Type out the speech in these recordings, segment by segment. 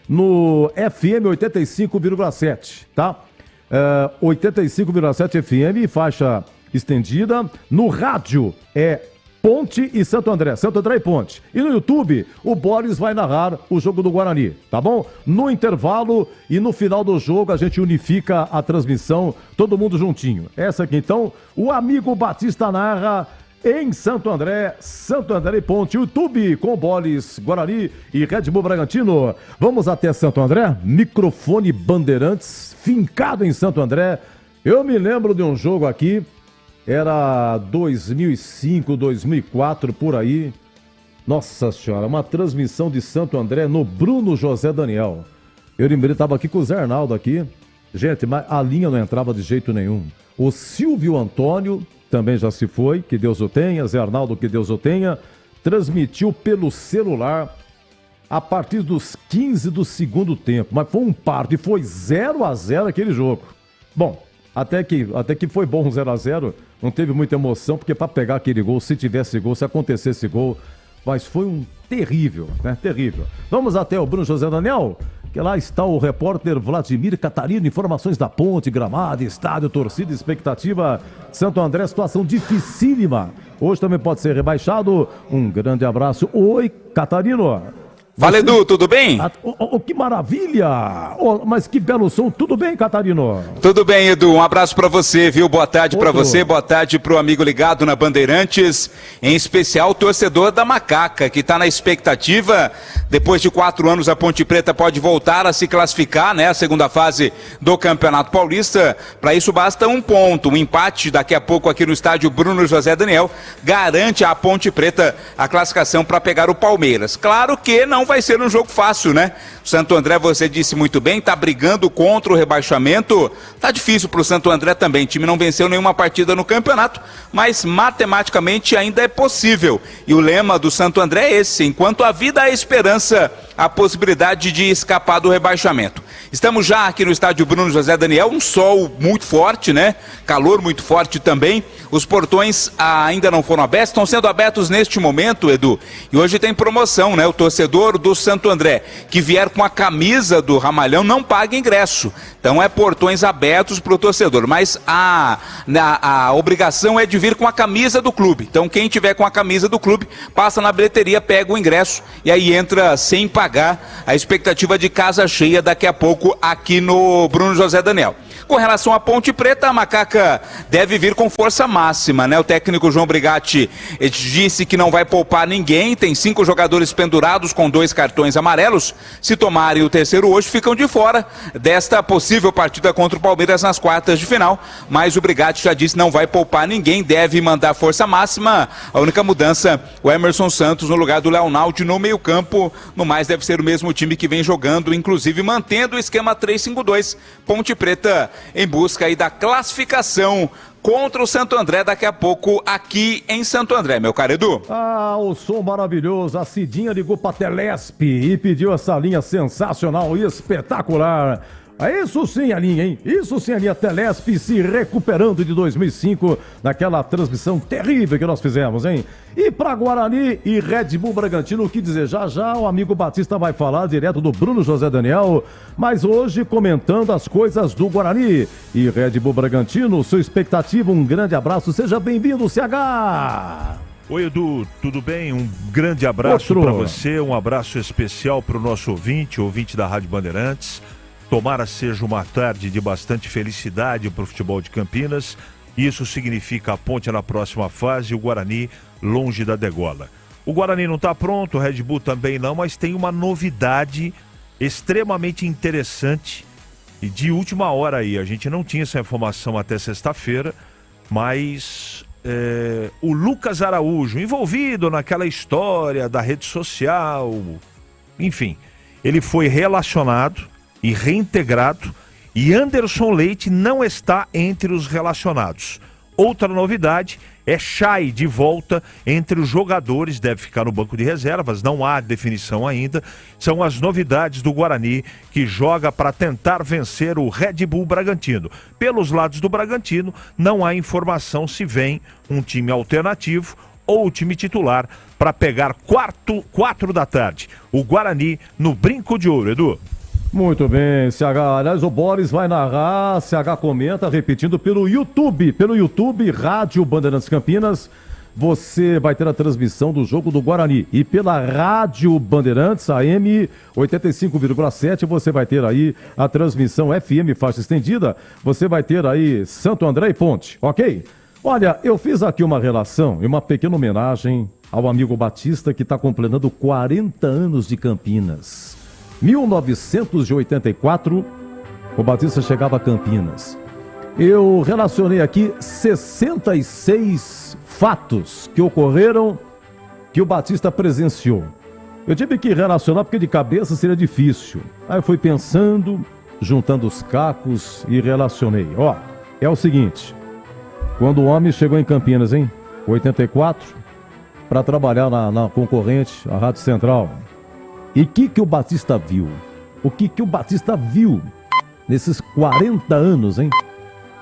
no FM 85,7, tá? 85,7 FM, faixa estendida. No rádio é Ponte e Santo André e Ponte. E no YouTube, o Boris vai narrar o jogo do Guarani, tá bom? No intervalo e no final do jogo, a gente unifica a transmissão, todo mundo juntinho. Essa aqui, então, o amigo Batista narra em Santo André e Ponte. YouTube com Boris, Guarani e Red Bull Bragantino. Vamos até Santo André, microfone Bandeirantes, fincado em Santo André. Eu me lembro de um jogo aqui, era 2005, 2004, por aí. Nossa senhora, uma transmissão de Santo André no Bruno José Daniel. Eu lembrei, estava aqui com o Zé Arnaldo aqui. Gente, mas a linha não entrava de jeito nenhum. O Silvio Antônio também já se foi, que Deus o tenha. Zé Arnaldo, que Deus o tenha. Transmitiu pelo celular a partir dos 15 do segundo tempo. Mas foi um parto e foi 0-0 aquele jogo. Bom, até que foi bom 0-0. Não teve muita emoção, porque para pegar aquele gol, se tivesse gol, se acontecesse gol, mas foi um terrível, né? Terrível. Vamos até o Bruno José Daniel, que lá está o repórter Vladimir Catarino, informações da Ponte, gramado, estádio, torcida, expectativa. Santo André, situação dificílima. Hoje também pode ser rebaixado. Um grande abraço. Oi, Catarino. Fala, Edu, tudo bem? Que maravilha! Mas que belo som. Tudo bem, Catarino? Tudo bem, Edu. Um abraço pra você, viu? Boa tarde pra você, boa tarde pro amigo ligado na Bandeirantes, em especial o torcedor da Macaca, que tá na expectativa. Depois de 4 anos, a Ponte Preta pode voltar a se classificar, né? A segunda fase do Campeonato Paulista. Para isso basta um ponto. Um empate daqui a pouco aqui no estádio Bruno José Daniel garante à Ponte Preta a classificação para pegar o Palmeiras. Claro que não vai ser um jogo fácil, né? O Santo André, você disse muito bem, tá brigando contra o rebaixamento. Tá difícil pro Santo André também. O time não venceu nenhuma partida no campeonato, mas matematicamente ainda é possível. E o lema do Santo André é esse: enquanto a vida há esperança, a possibilidade de escapar do rebaixamento. Estamos já aqui no estádio Bruno José Daniel, um sol muito forte, né? Calor muito forte também. Os portões ainda não foram abertos, estão sendo abertos neste momento, Edu. E hoje tem promoção, né? O torcedor do Santo André que vier com a camisa do Ramalhão não paga ingresso. Então é portões abertos para o torcedor, mas a obrigação é de vir com a camisa do clube. Então quem tiver com a camisa do clube passa na bilheteria, pega o ingresso e aí entra sem pagar. A expectativa de casa cheia daqui a pouco aqui no Bruno José Daniel. Com relação à Ponte Preta, a Macaca deve vir com força máxima, né? O técnico João Brigatti disse que não vai poupar ninguém, tem 5 jogadores pendurados com 2 cartões amarelos. Se tomarem o terceiro hoje, ficam de fora desta possível partida contra o Palmeiras nas quartas de final. Mas o Brigatti já disse que não vai poupar ninguém, deve mandar força máxima. A única mudança, o Emerson Santos no lugar do Leonaldo no meio campo. No mais, deve ser o mesmo time que vem jogando, inclusive mantendo o esquema 3-5-2. Ponte Preta em busca aí da classificação contra o Santo André daqui a pouco aqui em Santo André, meu caro Edu. O som maravilhoso. A Cidinha ligou pra Telesp e pediu essa linha sensacional e espetacular. Isso sim, a linha, hein? Isso sim, a linha Telesp se recuperando de 2005, naquela transmissão terrível que nós fizemos, hein? E para Guarani e Red Bull Bragantino, o que dizer? Já já o amigo Batista vai falar direto do Bruno José Daniel, mas hoje comentando as coisas do Guarani e Red Bull Bragantino, sua expectativa, um grande abraço, seja bem-vindo, CH! Oi, Edu, tudo bem? Um grande abraço para você, um abraço especial para o nosso ouvinte da Rádio Bandeirantes. Tomara seja uma tarde de bastante felicidade para o futebol de Campinas. Isso significa a Ponte na próxima fase e o Guarani longe da degola. O Guarani não está pronto, o Red Bull também não, mas tem uma novidade extremamente interessante e de última hora aí. A gente não tinha essa informação até sexta-feira, mas o Lucas Araújo, envolvido naquela história da rede social, enfim, ele foi relacionado e reintegrado, e Anderson Leite não está entre os relacionados. Outra novidade é Chay de volta entre os jogadores, deve ficar no banco de reservas, não há definição ainda. São as novidades do Guarani, que joga para tentar vencer o Red Bull Bragantino. Pelos lados do Bragantino, não há informação se vem um time alternativo ou o time titular para pegar 4 da tarde. O Guarani no Brinco de Ouro, Edu. Muito bem, CH. Aliás, o Boris vai narrar, CH comenta, repetindo pelo YouTube, Rádio Bandeirantes Campinas. Você vai ter a transmissão do jogo do Guarani. E pela Rádio Bandeirantes, AM 85,7, você vai ter aí a transmissão FM faixa estendida. Você vai ter aí Santo André e Ponte, ok? Olha, eu fiz aqui uma relação e uma pequena homenagem ao amigo Batista, que está completando 40 anos de Campinas. 1984, o Batista chegava a Campinas. Eu relacionei aqui 66 fatos que ocorreram que o Batista presenciou. Eu tive que relacionar porque de cabeça seria difícil. Aí eu fui pensando, juntando os cacos e relacionei. Ó, é o seguinte, quando o homem chegou em Campinas, 84, para trabalhar na concorrente, a Rádio Central. E o que o Batista viu? O que o Batista viu nesses 40 anos,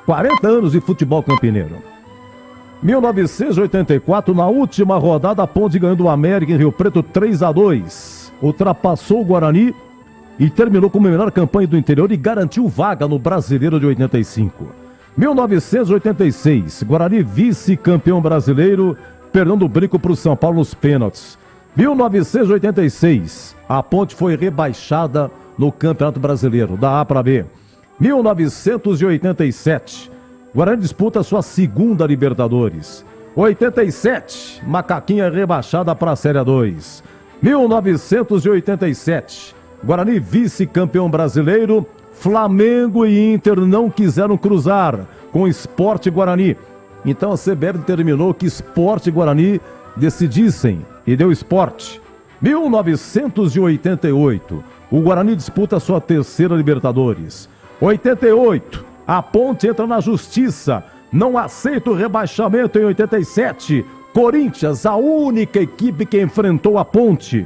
40 anos de futebol campineiro. 1984, na última rodada, a Ponte ganhou do América em Rio Preto 3-2. Ultrapassou o Guarani e terminou com a melhor campanha do interior e garantiu vaga no Brasileiro de 85. 1986, Guarani vice-campeão brasileiro, perdendo o brinco para o São Paulo nos pênaltis. 1986, a Ponte foi rebaixada no Campeonato Brasileiro, da A para B. 1987, Guarani disputa sua segunda Libertadores. 87, Macaquinha rebaixada para a Série 2. 1987, Guarani vice-campeão brasileiro. Flamengo e Inter não quiseram cruzar com Sport e Guarani. Então a CBF determinou que Sport e Guarani decidissem e deu Sport. 1988, o Guarani disputa sua terceira Libertadores. 88, a Ponte entra na justiça, não aceita o rebaixamento em 87. Corinthians, a única equipe que enfrentou a Ponte.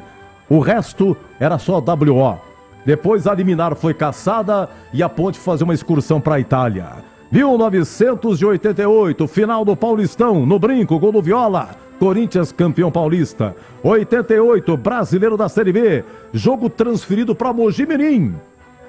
O resto era só WO. Depois a liminar foi cassada e a Ponte fazia uma excursão para a Itália. 1988, final do Paulistão, no Brinco, gol do Viola. Corinthians campeão paulista. 88, brasileiro da Série B, jogo transferido para Mogi Mirim.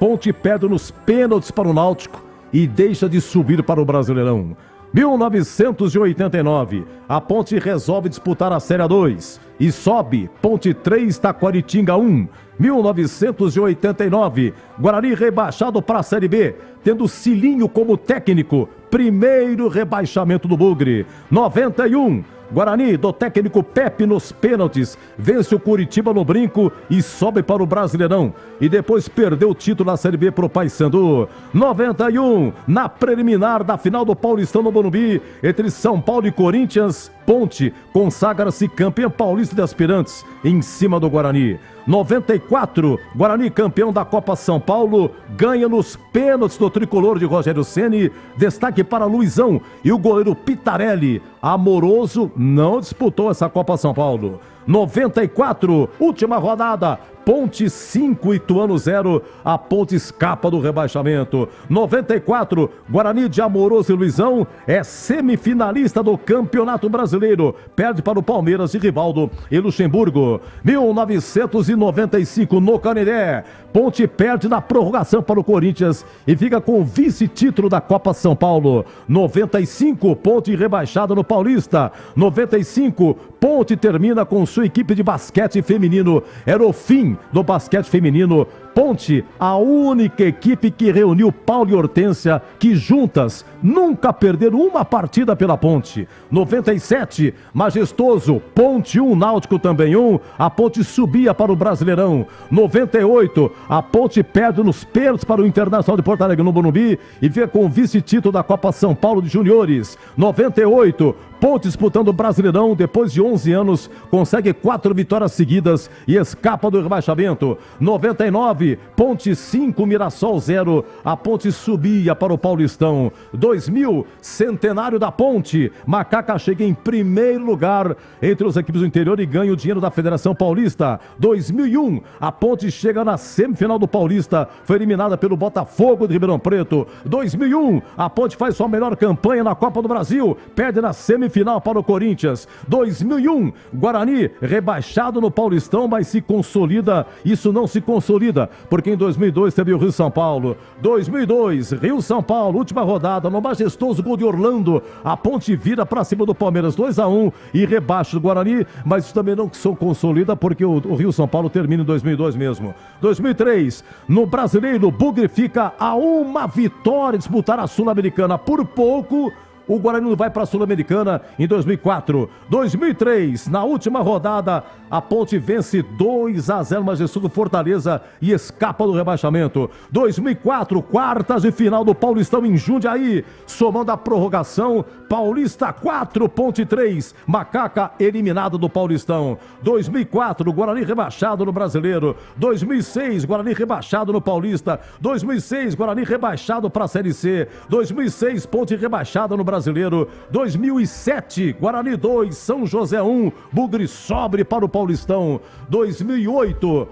Ponte perde nos pênaltis para o Náutico e deixa de subir para o Brasileirão. 1989, a Ponte resolve disputar a Série 2 e sobe, Ponte 3, Taquaritinga 1. 1989, Guarani rebaixado para a Série B, tendo Cilinho como técnico, primeiro rebaixamento do Bugre. 91, Guarani, do técnico Pepe nos pênaltis, vence o Curitiba no Brinco e sobe para o Brasileirão. E depois perdeu o título da Série B para o Paysandu. 91, na preliminar da final do Paulistão no Morumbi, entre São Paulo e Corinthians, Ponte consagra-se campeão paulista de aspirantes em cima do Guarani. 94, Guarani campeão da Copa São Paulo, ganha nos pênaltis do tricolor de Rogério Ceni. Destaque para Luizão e o goleiro Pitarelli. Amoroso não disputou essa Copa São Paulo. 94, última rodada, Ponte 5, Ituano 0, a Ponte escapa do rebaixamento. 94, Guarani de Amoroso e Luizão é semifinalista do Campeonato Brasileiro, perde para o Palmeiras de Rivaldo e Luxemburgo. 1995, no Canindé, Ponte perde na prorrogação para o Corinthians e fica com o vice-título da Copa São Paulo. 95, Ponte rebaixada no Paulista. 95, Ponte termina com sua equipe de basquete feminino. Era o fim do basquete feminino. Ponte, a única equipe que reuniu Paulo e Hortência, que juntas nunca perderam uma partida pela Ponte. 97, majestoso, Ponte 1, Náutico também 1, a Ponte subia para o Brasileirão. 98, a Ponte perde nos pênaltis para o Internacional de Porto Alegre no Morumbi e fica com o vice-título da Copa São Paulo de Juniores. 98, Ponte disputando o Brasileirão, depois de 11 anos, consegue 4 vitórias seguidas e escapa do rebaixamento. 99, Ponte 5, Mirassol 0, a Ponte subia para o Paulistão. 2000, centenário da Ponte, Macaca chega em primeiro lugar entre as equipes do interior e ganha o dinheiro da Federação Paulista. 2001, a Ponte chega na semifinal do Paulista, foi eliminada pelo Botafogo de Ribeirão Preto. 2001, a Ponte faz sua melhor campanha na Copa do Brasil, perde na semifinal para o Corinthians. 2001, Guarani rebaixado no Paulistão, mas se consolida, isso não se consolida, porque em 2002 teve o Rio-São Paulo. 2002, Rio-São Paulo, última rodada, no majestoso gol de Orlando, a Ponte vira pra cima do Palmeiras, 2-1 e rebaixa do Guarani, mas isso também não se consolida porque o Rio-São Paulo termina em 2002 mesmo. 2003, no Brasileiro, o Bugre fica a uma vitória de disputar a Sul-Americana. Por pouco, o Guarani não vai para a Sul-Americana em 2004. 2003, na última rodada, a Ponte vence 2-0 majestoso Fortaleza e escapa do rebaixamento. 2004, quartas de final do Paulistão em Jundiaí, somando a prorrogação, Paulista 4, Ponte 3, Macaca eliminado do Paulistão. 2004, Guarani rebaixado no Brasileiro. 2006, Guarani rebaixado no Paulista. 2006, Guarani rebaixado para a Série C. 2006, Ponte rebaixada no Brasileiro. 2007, Guarani 2, São José 1, Bugre sobe para o Paulistão. 2008,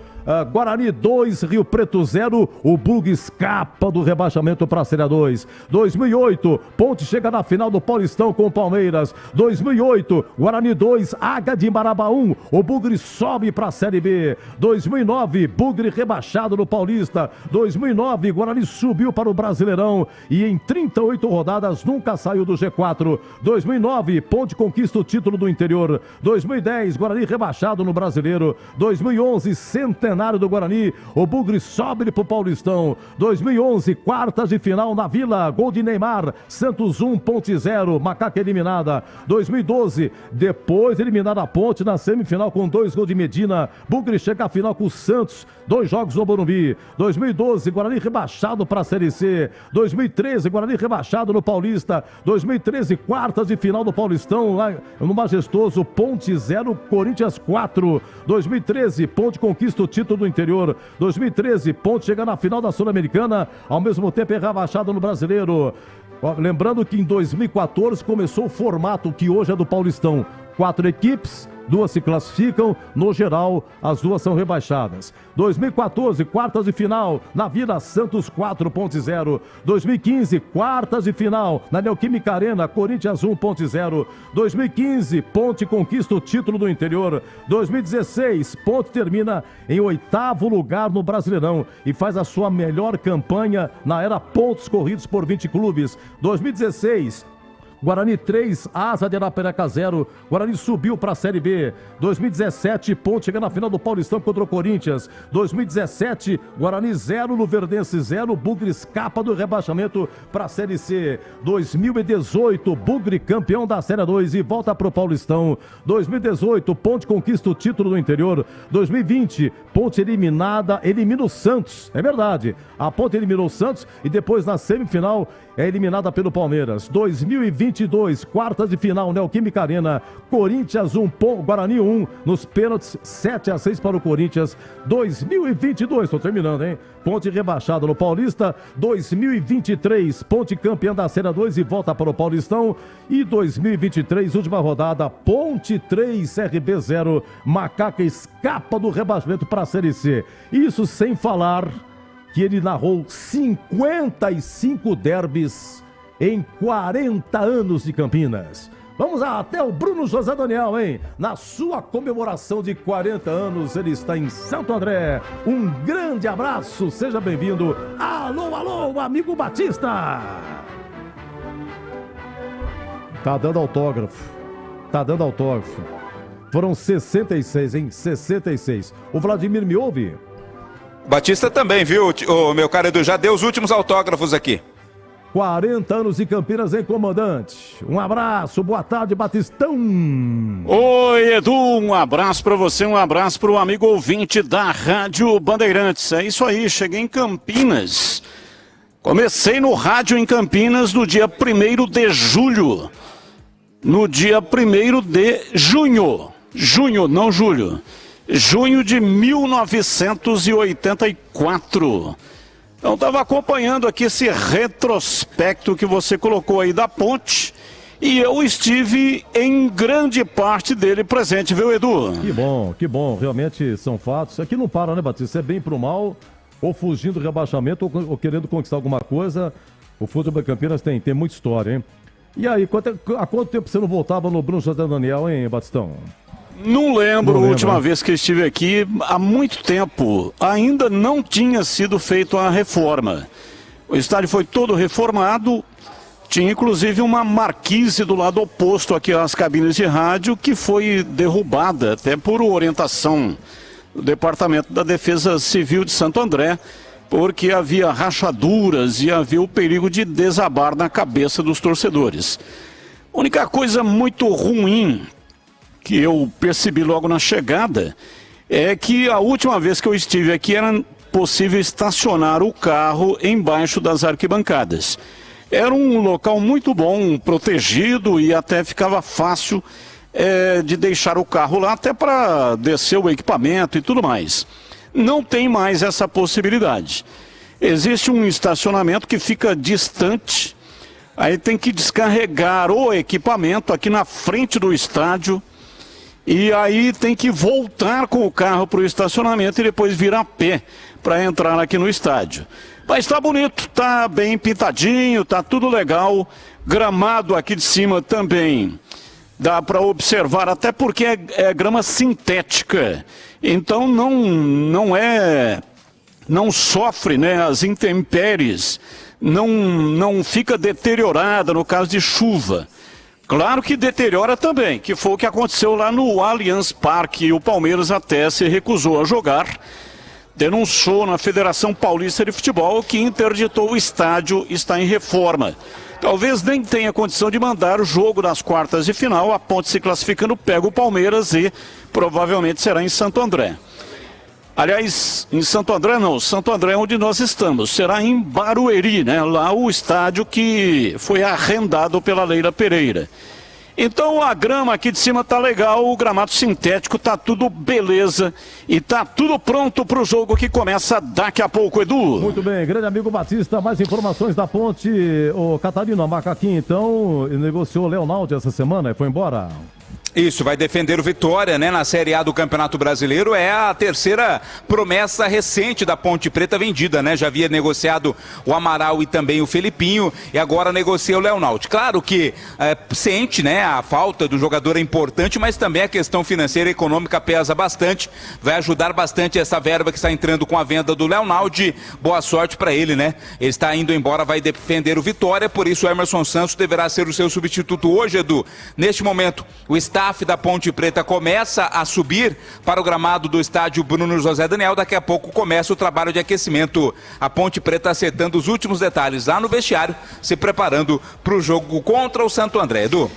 Guarani 2, Rio Preto 0, o Bugre escapa do rebaixamento para a Série 2. 2008, Ponte chega na final do Paulistão com o Palmeiras. 2008, Guarani 2, Águia de Marabá 1, o Bugre sobe para a Série B. 2009, Bugre rebaixado no Paulista. 2009, Guarani subiu para o Brasileirão e em 38 rodadas nunca saiu do G4. 2009, Ponte conquista o título do interior. 2010, Guarani rebaixado no Brasileiro. 2011, centenário do Guarani, o Bugre sobe para o Paulistão. 2011, quartas de final na Vila, gol de Neymar, Santos 1, Ponte 0, Macaca eliminada. 2012, depois de eliminar a Ponte na semifinal com 2 gols de Medina, Bugre chega à final com o Santos, 2 jogos no Morumbi. 2012, Guarani rebaixado para a Série C. 2013, Guarani rebaixado no Paulista. 2013, quartas de final do Paulistão, lá no majestoso, Ponte 0, Corinthians 4. 2013, Ponte conquista o título do interior. 2013, Ponte chega na final da Sul-Americana, ao mesmo tempo é rebaixado no Brasileiro. Lembrando que em 2014 começou o formato que hoje é do Paulistão. 4 equipes, 2 se classificam, no geral as 2 são rebaixadas. 2014, quartas de final na Vila, Santos 4, Ponte 0. 2015, quartas de final na Neoquímica Arena, Corinthians 1, Ponte 0. 2015, Ponte conquista o título do interior. 2016, Ponte termina em 8º lugar no Brasileirão e faz a sua melhor campanha na era pontos corridos por 20 clubes. 2016, Guarani 3, Asa de Arapiraca 0, Guarani subiu para a Série B. 2017, Ponte chega na final do Paulistão contra o Corinthians. 2017, Guarani 0, Luverdense 0, Bugre escapa do rebaixamento para a Série C. 2018, Bugre campeão da Série 2 e volta para o Paulistão. 2018, Ponte conquista o título do interior. 2020, Ponte elimina o Santos, é verdade. A Ponte eliminou o Santos e depois na semifinal é eliminada pelo Palmeiras. 2022, quartas de final, Neoquímica Arena, Corinthians 1, Guarani 1, nos pênaltis, 7-6 para o Corinthians. 2022, estou terminando, hein? Ponte rebaixada no Paulista. 2023, Ponte campeã da Série 2 e volta para o Paulistão. E 2023, última rodada, Ponte 3, CRB 0, Macaca escapa do rebaixamento para a Série C. Isso sem falar que ele narrou 55 derbys em 40 anos de Campinas. Vamos até o Bruno José Daniel, hein? Na sua comemoração de 40 anos, ele está em Santo André. Um grande abraço, seja bem-vindo. Alô, alô, amigo Batista! Tá dando autógrafo. Foram 66, hein? 66. O Vladimir me ouve? Batista também, viu, meu caro Edu? Já deu os últimos autógrafos aqui. 40 anos de Campinas, hein, comandante? Um abraço, boa tarde, Batistão. Oi, Edu, um abraço para você, um abraço para o amigo ouvinte da Rádio Bandeirantes. É isso aí, cheguei em Campinas. Comecei no rádio em Campinas no dia 1º de julho. No dia 1º de junho. Junho, não julho. Junho de 1984. Então, estava acompanhando aqui esse retrospecto que você colocou aí da Ponte e eu estive em grande parte dele presente, viu, Edu? Que bom, realmente são fatos. Aqui não para, né, Batista? É bem pro mal, ou fugindo do rebaixamento, ou querendo conquistar alguma coisa. O futebol de Campinas tem muita história, hein? E aí, há quanto tempo você não voltava no Bruno José Daniel, hein, Batistão? Não lembro a última vez que eu estive aqui, há muito tempo. Ainda não tinha sido feita a reforma. O estádio foi todo reformado, tinha inclusive uma marquise do lado oposto aqui às cabines de rádio, que foi derrubada até por orientação do Departamento da Defesa Civil de Santo André, porque havia rachaduras e havia o perigo de desabar na cabeça dos torcedores. A única coisa muito ruim que eu percebi logo na chegada é que a última vez que eu estive aqui era possível estacionar o carro embaixo das arquibancadas. Era um local muito bom, protegido, e até ficava fácil de deixar o carro lá, até para descer o equipamento e tudo mais. Não tem mais essa possibilidade. Existe um estacionamento que fica distante, aí tem que descarregar o equipamento aqui na frente do estádio, e aí tem que voltar com o carro para o estacionamento e depois vir a pé para entrar aqui no estádio. Mas está bonito, está bem pintadinho, está tudo legal. Gramado aqui de cima também dá para observar, até porque é grama sintética. Então não sofre, né, as intempéries, não fica deteriorada no caso de chuva. Claro que deteriora também, que foi o que aconteceu lá no Allianz Parque. O Palmeiras até se recusou a jogar, denunciou na Federação Paulista de Futebol que interditou o estádio, está em reforma. Talvez nem tenha condição de mandar o jogo das quartas de final. A Ponte, se classificando, pega o Palmeiras e provavelmente será em Santo André. Aliás, em Santo André não, Santo André é onde nós estamos, será em Barueri, né? Lá o estádio que foi arrendado pela Leila Pereira. Então a grama aqui de cima tá legal, o gramado sintético tá tudo beleza e tá tudo pronto pro jogo que começa daqui a pouco, Edu. Muito bem, grande amigo Batista, mais informações da Ponte. O Catarina, Macaquinho, então, negociou o Leonaldo essa semana e foi embora? Isso, vai defender o Vitória, né, na Série A do Campeonato Brasileiro. É a terceira promessa recente da Ponte Preta vendida, né? Já havia negociado o Amaral e também o Felipinho, e agora negocia o Leonaldo. Claro que sente, né, a falta do jogador é importante, mas também a questão financeira e econômica pesa bastante. Vai ajudar bastante essa verba que está entrando com a venda do Leonaldo. Boa sorte para ele, né? Ele está indo embora, vai defender o Vitória, por isso o Emerson Santos deverá ser o seu substituto hoje, Edu. Neste momento, o staff da Ponte Preta começa a subir para o gramado do estádio Bruno José Daniel. Daqui a pouco começa o trabalho de aquecimento. A Ponte Preta acertando os últimos detalhes lá no vestiário, se preparando para o jogo contra o Santo André. Edu,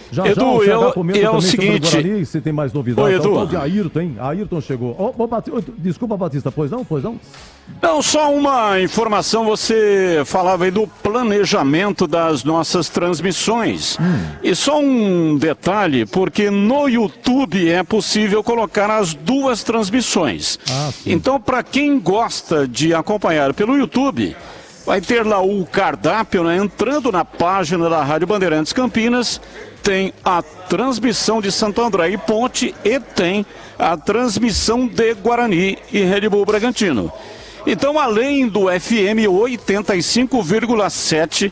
é o seguinte... Guarani, você tem mais novidades? Oi, Edu. O de Ayrton, hein? Ayrton chegou. Desculpa, Batista, pois não? Não, só uma informação, você falava aí do planejamento das nossas transmissões. E só um detalhe, porque no YouTube é possível colocar as duas transmissões. Então, para quem gosta de acompanhar pelo YouTube, vai ter lá o cardápio, né? Entrando na página da Rádio Bandeirantes Campinas, tem a transmissão de Santo André e Ponte e tem a transmissão de Guarani e Red Bull Bragantino. Então, além do FM 85,7,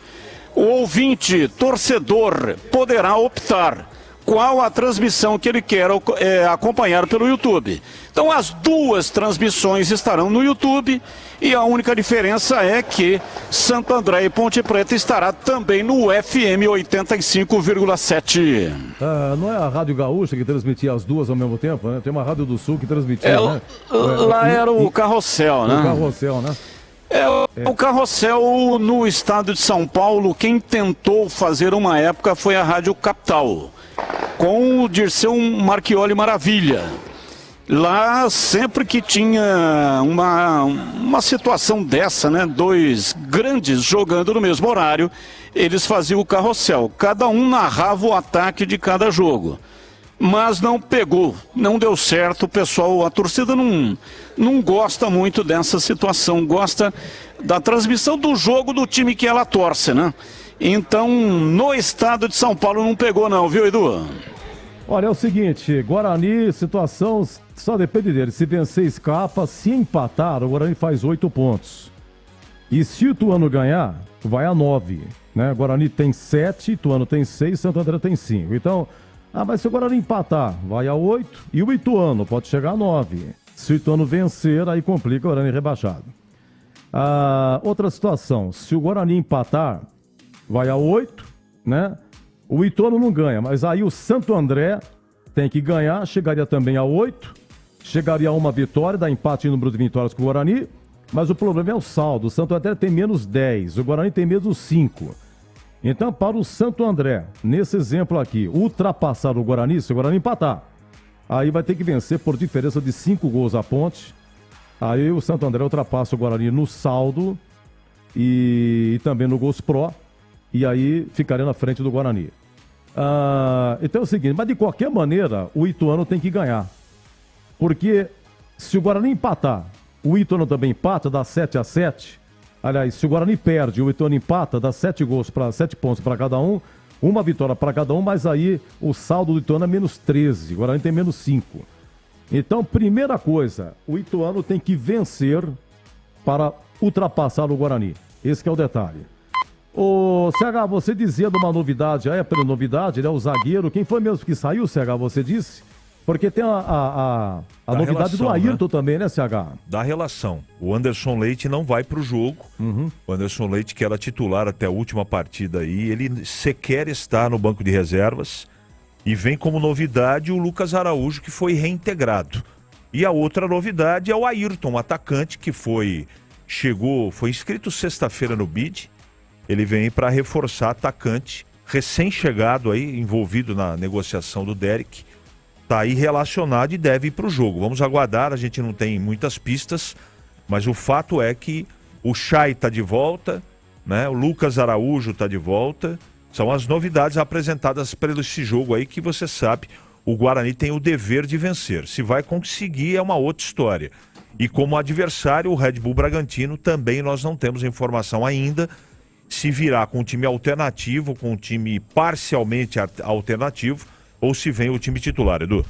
o ouvinte, torcedor, poderá optar qual a transmissão que ele quer acompanhar pelo YouTube. Então, as duas transmissões estarão no YouTube e a única diferença é que Santo André e Ponte Preta estará também no FM 85,7. Não é a Rádio Gaúcha que transmitia as duas ao mesmo tempo, né? Tem uma Rádio do Sul que transmitia, né? Lá era o Carrossel, né? O Carrossel, né? O Carrossel no estado de São Paulo, quem tentou fazer uma época foi a Rádio Capital, com o Dirceu Marchioli Maravilha. Lá, sempre que tinha uma situação dessa, né, dois grandes jogando no mesmo horário, eles faziam o carrossel. Cada um narrava o ataque de cada jogo. Mas não pegou, não deu certo. O pessoal, a torcida não gosta muito dessa situação, gosta da transmissão do jogo do time que ela torce, né? Então, no estado de São Paulo não pegou não, viu, Edu? Olha, é o seguinte, Guarani, situação só depende dele. Se vencer, escapa. Se empatar, o Guarani faz 8 pontos. E se o Ituano ganhar, vai a 9. Né? Guarani tem 7, Ituano tem 6, Santo André tem 5. Então, Ah, mas se o Guarani empatar, vai a 8 e o Ituano pode chegar a 9. Se o Ituano vencer, aí complica o Guarani rebaixado. Outra situação, se o Guarani empatar, vai a 8, né? O Ituano não ganha, mas aí o Santo André tem que ganhar, chegaria também a 8, chegaria a uma vitória, dá empate em número de vitórias com o Guarani, mas o problema é o saldo. O Santo André tem menos 10, o Guarani tem menos 5. Então, para o Santo André, nesse exemplo aqui, ultrapassar o Guarani, se o Guarani empatar, aí vai ter que vencer por diferença de 5 gols à Ponte. Aí o Santo André ultrapassa o Guarani no saldo e também no gols pró, e aí ficaria na frente do Guarani. Então é o seguinte, mas de qualquer maneira, o Ituano tem que ganhar. Porque se o Guarani empatar, o Ituano também empata, dá 7-7. Aliás, se o Guarani perde, o Ituano empata, dá 7 pontos para cada um, uma vitória para cada um, mas aí o saldo do Ituano é menos 13, o Guarani tem menos 5. Então, primeira coisa, o Ituano tem que vencer para ultrapassar o Guarani. Esse que é o detalhe. Ô, CH, você dizia de uma novidade, pela novidade, né? O zagueiro, quem foi mesmo que saiu, CH, você disse? Porque tem a novidade relação, do Ayrton, né? Também, né, CH? Da relação. O Anderson Leite não vai pro jogo. O Anderson Leite, que era titular até a última partida aí, ele sequer está no banco de reservas. E vem como novidade o Lucas Araújo, que foi reintegrado. E a outra novidade é o Ayrton, atacante, que foi inscrito sexta-feira no BID. Ele vem para reforçar atacante, recém-chegado aí, envolvido na negociação do Derek. Está aí relacionado e deve ir para o jogo. Vamos aguardar, a gente não tem muitas pistas, mas o fato é que o Chay está de volta, né? O Lucas Araújo está de volta. São as novidades apresentadas para esse jogo aí que você sabe, o Guarani tem o dever de vencer. Se vai conseguir é uma outra história. E como adversário, o Red Bull Bragantino também nós não temos informação ainda se virá com um time alternativo, com um time parcialmente alternativo, ou se vem o time titular, Edu.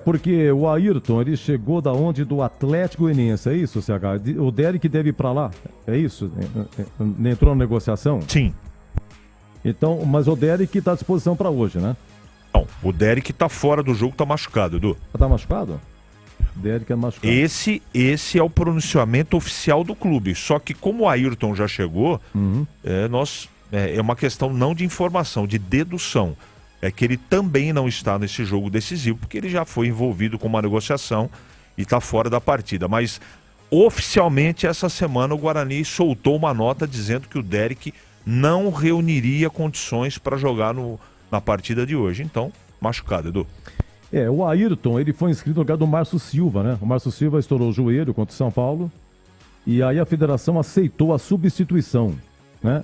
Porque o Ayrton, ele chegou da onde? Do Atlético Goianiense, é isso, CH? O Derek deve ir para lá, é isso? Entrou na negociação? Sim. Então, mas o Derek está à disposição para hoje, né? Não, o Derek está fora do jogo, está machucado, Edu. Está machucado? Derek é machucado. Esse é o pronunciamento oficial do clube. Só que como o Ayrton já chegou, é uma questão não de informação, de dedução. É que ele também não está nesse jogo decisivo, porque ele já foi envolvido com uma negociação e está fora da partida. Mas oficialmente essa semana o Guarani soltou uma nota dizendo que o Derek não reuniria condições para jogar na partida de hoje. Então, machucado, Edu. O Ayrton, ele foi inscrito no lugar do Márcio Silva, né? O Márcio Silva estourou o joelho contra o São Paulo e aí a federação aceitou a substituição, né?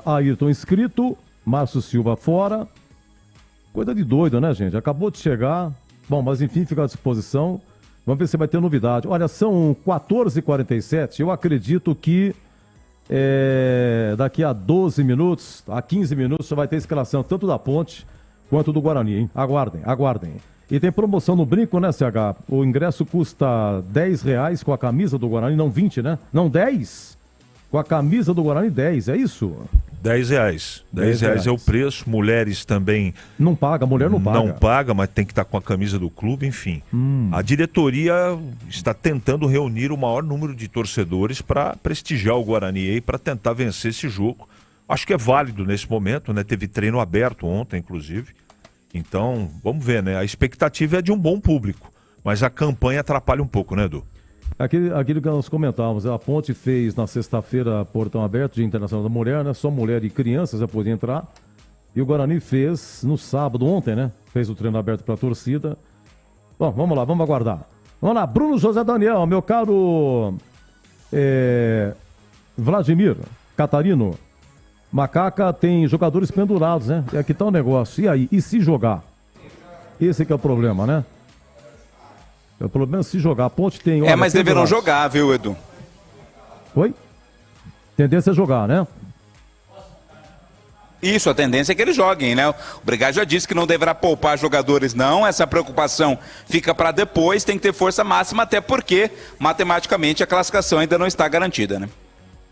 Ayrton inscrito, Márcio Silva fora. Coisa de doido, né, gente? Acabou de chegar. Bom, mas enfim, fica à disposição. Vamos ver se vai ter novidade. Olha, são 14h47. Eu acredito que daqui a 12 minutos, a 15 minutos, já vai ter escalação tanto da Ponte quanto do Guarani, hein? Aguardem. E tem promoção no brinco, né, CH? O ingresso custa R$10 com a camisa do Guarani, não 20, né? Não, 10? Com a camisa do Guarani, 10, é isso? R$10. R$10 é o preço. Mulheres também... Não paga, mulher não paga. Não paga, mas tem que estar com a camisa do clube, enfim. A diretoria está tentando reunir o maior número de torcedores para prestigiar o Guarani e para tentar vencer esse jogo. Acho que é válido nesse momento, né? Teve treino aberto ontem, inclusive. Então, vamos ver, né? A expectativa é de um bom público, mas a campanha atrapalha um pouco, né, Edu? Aquilo que nós comentávamos, a Ponte fez na sexta-feira portão aberto de Internacional da Mulher, né? Só mulher e crianças já podiam entrar. E o Guarani fez no sábado, ontem, né? Fez o treino aberto para a torcida. Bom, vamos lá, vamos aguardar. Vamos lá, Bruno José Daniel, meu caro Vladimir Catarino. Macaca tem jogadores pendurados, né? É que tá o negócio. E aí? E se jogar? Esse que é o problema, né? O problema é se jogar. A Ponte tem... Olha, mas deverão jogar, viu, Edu? Oi? Tendência é jogar, né? Isso, a tendência é que eles joguem, né? O Brigatti já disse que não deverá poupar jogadores, não. Essa preocupação fica para depois. Tem que ter força máxima, até porque, matematicamente, a classificação ainda não está garantida, né?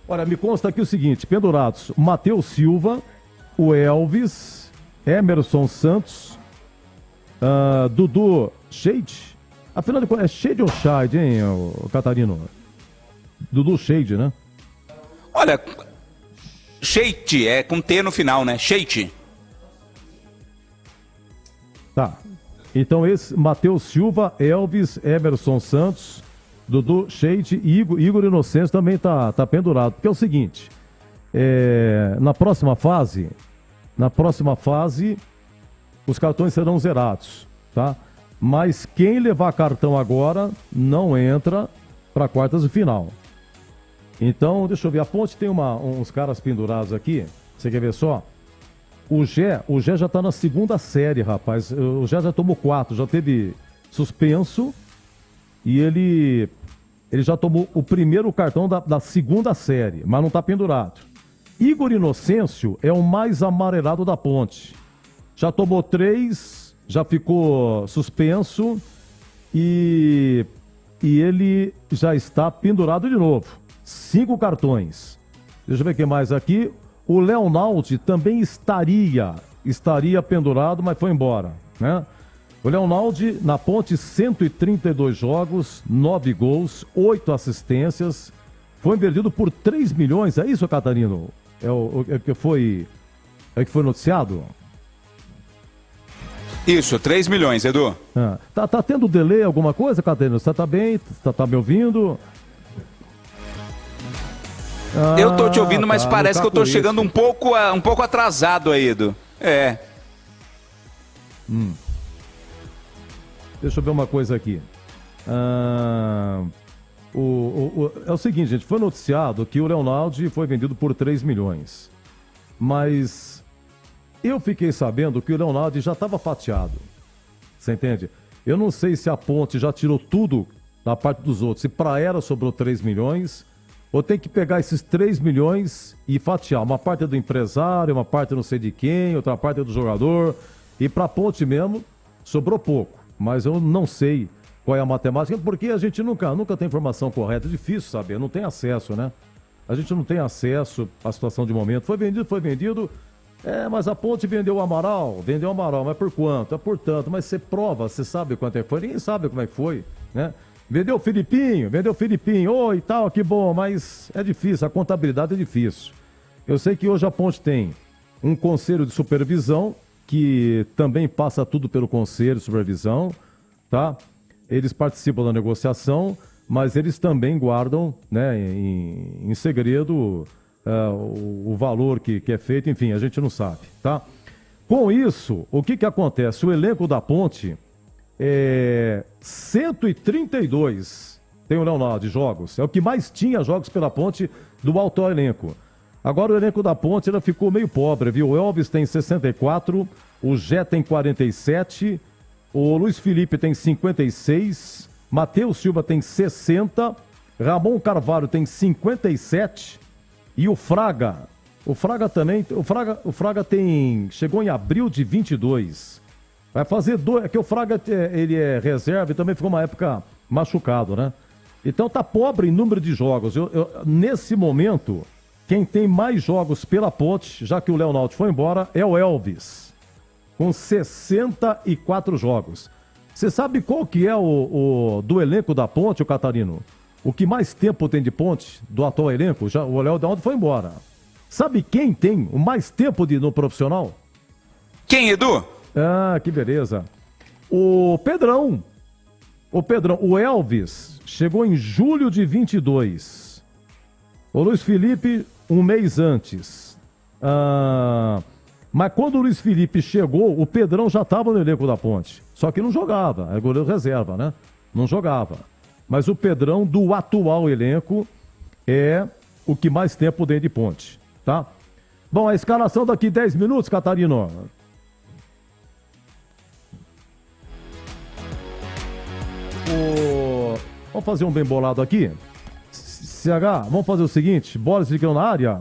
Olha, me consta aqui o seguinte, pendurados, o Matheus Silva, o Elvis, Emerson Santos, Dudu Shade. Afinal de contas, é Shade ou Shade, hein, o Catarino? Dudu Shade, né? Olha, Shade é com T no final, né? Shade. Tá. Então esse, Matheus Silva, Elvis, Emerson Santos, Dudu Shade e Igor Inocêncio também tá pendurado. Porque é o seguinte, na próxima fase, os cartões serão zerados, tá? Mas quem levar cartão agora não entra para quartas de final. Então, deixa eu ver, a Ponte tem uns caras pendurados aqui, você quer ver só? O Gé já tá na segunda série, rapaz. O Gé já tomou 4, já teve suspenso e ele já tomou o primeiro cartão da segunda série, mas não tá pendurado. Igor Inocêncio é o mais amarelado da Ponte. Já tomou 3, já ficou suspenso e ele já está pendurado de novo. 5 cartões. Deixa eu ver o que mais aqui. O Leonaldi também estaria pendurado, mas foi embora, né? O Leonaldi, na Ponte, 132 jogos, 9 gols, 8 assistências. Foi vendido por 3 milhões, é isso, Catarino? É o que foi noticiado? Isso, 3 milhões, Edu. Tá tendo delay alguma coisa, Catarino? Você tá bem? Tá me ouvindo? Eu tô te ouvindo, mas parece que eu tô chegando um pouco atrasado aí, Edu. Deixa eu ver uma coisa aqui. É o seguinte, gente, foi noticiado que o Leonaldi foi vendido por 3 milhões. Mas eu fiquei sabendo que o Leonaldi já estava fatiado. Você entende? Eu não sei se a Ponte já tirou tudo da parte dos outros. Se para ela sobrou 3 milhões, ou tem que pegar esses 3 milhões e fatiar. Uma parte é do empresário, uma parte não sei de quem, outra parte é do jogador. E para a Ponte mesmo, sobrou pouco. Mas eu não sei qual é a matemática, porque a gente nunca tem informação correta. É difícil saber, não tem acesso, né? A gente não tem acesso à situação de momento. Foi vendido. Mas a Ponte vendeu o Amaral, mas por quanto? É por tanto, mas você prova, você sabe quanto é que foi, ninguém sabe como é que foi, né? Vendeu o Filipinho, oi, tal, que bom, mas é difícil, a contabilidade é difícil. Eu sei que hoje a Ponte tem um conselho de supervisão, que também passa tudo pelo conselho de supervisão, tá? Eles participam da negociação, mas eles também guardam, né, em segredo o valor que é feito, enfim, a gente não sabe, tá? Com isso, o que acontece? O elenco da Ponte 132 tem o Leonardo de jogos, é o que mais tinha jogos pela Ponte do alto elenco. Agora o elenco da Ponte ficou meio pobre, viu? O Elvis tem 64, o Gé tem 47, o Luiz Felipe tem 56, Matheus Silva tem 60, Ramon Carvalho tem 57 e o Fraga também, o Fraga chegou em abril de 22. Vai fazer 2, é que o Fraga ele é reserva e também ficou uma época machucado, né? Então tá pobre em número de jogos. Nesse momento, quem tem mais jogos pela Ponte, já que o Leonardo foi embora, é o Elvis, com 64 jogos. Você sabe qual que é do elenco da Ponte, o Catarino? O que mais tempo tem de Ponte do atual elenco? O Leonardo foi embora. Sabe quem tem o mais tempo no profissional? Quem, Edu? Que beleza. O Pedrão. O Elvis chegou em julho de 22. O Luiz Felipe, um mês antes. Mas quando o Luiz Felipe chegou, o Pedrão já estava no elenco da Ponte. Só que não jogava, é goleiro reserva, né? Não jogava. Mas o Pedrão, do atual elenco, é o que mais tempo tem de Ponte, tá? Bom, a escalação daqui 10 minutos, Catarino. Vamos fazer um bem bolado aqui. CH, vamos fazer o seguinte, Boris ligando na área.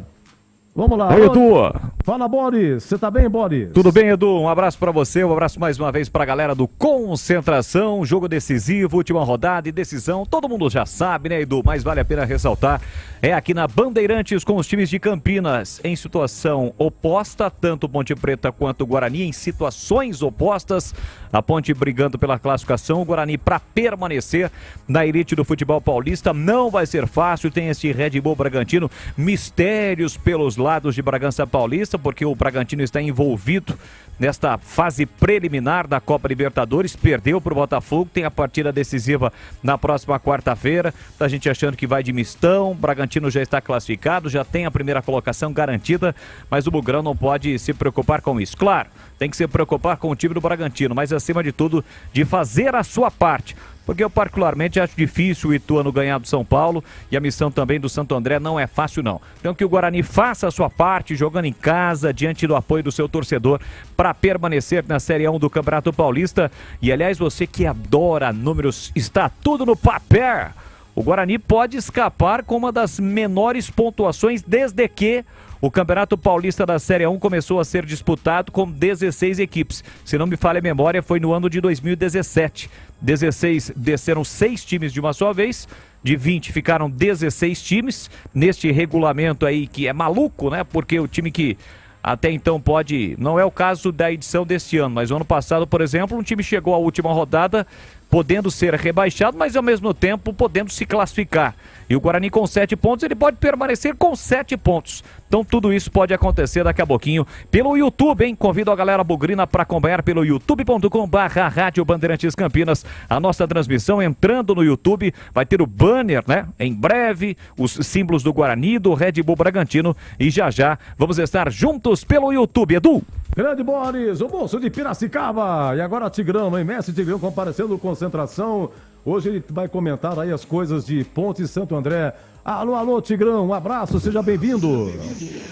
Vamos lá. Oi, Edu. Fala, Boris. Você tá bem, Boris? Tudo bem, Edu? Um abraço pra você, um abraço mais uma vez pra galera do Concentração, jogo decisivo, última rodada e decisão. Todo mundo já sabe, né, Edu? Mas vale a pena ressaltar é aqui na Bandeirantes, com os times de Campinas em situação oposta, tanto Ponte Preta quanto o Guarani em situações opostas. A Ponte brigando pela classificação, o Guarani para permanecer na elite do futebol paulista. Não vai ser fácil, tem esse Red Bull Bragantino, mistérios pelos lados de Bragança Paulista, porque o Bragantino está envolvido nesta fase preliminar da Copa Libertadores, perdeu para o Botafogo, tem a partida decisiva na próxima quarta-feira, a gente achando que vai de mistão, o Bragantino já está classificado, já tem a primeira colocação garantida, mas o Bugrão não pode se preocupar com isso. Claro, tem que se preocupar com o time do Bragantino, mas acima de tudo, de fazer a sua parte. Porque eu particularmente acho difícil o Ituano ganhar do São Paulo e a missão também do Santo André não é fácil não. Então que o Guarani faça a sua parte, jogando em casa, diante do apoio do seu torcedor, para permanecer na Série 1 do Campeonato Paulista. E aliás, você que adora números, está tudo no papel. O Guarani pode escapar com uma das menores pontuações desde que o Campeonato Paulista da Série 1 começou a ser disputado com 16 equipes. Se não me falha a memória, foi no ano de 2017. 16 desceram 6 times de uma só vez, de 20 ficaram 16 times, neste regulamento aí que é maluco, né? Porque o time que até então pode, não é o caso da edição deste ano, mas o ano passado, por exemplo, um time chegou à última rodada podendo ser rebaixado, mas ao mesmo tempo podendo se classificar. E o Guarani com 7 pontos, ele pode permanecer com 7 pontos. Então tudo isso pode acontecer daqui a pouquinho pelo YouTube, hein? Convido a galera bugrina para acompanhar pelo youtube.com/Rádio Bandeirantes Campinas. A nossa transmissão entrando no YouTube, vai ter o banner, né? Em breve, os símbolos do Guarani, do Red Bull Bragantino, e já vamos estar juntos pelo YouTube, Edu. Grande Boris, o moço de Piracicaba. E agora Tigrão, hein? Mestre Tigrão comparecendo concentração. Hoje ele vai comentar aí as coisas de Ponte e Santo André. Alô, Tigrão, um abraço, seja bem-vindo.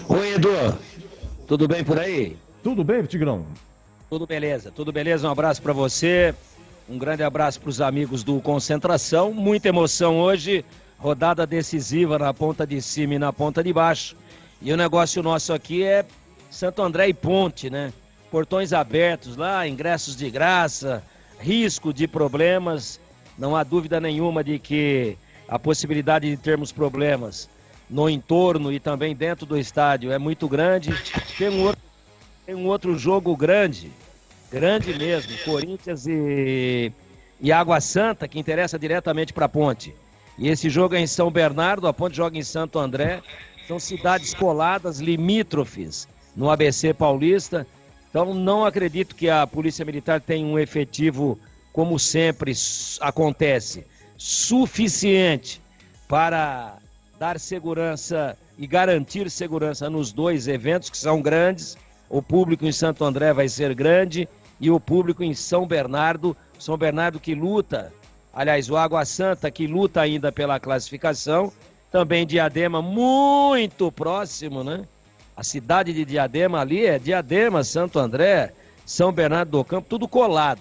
Oi, Edu. Tudo bem por aí? Tudo bem, Tigrão? Tudo beleza. Um abraço para você. Um grande abraço para os amigos do Concentração. Muita emoção hoje. Rodada decisiva na ponta de cima e na ponta de baixo. E o negócio nosso aqui é Santo André e Ponte, né? Portões abertos lá, ingressos de graça, risco de problemas. Não há dúvida nenhuma de que a possibilidade de termos problemas no entorno e também dentro do estádio é muito grande. Tem um outro jogo grande mesmo, Corinthians e Água Santa, que interessa diretamente para a Ponte. E esse jogo é em São Bernardo, a Ponte joga em Santo André. São cidades coladas, limítrofes no ABC Paulista. Então não acredito que a Polícia Militar tenha um efetivo, como sempre acontece, suficiente para dar segurança e garantir segurança nos dois eventos, que são grandes. O público em Santo André vai ser grande e o público em São Bernardo que luta, aliás, o Água Santa que luta ainda pela classificação, também Diadema muito próximo, né? A cidade de Diadema ali é Diadema, Santo André, São Bernardo do Campo, tudo colado.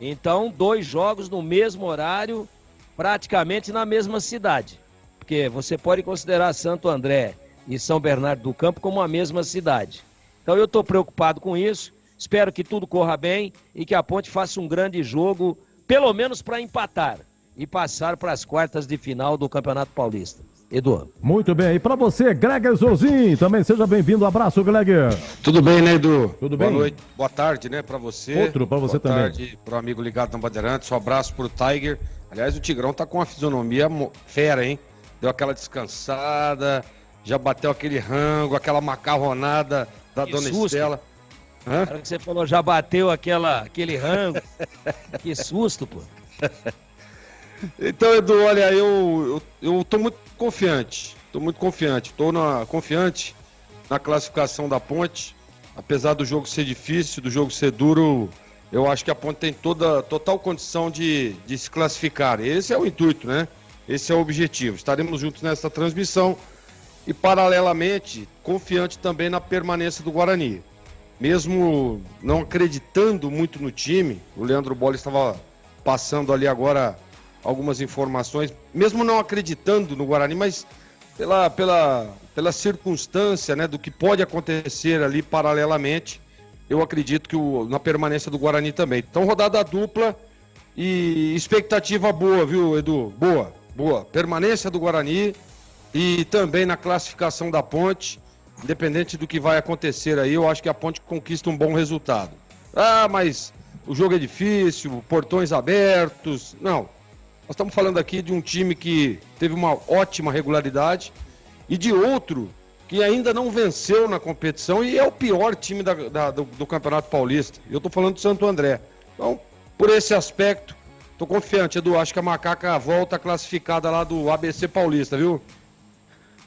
Então, 2 jogos no mesmo horário, praticamente na mesma cidade. Porque você pode considerar Santo André e São Bernardo do Campo como a mesma cidade. Então eu estou preocupado com isso, espero que tudo corra bem e que a Ponte faça um grande jogo, pelo menos para empatar e passar para as quartas de final do Campeonato Paulista. Edu. Muito bem, e para você, Gregor Zorzin, também seja bem-vindo, abraço, Gregor. Tudo bem, né, Edu? Tudo bem? Boa noite, boa tarde, né, para você. Outro para você também. Boa tarde pro amigo ligado na Bandeirantes, um abraço pro Tiger. Aliás, o Tigrão tá com uma fisionomia fera, hein? Deu aquela descansada, já bateu aquele rango, aquela macarronada da dona Estela. Hã? Que você falou, já bateu aquele rango. Que susto, pô. Então, Edu, olha, eu tô muito confiante. Confiante na classificação da Ponte. Apesar do jogo ser difícil, do jogo ser duro, eu acho que a Ponte tem total condição de se classificar. Esse é o intuito, né? Esse é o objetivo. Estaremos juntos nessa transmissão e, paralelamente, confiante também na permanência do Guarani. Mesmo não acreditando muito no time, o Leandro Bolle estava passando ali agora algumas informações, mesmo não acreditando no Guarani, mas pela circunstância, né, do que pode acontecer ali paralelamente, eu acredito que na permanência do Guarani também. Então, rodada dupla e expectativa boa, viu, Edu? Boa. Boa. Permanência do Guarani e também na classificação da Ponte, independente do que vai acontecer aí, eu acho que a Ponte conquista um bom resultado. Ah, mas o jogo é difícil, portões abertos. Não. Nós estamos falando aqui de um time que teve uma ótima regularidade e de outro que ainda não venceu na competição e é o pior time do Campeonato Paulista. Eu estou falando do Santo André. Então, por esse aspecto, estou confiante, Edu. Acho que a Macaca volta classificada lá do ABC Paulista, viu?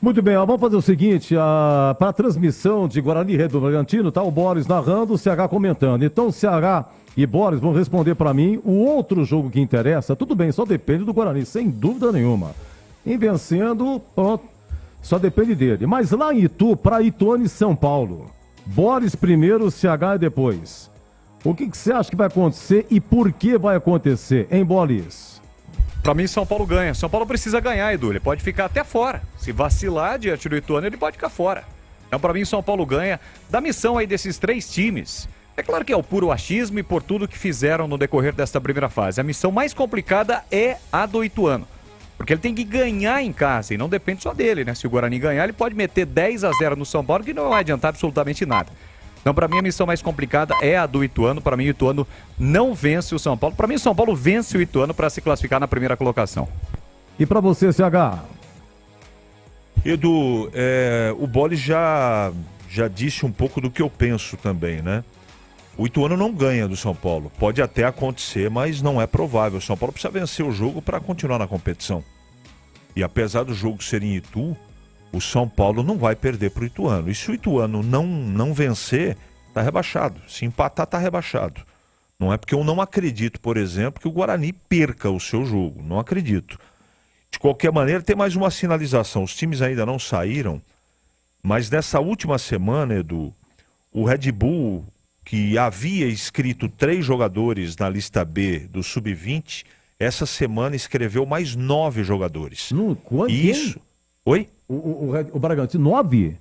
Muito bem, ó, vamos fazer o seguinte, para a transmissão de Guarani Red do Bragantino, tá o Boris narrando, o CH comentando. Então, CH e Boris vão responder para mim o outro jogo que interessa. Tudo bem, só depende do Guarani, sem dúvida nenhuma. Em vencendo, pronto, só depende dele. Mas lá em Itu, para Ituano e São Paulo, Boris primeiro, CH depois. O que você acha que vai acontecer e por que vai acontecer, hein, Boris? Pra mim, São Paulo ganha. São Paulo precisa ganhar, Edu. Ele pode ficar até fora. Se vacilar diante do Ituano, ele pode ficar fora. Então, pra mim, São Paulo ganha. Da missão aí desses 3 times, é claro que é o puro achismo e por tudo que fizeram no decorrer desta primeira fase. A missão mais complicada é a do Ituano. Porque ele tem que ganhar em casa e não depende só dele, né? Se o Guarani ganhar, ele pode meter 10-0 no São Paulo, que não vai adiantar absolutamente nada. Então, para mim, a missão mais complicada é a do Ituano. Para mim, o Ituano não vence o São Paulo. Para mim, o São Paulo vence o Ituano para se classificar na primeira colocação. E para você, CH? Edu, o Boris já disse um pouco do que eu penso também, né? O Ituano não ganha do São Paulo. Pode até acontecer, mas não é provável. O São Paulo precisa vencer o jogo para continuar na competição. E apesar do jogo ser em Itu, o São Paulo não vai perder para o Ituano. E se o Ituano não vencer, está rebaixado. Se empatar, está rebaixado. Não é porque eu não acredito, por exemplo, que o Guarani perca o seu jogo. Não acredito. De qualquer maneira, tem mais uma sinalização. Os times ainda não saíram, mas nessa última semana, Edu, o Red Bull, que havia escrito 3 jogadores na lista B do Sub-20, essa semana escreveu mais 9 jogadores. Quanto? Isso. Oi? O Bragantino, 9?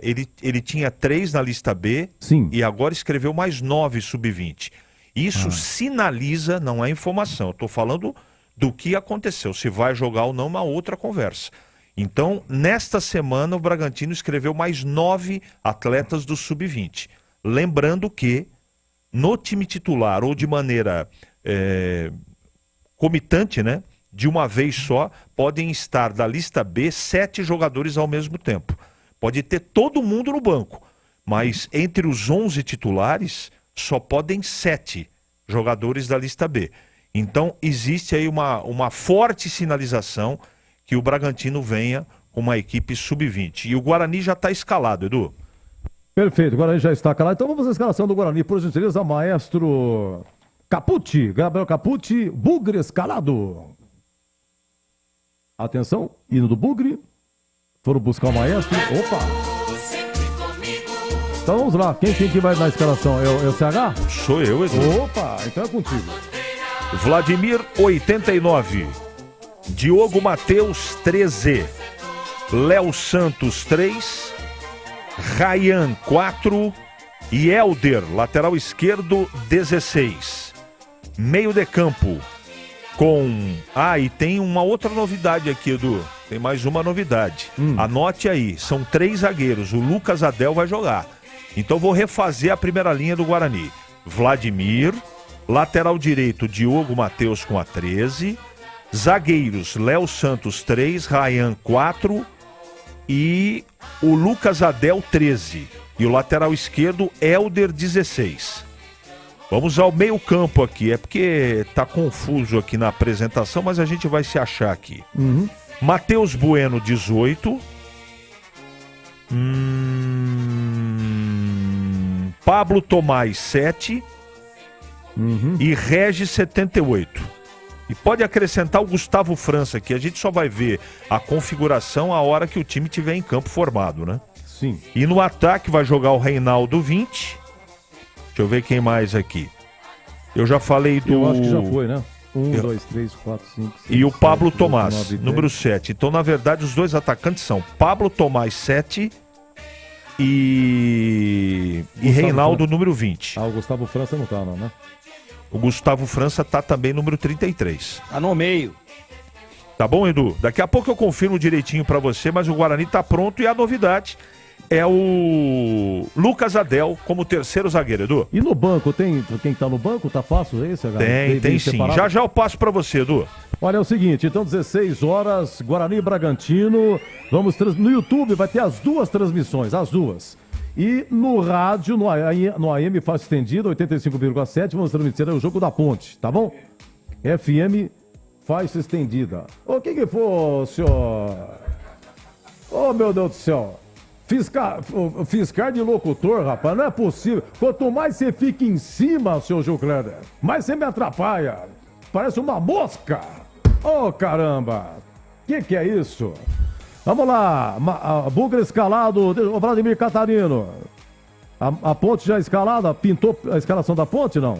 Ele tinha 3 na lista B. Sim. E agora escreveu mais 9 Sub-20. Isso sinaliza, não é informação, eu estou falando do que aconteceu. Se vai jogar ou não, é uma outra conversa. Então, nesta semana, o Bragantino escreveu mais 9 atletas do Sub-20. Lembrando que no time titular ou de maneira comitante, né, de uma vez só, podem estar da lista B 7 jogadores ao mesmo tempo. Pode ter todo mundo no banco, mas entre os 11 titulares só podem 7 jogadores da lista B. Então existe aí uma forte sinalização que o Bragantino venha com uma equipe sub-20. E o Guarani já está escalado, Edu. Perfeito, o Guarani já está calado. Então vamos à escalação do Guarani, por gentileza, maestro Capucci, Gabriel Capucci, Bugre escalado. Atenção, hino do Bugre. Foram buscar o maestro. Opa! Então vamos lá, quem que vai na escalação? É o CH? Sou eu, Edu. Opa, então é contigo. Vladimir, 89. Diogo Matheus, 13. Léo Santos, 3. Ryan, 4. E Helder, lateral esquerdo, 16. Meio de campo com... e tem uma outra novidade aqui, Edu. Tem mais uma novidade. Anote aí, são 3 zagueiros. O Lucas Adel vai jogar. Então vou refazer a primeira linha do Guarani. Vladimir, lateral direito, Diogo Matheus com a 13. Zagueiros, Léo Santos, 3. Ryan, 4. E o Lucas Adel, 13. E o lateral esquerdo, Helder, 16. Vamos ao meio campo aqui. É porque tá confuso aqui na apresentação, mas a gente vai se achar aqui. Matheus Bueno, 18. Pablo Tomás, 7. E Regis, 78. E pode acrescentar o Gustavo França aqui. A gente só vai ver a configuração a hora que o time estiver em campo formado, né? Sim. E no ataque vai jogar o Reinaldo, 20. Deixa eu ver quem mais aqui. Eu já falei do... Eu acho que já foi, né? 1, 2, 3, 4, 5, 6, e o Pablo 7, Tomás, 8, 9, número 7. Então, na verdade, os dois atacantes são Pablo Tomás, 7 e Reinaldo, França. número 20. O Gustavo França não tá, não, né? O Gustavo França tá também número 33. Tá no meio. Tá bom, Edu? Daqui a pouco eu confirmo direitinho pra você, mas o Guarani tá pronto e a novidade é o Lucas Adel como terceiro zagueiro, Edu. E no banco, tem quem tá no banco? Tá fácil esse, galera? Tem sim. Separado? Já eu passo pra você, Edu. Olha, é o seguinte, então 16 horas, Guarani e Bragantino, no YouTube vai ter as duas transmissões, as duas. E no rádio, no AM faixa estendida, 85,7, vamos transmitir o jogo da Ponte, tá bom? FM faixa estendida. O que foi, senhor? Ô, meu Deus do céu. Fiscal de locutor, rapaz, não é possível. Quanto mais você fica em cima, seu Gil Kleber, mais você me atrapalha. Parece uma mosca. Ô, caramba. Que é isso? Vamos lá. Bugre escalado. O Vladimir Catarino. A Ponte já escalada? Pintou a escalação da Ponte, não?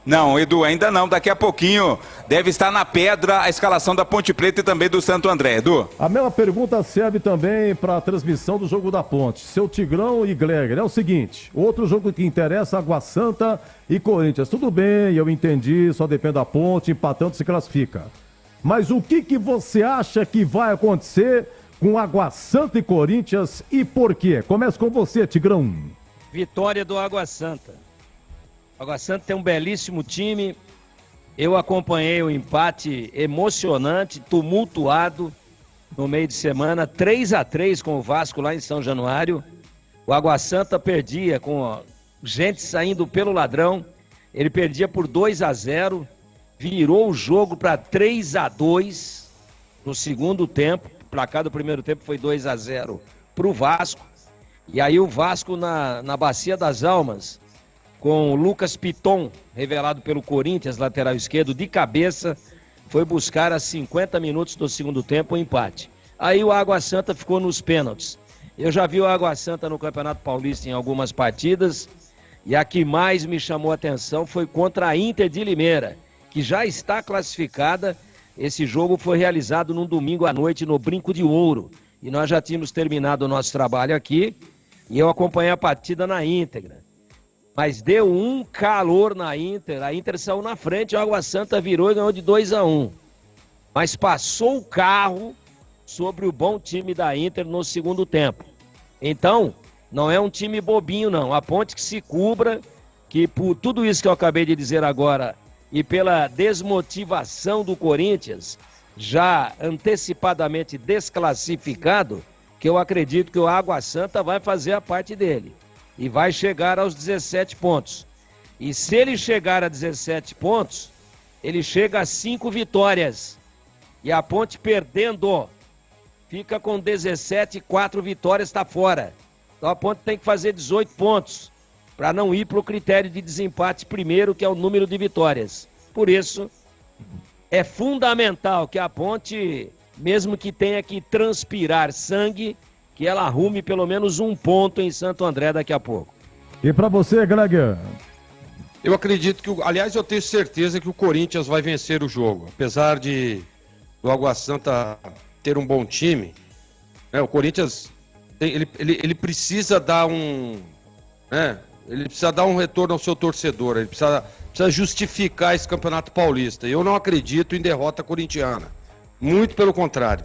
Não, Edu, ainda não. Daqui a pouquinho deve estar na pedra a escalação da Ponte Preta e também do Santo André, Edu. A mesma pergunta serve também para a transmissão do jogo da Ponte. Seu Tigrão e Gleger. É o seguinte, outro jogo que interessa, Água Santa e Corinthians. Tudo bem, eu entendi, só depende da Ponte, empatando se classifica. Mas o que você acha que vai acontecer com Água Santa e Corinthians e por quê? Começa com você, Tigrão. Vitória do Água Santa. Água Santa tem um belíssimo time. Eu acompanhei o empate emocionante, tumultuado no meio de semana, 3-3 com o Vasco lá em São Januário. O Água Santa perdia com gente saindo pelo ladrão. Ele perdia por 2-0, virou o jogo para 3-2 no segundo tempo. O placar do primeiro tempo foi 2-0 para o Vasco. E aí o Vasco na Bacia das Almas, com o Lucas Piton, revelado pelo Corinthians, lateral esquerdo, de cabeça, foi buscar a 50 minutos do segundo tempo o empate. Aí o Água Santa ficou nos pênaltis. Eu já vi o Água Santa no Campeonato Paulista em algumas partidas, e a que mais me chamou a atenção foi contra a Inter de Limeira, que já está classificada. Esse jogo foi realizado num domingo à noite no Brinco de Ouro, e nós já tínhamos terminado o nosso trabalho aqui, e eu acompanhei a partida na íntegra. Mas deu um calor na Inter, a Inter saiu na frente, o Água Santa virou e ganhou de 2-1. Mas passou o carro sobre o bom time da Inter no segundo tempo. Então, não é um time bobinho não, a Ponte que se cubra, que por tudo isso que eu acabei de dizer agora e pela desmotivação do Corinthians, já antecipadamente desclassificado, que eu acredito que o Água Santa vai fazer a parte dele. E vai chegar aos 17 pontos. E se ele chegar a 17 pontos, ele chega a 5 vitórias. E a Ponte perdendo, fica com 17 e 4 vitórias, está fora. Então a Ponte tem que fazer 18 pontos, para não ir para o critério de desempate primeiro, que é o número de vitórias. Por isso, é fundamental que a Ponte, mesmo que tenha que transpirar sangue, que ela arrume pelo menos um ponto em Santo André daqui a pouco. E para você, Gleger? Eu acredito que, aliás, eu tenho certeza que o Corinthians vai vencer o jogo. Apesar de o Água Santa ter um bom time, né, o Corinthians, ele precisa dar ele precisa dar um retorno ao seu torcedor, ele precisa justificar esse Campeonato Paulista. Eu não acredito em derrota corintiana. Muito pelo contrário.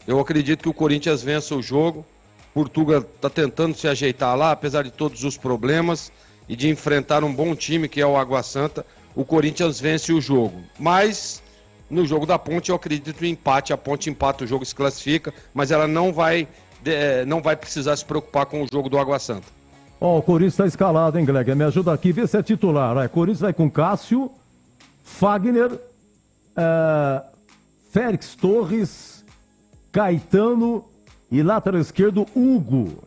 Eu acredito que o Corinthians vença o jogo. Portugal está tentando se ajeitar lá, apesar de todos os problemas e de enfrentar um bom time que é o Água Santa. O Corinthians vence o jogo. Mas no jogo da Ponte eu acredito em empate. A Ponte empata o jogo e se classifica, mas ela não vai precisar se preocupar com o jogo do Água Santa. O Corinthians está escalado, hein, Gleger? Me ajuda aqui, vê se é titular. Corinthians vai com Cássio, Fagner, Félix Torres, Caetano e lateral esquerdo, Hugo.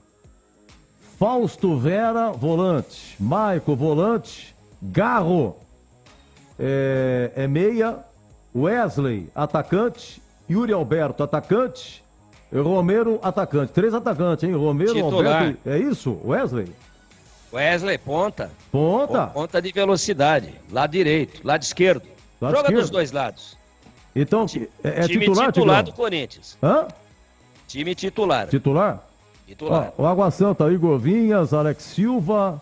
Fausto Vera, volante. Maico, volante. Garro, meia. Wesley, atacante. Yuri Alberto, atacante. Romero, atacante. 3 atacantes, hein? Romero, titular. Alberto. É isso, Wesley? Wesley, ponta. Ponta? Ponta de velocidade. Lado direito, lado esquerdo. Joga dos dois lados. Então, é time titular do Corinthians. Hã? Time titular. Titular? Titular. O Água Santa, Igor Vinhas, Alex Silva,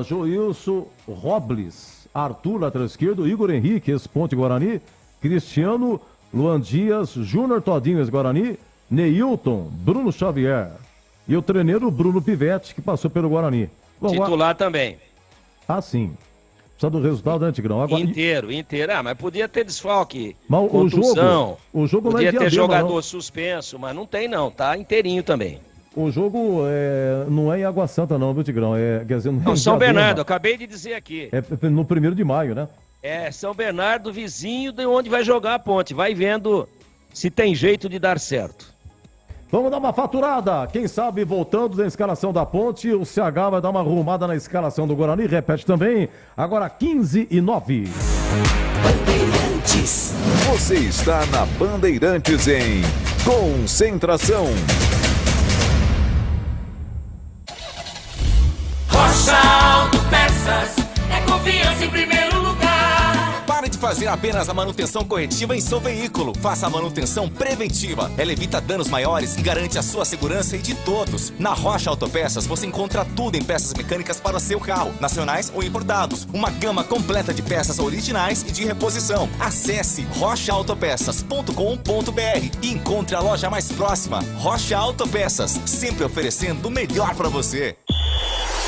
Joilson, Robles, Arthur, lateral esquerdo, Igor Henrique, ex-Ponte Guarani, Cristiano, Luan Dias, Júnior Todinho, ex-Guarani, Neilton, Bruno Xavier. E o treneiro Bruno Pivetti, que passou pelo Guarani. Bom, titular também. Ah, sim. Precisa do resultado, né, Tigrão? Agora... Inteiro. Ah, mas podia ter desfalque, mas contusão. O jogo podia não é ter jogador não. suspenso, mas não tem não, tá inteirinho também. O jogo não é em Água Santa não, viu, Tigrão? Quer dizer, não, São Bernardo, eu acabei de dizer aqui. É no 1º de maio, né? São Bernardo, vizinho de onde vai jogar a Ponte. Vai vendo se tem jeito de dar certo. Vamos dar uma faturada. Quem sabe, voltando da escalação da Ponte, o CH vai dar uma arrumada na escalação do Guarani. Repete também. Agora 15:09. Bandeirantes. Você está na Bandeirantes em Concentração. Rocha Autopeças é confiança em primeiro lugar. Pare de fazer apenas a manutenção corretiva em seu veículo. Faça a manutenção preventiva. Ela evita danos maiores e garante a sua segurança e de todos. Na Rocha Autopeças você encontra tudo em peças mecânicas para o seu carro, nacionais ou importados. Uma gama completa de peças originais e de reposição. Acesse rochaautopeças.com.br e encontre a loja mais próxima. Rocha Autopeças, sempre oferecendo o melhor para você.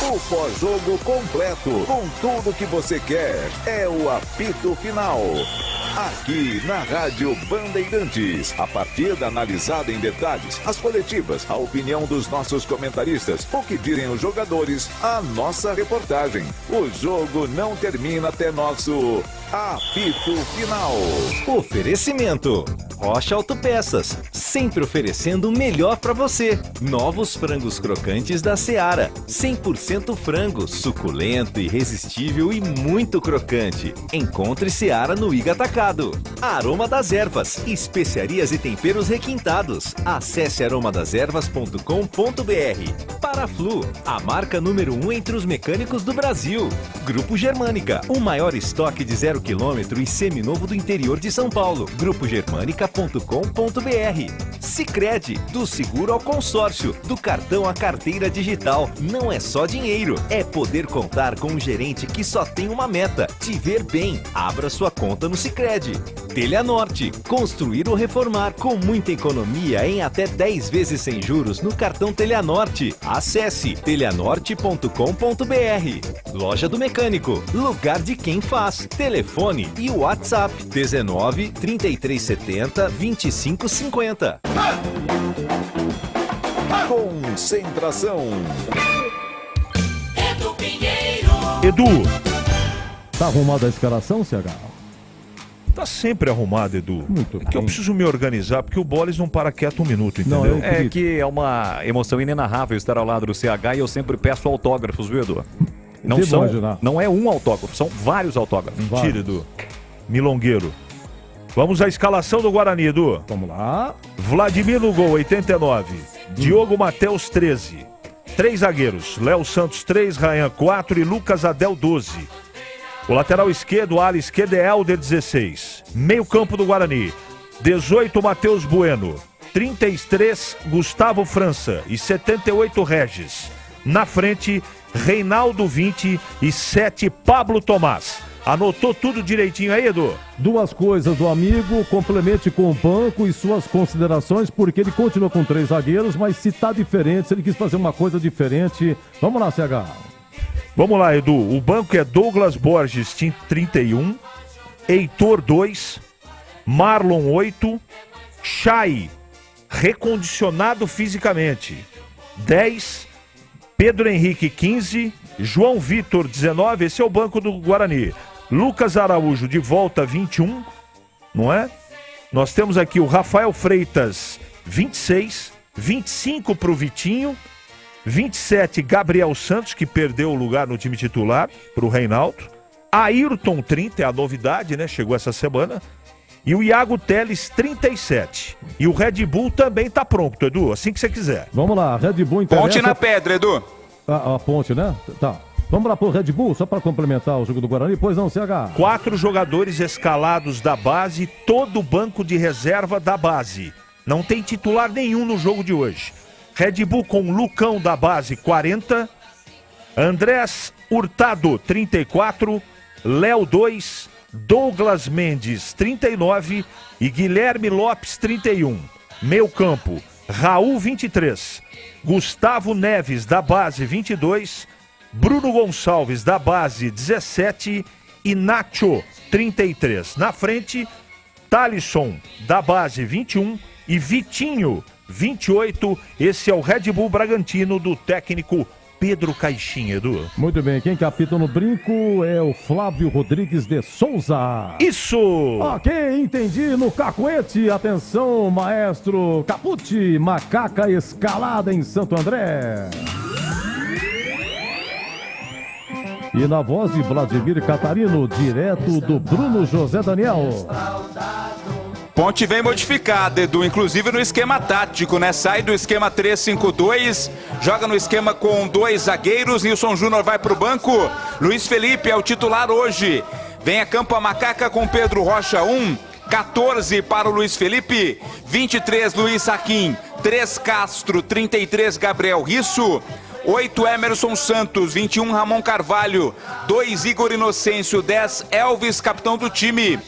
O pós-jogo completo, com tudo que você quer, é o apito final. Aqui na Rádio Bandeirantes, a partida analisada em detalhes, as coletivas, a opinião dos nossos comentaristas, o que direm os jogadores, a nossa reportagem. O jogo não termina até nosso apito final. Oferecimento: Rocha Autopeças, sempre oferecendo o melhor para você. Novos frangos crocantes da Seara, 100% frango, suculento, irresistível e muito crocante. Encontre Seara no Iga Atacado. Aroma das Ervas, especiarias e temperos requintados. Acesse aromadeservas.com.br. Paraflu, a marca número 1 entre os mecânicos do Brasil. Grupo Germânica, o maior estoque de 0 km e seminovo do interior de São Paulo. grupogermanica.com.br. Sicredi, do seguro ao consórcio, do cartão à carteira digital. Não é só dinheiro, é poder contar com um gerente que só tem uma meta: te ver bem. Abra sua conta no Sicredi. Telha Norte, construir ou reformar com muita economia em até 10 vezes sem juros no cartão Telha Norte. Acesse telhanorte.com.br. Loja do Mecânico, lugar de quem faz. Telefone e WhatsApp 19 3370 2550. Concentração. Edu Pinheiro. Edu. Tá arrumada a escalação, CH? Tá sempre arrumado, Edu. Muito que eu preciso me organizar, porque o Boles não para quieto um minuto, entendeu? Não, é que é uma emoção inenarrável estar ao lado do CH e eu sempre peço autógrafos, viu, Edu? Não é um autógrafo, são vários autógrafos. Mentira, Edu. Milongueiro. Vamos à escalação do Guarani, Edu. Vamos lá. Vladimir no gol, 89. Diogo Mateus, 13. 3 zagueiros. Léo Santos, 3. Rayan, 4. E Lucas Adel, 12. O lateral esquerdo, ala esquerda é Helder, 16. Meio campo do Guarani, 18, Matheus Bueno. 33, Gustavo França. E 78, Regis. Na frente, Reinaldo, 20. E 7, Pablo Tomás. Anotou tudo direitinho aí, Edu? Duas coisas do amigo, complemente com o banco e suas considerações, porque ele continua com 3 zagueiros, mas se tá diferente, se ele quis fazer uma coisa diferente... Vamos lá, CH. Vamos lá, Edu. O banco é Douglas Borges, 31. Heitor, 2. Marlon, 8. Chay, recondicionado fisicamente, 10. Pedro Henrique, 15. João Vitor, 19. Esse é o banco do Guarani. Lucas Araújo, de volta, 21. Não é? Nós temos aqui o Rafael Freitas, 26. 25 para o Vitinho. 27, Gabriel Santos, que perdeu o lugar no time titular para o Reinaldo. Ayrton, 30, é a novidade, né? Chegou essa semana. E o Iago Teles, 37. E o Red Bull também tá pronto, Edu, assim que você quiser. Vamos lá, Red Bull interessa... Ponte na pedra, Edu. A ponte, né? Tá. Vamos lá pro Red Bull, só para complementar o jogo do Guarani. Pois não, CH. 4 jogadores escalados da base, todo o banco de reserva da base. Não tem titular nenhum no jogo de hoje. Red Bull com Lucão da base, 40. Andrés Hurtado, 34. Léo, 2. Douglas Mendes, 39 e Guilherme Lopes, 31. Meio campo, Raul, 23. Gustavo Neves, da base, 22. Bruno Gonçalves, da base, 17. E Nacho, 33. Na frente, Thalisson, da base, 21. E Vitinho, 28. Esse é o Red Bull Bragantino do técnico Pedro Caixinha, Edu. Muito bem, quem capita no brinco é o Flávio Rodrigues de Souza. Isso! Ok, entendi, no cacuete, atenção, maestro Capucci, macaca escalada em Santo André. E na voz de Vladimir Catarino, direto do Bruno José Daniel. Ponte vem modificada, Edu, inclusive no esquema tático, né? Sai do esquema 3-5-2, joga no esquema com 2 zagueiros, Nilson Júnior vai pro banco, Luiz Felipe é o titular hoje. Vem a campo a macaca com Pedro Rocha, 1, 14 para o Luiz Felipe, 23 Luiz Saquim, 3 Castro, 33 Gabriel Risso, 8 Emerson Santos, 21 Ramon Carvalho, 2 Igor Inocêncio, 10 Elvis, capitão do time,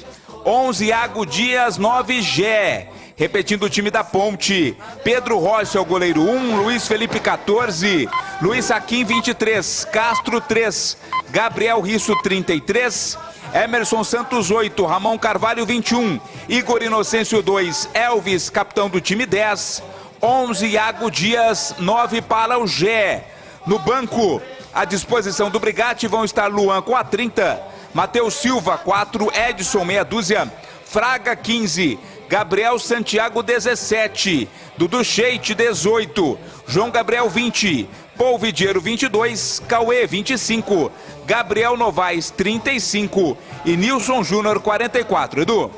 11 Iago Dias, 9 Gé. Repetindo o time da Ponte: Pedro Rocha é o goleiro 1, Luiz Felipe 14, Luiz Saquim 23, Castro 3, Gabriel Risso 33, Emerson Santos 8, Ramon Carvalho 21, Igor Inocêncio 2, Elvis, capitão do time 10, 11 Iago Dias, 9 para o Gé. No banco, à disposição do Brigatti vão estar Luan com a 30, Matheus Silva 4, Edson meia dúzia, Fraga 15, Gabriel Santiago 17, Dudu Sheite 18, João Gabriel 20, Polvidiero 22, Cauê 25, Gabriel Novaes 35 e Nilson Júnior 44. Edu.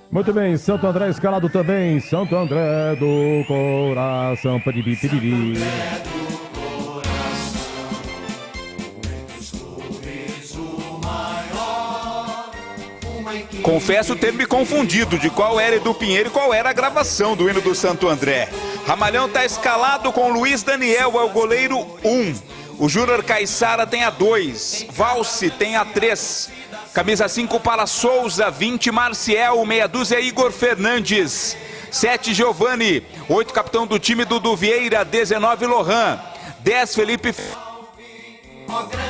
Muito bem, Santo André escalado também, Santo André do coração, piriri. Confesso ter me confundido de qual era Edu Pinheiro e qual era a gravação do hino do Santo André. Ramalhão está escalado com Luiz Daniel, é o goleiro 1. O Júnior Caiçara tem a 2. Valse tem a 3. Camisa 5 para Souza, 20 Marcial, meia dúzia Igor Fernandes. 7 Giovani, 8 capitão do time Dudu Vieira, 19 Lohan. 10 Felipe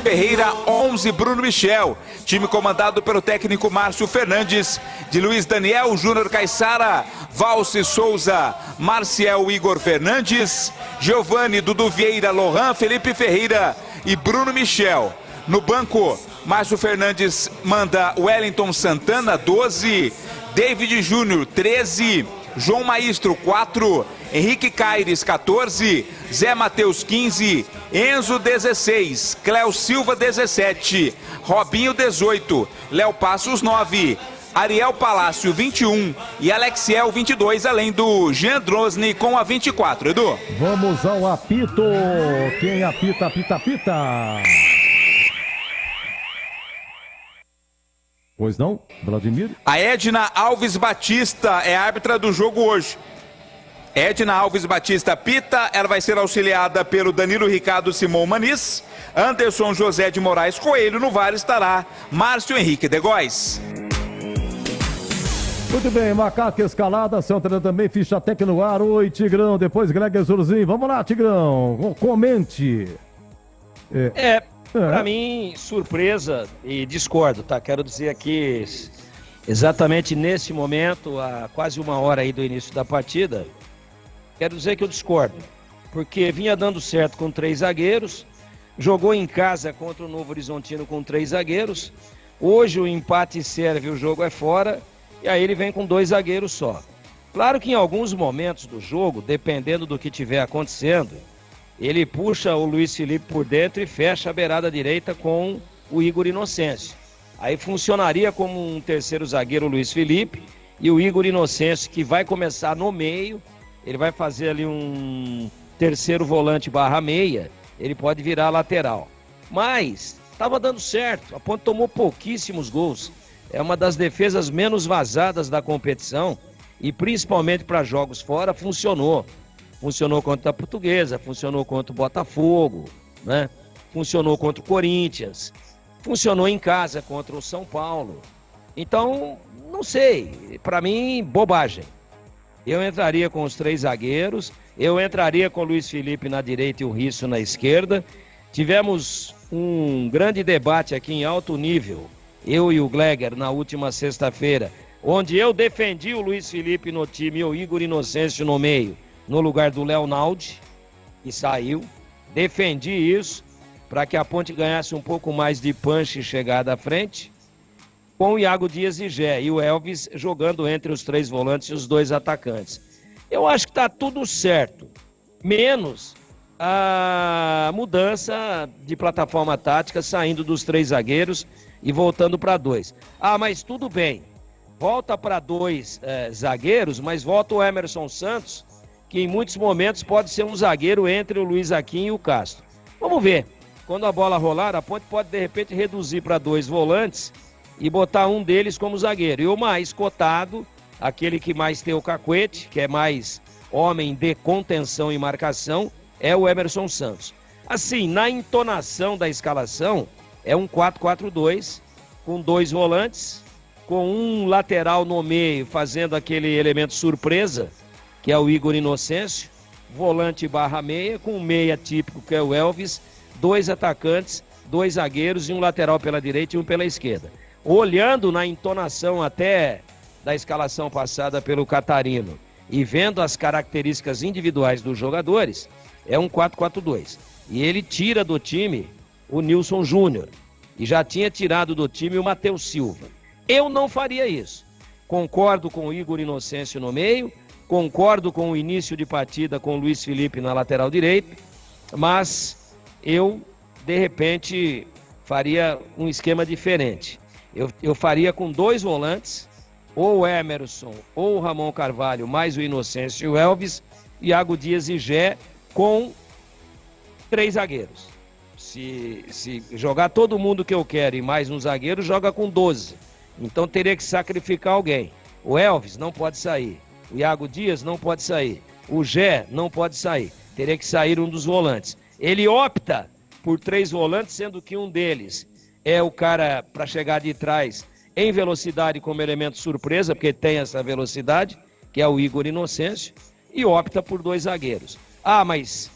Ferreira, 11 Bruno Michel, time comandado pelo técnico Márcio Fernandes, de Luiz Daniel, Júnior Caiçara, Valse Souza, Marcial Igor Fernandes, Giovani, Dudu Vieira, Lohan, Felipe Ferreira e Bruno Michel. No banco, Márcio Fernandes manda Wellington Santana, 12, David Júnior, 13, João Maestro, 4, Henrique Caires, 14, Zé Mateus, 15, Enzo, 16, Cléo Silva, 17, Robinho, 18, Léo Passos, 9, Ariel Palácio, 21 e Alexiel, 22, além do Jean Drosny com a 24. Edu. Vamos ao apito. Quem apita, apita, apita. Pois não, Vladimir? A Edna Alves Batista é a árbitra do jogo hoje. Edna Alves Batista apita, ela vai ser auxiliada pelo Danilo Ricardo Simão Maniz, Anderson José de Moraes Coelho, no VAR estará Márcio Henrique de Góes. Muito bem, macaca escalada, Santana também, ficha técnica no ar. Oi, Tigrão, depois Greg Azurzinho. Vamos lá, Tigrão, comente. Pra mim, surpresa e discordo, tá? Quero dizer aqui, exatamente nesse momento, há quase uma hora aí do início da partida, quero dizer que eu discordo, porque vinha dando certo com 3 zagueiros, jogou em casa contra o Novo Horizontino com 3 zagueiros, hoje o empate serve, o jogo é fora, e aí ele vem com 2 zagueiros só. Claro que em alguns momentos do jogo, dependendo do que estiver acontecendo, ele puxa o Luiz Felipe por dentro e fecha a beirada direita com o Igor Inocêncio. Aí funcionaria como um terceiro zagueiro o Luiz Felipe e o Igor Inocêncio, que vai começar no meio, ele vai fazer ali um terceiro volante barra meia, ele pode virar lateral. Mas estava dando certo, a Ponte tomou pouquíssimos gols. É uma das defesas menos vazadas da competição e principalmente para jogos fora funcionou. Funcionou contra a Portuguesa, funcionou contra o Botafogo, né? Funcionou contra o Corinthians, funcionou em casa contra o São Paulo. Então, não sei, para mim, bobagem. Eu entraria com os 3 zagueiros, eu entraria com o Luiz Felipe na direita e o Risso na esquerda. Tivemos um grande debate aqui em alto nível, eu e o Gleger, na última sexta-feira, onde eu defendi o Luiz Felipe no time e o Igor Inocêncio no meio, no lugar do Leonaldi, que saiu. Defendi isso para que a Ponte ganhasse um pouco mais de punch e chegada à frente, com o Iago Dias e Gé, e o Elvis jogando entre os 3 volantes e os 2 atacantes. Eu acho que está tudo certo, menos a mudança de plataforma tática, saindo dos 3 zagueiros e voltando para 2. Ah, mas tudo bem, volta para 2 zagueiros, mas volta o Emerson Santos, que em muitos momentos pode ser um zagueiro entre o Luiz Aquim e o Castro. Vamos ver, quando a bola rolar, a Ponte pode de repente reduzir para 2 volantes e botar um deles como zagueiro. E o mais cotado, aquele que mais tem o cacuete, que é mais homem de contenção e marcação, é o Emerson Santos. Assim, na entonação da escalação, é um 4-4-2, com 2 volantes, com um lateral no meio, fazendo aquele elemento surpresa, que é o Igor Inocêncio, volante barra meia, com um meia típico, que é o Elvis, 2 atacantes, 2 zagueiros e um lateral pela direita e um pela esquerda. Olhando na entonação até da escalação passada pelo Catarino e vendo as características individuais dos jogadores, é um 4-4-2. E ele tira do time o Nilson Júnior e já tinha tirado do time o Matheus Silva. Eu não faria isso. Concordo com o Igor Inocêncio no meio, concordo com o início de partida com o Luiz Felipe na lateral direita, mas eu, de repente, faria um esquema diferente. Eu faria com 2 volantes, ou o Emerson, ou o Ramon Carvalho, mais o Inocêncio e o Elvis, Iago Dias e Gé, com 3 zagueiros. Se jogar todo mundo que eu quero e mais um zagueiro, joga com 12. Então teria que sacrificar alguém. O Elvis não pode sair, o Iago Dias não pode sair, o Gé não pode sair. Teria que sair um dos volantes. Ele opta por 3 volantes, sendo que um deles é o cara para chegar de trás em velocidade como elemento surpresa, porque tem essa velocidade, que é o Igor Inocêncio, e opta por 2 zagueiros. Ah, mas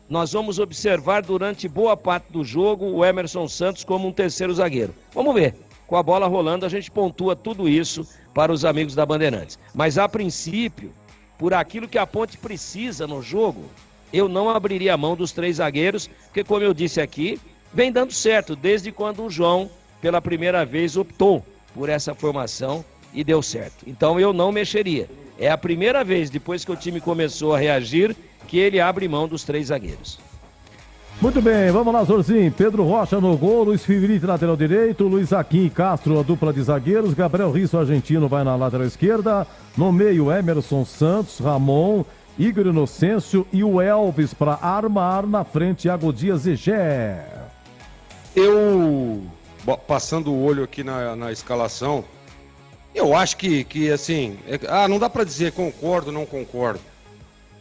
nós vamos observar durante boa parte do jogo o Emerson Santos como um 3º zagueiro. Vamos ver. Com a bola rolando, a gente pontua tudo isso para os amigos da Bandeirantes. Mas, a princípio, por aquilo que a Ponte precisa no jogo, eu não abriria a mão dos 3 zagueiros, porque, como eu disse aqui, vem dando certo desde quando o João, pela primeira vez, optou por essa formação e deu certo. Então, eu não mexeria. É a primeira vez, depois que o time começou a reagir, que ele abre mão dos 3 zagueiros. Muito bem, vamos lá, Zorzinho. Pedro Rocha no gol, Luiz Felipe lateral direito, Luiz Aquim e Castro, a dupla de zagueiros, Gabriel Risso, argentino, vai na lateral esquerda, no meio Emerson Santos, Ramon, Igor Inocêncio e o Elvis para armar, na frente Iago Dias e Gé. Eu, passando o olho aqui na escalação, eu acho que assim, não dá para dizer concordo, não concordo,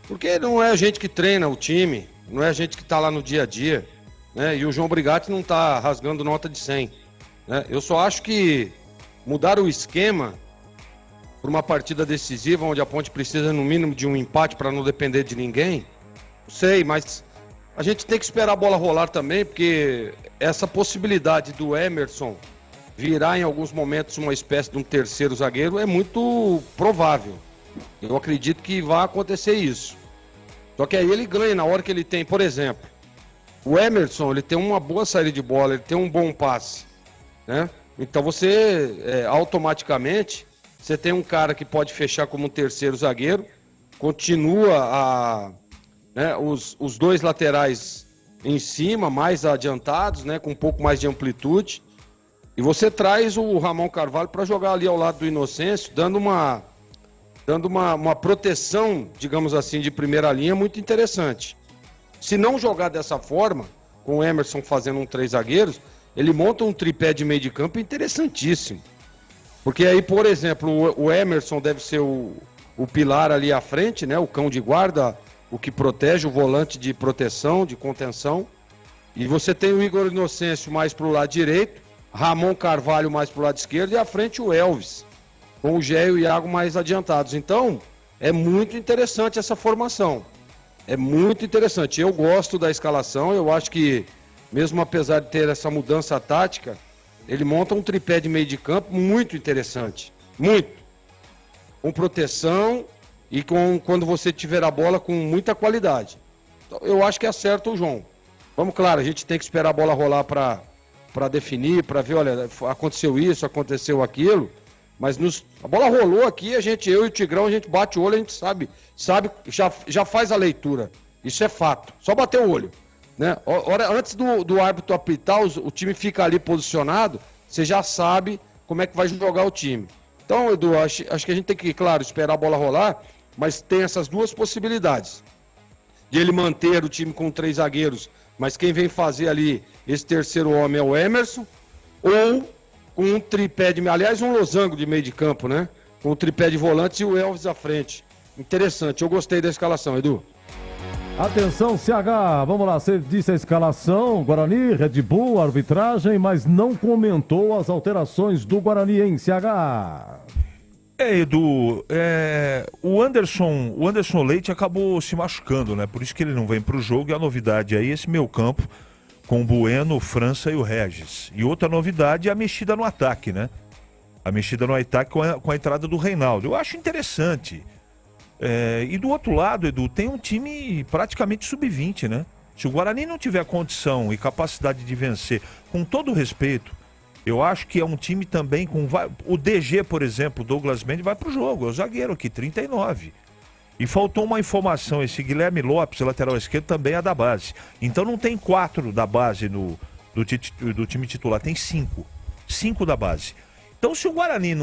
porque não é a gente que treina o time, não é a gente que está lá no dia a dia, né? E o João Brigatti não está rasgando nota de 100, né? Eu só acho que mudar o esquema por uma partida decisiva, onde a Ponte precisa no mínimo de um empate para não depender de ninguém, não sei, mas a gente tem que esperar a bola rolar também, porque essa possibilidade do Emerson virar em alguns momentos uma espécie de um 3º zagueiro é muito provável. Eu acredito que vai acontecer isso. Só que aí ele ganha na hora que ele tem, por exemplo, o Emerson, ele tem uma boa saída de bola, ele tem um bom passe, né? Então você, automaticamente, você tem um cara que pode fechar como um 3º zagueiro, continua os 2 laterais em cima, mais adiantados, né, com um pouco mais de amplitude, e você traz o Ramon Carvalho para jogar ali ao lado do Inocêncio, dando uma proteção, digamos assim, de primeira linha muito interessante. Se não jogar dessa forma, com o Emerson fazendo um 3 zagueiros, ele monta um tripé de meio de campo interessantíssimo. Porque aí, por exemplo, o Emerson deve ser o pilar ali à frente, né? O cão de guarda, o que protege, o volante de proteção, de contenção. E você tem o Igor Inocêncio mais para o lado direito, Ramon Carvalho mais pro lado esquerdo e à frente o Elvis, com o Gé e o Iago mais adiantados. Então, é muito interessante essa formação. É muito interessante. Eu gosto da escalação, eu acho que, mesmo apesar de ter essa mudança tática, ele monta um tripé de meio de campo muito interessante. Muito. Com proteção e quando você tiver a bola com muita qualidade. Então, eu acho que acerta o João. Vamos, claro, a gente tem que esperar a bola rolar para definir, para ver, olha, aconteceu isso, aconteceu aquilo. Mas a bola rolou aqui, eu e o Tigrão, a gente bate o olho, a gente sabe já faz a leitura. Isso é fato. Só bater o olho. Né? Antes do árbitro apitar, o time fica ali posicionado, você já sabe como é que vai jogar o time. Então, Edu, acho que a gente tem que, claro, esperar a bola rolar, mas tem essas duas possibilidades. De ele manter o time com 3 zagueiros, mas quem vem fazer ali esse terceiro homem é o Emerson, ou com um tripé aliás, um losango de meio de campo, né? Com o tripé de volantes e o Elvis à frente. Interessante, eu gostei da escalação, Edu. Atenção, CH, vamos lá, você disse a escalação, Guarani, Red Bull, arbitragem, mas não comentou as alterações do Guarani, hein, CH? Edu, o Anderson Leite acabou se machucando, né? Por isso que ele não vem pro jogo, e a novidade aí, esse meio campo, com o Bueno, o França e o Regis. E outra novidade é a mexida no ataque, né? A mexida no ataque com a entrada do Reinaldo. Eu acho interessante. E do outro lado, Edu, tem um time praticamente sub-20, né? Se o Guarani não tiver condição e capacidade de vencer, com todo o respeito, eu acho que é um time também com... O DG, por exemplo, o Douglas Mendes, vai pro jogo. É o zagueiro aqui, 39. E faltou uma informação, esse Guilherme Lopes, lateral esquerdo, também é da base. Então não tem 4 da base do time titular, tem 5. 5 da base. Então se o Guarani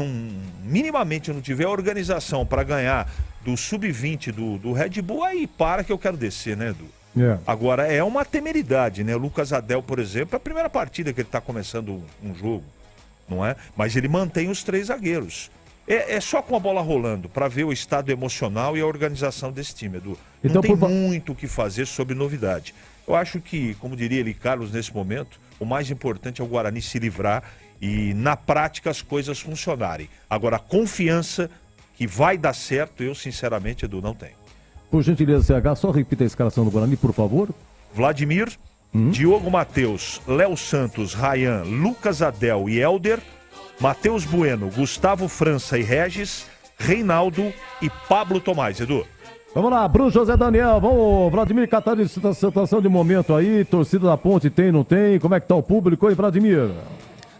minimamente não tiver organização para ganhar do sub-20 do Red Bull, aí para que eu quero descer, né, Edu? Agora é uma temeridade, né? O Lucas Adel, por exemplo, é a primeira partida que ele está começando um jogo, não é? Mas ele mantém os 3 zagueiros. É só com a bola rolando para ver o estado emocional e a organização desse time, Edu. Não tem muito o que fazer sobre novidade. Eu acho que, como diria ele, Carlos, nesse momento, o mais importante é o Guarani se livrar e, na prática, as coisas funcionarem. Agora, a confiança que vai dar certo, eu, sinceramente, Edu, não tenho. Por gentileza, CH, só repita a escalação do Guarani, por favor. Vladimir, Diogo Matheus, Léo Santos, Rayan, Lucas Adel e Helder, Matheus Bueno, Gustavo França e Regis, Reinaldo e Pablo Tomás, Edu. Vamos lá, Bruno José Daniel, vamos, Vladimir Catarina, situação de momento aí, torcida da Ponte tem, não tem, como é que tá o público aí, Vladimir?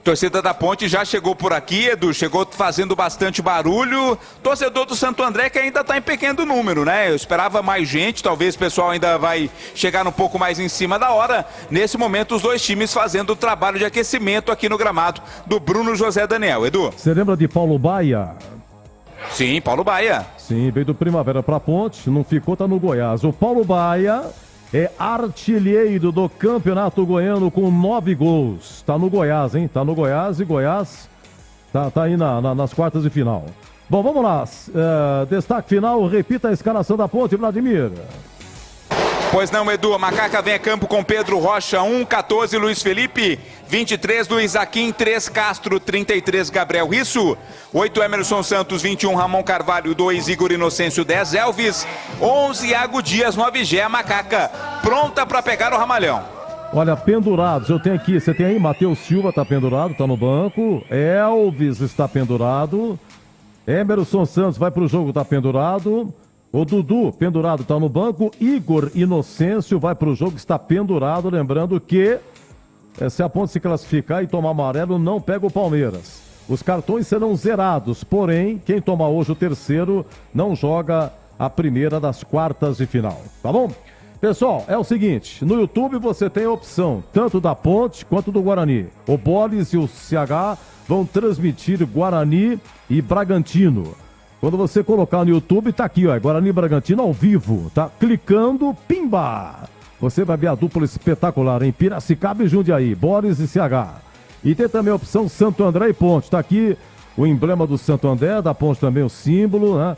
Torcida da Ponte já chegou por aqui, Edu, chegou fazendo bastante barulho. Torcedor do Santo André que ainda está em pequeno número, né? Eu esperava mais gente, talvez o pessoal ainda vai chegar um pouco mais em cima da hora. Nesse momento, os 2 times fazendo o trabalho de aquecimento aqui no gramado do Bruno José Daniel. Edu? Você lembra de Paulo Baia? Sim, Paulo Baia. Sim, veio do Primavera pra Ponte, não ficou, tá no Goiás. O Paulo Baia é artilheiro do Campeonato Goiano com 9 gols. Tá no Goiás, hein? Tá no Goiás e Goiás tá aí nas quartas de final. Bom, vamos lá. Destaque final, repita a escalação da Ponte, Vladimir. Pois não, Edu, a Macaca vem a campo com Pedro Rocha, 1, 14, Luiz Felipe, 23, Luiz Aquim, 3, Castro, 33, Gabriel Risso, 8, Emerson Santos, 21, Ramon Carvalho, 2, Igor Inocêncio, 10, Elvis, 11, Iago Dias, 9, Gé, a Macaca, pronta para pegar o Ramalhão. Olha, pendurados, eu tenho aqui, você tem aí, Matheus Silva tá pendurado, tá no banco, Elvis está pendurado, Emerson Santos vai pro jogo, tá pendurado, o Dudu, pendurado, está no banco. Igor Inocêncio vai para o jogo, está pendurado. Lembrando que se a Ponte se classificar e tomar amarelo, não pega o Palmeiras. Os cartões serão zerados, porém, quem tomar hoje o terceiro não joga a primeira das quartas de final. Tá bom? Pessoal, é o seguinte, no YouTube você tem a opção tanto da Ponte quanto do Guarani. O Bolis e o CH vão transmitir Guarani e Bragantino. Quando você colocar no YouTube, tá aqui, ó, Guarani e Bragantino ao vivo, tá? Clicando, pimba! Você vai ver a dupla espetacular, em Piracicaba e Jundiaí, Boris e CH. E tem também a opção Santo André e Ponte, tá aqui o emblema do Santo André, da Ponte também o símbolo, né?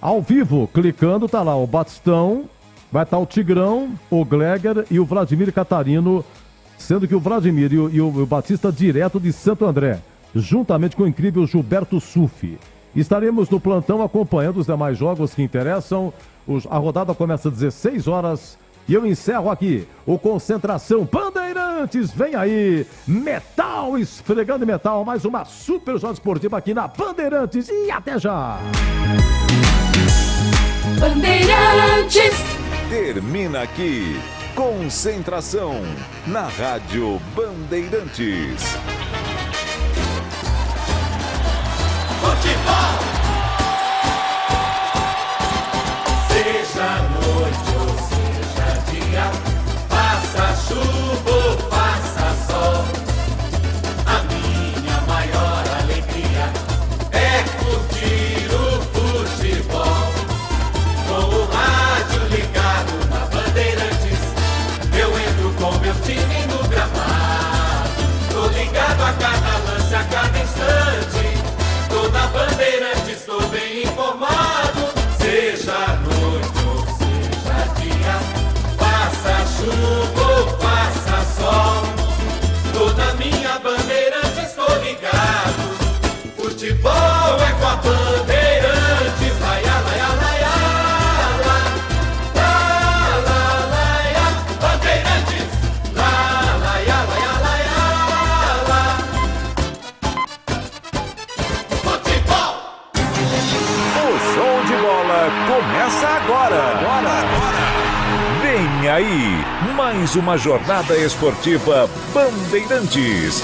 Ao vivo, clicando, tá lá o Batistão, vai estar o Tigrão, o Gleger e o Vladimir Catarino sendo que o Vladimir e o Batista direto de Santo André, juntamente com o incrível Gilberto Sufi. Estaremos no plantão acompanhando os demais jogos que interessam. A rodada começa às 16 horas e eu encerro aqui o Concentração Bandeirantes. Vem aí, metal esfregando metal, mais uma super jornada esportiva aqui na Bandeirantes e até já! Bandeirantes. Termina aqui Concentração na Rádio Bandeirantes. Futebol! Seja noite ou seja dia, faça chuva ou faça sol, a minha maior alegria é curtir o futebol. Com o rádio ligado na Bandeirantes, eu entro com meu time no gramado. Tô ligado a cada lance, a cada instante. Tô na Bandeirantes, tô bem informado. Seja noite ou seja dia, faça chuva ou faça sol, tô na minha Bandeirantes, tô ligado. Futebol é com a Bandeirantes. Laia, laia, laia, la, la, la, laia, Bandeirantes. La, laia, laia, laia, la. Futebol! O show de bola começa agora. Vem aí, mais uma jornada esportiva Bandeirantes.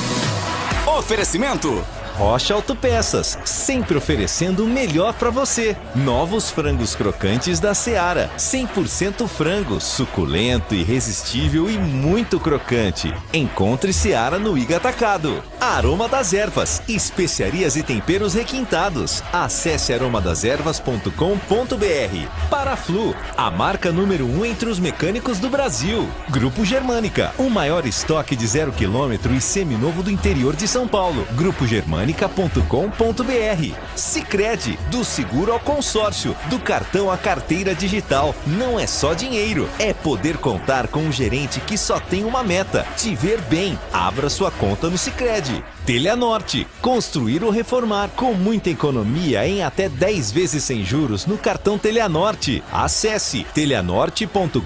Oferecimento Rocha Autopeças, sempre oferecendo o melhor para você. Novos frangos crocantes da Seara, 100% frango, suculento, irresistível e muito crocante. Encontre Seara no Iga Atacado. Aroma das Ervas, especiarias e temperos requintados. Acesse aromadeservas.com.br. Paraflu, a marca número 1 entre os mecânicos do Brasil. Grupo Germânica, o maior estoque de 0 km e seminovo do interior de São Paulo. Grupo Germânica.com.br. Sicredi, do seguro ao consórcio, do cartão à carteira digital. Não é só dinheiro, é poder contar com um gerente que só tem uma meta: te ver bem. Abra sua conta no Sicredi. Teleanorte, construir ou reformar com muita economia em até 10 vezes sem juros no cartão Teleanorte. Acesse teleanorte.com.br.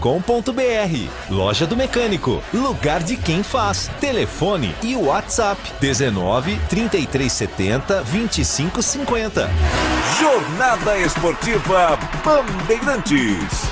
Loja do Mecânico, lugar de quem faz. Telefone e WhatsApp 19 3370 2550. Jornada Esportiva Bandeirantes.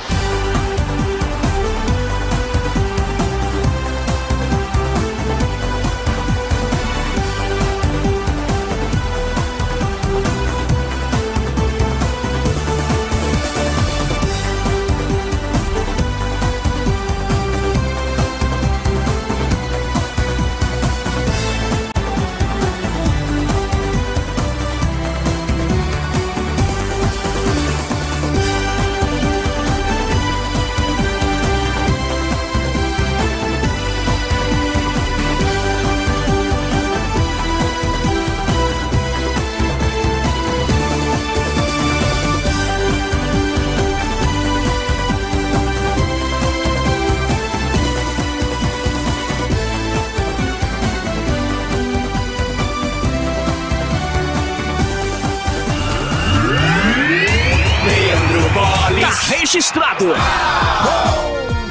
Registrado.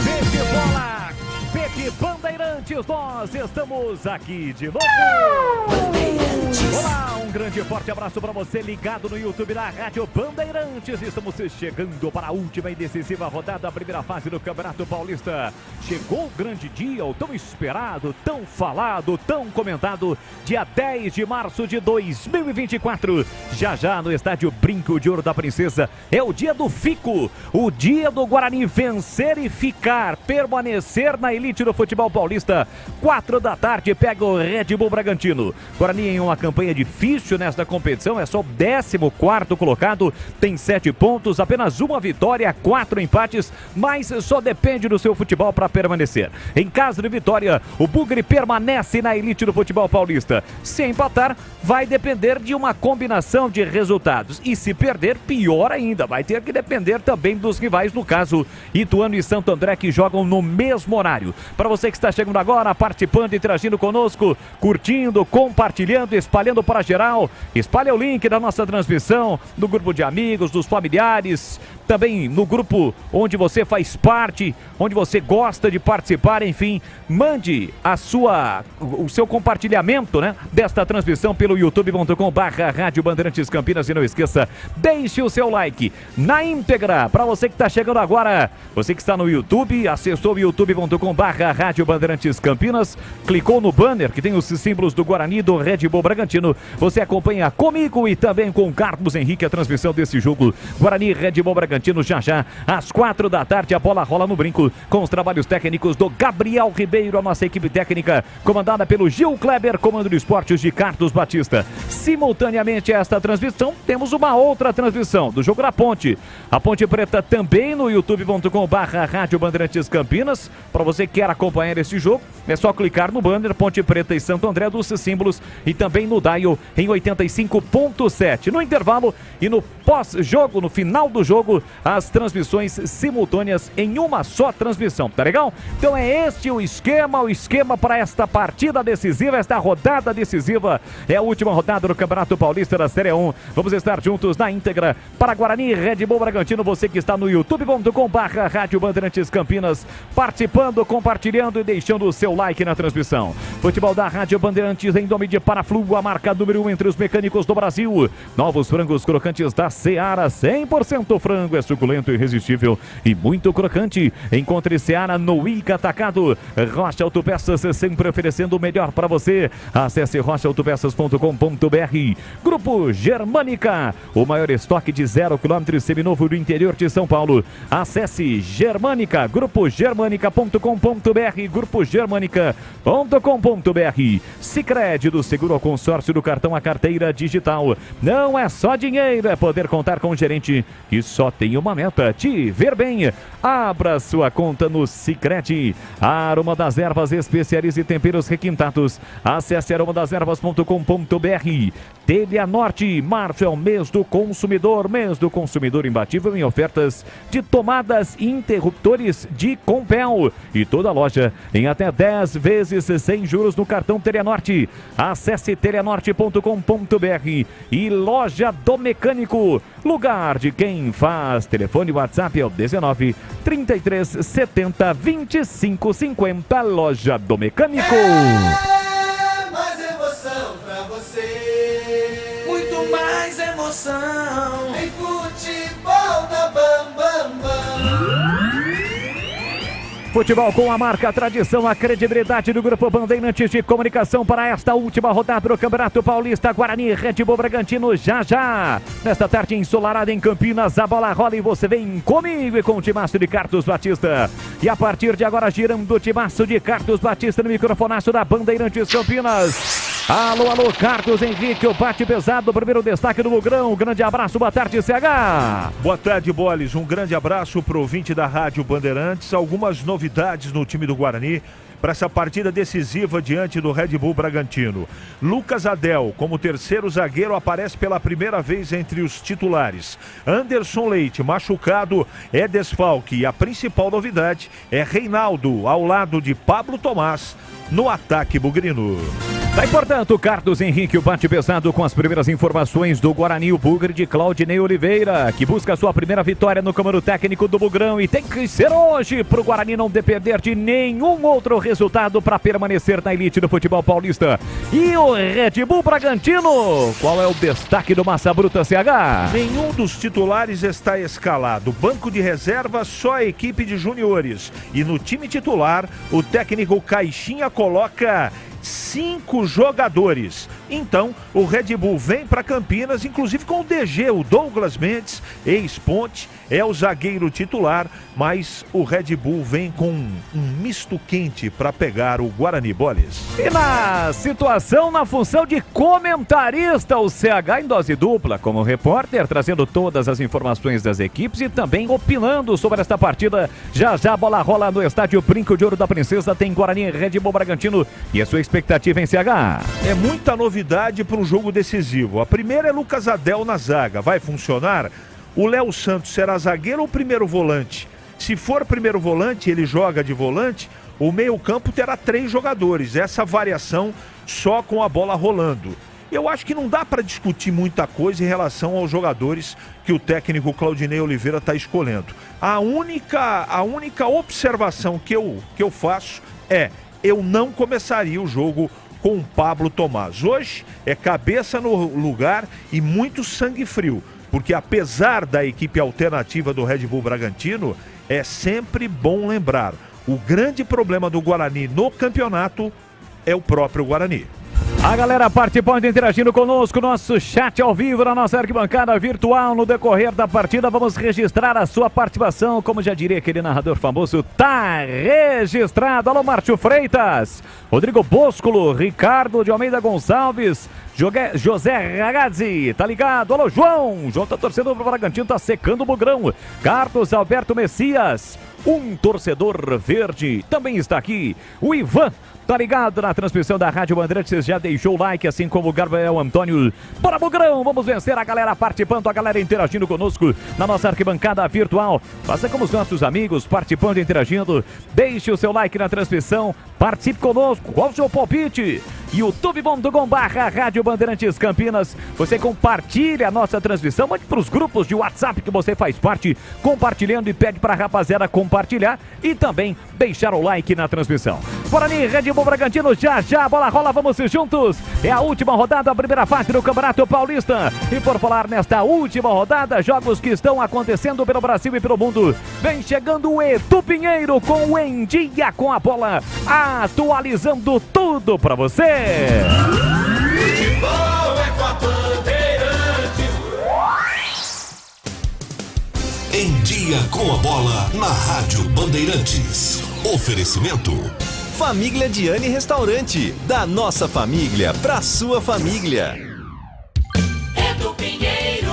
Pepe Bola, Pepe Bandeirantes, nós estamos aqui de novo. Olá, um grande e forte abraço para você ligado no YouTube da Rádio Bandeirantes. Estamos chegando para a última e decisiva rodada da primeira fase do Campeonato Paulista. Chegou o grande dia, o tão esperado, tão falado, tão comentado, dia 10 de março de 2024. Já no estádio Brinco de Ouro da Princesa é o dia do Fico, o dia do Guarani vencer e ficar, permanecer na elite do futebol paulista. 4 da tarde pega o Red Bull Bragantino. Guarani em uma campanha difícil nesta competição, é só o 14º colocado, tem 7 pontos, apenas uma vitória, 4 empates, mas só depende do seu futebol para permanecer. Em caso de vitória, o Bugre permanece na elite do futebol paulista. Se empatar, vai depender de uma combinação de resultados. E se perder, pior ainda, vai ter que depender também dos rivais, no caso, Ituano e Santo André, que jogam no mesmo horário. Para você que está chegando agora, participando, interagindo conosco, curtindo, compartilhando, espalhando para geral. Espalha o link da nossa transmissão, do grupo de amigos, dos familiares, também no grupo onde você faz parte, onde você gosta de participar, enfim, mande o seu compartilhamento, né, desta transmissão pelo youtube.com/Rádio Bandeirantes Campinas e não esqueça, deixe o seu like na íntegra. Para você que está chegando agora, você que está no YouTube, acessou youtube.com/Rádio Bandeirantes Campinas, clicou no banner que tem os símbolos do Guarani, do Red Bull Bragantino, você acompanha comigo e também com o Carlos Henrique a transmissão desse jogo, Guarani Red Bull Bragantino, já às 4 da tarde, a bola rola no brinco, com os trabalhos técnicos do Gabriel Ribeiro, a nossa equipe técnica, comandada pelo Gil Kleber, comando de esportes de Carlos Batista. Simultaneamente a esta transmissão, temos uma outra transmissão do jogo da Ponte. A Ponte Preta também no youtube.com/Rádio Bandeirantes Campinas. Para você que quer acompanhar esse jogo, é só clicar no banner Ponte Preta e Santo André dos símbolos e também no dial em 85.7. No intervalo e no pós-jogo, no final do jogo, as transmissões simultâneas em uma só transmissão, tá legal? Então é este o esquema para esta partida decisiva, esta rodada decisiva. É a última rodada do Campeonato Paulista da Série 1. Vamos estar juntos na íntegra para Guarani Red Bull Bragantino. Você que está no youtube.com/Rádio Bandeirantes Campinas, participando, compartilhando e deixando o seu like na transmissão. Futebol da Rádio Bandeirantes em nome de Paraflugo, a marca número 1 entre os mecânicos do Brasil. Novos frangos crocantes da Seara, 100% frango, é suculento, irresistível e muito crocante. Encontre Seara no Ica Atacado. Rocha Autopeças, sempre oferecendo o melhor para você. Acesse rochaautopeças.com.br. Grupo Germânica, o maior estoque de 0 km seminovo do interior de São Paulo. Acesse Germânica, grupogermanica.com.br, grupogermanica.com.br. Sicredi, do seguro ao consórcio, do cartão à carteira digital. Não é só dinheiro, é poder contar com um gerente que só tem uma meta: te ver bem. Abra sua conta no Sicredi. Aroma das Ervas, especialistas e temperos requintados. Acesse aromadeservas.com.br. Telha Norte, março é o mês do consumidor imbatível em ofertas de tomadas e interruptores de Compel. E toda loja em até 10 vezes sem juros no cartão Telha Norte. Acesse telhanorte.com.br. E Loja do Mecânico, lugar de quem faz. Telefone WhatsApp é o 19 33 70 25 50. Loja do Mecânico. Mais emoção pra você. Muito mais emoção. Em futebol da Bam Bam Bam. Futebol com a marca, a tradição, a credibilidade do Grupo Bandeirantes de Comunicação para esta última rodada do Campeonato Paulista. Guarani Red Bull Bragantino já. Nesta tarde ensolarada em Campinas, a bola rola e você vem comigo e com o timaço de Carlos Batista. E a partir de agora, girando o timaço de Carlos Batista no microfonaço da Bandeirantes Campinas. Alô, Carlos Henrique, o bate pesado, primeiro destaque do Mugrão. Um grande abraço, boa tarde, CH. Boa tarde, Boles. Um grande abraço pro ouvinte da Rádio Bandeirantes. Algumas novidades no time do Guarani para essa partida decisiva diante do Red Bull Bragantino. Lucas Adel, como terceiro zagueiro, aparece pela primeira vez entre os titulares. Anderson Leite, machucado, é desfalque. E a principal novidade é Reinaldo, ao lado de Pablo Tomás, no ataque bugrino. Daí, portanto, Carlos Henrique, o bate pesado com as primeiras informações do Guarani, o bugre de Claudinei Oliveira, que busca a sua primeira vitória no comando técnico do Bugrão e tem que ser hoje para o Guarani não depender de nenhum outro resultado para permanecer na elite do futebol paulista. E o Red Bull Bragantino, qual é o destaque do Massa Bruta, CH? Nenhum dos titulares está escalado. Banco de reserva, só a equipe de juniores. E no time titular, o técnico Caixinha coloca 5 jogadores. Então, o Red Bull vem para Campinas, inclusive com o DG, o Douglas Mendes, ex-Ponte, é o zagueiro titular, mas o Red Bull vem com um misto quente para pegar o Guarani, Boles. E na situação, na função de comentarista, o CH em dose dupla, como repórter, trazendo todas as informações das equipes e também opinando sobre esta partida. Já a bola rola no estádio Brinco de Ouro da Princesa, tem Guarani Red Bull Bragantino e a sua expectativa em CH. É muita novidade para um jogo decisivo. A primeira é Lucas Adel na zaga. Vai funcionar? O Léo Santos será zagueiro ou primeiro volante? Se for primeiro volante, ele joga de volante, o meio-campo terá 3 jogadores. Essa variação só com a bola rolando. Eu acho que não dá para discutir muita coisa em relação aos jogadores que o técnico Claudinei Oliveira está escolhendo. A única observação que eu faço é: eu não começaria o jogo com o Pablo Thomaz. Hoje é cabeça no lugar e muito sangue frio, porque apesar da equipe alternativa do Red Bull Bragantino, é sempre bom lembrar, o grande problema do Guarani no campeonato é o próprio Guarani. A galera participando, interagindo conosco, nosso chat ao vivo na nossa arquibancada virtual. No decorrer da partida, vamos registrar a sua participação. Como já diria aquele narrador famoso, tá registrado. Alô, Márcio Freitas, Rodrigo Boscolo, Ricardo de Almeida Gonçalves, José Ragazzi, tá ligado? Alô, João tá torcendo pro Bragantino, tá secando o bugrão. Carlos Alberto Messias, um torcedor verde, também está aqui. O Ivan, tá ligado na transmissão da Rádio Bandeirantes, já deixou o like, assim como o Gabriel Antônio. Bora, bugrão, vamos vencer. A galera participando, a galera interagindo conosco na nossa arquibancada virtual. Faça como os nossos amigos, participando, interagindo. Deixe o seu like na transmissão, participe conosco. Qual o seu palpite? youtube.com/Rádio Bandeirantes Campinas. Você compartilha a nossa transmissão, mande para os grupos de WhatsApp que você faz parte, compartilhando, e pede para a rapaziada compartilhar e também deixar o like na transmissão. Guarani, Red Bull Bragantino, já a bola rola, vamos juntos. É a última rodada, a primeira fase do Campeonato Paulista. E por falar nesta última rodada, jogos que estão acontecendo pelo Brasil e pelo mundo. Vem chegando o Edu Pinheiro com o Em Dia com a Bola, atualizando tudo para você. Futebol é com a Bandeirantes. Em Dia com a Bola na Rádio Bandeirantes. Oferecimento Família Diani Restaurante, da nossa família pra sua família. Edu Pinheiro.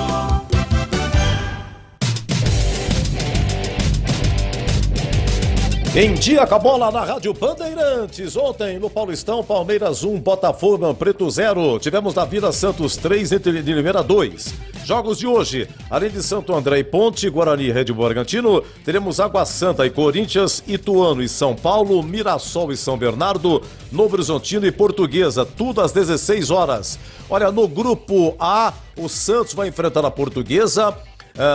Em Dia com a Bola na Rádio Bandeirantes. Ontem no Paulistão, Palmeiras 1, Botafogo Preto 0. Tivemos na Vila Santos 3, Inter de Limeira 2. Jogos de hoje, além de Santo André e Ponte, Guarani e Red Bull Bragantino, teremos Água Santa e Corinthians, Ituano e São Paulo, Mirassol e São Bernardo, Novo Horizontino e Portuguesa, tudo às 16 horas. Olha, no grupo A, o Santos vai enfrentar a Portuguesa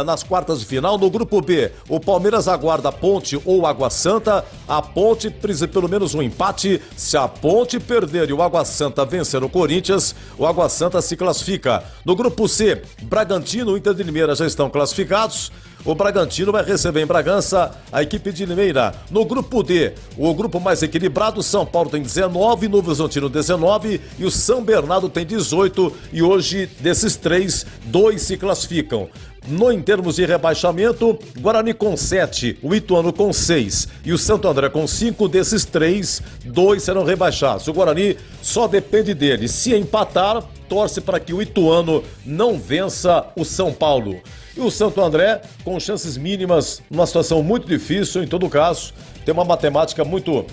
nas quartas de final. No grupo B, o Palmeiras aguarda a Ponte ou Água Santa. A Ponte precisa pelo menos um empate. Se a Ponte perder e o Água Santa vencer o Corinthians, o Água Santa se classifica. No grupo C, Bragantino e Inter de Limeira já estão classificados. O Bragantino vai receber em Bragança a equipe de Limeira. No grupo D, o grupo mais equilibrado, São Paulo tem 19, Novo Horizontino 19 e o São Bernardo tem 18. E hoje, desses 3, 2 se classificam. Em termos de rebaixamento, Guarani com 7, o Ituano com 6 e o Santo André com 5. Desses 3, 2 serão rebaixados. O Guarani só depende dele. Se empatar, torce para que o Ituano não vença o São Paulo. E o Santo André, com chances mínimas, numa situação muito difícil, em todo caso, tem uma matemática muito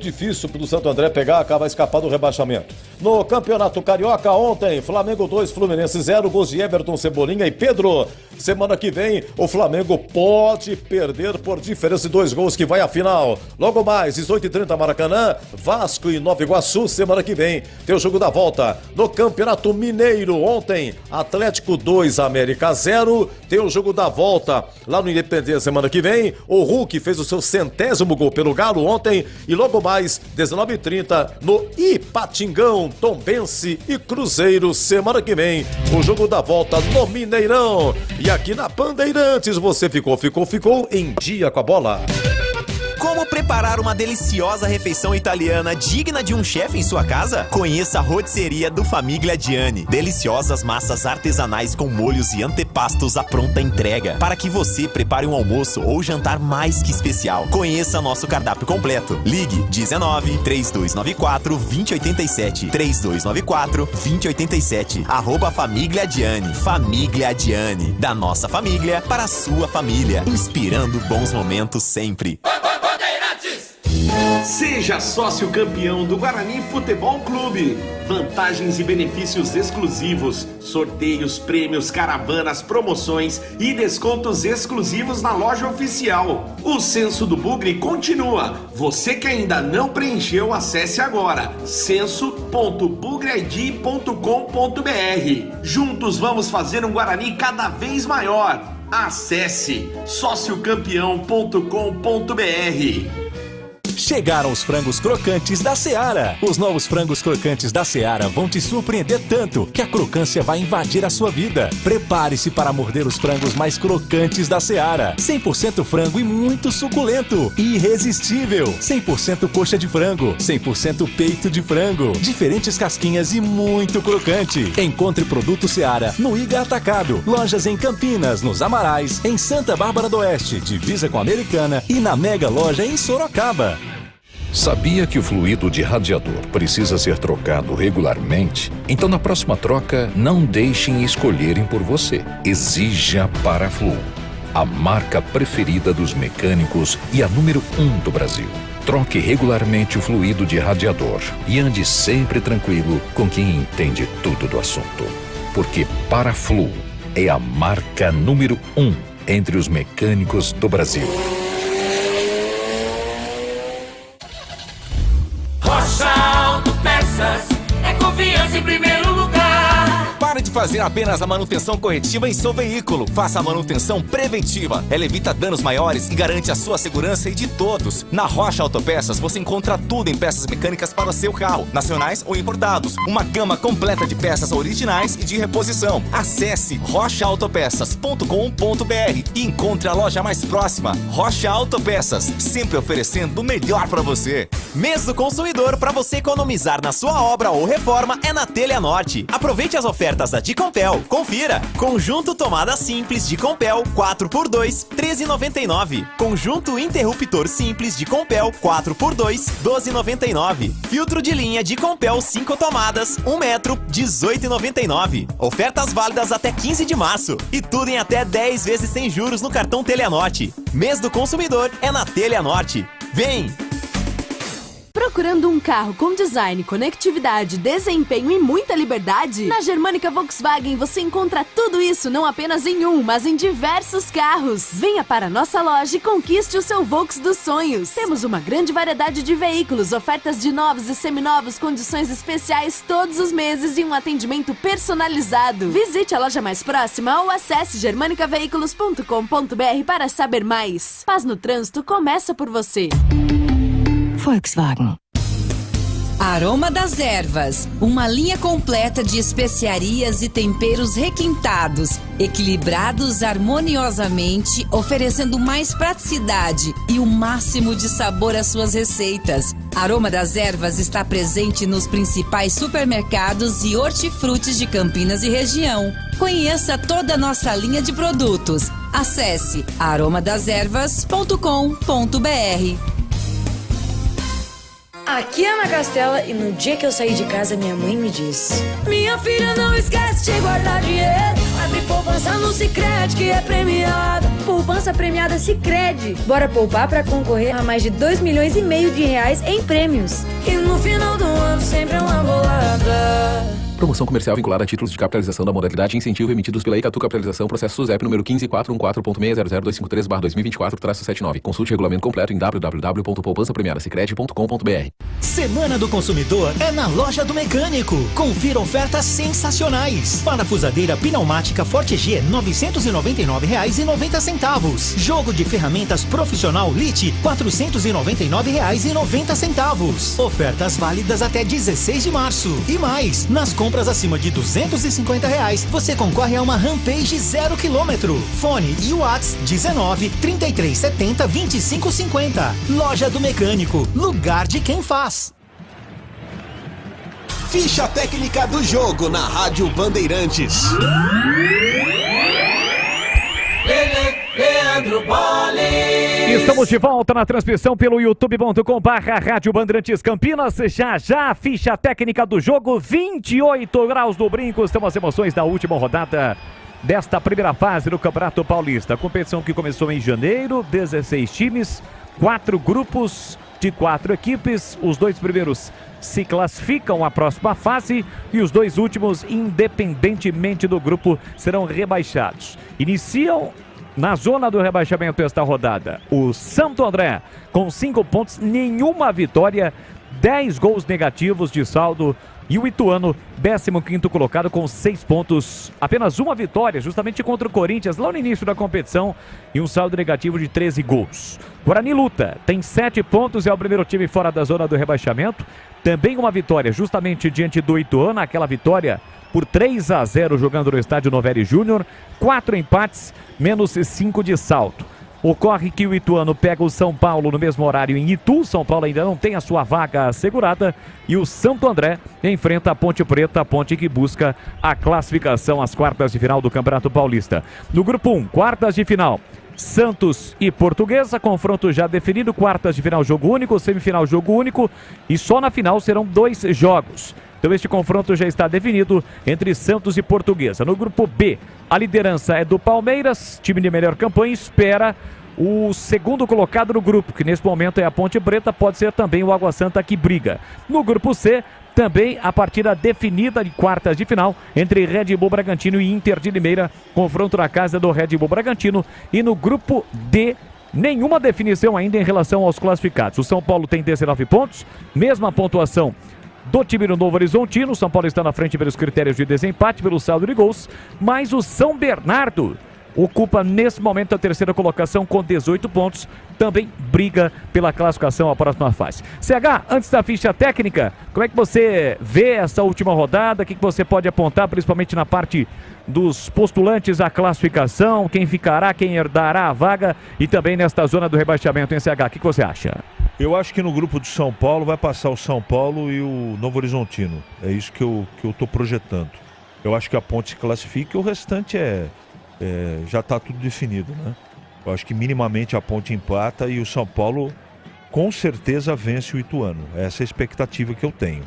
difícil para o Santo André acabar escapar do rebaixamento. No Campeonato Carioca, ontem, Flamengo 2, Fluminense 0, gols de Everton, Cebolinha e Pedro. Semana que vem, o Flamengo pode perder por diferença de 2 gols, que vai à final. Logo mais, 18h30, Maracanã, Vasco e Nova Iguaçu. Semana que vem, tem o jogo da volta. No Campeonato Mineiro, ontem, Atlético 2, América 0. Tem o jogo da volta lá no Independência semana que vem. O Hulk fez o seu 100º gol pelo Galo ontem. E logo mais, 19h30, no Ipatingão, Tombense e Cruzeiro, semana que vem, o jogo da volta no Mineirão. E aqui na Bandeirantes, você ficou em Dia com a Bola. Como preparar uma deliciosa refeição italiana digna de um chefe em sua casa? Conheça a rotisseria do Família Diani. Deliciosas massas artesanais com molhos e antepastos à pronta entrega, para que você prepare um almoço ou jantar mais que especial. Conheça nosso cardápio completo. Ligue 19 3294 2087 3294 2087. @Família Diani. Família Diani. Da nossa família para a sua família. Inspirando bons momentos sempre. Bandeirantes! Seja sócio campeão do Guarani Futebol Clube. Vantagens e benefícios exclusivos, sorteios, prêmios, caravanas, promoções e descontos exclusivos na loja oficial. O Censo do Bugre continua. Você que ainda não preencheu, acesse agora censo.bugreid.com.br. Juntos vamos fazer um Guarani cada vez maior. Acesse sociocampeão.com.br. Chegaram os frangos crocantes da Seara. Os novos frangos crocantes da Seara vão te surpreender tanto que a crocância vai invadir a sua vida. Prepare-se para morder os frangos mais crocantes da Seara. 100% frango e muito suculento. Irresistível. 100% coxa de frango. 100% peito de frango. Diferentes casquinhas e muito crocante. Encontre produto Seara no Iga Atacado. Lojas em Campinas, nos Amarais, em Santa Bárbara do Oeste, divisa com a Americana e na Mega Loja em Sorocaba. Sabia que o fluido de radiador precisa ser trocado regularmente? Então, na próxima troca, não deixem escolherem por você. Exija Paraflu, a marca preferida dos mecânicos e a número 1 do Brasil. Troque regularmente o fluido de radiador e ande sempre tranquilo com quem entende tudo do assunto. Porque Paraflu é a marca número 1 entre os mecânicos do Brasil. Rocha Autopeças é confiança em primeiro lugar. Pare de fazer apenas a manutenção corretiva em seu veículo. Faça a manutenção preventiva. Ela evita danos maiores e garante a sua segurança e de todos. Na Rocha Autopeças você encontra tudo em peças mecânicas para o seu carro, nacionais ou importados. Uma gama completa de peças originais e de reposição. Acesse rochaautopeças.com.br e encontre a loja mais próxima. Rocha Autopeças, sempre oferecendo o melhor para você. Mês do consumidor, para você economizar na sua obra ou reforma, é na Telha Norte. Aproveite as ofertas da Dicompel. Confira. Conjunto tomada simples Dicompel 4x2, R$13,99. Conjunto interruptor simples Dicompel 4x2, R$12,99. Filtro de linha Dicompel 5 tomadas, 1 metro, R$18,99. Ofertas válidas até 15 de março. E tudo em até 10 vezes sem juros no cartão Telha Norte. Mês do consumidor é na Telha Norte. Vem! Procurando um carro com design, conectividade, desempenho e muita liberdade? Na Germânica Volkswagen você encontra tudo isso não apenas em um, mas em diversos carros. Venha para a nossa loja e conquiste o seu Volks dos sonhos. Temos uma grande variedade de veículos, ofertas de novos e seminovos, condições especiais todos os meses e um atendimento personalizado. Visite a loja mais próxima ou acesse germanicaveículos.com.br para saber mais. Paz no trânsito começa por você. Volkswagen. Aroma das Ervas, uma linha completa de especiarias e temperos requintados, equilibrados harmoniosamente, oferecendo mais praticidade e o máximo de sabor às suas receitas. Aroma das Ervas está presente nos principais supermercados e hortifrutis de Campinas e região. Conheça toda a nossa linha de produtos. Acesse aromadeservas.com.br. Aqui é Ana Castela e no dia que eu saí de casa minha mãe me disse: minha filha, não esquece de guardar dinheiro. Abre poupança no Sicredi que é premiada. Poupança premiada Sicredi. Bora poupar pra concorrer a mais de 2,5 milhões de reais em prêmios. E no final do ano sempre é uma bolada. Promoção comercial vinculada a títulos de capitalização da modalidade incentivo emitidos pela Icatu Capitalização, processo SUSEP número 15414.600.253/2024-79. Consulte o regulamento completo em www.poupançapremiadasicredi.com.br. Semana do Consumidor é na Loja do Mecânico. Confira ofertas sensacionais. Parafusadeira pneumática Forte G, R$ 999,90. Jogo de ferramentas profissional Lite, R$ 499,90. Ofertas válidas até 16 de março. E mais, nas compras acima de R$250, você concorre a uma Rampage 0 km. Fone e WhatsApp 19 33 70 25 50. Loja do Mecânico, lugar de quem faz. Ficha técnica do jogo na Rádio Bandeirantes. Leandro Bolle. Estamos de volta na transmissão pelo youtube.com/Rádio Bandeirantes Campinas. Já, ficha técnica do jogo, 28 graus do Brinco. Estão as emoções da última rodada desta primeira fase do Campeonato Paulista. A competição que começou em janeiro, 16 times, 4 grupos, de 4 equipes. Os 2 primeiros se classificam à próxima fase e os 2 últimos, independentemente do grupo, serão rebaixados. Iniciam na zona do rebaixamento esta rodada o Santo André com 5 pontos, nenhuma vitória, 10 gols negativos de saldo. E o Ituano, 15º colocado com 6 pontos, apenas uma vitória, justamente contra o Corinthians, lá no início da competição, e um saldo negativo de 13 gols. Guarani luta, tem 7 pontos, é o primeiro time fora da zona do rebaixamento. Também uma vitória, justamente diante do Ituano, aquela vitória por 3-0 jogando no estádio Novelli Júnior. 4 empates, menos 5 de saldo. Ocorre que o Ituano pega o São Paulo no mesmo horário em Itu. São Paulo ainda não tem a sua vaga assegurada. E o Santo André enfrenta a Ponte Preta, a Ponte que busca a classificação às quartas de final do Campeonato Paulista. No grupo 1, quartas de final, Santos e Portuguesa, confronto já definido, quartas de final jogo único, semifinal jogo único e só na final serão 2 jogos. Então este confronto já está definido entre Santos e Portuguesa. No grupo B, a liderança é do Palmeiras, time de melhor campanha, espera o segundo colocado no grupo, que nesse momento é a Ponte Preta, pode ser também o Água Santa que briga. No grupo C, também a partida definida de quartas de final entre Red Bull Bragantino e Inter de Limeira, confronto na casa do Red Bull Bragantino. E no grupo D, nenhuma definição ainda em relação aos classificados. O São Paulo tem 19 pontos, mesma pontuação do time do Novo Horizontino. O São Paulo está na frente pelos critérios de desempate, pelo saldo de gols, mas o São Bernardo ocupa nesse momento a terceira colocação com 18 pontos, também briga pela classificação à próxima fase. CH, antes da ficha técnica, como é que você vê essa última rodada? O que você pode apontar, principalmente na parte dos postulantes à classificação, quem ficará, quem herdará a vaga e também nesta zona do rebaixamento em CH? O que você acha? Eu acho que no grupo do São Paulo vai passar o São Paulo e o Novo Horizontino. É isso que eu estou projetando. Eu acho que a Ponte se classifica e o restante já está tudo definido, né? Eu acho que minimamente a Ponte empata e o São Paulo com certeza vence o Ituano. Essa é a expectativa que eu tenho.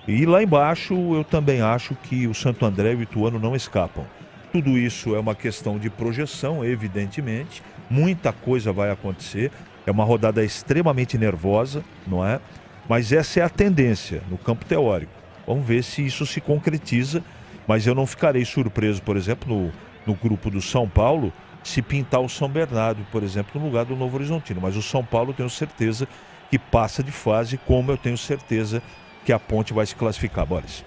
E lá embaixo eu também acho que o Santo André e o Ituano não escapam. Tudo isso é uma questão de projeção, evidentemente. Muita coisa vai acontecer. É uma rodada extremamente nervosa, não é? Mas essa é a tendência no campo teórico. Vamos ver se isso se concretiza. Mas eu não ficarei surpreso, por exemplo, no grupo do São Paulo, se pintar o São Bernardo, por exemplo, no lugar do Novo Horizontino. Mas o São Paulo, tenho certeza que passa de fase, como eu tenho certeza que a Ponte vai se classificar, Boris.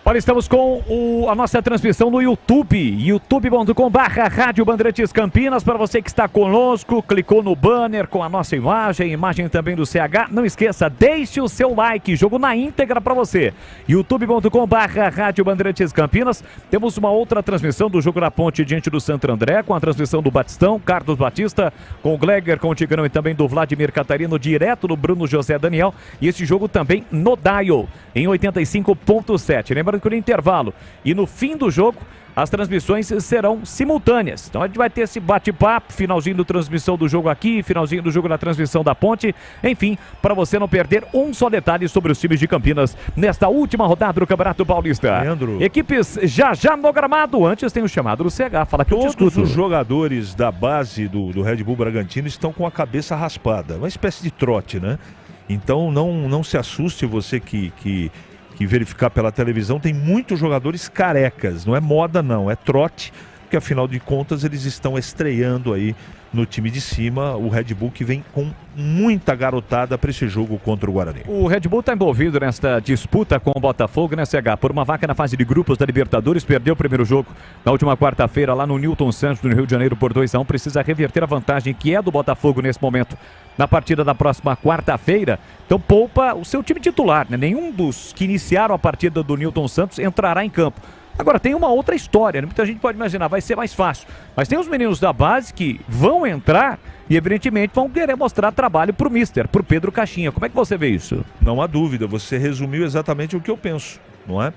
Olha, estamos com a nossa transmissão no YouTube, youtube.com/Rádio Bandeirantes Campinas. Para você que está conosco, clicou no banner com a nossa imagem também do CH. Não esqueça, deixe o seu like, jogo na íntegra para você. youtube.com/Rádio Bandeirantes Campinas. Temos uma outra transmissão do jogo da Ponte diante do Santo André, com a transmissão do Batistão, Carlos Batista, com o Gleger, com o Tigrão e também do Vladimir Catarino, direto do Bruno José Daniel. E esse jogo também no Dial, em 85.7. Lembrando que no intervalo e no fim do jogo as transmissões serão simultâneas. Então a gente vai ter esse bate-papo, finalzinho da transmissão do jogo aqui, finalzinho do jogo da transmissão da Ponte. Enfim, para você não perder um só detalhe sobre os times de Campinas nesta última rodada do Campeonato Paulista. Leandro, equipes já no gramado. Antes tem o chamado do CH, fala que eu te escuto. Todos os jogadores da base do Red Bull Bragantino estão com a cabeça raspada. Uma espécie de trote, né? Então não se assuste você que verificar pela televisão, tem muitos jogadores carecas, não é moda não, é trote, porque afinal de contas eles estão estreando aí no time de cima, o Red Bull que vem com muita garotada para esse jogo contra o Guarani. O Red Bull está envolvido nesta disputa com o Botafogo, né, CH? Por uma vaga na fase de grupos da Libertadores, perdeu o primeiro jogo na última quarta-feira lá no Newton Santos, no Rio de Janeiro, por 2-1, precisa reverter a vantagem que é do Botafogo nesse momento, na partida da próxima quarta-feira. Então poupa o seu time titular, né? Nenhum dos que iniciaram a partida do Newton Santos entrará em campo. Agora tem uma outra história, né? Muita gente pode imaginar, vai ser mais fácil. Mas tem os meninos da base que vão entrar e evidentemente vão querer mostrar trabalho pro mister, pro Pedro Caixinha. Como é que você vê isso? Não há dúvida, você resumiu exatamente o que eu penso, não é?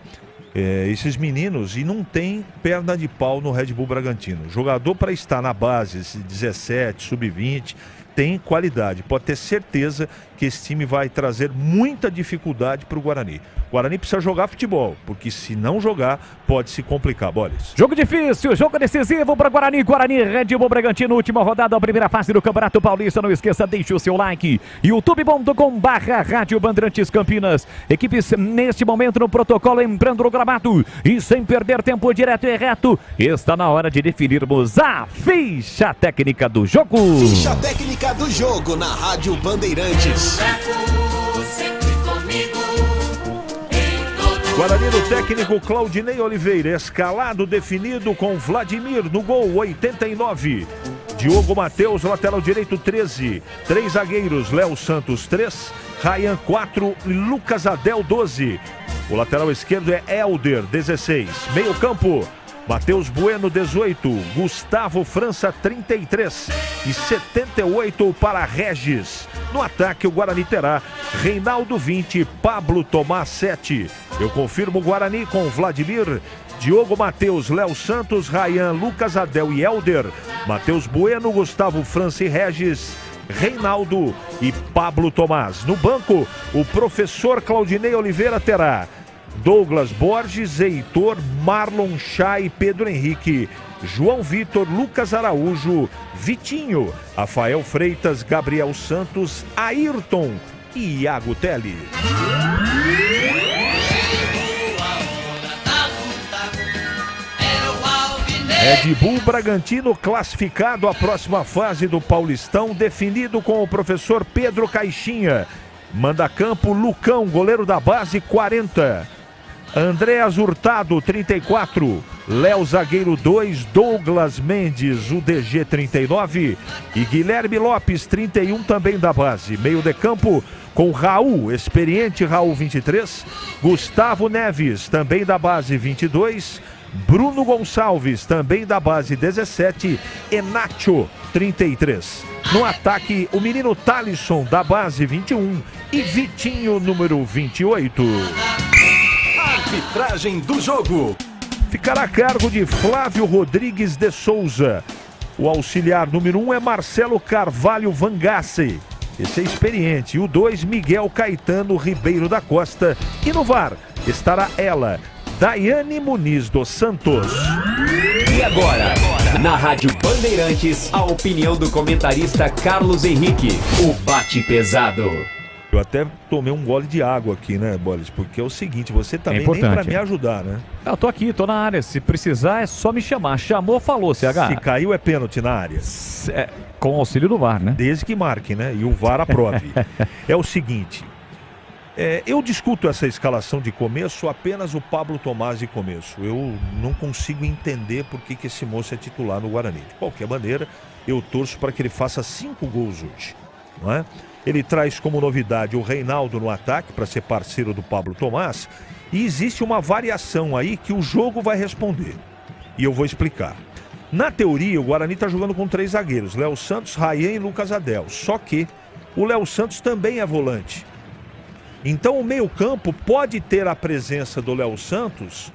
Esses meninos, e não tem perna de pau no Red Bull Bragantino. Jogador para estar na base, 17, sub-20, tem qualidade. Pode ter certeza que esse time vai trazer muita dificuldade para o Guarani. O Guarani precisa jogar futebol, porque se não jogar, pode se complicar, Boris. Jogo difícil, jogo decisivo para Guarani. Guarani, Red Bull Bragantino, última rodada, a primeira fase do Campeonato Paulista. Não esqueça, deixe o seu like. youtube.com/Rádio Bandeirantes Campinas. Equipes neste momento no protocolo, entrando no gramado. E sem perder tempo, direto e reto, está na hora de definirmos a ficha técnica do jogo. Ficha técnica do jogo na Rádio Bandeirantes. Guarani no técnico Claudinei Oliveira, escalado definido com Vladimir no gol 89. Diogo Matheus, lateral direito 13. 3 zagueiros, Léo Santos 3, Ryan 4 e Lucas Adel 12. O lateral esquerdo é Helder 16. Meio campo, Matheus Bueno 18, Gustavo França 33 e 78 para Regis. No ataque o Guarani terá Reinaldo 20, Pablo Tomás 7. Eu confirmo o Guarani com Vladimir, Diogo Matheus, Léo Santos, Ryan, Lucas Adel e Helder, Matheus Bueno, Gustavo França e Regis, Reinaldo e Pablo Tomás. No banco, o professor Claudinei Oliveira terá Douglas Borges, Heitor, Marlon Chá e Pedro Henrique, João Vitor, Lucas Araújo, Vitinho, Rafael Freitas, Gabriel Santos, Ayrton e Iago Telli. Red Bull Bragantino classificado à próxima fase do Paulistão, definido com o professor Pedro Caixinha. Manda campo Lucão, goleiro da base, 40. Andréas Hurtado, 34. Léo Zagueiro 2, Douglas Mendes, o DG 39. E Guilherme Lopes, 31, também da base. Meio de campo com Raul, experiente Raul 23. Gustavo Neves, também da base 22. Bruno Gonçalves, também da base 17. E Nacho, 33. No ataque, o menino Thalisson, da base 21. E Vitinho, número 28. Arbitragem do jogo ficará a cargo de Flávio Rodrigues de Souza. O auxiliar número 1 é Marcelo Carvalho Vangassi. Esse é experiente. E o 2, Miguel Caetano Ribeiro da Costa. E no VAR estará ela, Daiane Muniz dos Santos. E agora, na Rádio Bandeirantes, a opinião do comentarista Carlos Henrique, o bate pesado. Eu até tomei um gole de água aqui, né, Boris? Porque é o seguinte, você também nem pra me ajudar, né? Eu tô aqui, tô na área. Se precisar, é só me chamar. Chamou, falou, CH. Se caiu, é pênalti na área. Com auxílio do VAR, né? Desde que marque, né? E o VAR aprove. É o seguinte, eu discuto essa escalação de começo, apenas o Pablo Tomás de começo. Eu não consigo entender por que esse moço é titular no Guarani. De qualquer maneira, eu torço para que ele faça 5 gols hoje, não é? Ele traz como novidade o Reinaldo no ataque, para ser parceiro do Pablo Tomás. E existe uma variação aí que o jogo vai responder. E eu vou explicar. Na teoria, o Guarani está jogando com 3 zagueiros. Léo Santos, Ryan e Lucas Adel. Só que o Léo Santos também é volante. Então o meio-campo pode ter a presença do Léo Santos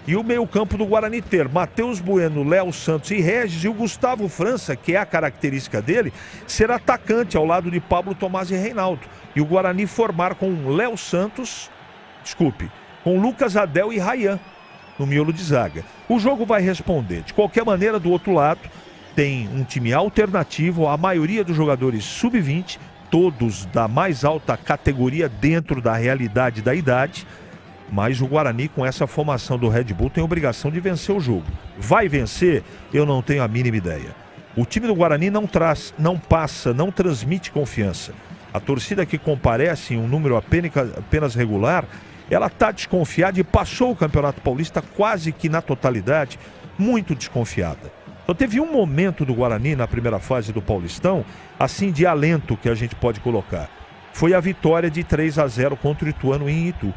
e o meio-campo do Guarani ter Matheus Bueno, Léo Santos e Regis, e o Gustavo França, que é a característica dele, ser atacante ao lado de Pablo Tomás e Reinaldo. E o Guarani formar com Léo Santos, com Lucas Adel e Ryan no miolo de zaga. O jogo vai responder. De qualquer maneira, do outro lado, tem um time alternativo, a maioria dos jogadores sub-20, todos da mais alta categoria dentro da realidade da idade. Mas o Guarani, com essa formação do Red Bull, tem a obrigação de vencer o jogo. Vai vencer? Eu não tenho a mínima ideia. O time do Guarani não transmite confiança. A torcida que comparece em um número apenas regular, ela está desconfiada e passou o Campeonato Paulista quase que na totalidade, muito desconfiada. Só teve um momento do Guarani na primeira fase do Paulistão, assim de alento que a gente pode colocar. Foi a vitória de 3-0 contra o Ituano em Itu.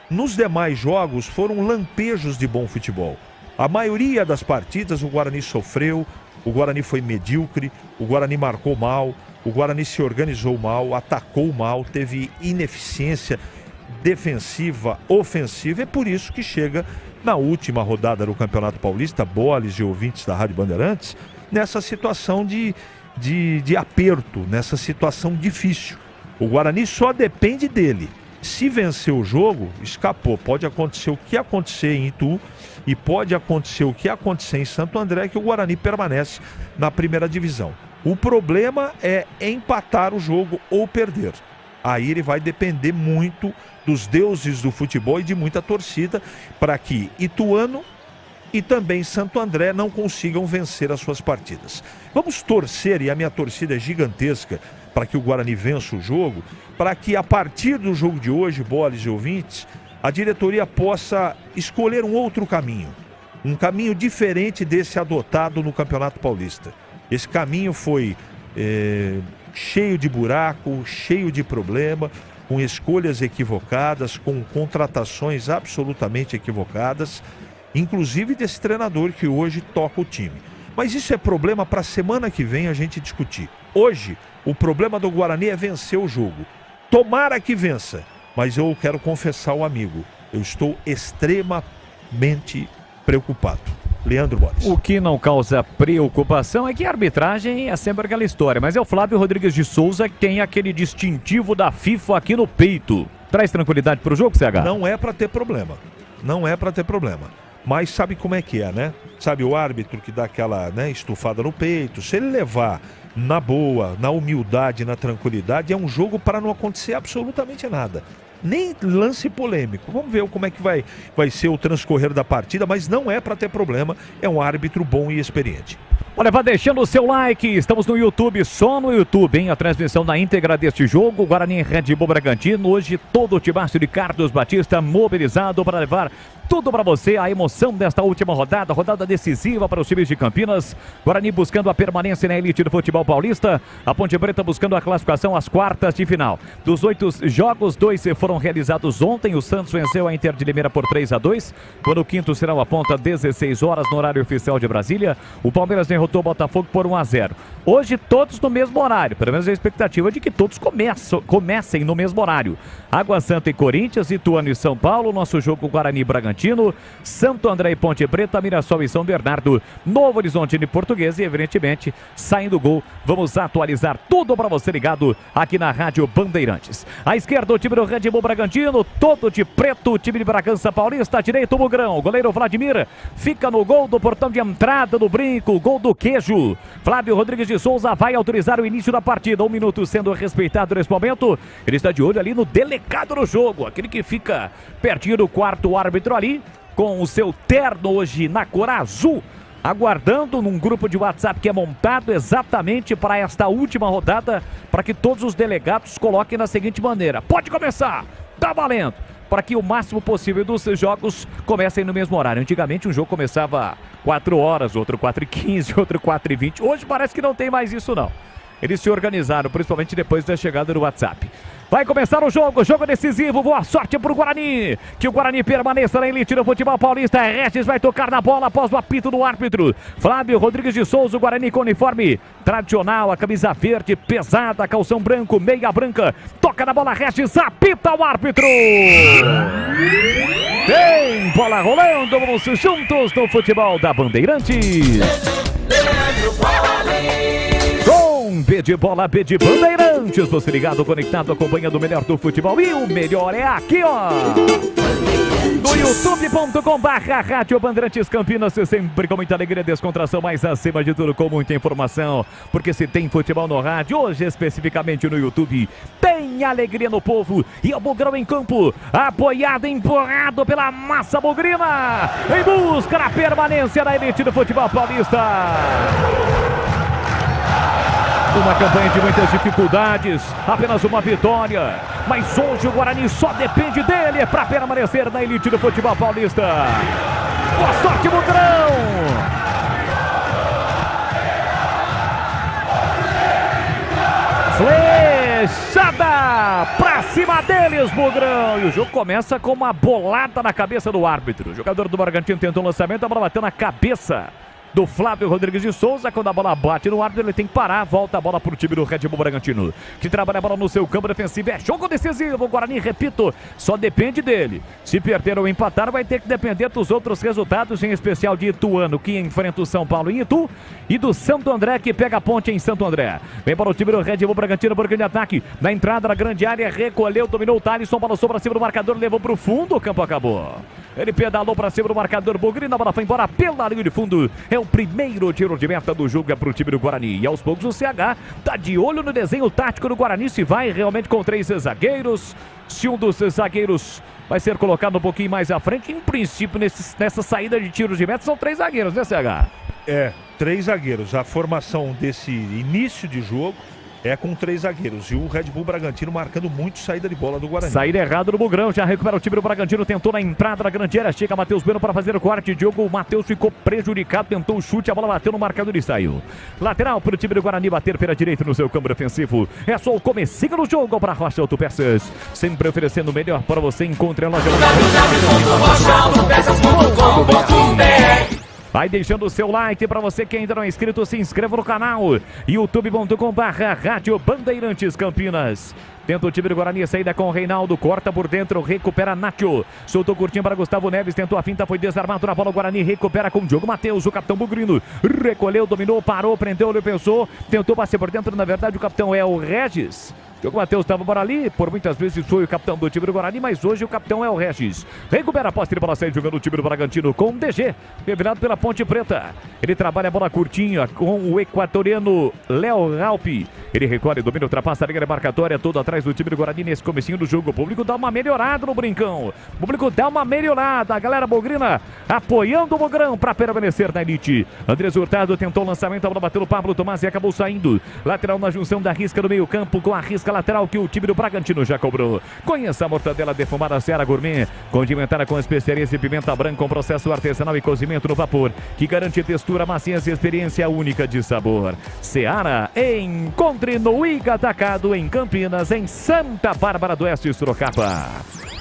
Nos demais jogos foram lampejos de bom futebol. A maioria das partidas o Guarani sofreu, o Guarani foi medíocre, o Guarani marcou mal, o Guarani se organizou mal, atacou mal, teve ineficiência defensiva, ofensiva. É por isso que chega na última rodada do Campeonato Paulista, boles e ouvintes da Rádio Bandeirantes, nessa situação de de aperto, nessa situação difícil. O Guarani só depende dele. Se vencer o jogo, escapou. Pode acontecer o que acontecer em Itu e pode acontecer o que acontecer em Santo André, que o Guarani permanece na primeira divisão. O problema é empatar o jogo ou perder. Aí ele vai depender muito dos deuses do futebol e de muita torcida para que Ituano e também Santo André não consigam vencer as suas partidas. Vamos torcer, e a minha torcida é gigantesca, para que o Guarani vença o jogo, para que a partir do jogo de hoje, bolas e ouvintes, a diretoria possa escolher um outro caminho. Um caminho diferente desse adotado no Campeonato Paulista. Esse caminho foi cheio de buraco, cheio de problema, com escolhas equivocadas, com contratações absolutamente equivocadas, inclusive desse treinador que hoje toca o time. Mas isso é problema para a semana que vem a gente discutir. Hoje, o problema do Guarani é vencer o jogo. Tomara que vença, mas eu quero confessar ao amigo, eu estou extremamente preocupado. Leandro Boris. O que não causa preocupação é que a arbitragem é sempre aquela história, mas é o Flávio Rodrigues de Souza que tem aquele distintivo da FIFA aqui no peito. Traz tranquilidade pro jogo, CH? Não é para ter problema. Não é para ter problema. Mas sabe como é que é, né? Sabe o árbitro que dá aquela, né, estufada no peito? Se ele levar na boa, na humildade, na tranquilidade, é um jogo para não acontecer absolutamente nada. Nem lance polêmico. Vamos ver como é que vai ser o transcorrer da partida, mas não é para ter problema. É um árbitro bom e experiente. Olha, vá deixando o seu like. Estamos no YouTube, só no YouTube, hein? A transmissão na íntegra deste jogo. Guarani Red Bull Bragantino. Hoje todo o timaço de Carlos Batista mobilizado para levar tudo para você, a emoção desta última rodada decisiva para os times de Campinas. Guarani buscando a permanência na elite do futebol paulista. A Ponte Preta buscando a classificação às quartas de final. Dos 8 jogos, 2 foram realizados ontem. O Santos venceu a Inter de Limeira por 3-2. Quando o quinto será a ponta, 16 horas no horário oficial de Brasília. O Palmeiras derrotou o Botafogo por 1-0. Hoje todos no mesmo horário. Pelo menos a expectativa é de que todos comecem no mesmo horário. Água Santa e Corinthians, Ituano e São Paulo. Nosso jogo Guarani e Bragantino. Santo André e Ponte Preta, Mirassol e São Bernardo, Novo Horizonte e Portuguesa e, evidentemente, saindo o gol. Vamos atualizar tudo para você ligado aqui na Rádio Bandeirantes. À esquerda, o time do Red Bull Bragantino, todo de preto, o time de Bragança Paulista. À direita, o Mugrão, o goleiro Vladimir fica no gol do portão de entrada do brinco, gol do queijo. Flávio Rodrigues de Souza vai autorizar o início da partida. 1 minuto sendo respeitado nesse momento. Ele está de olho ali no delegado do jogo, aquele que fica pertinho do quarto árbitro ali, com o seu terno hoje na cor azul, aguardando num grupo de WhatsApp que é montado exatamente para esta última rodada, para que todos os delegados coloquem da seguinte maneira: pode começar, tá valendo, para que o máximo possível dos jogos comecem no mesmo horário. Antigamente um jogo começava 4 horas, outro 4h15, outro 4h20. Hoje parece que não tem mais isso não. Eles se organizaram, principalmente depois da chegada do WhatsApp. Vai começar o jogo decisivo, boa sorte pro Guarani, que o Guarani permaneça na elite do futebol paulista. Regis vai tocar na bola após o apito do árbitro. Flávio Rodrigues de Souza, o Guarani com uniforme tradicional, a camisa verde pesada, calção branco, meia branca, toca na bola, Regis, apita o árbitro. Tem bola rolando, vamos juntos no futebol da Bandeirantes. Com B de bola, B de Bandeirantes, você ligado, conectado, acompanhando o melhor do futebol. E o melhor é aqui, ó, no youtube.com/Rádio Bandeirantes Campinas, sempre com muita alegria, descontração, mas acima de tudo com muita informação, porque se tem futebol no rádio, hoje especificamente no YouTube, tem alegria no povo. E o Bugrão em campo, apoiado, empurrado pela massa bugrina, em busca da permanência na elite do futebol paulista. Uma campanha de muitas dificuldades, apenas uma vitória, mas hoje o Guarani só depende dele para permanecer na elite do futebol paulista. Boa sorte, Bugrão! Flechada pra cima deles, Bugrão! E o jogo começa com uma bolada na cabeça do árbitro. O jogador do Bragantino tentou um lançamento, a bola bateu na cabeça do Flávio Rodrigues de Souza. Quando a bola bate no árbitro, ele tem que parar. Volta a bola para o time do Red Bull Bragantino, que trabalha a bola no seu campo defensivo. É jogo decisivo. O Guarani, repito, só depende dele. Se perder ou empatar, vai ter que depender dos outros resultados, em especial de Ituano, que enfrenta o São Paulo em Itu, e do Santo André, que pega a Ponte em Santo André. Vem para o time do Red Bull Bragantino, por grande ataque. Na entrada da grande área, recolheu, dominou o Thalisson, balançou para cima do marcador, levou para o fundo, o campo acabou. Ele pedalou para cima do marcador, Bugrino, a bola foi embora pela linha de fundo. É o primeiro tiro de meta do jogo, é para o time do Guarani. E aos poucos o CH tá de olho no desenho tático do Guarani, se vai realmente com 3 zagueiros, se um dos zagueiros vai ser colocado um pouquinho mais à frente. Em princípio, nessa saída de tiros de meta, são 3 zagueiros, né, CH? 3 zagueiros. A formação desse início de jogo é com 3 zagueiros. E o Red Bull Bragantino marcando muito saída de bola do Guarani. Saída errada do Bugrão, já recupera o time do Bragantino, tentou na entrada da grande área, chega Matheus Bueno para fazer o corte de jogo. O Matheus ficou prejudicado, tentou o chute, a bola bateu no marcador e saiu. Lateral para o time do Guarani bater pela direita no seu campo defensivo. É só o comecinho do jogo para Rocha Autopeças, sempre oferecendo o melhor para você. Encontre a loja Vai deixando o seu like para você que ainda não é inscrito, se inscreva no canal youtube.com/Rádio Bandeirantes Campinas. Tenta o time do Guarani, saída com o Reinaldo, corta por dentro, recupera Nacho, soltou curtinho para Gustavo Neves, tentou a finta, foi desarmado na bola. O Guarani recupera com o Diogo Matheus, o capitão Bugrino recolheu, dominou, parou, prendeu, ele pensou, tentou bater por dentro. Na verdade o capitão é o Regis. Diogo Matheus estava por ali, por muitas vezes foi o capitão do time do Guarani, mas hoje o capitão é o Regis. Recupera a posse de bola, sai jogando o time do Bragantino com o DG, revirado pela Ponte Preta. Ele trabalha a bola curtinha com o equatoriano Léo Raupi. Ele recolhe, domina, ultrapassa a linha demarcatória, todo atrás do time do Guarani nesse comecinho do jogo. O público dá uma melhorada no brincão. O público dá uma melhorada. A galera bugrina apoiando o Bugrão para permanecer na elite. Andrés Hurtado tentou o lançamento, a bola bateu no Pablo Tomás e acabou saindo. Lateral na junção da risca do meio campo com a risca lateral que o time do Bragantino já cobrou. Conheça a mortadela defumada Seara Gourmet, condimentada com especiarias e pimenta branca, com processo artesanal e cozimento no vapor, que garante textura, maciez e experiência única de sabor. Seara, encontre no Iga Atacado em Campinas, em Santa Bárbara do Oeste, Sorocaba.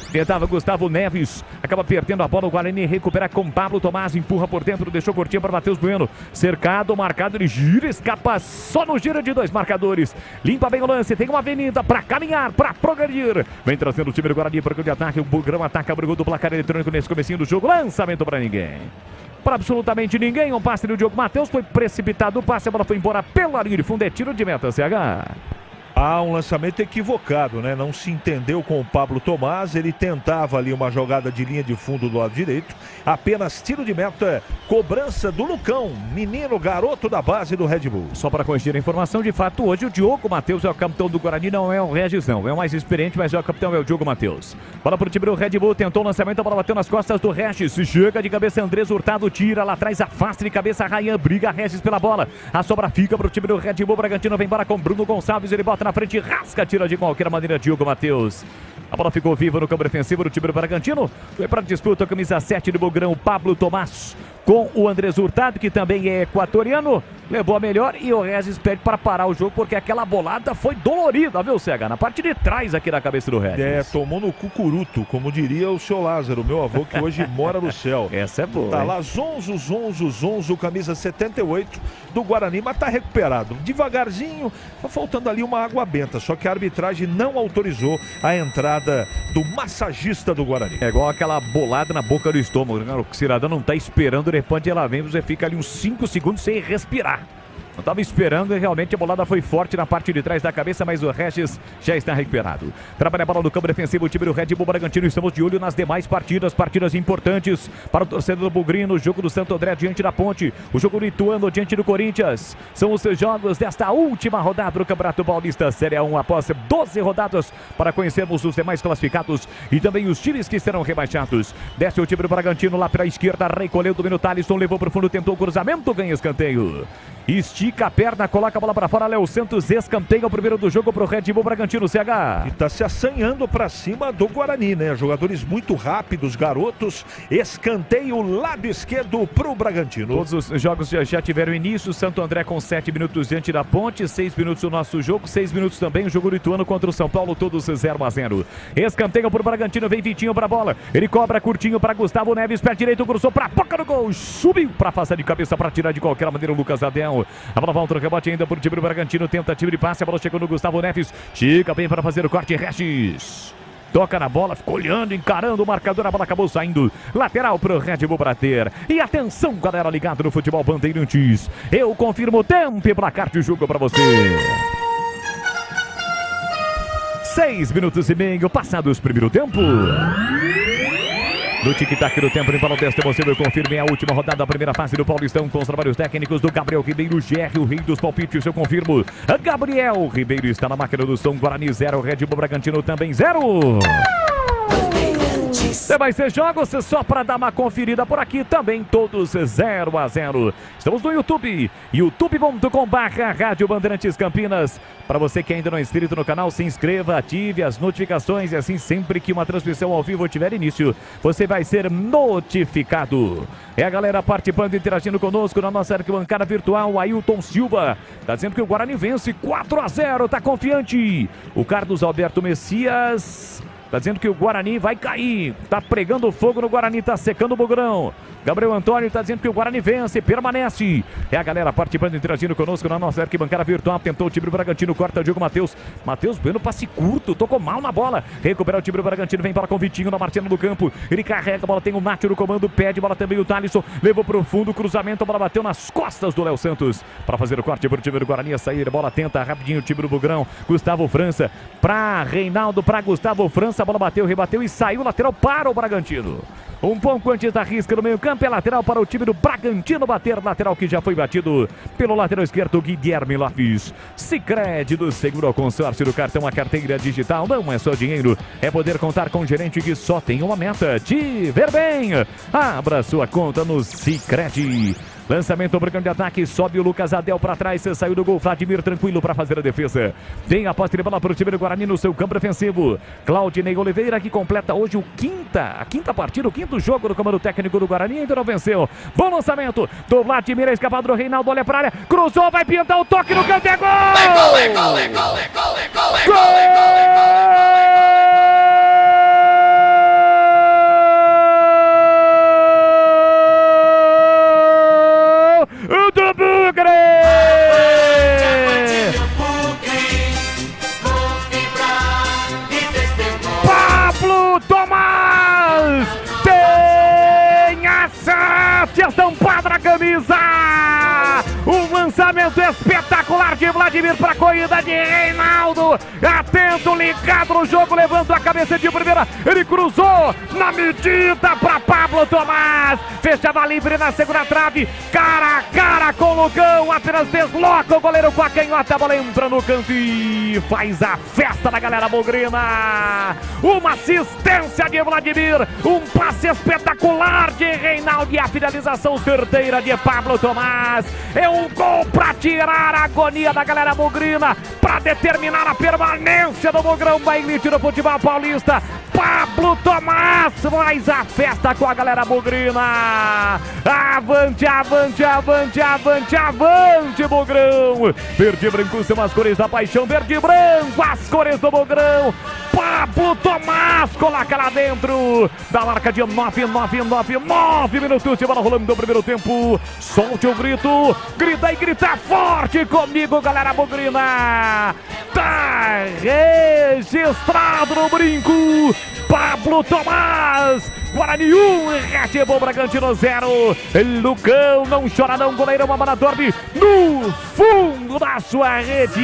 Tentava Gustavo Neves, acaba perdendo a bola. O Guarani recupera com Pablo Tomás, empurra por dentro, deixou curtinho para Matheus Bueno. Cercado, marcado, ele gira, escapa só no giro de 2 marcadores. Limpa bem o lance, tem uma avenida para caminhar, para progredir. Vem trazendo o time do Guarani para o de ataque. O Bugrão ataca, brigou do placar eletrônico nesse comecinho do jogo. Lançamento para ninguém. Para absolutamente ninguém, um passe do Diogo Matheus, foi precipitado o passe, a bola foi embora pela linha de fundo, é tiro de meta, CH. Um lançamento equivocado, né? Não se entendeu com o Pablo Tomás. Ele tentava ali uma jogada de linha de fundo do lado direito. Apenas tiro de meta, cobrança do Lucão, menino, garoto da base do Red Bull. Só para corrigir a informação, de fato, hoje o Diogo Matheus é o capitão do Guarani, não é o Regis, não. É o mais experiente, mas é o capitão, é o Diogo Matheus. Bola para o time do Red Bull, tentou o lançamento, a bola bateu nas costas do Regis. Chega de cabeça, Andrés Hurtado, tira lá atrás, afasta de cabeça, Ryan, briga Regis pela bola. A sobra fica para o time do Red Bull. Bragantino vem embora com Bruno Gonçalves, ele bota na frente, rasga, tira de qualquer maneira Diogo Matheus. A bola ficou viva no campo defensivo do time do Bragantino. Foi para a disputa a camisa 7 do Bugrão, Pablo Tomás, com o Andrés Hurtado, que também é equatoriano. Levou a melhor e o Regis pede para parar o jogo, porque aquela bolada foi dolorida, viu, CH? Na parte de trás aqui da cabeça do Regis. Tomou no cucuruto, como diria o seu Lázaro, meu avô, que hoje mora no céu. Essa é boa. Tá lá, Zonzo, camisa 78 do Guarani, mas tá recuperado. Devagarzinho, tá faltando ali uma água benta, só que a arbitragem não autorizou a entrada do massagista do Guarani. É igual aquela bolada na boca do estômago, né? O cidadão não tá esperando, de repente ela vem, você fica ali uns 5 segundos sem respirar. Não estava esperando e realmente a bolada foi forte na parte de trás da cabeça, mas o Regis já está recuperado. Trabalha a bola no campo defensivo, o time do Red Bull Bragantino. Estamos de olho nas demais partidas importantes para o torcedor do Bugrino. O jogo do Santo André diante da Ponte, o jogo do Ituano diante do Corinthians. São os jogos desta última rodada do Campeonato Paulista Série 1, após 12 rodadas, para conhecermos os demais classificados e também os times que serão rebaixados. Desce o time do Bragantino lá pela esquerda, recolheu, dominou o Thalisson, levou para o fundo, tentou o cruzamento, ganha escanteio. estica a perna, coloca a bola para fora. Léo Santos escanteia o primeiro do jogo pro Red Bull Bragantino, CH. E tá se assanhando para cima do Guarani, né? Jogadores muito rápidos, garotos. Escanteio lado esquerdo pro Bragantino. Todos os jogos já tiveram início. Santo André com 7 minutos diante da Ponte, 6 minutos o nosso jogo, 6 minutos também o jogo do Ituano contra o São Paulo, todos 0-0. Escanteio pro Bragantino, vem Vitinho pra bola. Ele cobra curtinho para Gustavo Neves, pé direito, cruzou pra boca do gol, subiu pra afastar de cabeça para tirar de qualquer maneira o Lucas Adel. A bola volta no rebote ainda pro time do Bragantino, tentativa de passe, a bola chegou no Gustavo Neves, chega bem para fazer o corte, Regis. Toca na bola, ficou olhando, encarando o marcador, a bola acabou saindo. Lateral pro Red Bull bater. E atenção, galera ligada no futebol Bandeirantes. Eu confirmo o tempo e placar de jogo pra você. 6 minutos e meio passados primeiro tempo. No tic-tac do tempo, em Paulo Desta, eu confirme a última rodada da primeira fase do Paulistão com os trabalhos técnicos do Gabriel Ribeiro, GR, o rei dos palpites, eu confirmo. Gabriel Ribeiro está na máquina do som, Guarani 0, Red Bull Bragantino também 0. Vai ser jogos só para dar uma conferida por aqui, também todos 0-0. Estamos no YouTube, youtube.com/Rádio Bandeirantes Campinas. Para você que ainda não é inscrito no canal, se inscreva, ative as notificações e assim sempre que uma transmissão ao vivo tiver início, você vai ser notificado. É a galera participando e interagindo conosco na nossa arquibancada virtual. O Ailton Silva está dizendo que o Guarani vence 4-0, está confiante. O Carlos Alberto Messias está dizendo que o Guarani vai cair. Está pregando fogo no Guarani, está secando o bugrão. Gabriel Antônio está dizendo que o Guarani vence, permanece. É a galera participando e interagindo conosco na nossa arquibancada virtual. Tentou o time do Bragantino, corta o Diogo Matheus. Matheus Bueno, passe curto, tocou mal na bola. Recupera o time do Bragantino, vem para com o Vitinho na Martino do campo. Ele carrega, a bola tem o Nacho no comando, pede bola também o Thalisson. Levou para o fundo, cruzamento, a bola bateu nas costas do Léo Santos. Para fazer o corte para o time do Guarani, a sair, a bola tenta rapidinho o time do Bugrão. Gustavo França para Reinaldo, para Gustavo França. A bola bateu, rebateu e saiu lateral para o Bragantino. Um pouco antes da risca no meio campo, é lateral para o time do Bragantino bater, lateral que já foi batido pelo lateral esquerdo Guilherme Lopes. Sicredi do Seguro ao Consórcio do Cartão, a carteira digital não é só dinheiro, é poder contar com um gerente que só tem uma meta, te ver bem. Abra sua conta no Sicredi. Lançamento para o de ataque, sobe o Lucas Adel para trás, saiu do gol, Vladimir tranquilo para fazer a defesa. Tem a posse de bola para o time do Guarani no seu campo defensivo. Claudinei Oliveira que completa hoje a quinta partida, o quinto jogo do comando técnico do Guarani, ainda não venceu. Bom lançamento do Vladimir, escapado do Reinaldo, olha para a área, cruzou, vai pintar o toque no canto, é gol! Do Bugre! Pablo Tomás tem a sorte estampada na camisa. Um lançamento espetacular de Vladimir para a corrida de Reinaldo. Atento, ligado no jogo, levanta a cabeça de primeira. Ele cruzou na medida para Pablo Tomás. Fechava livre na segunda trave. Cara a cara com o Lugão. Apenas desloca o goleiro com a canhota. A bola entra no canto e faz a festa da galera bugrina. Uma assistência de Vladimir. Um passe espetacular de Reinaldo e a finalização certeira de Pablo Tomás. É um gol para tirar a agonia da galera bugrina, para determinar a permanência do Bugrão da elite do futebol paulista. Pablo Tomás faz a festa com a galera bugrina. Avante, avante, avante, avante, avante, Bugrão. Verde e branco são as cores da paixão. Verde e branco, as cores do Bugrão. Pablo Tomás coloca lá dentro da marca de 9 minutos de bola rolando no primeiro tempo. Solte o grito, grita e grita forte comigo, galera bugrina. Tá registrado no brinco. Pablo Tomás, Guarani 1, Red Bull Bragantino 0. Lucão não chora não, goleirão Amanadorbe no fundo da sua rede.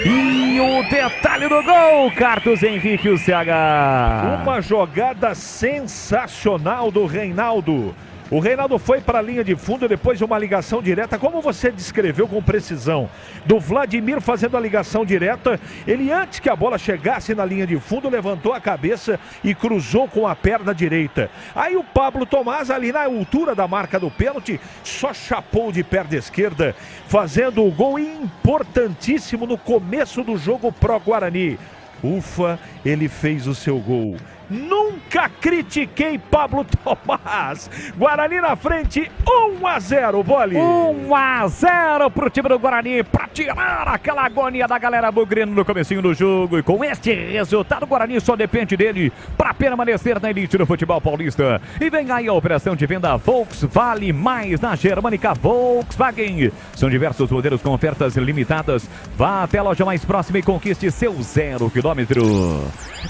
E o detalhe do gol, Carlos Henrique, o CH. Uma jogada sensacional do Reinaldo. O Reinaldo foi para a linha de fundo depois de uma ligação direta, como você descreveu com precisão, do Vladimir fazendo a ligação direta. Ele, antes que a bola chegasse na linha de fundo, levantou a cabeça e cruzou com a perna direita. Aí o Pablo Tomás, ali na altura da marca do pênalti, só chapou de perna esquerda, fazendo o gol importantíssimo no começo do jogo pro Guarani. Ufa, ele fez o seu gol. Nunca critiquei Pablo Tomás. Guarani na frente, 1-0, Boli. 1-0 pro time do Guarani, pra tirar aquela agonia da galera bugrina no comecinho do jogo. E com este resultado, o Guarani só depende dele pra permanecer na elite do futebol paulista. E vem aí a operação de venda Volkswagen Vale Mais na Germânica Volkswagen. São diversos modelos com ofertas limitadas. Vá até a loja mais próxima e conquiste seu 0 quilômetro.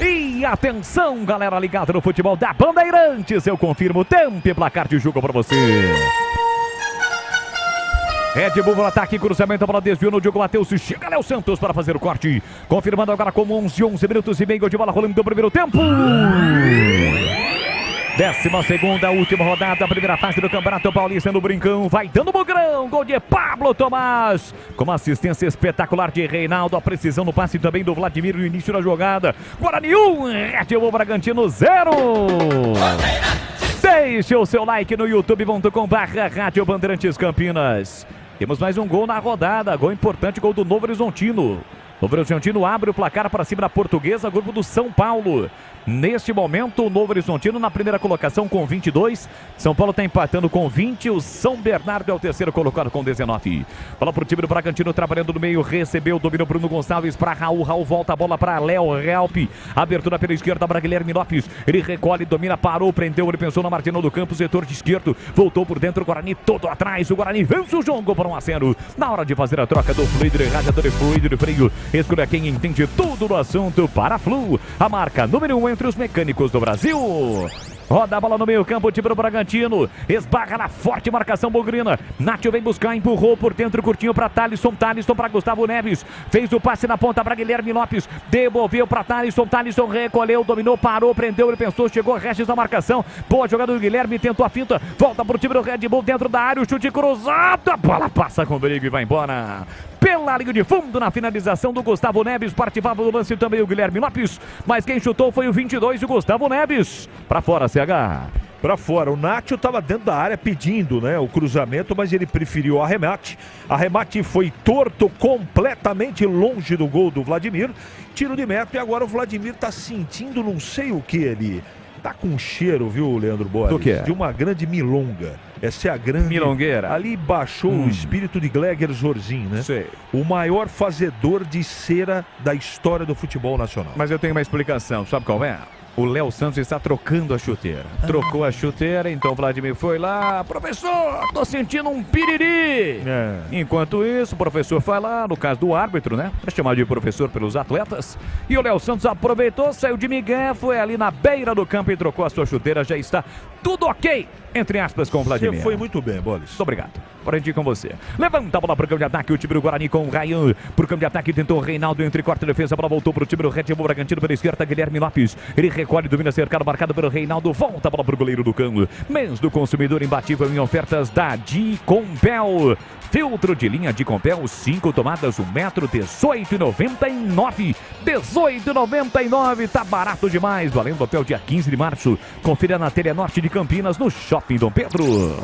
E atenção, galera ligada no futebol da Bandeirantes, eu confirmo tempo e placar de jogo para você. Red Bull no ataque, cruzamento, a bola desviou no Diogo Matheus, chega Léo Santos para fazer o corte. Confirmando agora com 11 minutos e meio de bola rolando do primeiro tempo. 12ª, última rodada, primeira fase do Campeonato Paulista no Brincão. Vai dando bugrão, gol de Pablo Tomás. Com uma assistência espetacular de Reinaldo, a precisão no passe também do Vladimir no início da jogada. Guarani 1, Red Bull Bragantino 0. Deixe o seu like no youtube.com/Rádio Bandeirantes Campinas. Temos mais um gol na rodada, gol importante, gol do Novo Horizontino. Novo Horizontino abre o placar para cima da Portuguesa, grupo do São Paulo. Neste momento, o Novo Horizontino na primeira colocação com 22. São Paulo está empatando com 20. O São Bernardo é o terceiro colocado com 19. Bola para o time do Bragantino trabalhando no meio. Recebeu, dominou Bruno Gonçalves para Raul. Raul volta a bola para Léo Help. Abertura pela esquerda para Guilherme Lopes. Ele recolhe, domina, parou, prendeu. Ele pensou na Martinão do Campos, setor de esquerdo. Voltou por dentro, o Guarani todo atrás. O Guarani vence o jogo por 1-0. Na hora de fazer a troca do fluido de radiador e fluido de freio, escolha quem entende tudo do assunto para Flu. A marca número 1 entre os mecânicos do Brasil. Roda a bola no meio campo, o time do Bragantino esbarra na forte marcação bugrina. Nátio vem buscar, empurrou por dentro, curtinho para Thalisson para Gustavo Neves. Fez o passe na ponta para Guilherme Lopes. Devolveu para Thalisson recolheu, dominou, parou, prendeu, ele pensou, chegou Regis na marcação. Boa jogada do Guilherme, tentou a finta. Volta para o time do Red Bull dentro da área, o chute cruzado. A bola passa com o perigo e vai embora. Pela linha de fundo na finalização do Gustavo Neves. Participava do lance também o Guilherme Lopes. Mas quem chutou foi o 22, o Gustavo Neves. Para fora, CH. Para fora, o Nátio estava dentro da área pedindo, né, o cruzamento, mas ele preferiu o arremate. Arremate foi torto, completamente longe do gol do Vladimir. Tiro de meta e agora o Vladimir está sentindo não sei o que ali. Tá com cheiro, viu, Leandro Borges? Do quê? De uma grande milonga. Essa é a grande... Milongueira. Ali baixou o espírito de Gleger Zorzin, né? Sei. O maior fazedor de cera da história do futebol nacional. Mas eu tenho uma explicação, sabe qual é? O Léo Santos está trocando a chuteira. Trocou a chuteira, então o Vladimir foi lá. Professor, tô sentindo um piriri. Enquanto isso, o professor foi lá, no caso do árbitro, né? É chamado de professor pelos atletas. E o Léo Santos aproveitou, saiu de migué, foi ali na beira do campo e trocou a sua chuteira. Já está tudo ok, entre aspas, com o Vladimir. Você foi muito bem, Bolis. Muito obrigado. Aprendi com você. Levanta a bola para o campo de ataque, o time do Guarani com o Ryan. Para o campo de ataque, tentou o Reinaldo entre corte e defesa. A bola voltou para o time do Red Bull Bragantino pela esquerda, Guilherme Lopes. Ele recolhe, domina cercado, marcado pelo Reinaldo. Volta a bola para o goleiro do campo. Mês do consumidor imbatível em ofertas da Dicompel. Filtro de linha Dicompel, 5 tomadas, 1,18,99 m. 18,99, tá barato demais. Valendo até o dia 15 de março. Confira na Telha Norte de Campinas, no Shopping Dom Pedro.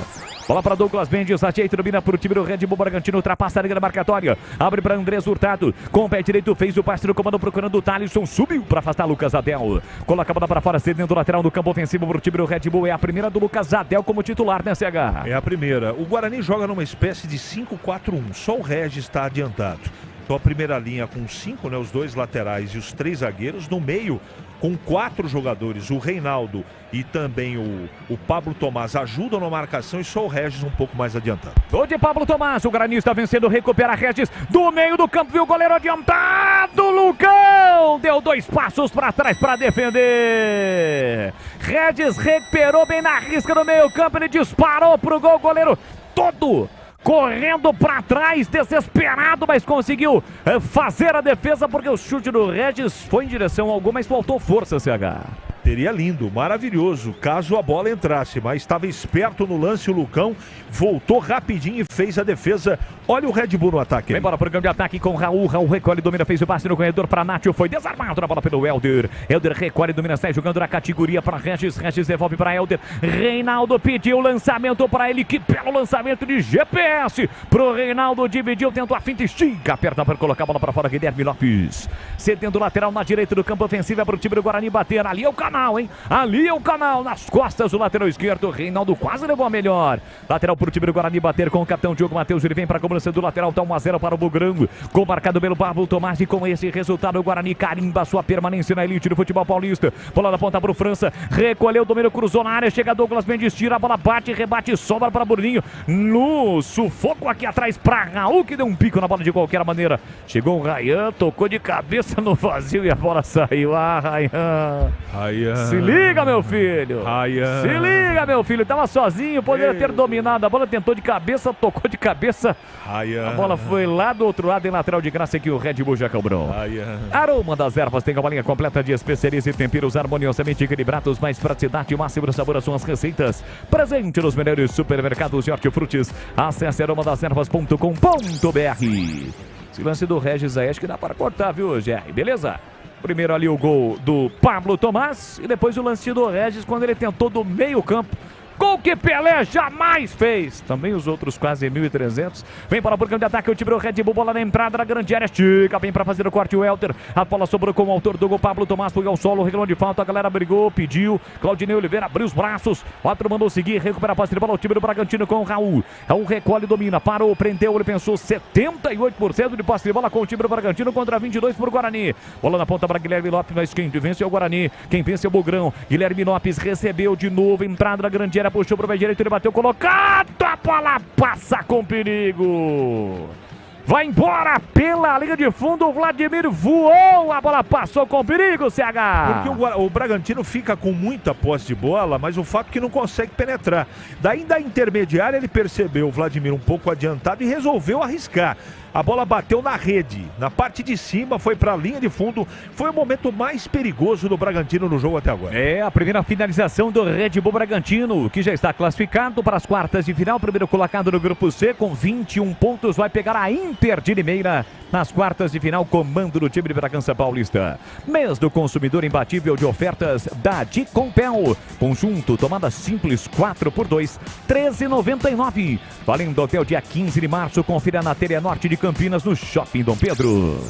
Bola para Douglas Mendes, ajeita, domina para o time do Red Bull Bragantino, ultrapassa a linha da marcatória, abre para Andrés Hurtado, com o pé direito, fez o passe no comando procurando o Thalisson, subiu para afastar Lucas Adel, coloca a bola para fora, cedendo o lateral do campo ofensivo para o time do Red Bull, é a primeira do Lucas Adel como titular, né, CH? É a primeira. O Guarani joga numa espécie de 5-4-1, só o Regis está adiantado. Então a primeira linha com 5, né, os 2 laterais e os 3 zagueiros, no meio com 4 jogadores, o Reinaldo e também o Pablo Tomás ajudam na marcação e só o Regis um pouco mais adiantado. Gol de Pablo Tomás, o Guarani está vencendo, recupera Regis do meio do campo, viu o goleiro adiantado, Lucão, deu 2 passos para trás para defender. Regis recuperou bem na risca do meio campo, ele disparou pro gol, o goleiro todo correndo para trás, desesperado, mas conseguiu fazer a defesa porque o chute do Regis foi em direção ao gol, mas faltou força, CH. Seria lindo, maravilhoso, caso a bola entrasse, mas estava esperto no lance o Lucão, voltou rapidinho e fez a defesa. Olha o Red Bull no ataque. Vem embora, programa de ataque com Raul. Raul recolhe, domina, fez o passe no corredor para Nacho, foi desarmado na bola pelo Helder. Helder recolhe, domina, sai jogando na categoria para Regis. Regis devolve para Helder. Reinaldo pediu o lançamento para ele, que belo lançamento de GPS pro Reinaldo, dividiu, tentou a finta, estica, aperta para colocar a bola para fora, Guilherme Lopes. Cedendo lateral na direita do campo ofensivo, é pro time do Guarani bater, ali é o canal, hein? Ali é o canal, nas costas do lateral esquerdo, Reinaldo quase levou a melhor. Lateral pro time do Guarani bater com o capitão Diogo Matheus, ele vem para a cobrança do lateral, tá 1-0 para o Bugrão, gol marcado pelo Pablo Tomás, e com esse resultado o Guarani carimba sua permanência na elite do futebol paulista. Bola na ponta pro França, recolheu, domínio, cruzou na área, chega Douglas Mendes, tira a bola, bate, rebate, sobra para Bruninho, no sufoco aqui atrás para Raul, que deu um pico na bola de qualquer maneira. Chegou o Ryan, tocou de cabeça no vazio e a bola saiu. Ah, Ryan. Se liga, meu filho. Se liga, meu filho. Tava sozinho, poderia ter dominado. A bola tentou de cabeça, tocou de cabeça. A bola foi lá do outro lado, em lateral de graça, que o Red Bull já cobrou. Aroma das Ervas tem uma linha completa de especiarias e temperos harmoniosamente equilibrados, mais praticidade e máximo sabor às suas receitas. Presente nos melhores supermercados de hortifrutis. Acesse aromadeservas.com.br. Esse lance do Regis aí, acho que dá para cortar, viu, Jerry? Beleza? Primeiro ali o gol do Pablo Tomás e depois o lance do Regis quando ele tentou do meio campo. Gol que Pelé jamais fez. Também os outros quase 1.300. Vem para o programa de ataque, o time do Red Bull, bola na entrada da grande área. Estica bem para fazer o corte o Helder. A bola sobrou com o autor do gol, Pablo Tomás, foi ao solo, reclamou de falta, a galera brigou, pediu. Claudinei Oliveira abriu os braços. O outro mandou seguir, recupera a posse de bola, o time do Bragantino com o Raul. Raul recolhe, domina, parou, prendeu, ele pensou 78% de posse de bola com o time do Bragantino contra 22% por Guarani. Bola na ponta para Guilherme Lopes, mas quem vence é o Guarani, quem vence é o Bugrão. Guilherme Lopes recebeu de novo, entrada da grande área, puxou pro pé direito, ele bateu, colocado, a bola passa com perigo. Vai embora pela linha de fundo, o Vladimir voou, a bola passou com perigo, CH. Porque o Bragantino fica com muita posse de bola, mas o fato é que não consegue penetrar. Daí da intermediária ele percebeu o Vladimir um pouco adiantado e resolveu arriscar. A bola bateu na rede, na parte de cima, foi para a linha de fundo. Foi o momento mais perigoso do Bragantino no jogo até agora. É a primeira finalização do Red Bull Bragantino, que já está classificado para as quartas de final. Primeiro colocado no grupo C com 21 pontos, vai pegar a Inter de Limeira nas quartas de final, comando do time de Bragança Paulista. Mês do consumidor imbatível de ofertas da Dicompel. Conjunto, tomada simples 4x2, R$13,99. Valendo até o dia 15 de março, confira na Telha Norte de Campinas, no Shopping Dom Pedro.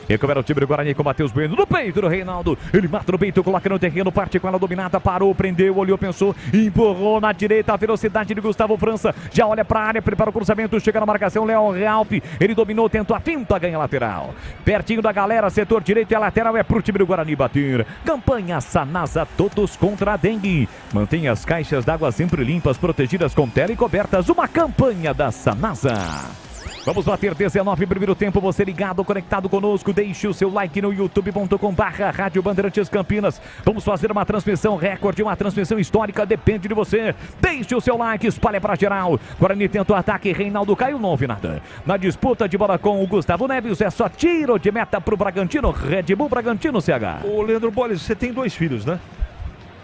Recupera o time do Guarani com o Matheus Bueno no peito do Reinaldo. Ele mata no peito, coloca no terreno, parte com ela dominada, parou, prendeu, olhou, pensou, empurrou na direita, a velocidade de Gustavo França. Já olha para a área, prepara o cruzamento, chega na marcação, Léo Realpe. Ele dominou, tentou a finta, ganha lateral. Pertinho da galera, setor direito e a lateral é pro time do Guarani bater. Campanha Sanasa, todos contra a dengue. Mantenha as caixas d'água sempre limpas, protegidas com tela e cobertas. Uma campanha da Sanasa. Vamos bater 19, primeiro tempo, você ligado, conectado conosco, deixe o seu like no youtube.com/Rádio Bandeirantes Campinas. Vamos fazer uma transmissão recorde, uma transmissão histórica, depende de você. Deixe o seu like, espalha para geral. Guarani tenta o ataque, Reinaldo caiu, não houve nada. Na disputa de bola com o Gustavo Neves, é só tiro de meta pro Bragantino, Red Bull Bragantino, CH. Ô Leandro Boles, você tem 2 filhos, né?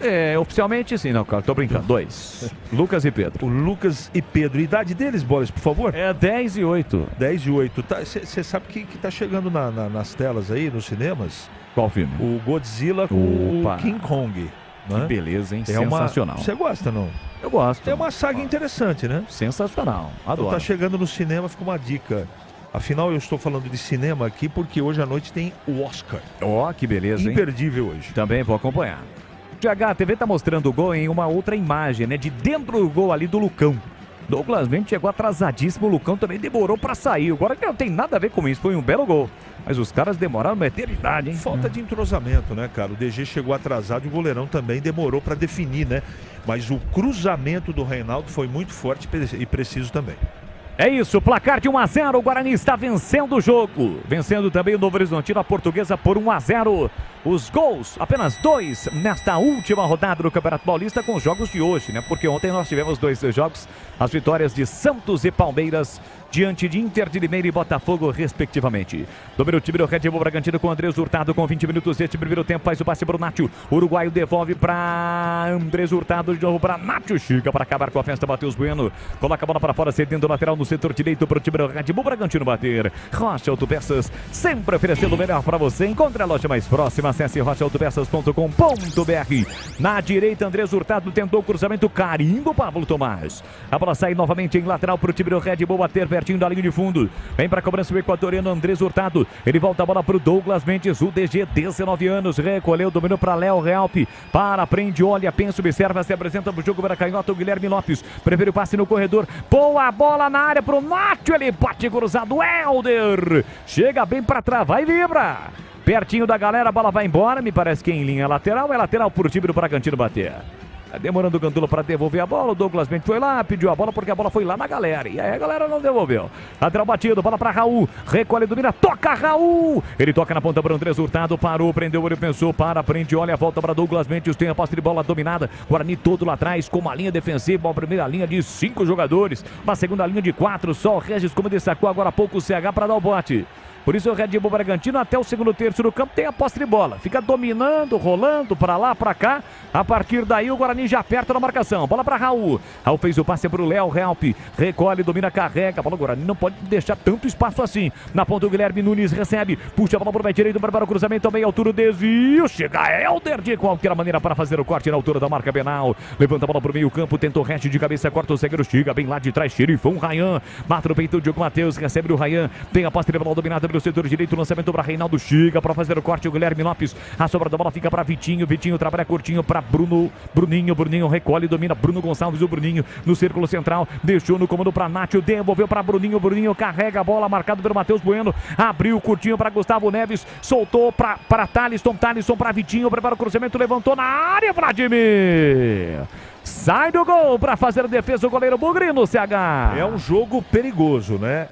É, oficialmente sim, não, cara, tô brincando. 2. Lucas e Pedro. O Lucas e Pedro. Idade deles, Boles, por favor? É 10 e 8. 10 e 8. Você sabe que tá chegando nas telas aí, nos cinemas? Qual filme? O Godzilla com o King Kong. Que beleza, hein? Sensacional. Você gosta, não? Eu gosto. É uma saga interessante, né? Sensacional. Adoro. Então tá chegando no cinema, fica uma dica. Afinal, eu estou falando de cinema aqui porque hoje à noite tem o Oscar. Ó, que beleza, hein? Imperdível hoje. Também vou acompanhar. A TV tá mostrando o gol em uma outra imagem, né? De dentro do gol ali do Lucão. Douglas Mendes chegou atrasadíssimo, o Lucão também demorou pra sair. Agora que não tem nada a ver com isso, foi um belo gol. Mas os caras demoraram uma eternidade, hein? Falta de entrosamento, né, cara? O DG chegou atrasado e o goleirão também demorou pra definir, né? Mas o cruzamento do Reinaldo foi muito forte e preciso também. É isso, placar de 1-0, o Guarani está vencendo o jogo. Vencendo também o Novo Horizontino, a Portuguesa por 1-0. os gols, apenas 2 nesta última rodada do Campeonato Paulista com os jogos de hoje, né? Porque ontem nós tivemos 2 jogos, as vitórias de Santos e Palmeiras diante de Inter de Limeira e Botafogo, respectivamente. Domina o time do Red Bull Bragantino com Andrés Hurtado com 20 minutos deste primeiro tempo, faz o passe para o Nacho. O uruguaio devolve para Andrés Hurtado, de novo para Nacho, chega para acabar com a festa, Matheus Bueno, coloca a bola para fora, cedendo o lateral no setor direito para o time do Red Bull Bragantino bater. Rocha Autopeças, sempre oferecendo o melhor para você. Encontre a loja mais próxima, acesse rochaautopeças.com.br. Na direita, Andrés Hurtado tentou o cruzamento, carimbo, Pablo Tomás. A bola sai novamente em lateral para o time do Red Bull bater pertinho da linha de fundo. Vem para a cobrança o equatoriano Andrés Hurtado. Ele volta a bola para o Douglas Mendes, o DG, 19 anos. Recolheu, dominou para Léo Realpe. Para, prende, olha, pensa, observa, se apresenta para o jogo para canhota o Guilherme Lopes. Prefere o passe no corredor. Boa bola na área para o Nacho. Ele bate cruzado. Helder chega bem para travar e vibra. Pertinho da galera, a bola vai embora. Me parece que em linha lateral. É lateral por time do Bragantino bater. Demorando o Gandula para devolver a bola. O Douglas Mendes foi lá, pediu a bola porque a bola foi lá na galera. E aí a galera não devolveu. Lateral batido, bola para Raul. Recolhe, domina, toca Raul. Ele toca na ponta para o Andrés Hurtado. Parou, prendeu, ele pensou, prende, olha, volta para Douglas Mendes. Tem a posse de bola dominada. Guarani todo lá atrás com uma linha defensiva. Uma primeira linha de 5 jogadores. Uma segunda linha de 4. Só o Regis, como destacou agora há pouco o CH para dar o bote. Por isso o Red Bull Bragantino até o segundo terço do campo tem a posse de bola. Fica dominando, rolando para lá, para cá. A partir daí o Guarani já aperta na marcação. Bola para Raul. Raul fez o passe para o Léo Realpe. Recolhe, domina, carrega. A bola, o Guarani não pode deixar tanto espaço assim. Na ponta o Guilherme Nunes recebe. Puxa a bola para o pé direito para o cruzamento. Também altura o desvio. Chega Helder de qualquer maneira para fazer o corte na altura da marca penal. Levanta a bola para o meio campo. Tenta o resto de cabeça. Corta o zagueiro. Chega bem lá de trás. Xerifão Ryan. Mata no peito o Diogo Matheus. Recebe o Ryan. Tem a posse de bola dominada pelo setor direito. Lançamento para Reinaldo. Chega para fazer o corte o Guilherme Lopes. A sobra da bola fica para Vitinho. Vitinho trabalha curtinho para Bruninho recolhe, domina Bruno Gonçalves, o Bruninho no círculo central, deixou no comando para Nacho, devolveu para Bruninho carrega a bola, marcado pelo Matheus Bueno, abriu curtinho para Gustavo Neves, soltou para Thalisson para Vitinho, prepara o cruzamento, levantou na área, Vladimir. Sai do gol para fazer a defesa o goleiro Bugrino, CH. É um jogo perigoso, né?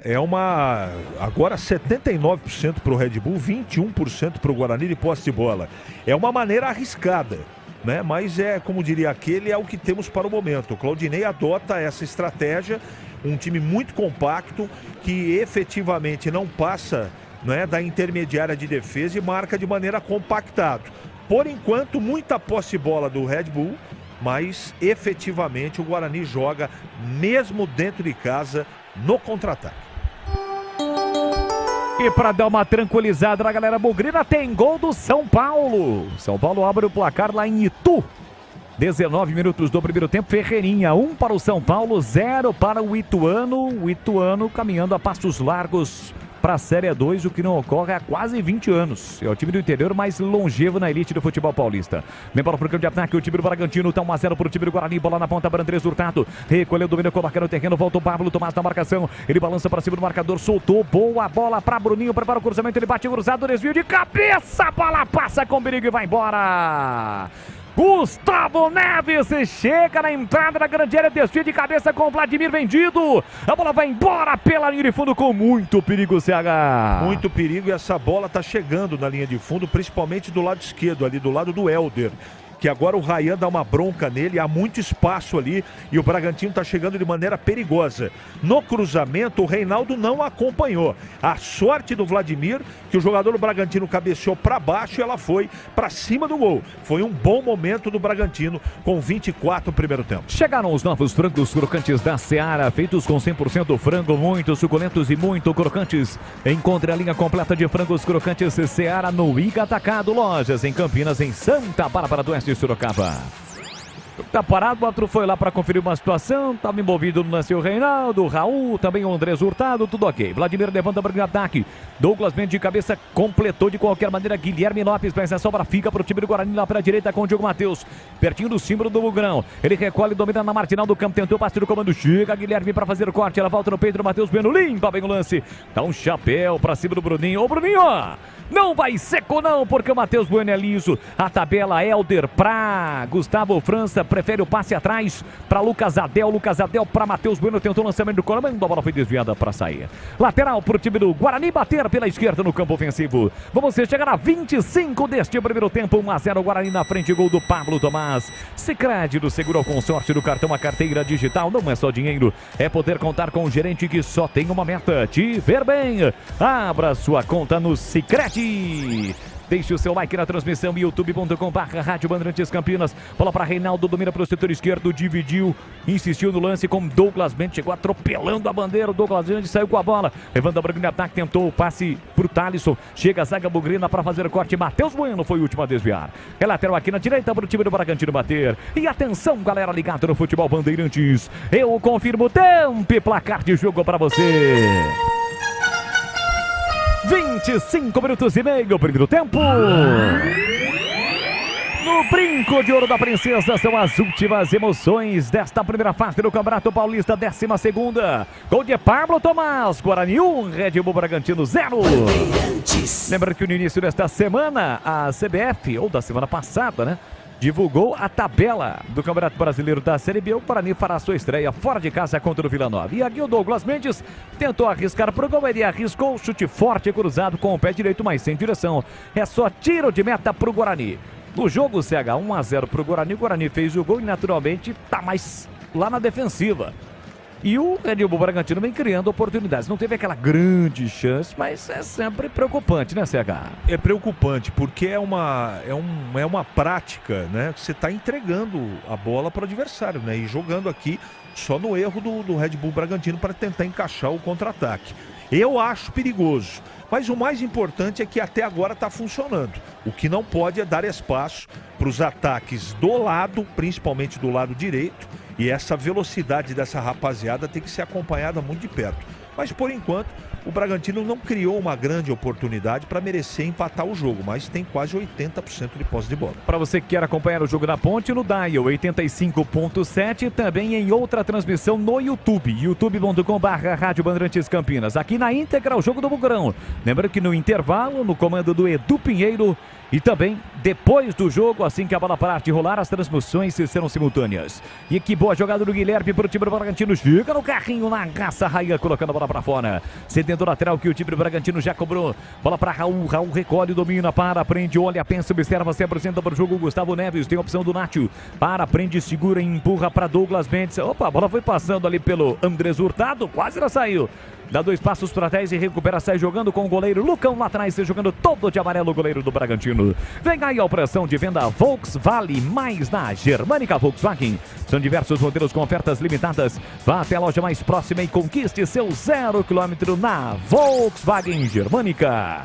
Agora 79% para o Red Bull, 21% para o Guarani de posse de bola. É uma maneira arriscada, né? Mas como diria aquele, é o que temos para o momento. O Claudinei adota essa estratégia, um time muito compacto, que efetivamente não passa, né, da intermediária de defesa e marca de maneira compactada. Por enquanto, muita posse de bola do Red Bull, mas efetivamente o Guarani joga mesmo dentro de casa no contra-ataque. E para dar uma tranquilizada na galera bugrina, tem gol do São Paulo. São Paulo abre o placar lá em Itu. 19 minutos do primeiro tempo, Ferreirinha, 1 para o São Paulo, 0 para o Ituano. O Ituano caminhando a passos largos para a Série 2, o que não ocorre há quase 20 anos. É o time do interior mais longevo na elite do futebol paulista. Vem para o campo de ataque, o time do Bragantino está 1-0 para o time do Guarani, bola na ponta para Andrés Hurtado, recolheu, domínio, coloca no terreno, volta o Pablo Tomás na marcação, ele balança para cima do marcador, soltou, boa bola para Bruninho, prepara o cruzamento, ele bate cruzado, desvio de cabeça, a bola passa com perigo e vai embora. Gustavo Neves chega na entrada da grande área, desvio de cabeça com o Vladimir vendido. A bola vai embora pela linha de fundo com muito perigo, CH. Muito perigo, e essa bola tá chegando na linha de fundo, principalmente do lado esquerdo, ali do lado do Helder. Que agora o Ryan dá uma bronca nele, há muito espaço ali e o Bragantino está chegando de maneira perigosa. No cruzamento, o Reinaldo não acompanhou. A sorte do Vladimir, que o jogador do Bragantino cabeceou para baixo e ela foi para cima do gol. Foi um bom momento do Bragantino com 24 no primeiro tempo. Chegaram os novos frangos crocantes da Seara, feitos com 100% frango, muito suculentos e muito crocantes. Encontre a linha completa de frangos crocantes Seara no Iga Atacado, lojas em Campinas, em Santa Bárbara do Oeste, Sorocaba. Tá parado, o outro foi lá para conferir uma situação, estava envolvido no lance o Reinaldo, o Raul, também o Andrés Hurtado, tudo ok. Vladimir levanta para o ataque, Douglas Mendes de cabeça, completou de qualquer maneira, Guilherme Lopes, mas essa sobra fica para o time do Guarani lá pela direita com o Diogo Matheus, pertinho do símbolo do Bugrão, ele recolhe, domina na marginal do campo, tentou passe do comando, chega Guilherme para fazer o corte, ela volta no peito do Matheus Bueno, limpa bem o lance, dá um chapéu para cima do Bruninho, ô Bruninho, não vai seco não, porque o Matheus Bueno é liso, a tabela Helder para Gustavo França, direita, prefere o passe atrás para Lucas Adel. Lucas Adel para Matheus Bueno, tentou o lançamento do comando, a bola foi desviada para sair. Lateral para o time do Guarani bater pela esquerda no campo ofensivo. Vamos chegar a 25 deste primeiro tempo, 1-0 Guarani na frente, gol do Pablo Tomás. Sicredi do Seguro ao Consórcio do Cartão a Carteira Digital, não é só dinheiro, é poder contar com um gerente que só tem uma meta, te ver bem. Abra sua conta no Sicredi. Deixe o seu like na transmissão, youtube.com/Rádio Bandeirantes Campinas. Bola para Reinaldo, domina para o setor esquerdo, dividiu, insistiu no lance com Douglas Mendes, chegou atropelando a bandeira. O Douglas Mendes saiu com a bola, levando a branca de ataque, tentou o passe pro Thalisson. Chega a zaga bugrina para fazer o corte. Matheus Bueno foi o último a desviar. É lateral aqui na direita para o time do Bragantino bater. E atenção, galera ligada no futebol Bandeirantes. Eu confirmo o tempo e placar de jogo para você. 25 minutos e meio, primeiro tempo. No brinco de ouro da princesa são as últimas emoções desta primeira fase do Campeonato Paulista, 12ª. Gol de Pablo Tomás, Guarani 1, Red Bull Bragantino 0. Lembrando que no início desta semana, a CBF, ou da semana passada, né, divulgou a tabela do Campeonato Brasileiro da Série B. O Guarani fará sua estreia fora de casa contra o Vila Nova. E aqui o Douglas Mendes tentou arriscar pro gol, ele arriscou o chute forte e cruzado com o pé direito, mas sem direção. É só tiro de meta pro Guarani. No jogo CH 1-0 pro Guarani, o Guarani fez o gol e naturalmente tá mais lá na defensiva. E o Red Bull Bragantino vem criando oportunidades. Não teve aquela grande chance, mas é sempre preocupante, né, CH? É preocupante, porque é uma prática, né? Que você está entregando a bola para o adversário, né? E jogando aqui só no erro do Red Bull Bragantino para tentar encaixar o contra-ataque. Eu acho perigoso. Mas o mais importante é que até agora está funcionando. O que não pode é dar espaço para os ataques do lado, principalmente do lado direito. E essa velocidade dessa rapaziada tem que ser acompanhada muito de perto. Mas por enquanto, o Bragantino não criou uma grande oportunidade para merecer empatar o jogo, mas tem quase 80% de posse de bola. Para você que quer acompanhar o jogo da Ponte, no Dial 85.7, também em outra transmissão no YouTube, youtube.com/Rádio Bandeirantes Campinas. Aqui na íntegra, o jogo do Bugrão. Lembrando que no intervalo, no comando do Edu Pinheiro, e também depois do jogo, assim que a bola parar de rolar, as transmissões serão simultâneas. E que boa jogada do Guilherme para o time do Bragantino. Chega no carrinho na raça, Raia colocando a bola para fora. Cedendo lateral que o time do Bragantino já cobrou. Bola para Raul. Raul recolhe, domina, para, prende, olha, pensa, observa, se apresenta para o jogo. Gustavo Neves tem a opção do Nátio. Para, prende, segura e empurra para Douglas Mendes. Opa, a bola foi passando ali pelo Andrés Hurtado. Quase ela saiu. Dá 2 passos para trás e recupera, sai jogando com o goleiro Lucão lá atrás, jogando todo de amarelo o goleiro do Bragantino. Vem aí a operação de venda Volkswagen mais na Germânica Volkswagen. São diversos modelos com ofertas limitadas. Vá até a loja mais próxima e conquiste seu 0 km na Volkswagen Germânica.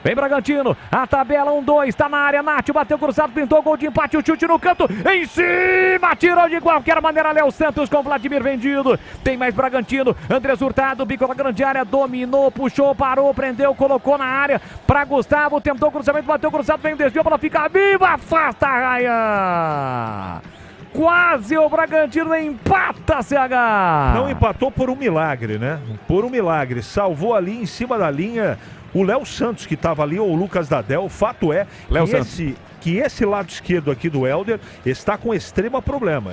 Vem Bragantino, a tabela 1-2, tá na área, Nátio bateu cruzado, pintou gol de empate, o chute no canto, em cima, tirou de qualquer maneira, Léo Santos com Vladimir vendido, tem mais Bragantino, Andrés Hurtado, bico na grande área, dominou, puxou, parou, prendeu, colocou na área, pra Gustavo, tentou cruzamento, bateu cruzado, vem desvio, a bola fica viva, afasta a raia. Quase o Bragantino empata, CH. Não empatou por um milagre, né? Por um milagre, salvou ali em cima da linha o Léo Santos que estava ali, ou o Lucas Dadel. O fato é que esse lado esquerdo aqui do Helder está com extremo problema.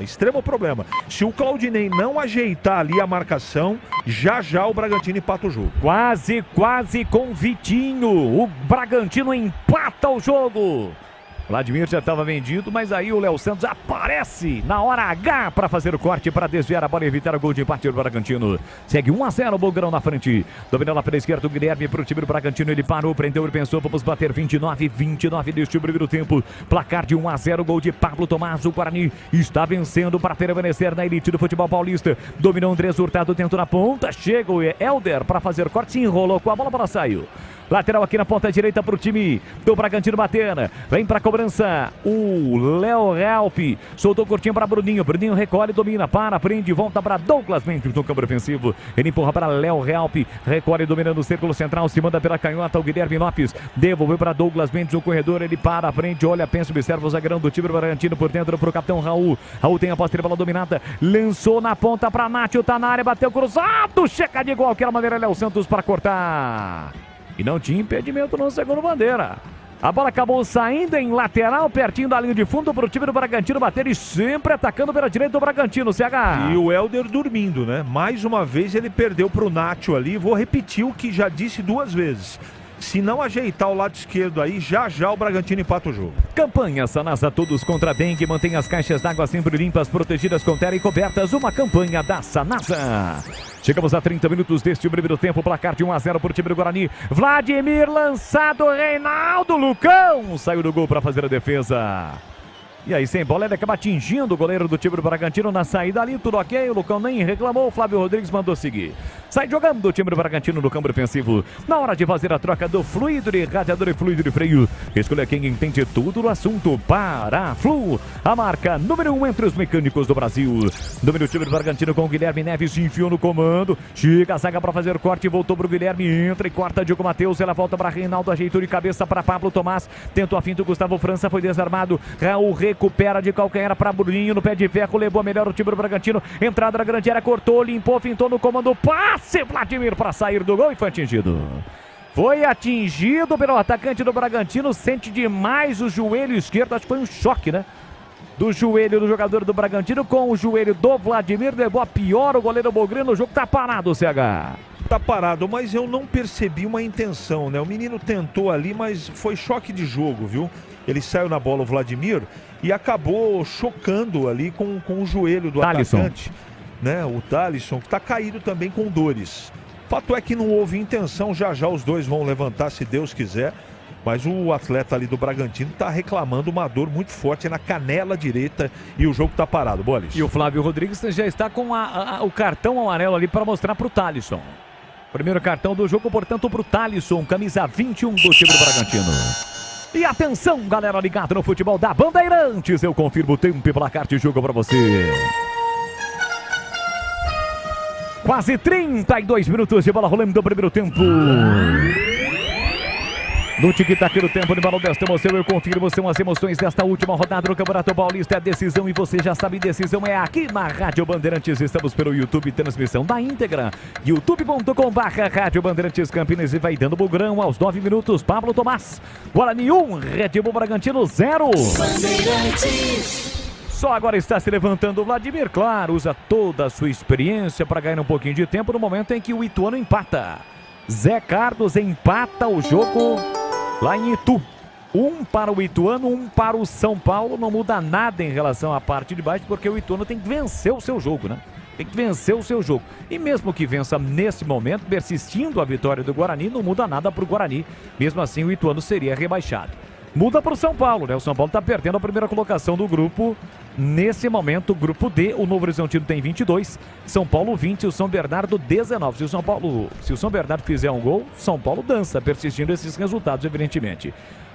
Se o Claudinei não ajeitar ali a marcação, já o Bragantino empata o jogo. Quase com Vitinho. O Bragantino empata o jogo. Vladimir já estava vendido, mas aí o Léo Santos aparece na hora H para fazer o corte, para desviar a bola e evitar o gol de empate do Bragantino. Segue 1-0 o Bugrão na frente. Dominou lá pela esquerda o Guilherme para o time do Bragantino. Ele parou, prendeu e pensou, vamos bater 29 deste primeiro tempo. Placar de 1-0, gol de Pablo Tomás. O Guarani está vencendo para permanecer na elite do futebol paulista. Dominou Andrés Hurtado, tentou na ponta. Chega o Helder para fazer o corte, se enrolou com a bola saiu. Lateral aqui na ponta direita para o time do Bragantino bater. Vem para a cobrança o Léo Realpe. Soltou curtinho para Bruninho. Bruninho recolhe, domina, para, prende, volta para Douglas Mendes no campo ofensivo. Ele empurra para Léo Realpe. Recolhe, dominando o círculo central. Se manda pela canhota o Guilherme Lopes. Devolveu para Douglas Mendes no corredor. Ele para, prende, olha, pensa, observa o zagueirão do time do Bragantino por dentro para o capitão Raul. Raul tem a posse de bola dominada. Lançou na ponta para Nátio. Tá na área, bateu cruzado. Chega de qualquer maneira Léo Santos para cortar. E não tinha impedimento no segundo bandeira. A bola acabou saindo em lateral, pertinho da linha de fundo para o time do Bragantino bater e sempre atacando pela direita do Bragantino, CH. E o Helder dormindo, né? Mais uma vez ele perdeu para o Nacho ali. Vou repetir o que já disse 2 vezes. Se não ajeitar o lado esquerdo aí, já o Bragantino empata o jogo. Campanha Sanasa Todos contra a Dengue. Mantém as caixas d'água sempre limpas, protegidas com terra e cobertas. Uma campanha da Sanasa. Chegamos a 30 minutos deste primeiro tempo. Placar de 1-0 para o time do Guarani. Vladimir lançado. Reinaldo Lucão saiu do gol para fazer a defesa. E aí, sem bola, ele acaba atingindo o goleiro do time do Bragantino na saída ali, tudo ok, o Lucão nem reclamou, o Flávio Rodrigues mandou seguir. Sai jogando o time do Bragantino no campo defensivo. Na hora de fazer a troca do fluido de radiador e fluido de freio, escolha quem entende tudo no assunto. Paraflu, a marca número 1 entre os mecânicos do Brasil. Domina o time do Bragantino com o Guilherme Neves, se enfiou no comando, chega a zaga para fazer corte, voltou para o Guilherme, entra e corta Diogo Matheus, ela volta para Reinaldo, ajeitou de cabeça para Pablo Tomás, tentou a finta, Gustavo França foi desarmado, Raul recupera de calcanhar para Bruninho no pé de ferro, levou melhor o time do Bragantino, entrada na grande área, cortou, limpou, fintou no comando, passe Vladimir para sair do gol e foi atingido. Foi atingido pelo atacante do Bragantino, sente demais o joelho esquerdo, acho que foi um choque, né? Do joelho do jogador do Bragantino com o joelho do Vladimir, levou a pior o goleiro Bogrino, o jogo tá parado, CH. Tá parado, mas eu não percebi uma intenção, né? O menino tentou ali, mas foi choque de jogo, viu? Ele saiu na bola, o Vladimir, e acabou chocando ali com o joelho do atacante, né? O Thalisson, que tá caído também com dores. Fato é que não houve intenção, já os dois vão levantar se Deus quiser. Mas o atleta ali do Bragantino tá reclamando uma dor muito forte na canela direita e o jogo tá parado, Bolis. E o Flávio Rodrigues já está com o cartão amarelo ali para mostrar pro Thalisson. Primeiro cartão do jogo, portanto, pro Thalisson, camisa 21 do time do Bragantino. E atenção, galera ligada no futebol da Bandeirantes, eu confirmo o tempo e placar de jogo para você. Quase 32 minutos de bola rolando do primeiro tempo. No tic-tac do tempo de balão desta emoção, eu confirmo, são as emoções desta última rodada do Campeonato Paulista. É decisão e você já sabe, decisão é aqui na Rádio Bandeirantes. Estamos pelo YouTube, transmissão da íntegra. youtube.com/Rádio Bandeirantes Campinas e vai dando bugrão aos 9 minutos. Pablo Tomás, Guarani 1, Red Bull Bragantino 0. Bandeirantes. Só agora está se levantando o Vladimir, claro, usa toda a sua experiência para ganhar um pouquinho de tempo no momento em que o Ituano empata. Zé Carlos empata o jogo lá em Itu. 1 para o Ituano, 1 para o São Paulo. Não muda nada em relação à parte de baixo, porque o Ituano tem que vencer o seu jogo, né? Tem que vencer o seu jogo. E mesmo que vença nesse momento, persistindo a vitória do Guarani, não muda nada para o Guarani. Mesmo assim, o Ituano seria rebaixado. Muda para o São Paulo, né? O São Paulo está perdendo a primeira colocação do grupo. Nesse momento, grupo D, o Novo Horizontino tem 22, São Paulo 20 e o São Bernardo 19. Se o São Bernardo fizer um gol, São Paulo dança, persistindo esses resultados, evidentemente.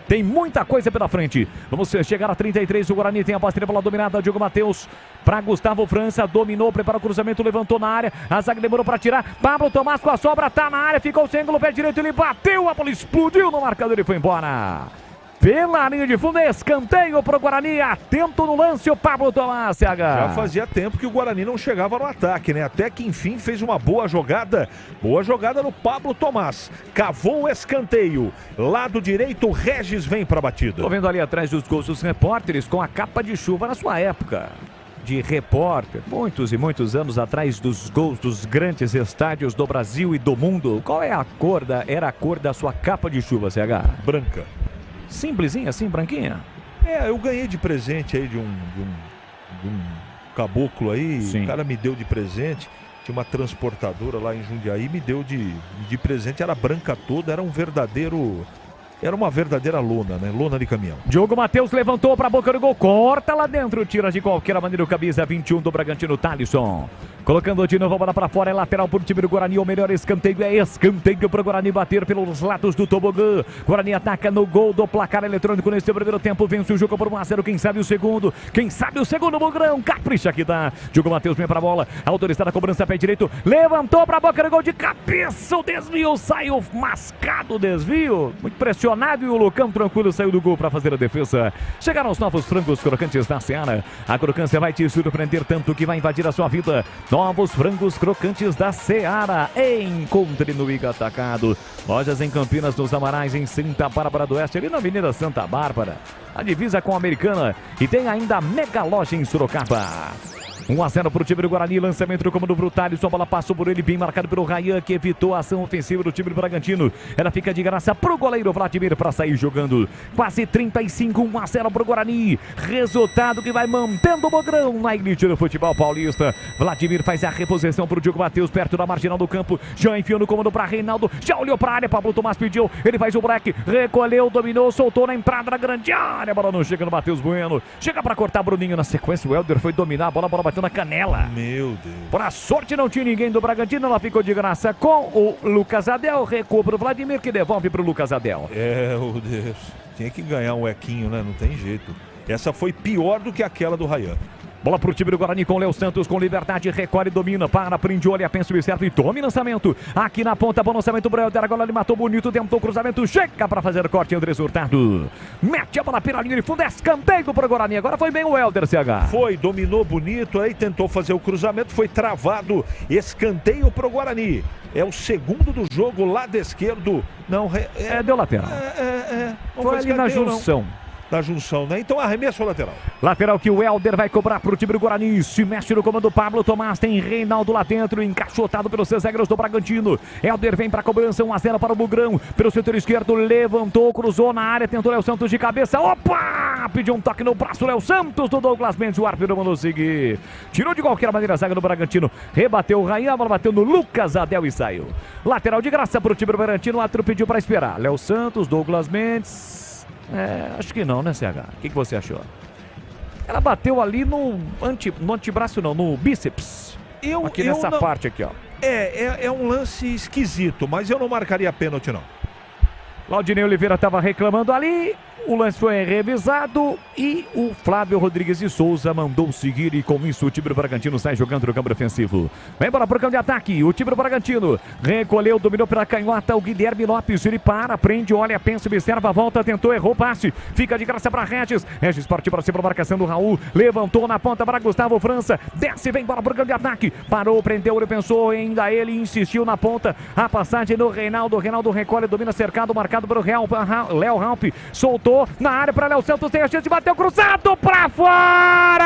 Tem muita coisa pela frente. Vamos chegar a 33. O Guarani tem a posse de bola dominada. Diogo Matheus para Gustavo França. Dominou, prepara o cruzamento, levantou na área. A zaga demorou para tirar. Pablo Tomás com a sobra, tá na área. Ficou sem ângulo, pé direito. Ele bateu, a bola explodiu no marcador e foi embora. Pela linha de fundo, escanteio para o Guarani. Atento no lance o Pablo Tomás, CH. Já fazia tempo que o Guarani não chegava no ataque, né? Até que enfim fez uma boa jogada. Boa jogada no Pablo Tomás. Cavou o escanteio. Lado direito, o Regis vem para a batida. Tô vendo ali atrás dos gols dos repórteres com a capa de chuva na sua época de repórter. Muitos e muitos anos atrás dos gols dos grandes estádios do Brasil e do mundo. Qual é era a cor da sua capa de chuva, CH? Branca. Simplesinha assim, branquinha? Eu ganhei de presente aí de um caboclo aí. Sim. O cara me deu de presente. Tinha uma transportadora lá em Jundiaí, me deu de presente. Era branca toda, era uma verdadeira lona, né? Lona de caminhão. Diogo Matheus levantou para a boca do gol, corta lá dentro, tira de qualquer maneira o camisa 21 do Bragantino, Thalisson. Colocando de novo a bola para fora, é lateral para o time do Guarani. O melhor escanteio é escanteio para o Guarani bater pelos lados do tobogã. Guarani ataca no gol do placar eletrônico nesse primeiro tempo. Vence o jogo por 1-0. Quem sabe o segundo? Quem sabe o segundo, Bugrão? Capricha que dá. Diogo Matheus vem para a bola. Autorizada a cobrança, pé direito. Levantou para a boca do gol de cabeça. O desvio saiu mascado. O desvio. Muito pressionado pressionado e o Lucão tranquilo saiu do gol para fazer a defesa. Chegaram os novos frangos crocantes da Seara. A crocância vai te surpreender tanto que vai invadir a sua vida. Novos frangos crocantes da Seara. Encontre no Iga Atacado. Lojas em Campinas, nos Amarais, em Santa Bárbara do Oeste, ali na Avenida Santa Bárbara. A divisa com a Americana. E tem ainda a mega loja em Sorocaba. 1-0 para o time do Guarani, lançamento do comando brutal, sua bola passou por ele, bem marcado pelo Rayan, que evitou a ação ofensiva do time do Bragantino. Ela fica de graça para o goleiro Vladimir para sair jogando. Quase 35, 1-0 para o Guarani. Resultado que vai mantendo o Bogrão na elite do futebol paulista. Vladimir faz a reposição para o Diogo Matheus, perto da marginal do campo. Já enfiou no comando para Reinaldo, já olhou para a área, Pablo Tomás pediu, ele faz o break, recolheu, dominou, soltou na entrada da grande área. A bola não chega no Matheus Bueno. Chega para cortar Bruninho na sequência, o Helder foi dominar, a bola bateu na canela. Meu Deus. Por a sorte não tinha ninguém do Bragantino, ela ficou de graça com o Lucas Adel, recua para o Vladimir, que devolve para o Lucas Adel. Meu Deus, tinha que ganhar um equinho, né? Não tem jeito. Essa foi pior do que aquela do Rayan. Bola pro time do Guarani com Léo Santos, com liberdade, recolhe, domina, para, prende, olha, pensa o certo e tome lançamento. Aqui na ponta, bom lançamento pro Helder, agora ele matou bonito, tentou o cruzamento, chega para fazer corte, Andrés Hurtado. Mete a bola pela linha de fundo, escanteio pro Guarani, agora foi bem o Helder, CH. Foi, dominou bonito, aí tentou fazer o cruzamento, foi travado, escanteio pro Guarani. É o segundo do jogo, lado esquerdo. Não, deu lateral. Foi ali na junção. Da junção, né? Então arremesso lateral. Lateral que o Helder vai cobrar pro time do Guarani. Se mexe no comando Pablo Tomás. Tem Reinaldo lá dentro, encaixotado pelos seus zagueiros do Bragantino. Helder vem pra cobrança, 1-0 para o Bugrão. Pelo setor esquerdo, levantou, cruzou na área, tentou Léo Santos de cabeça. Opa! Pediu um toque no braço, Léo Santos do Douglas Mendes. O árbitro mandou seguir. Tirou de qualquer maneira a zaga do Bragantino. Rebateu o Rayan, a bola bateu no Lucas Adel e saiu. Lateral de graça pro time do Bragantino. O árbitro pediu pra esperar. Léo Santos, Douglas Mendes. Acho que não, né, CH? O que você achou? Ela bateu ali no antebraço, não, no bíceps. Aqui nessa parte aqui, ó. É um lance esquisito, mas eu não marcaria pênalti, não. Claudinei Oliveira estava reclamando ali. O lance foi revisado e o Flávio Rodrigues de Souza mandou seguir e com isso o time do Bragantino sai jogando no campo ofensivo. Vem bola para o campo de ataque, o time do Bragantino recolheu, dominou pela canhota o Guilherme Lopes, ele para, prende, olha, pensa, observa, volta, tentou, errou, passe, fica de graça para Regis partiu para cima, marcação do Raul, levantou na ponta para Gustavo França, desce, vem bola para o campo de ataque, parou, prendeu, ele pensou, ainda ele insistiu na ponta, a passagem do Reinaldo recolhe, domina cercado, marcado pelo Léo Raup, soltou na área para Léo Santos, tem a chance de bater o cruzado para fora!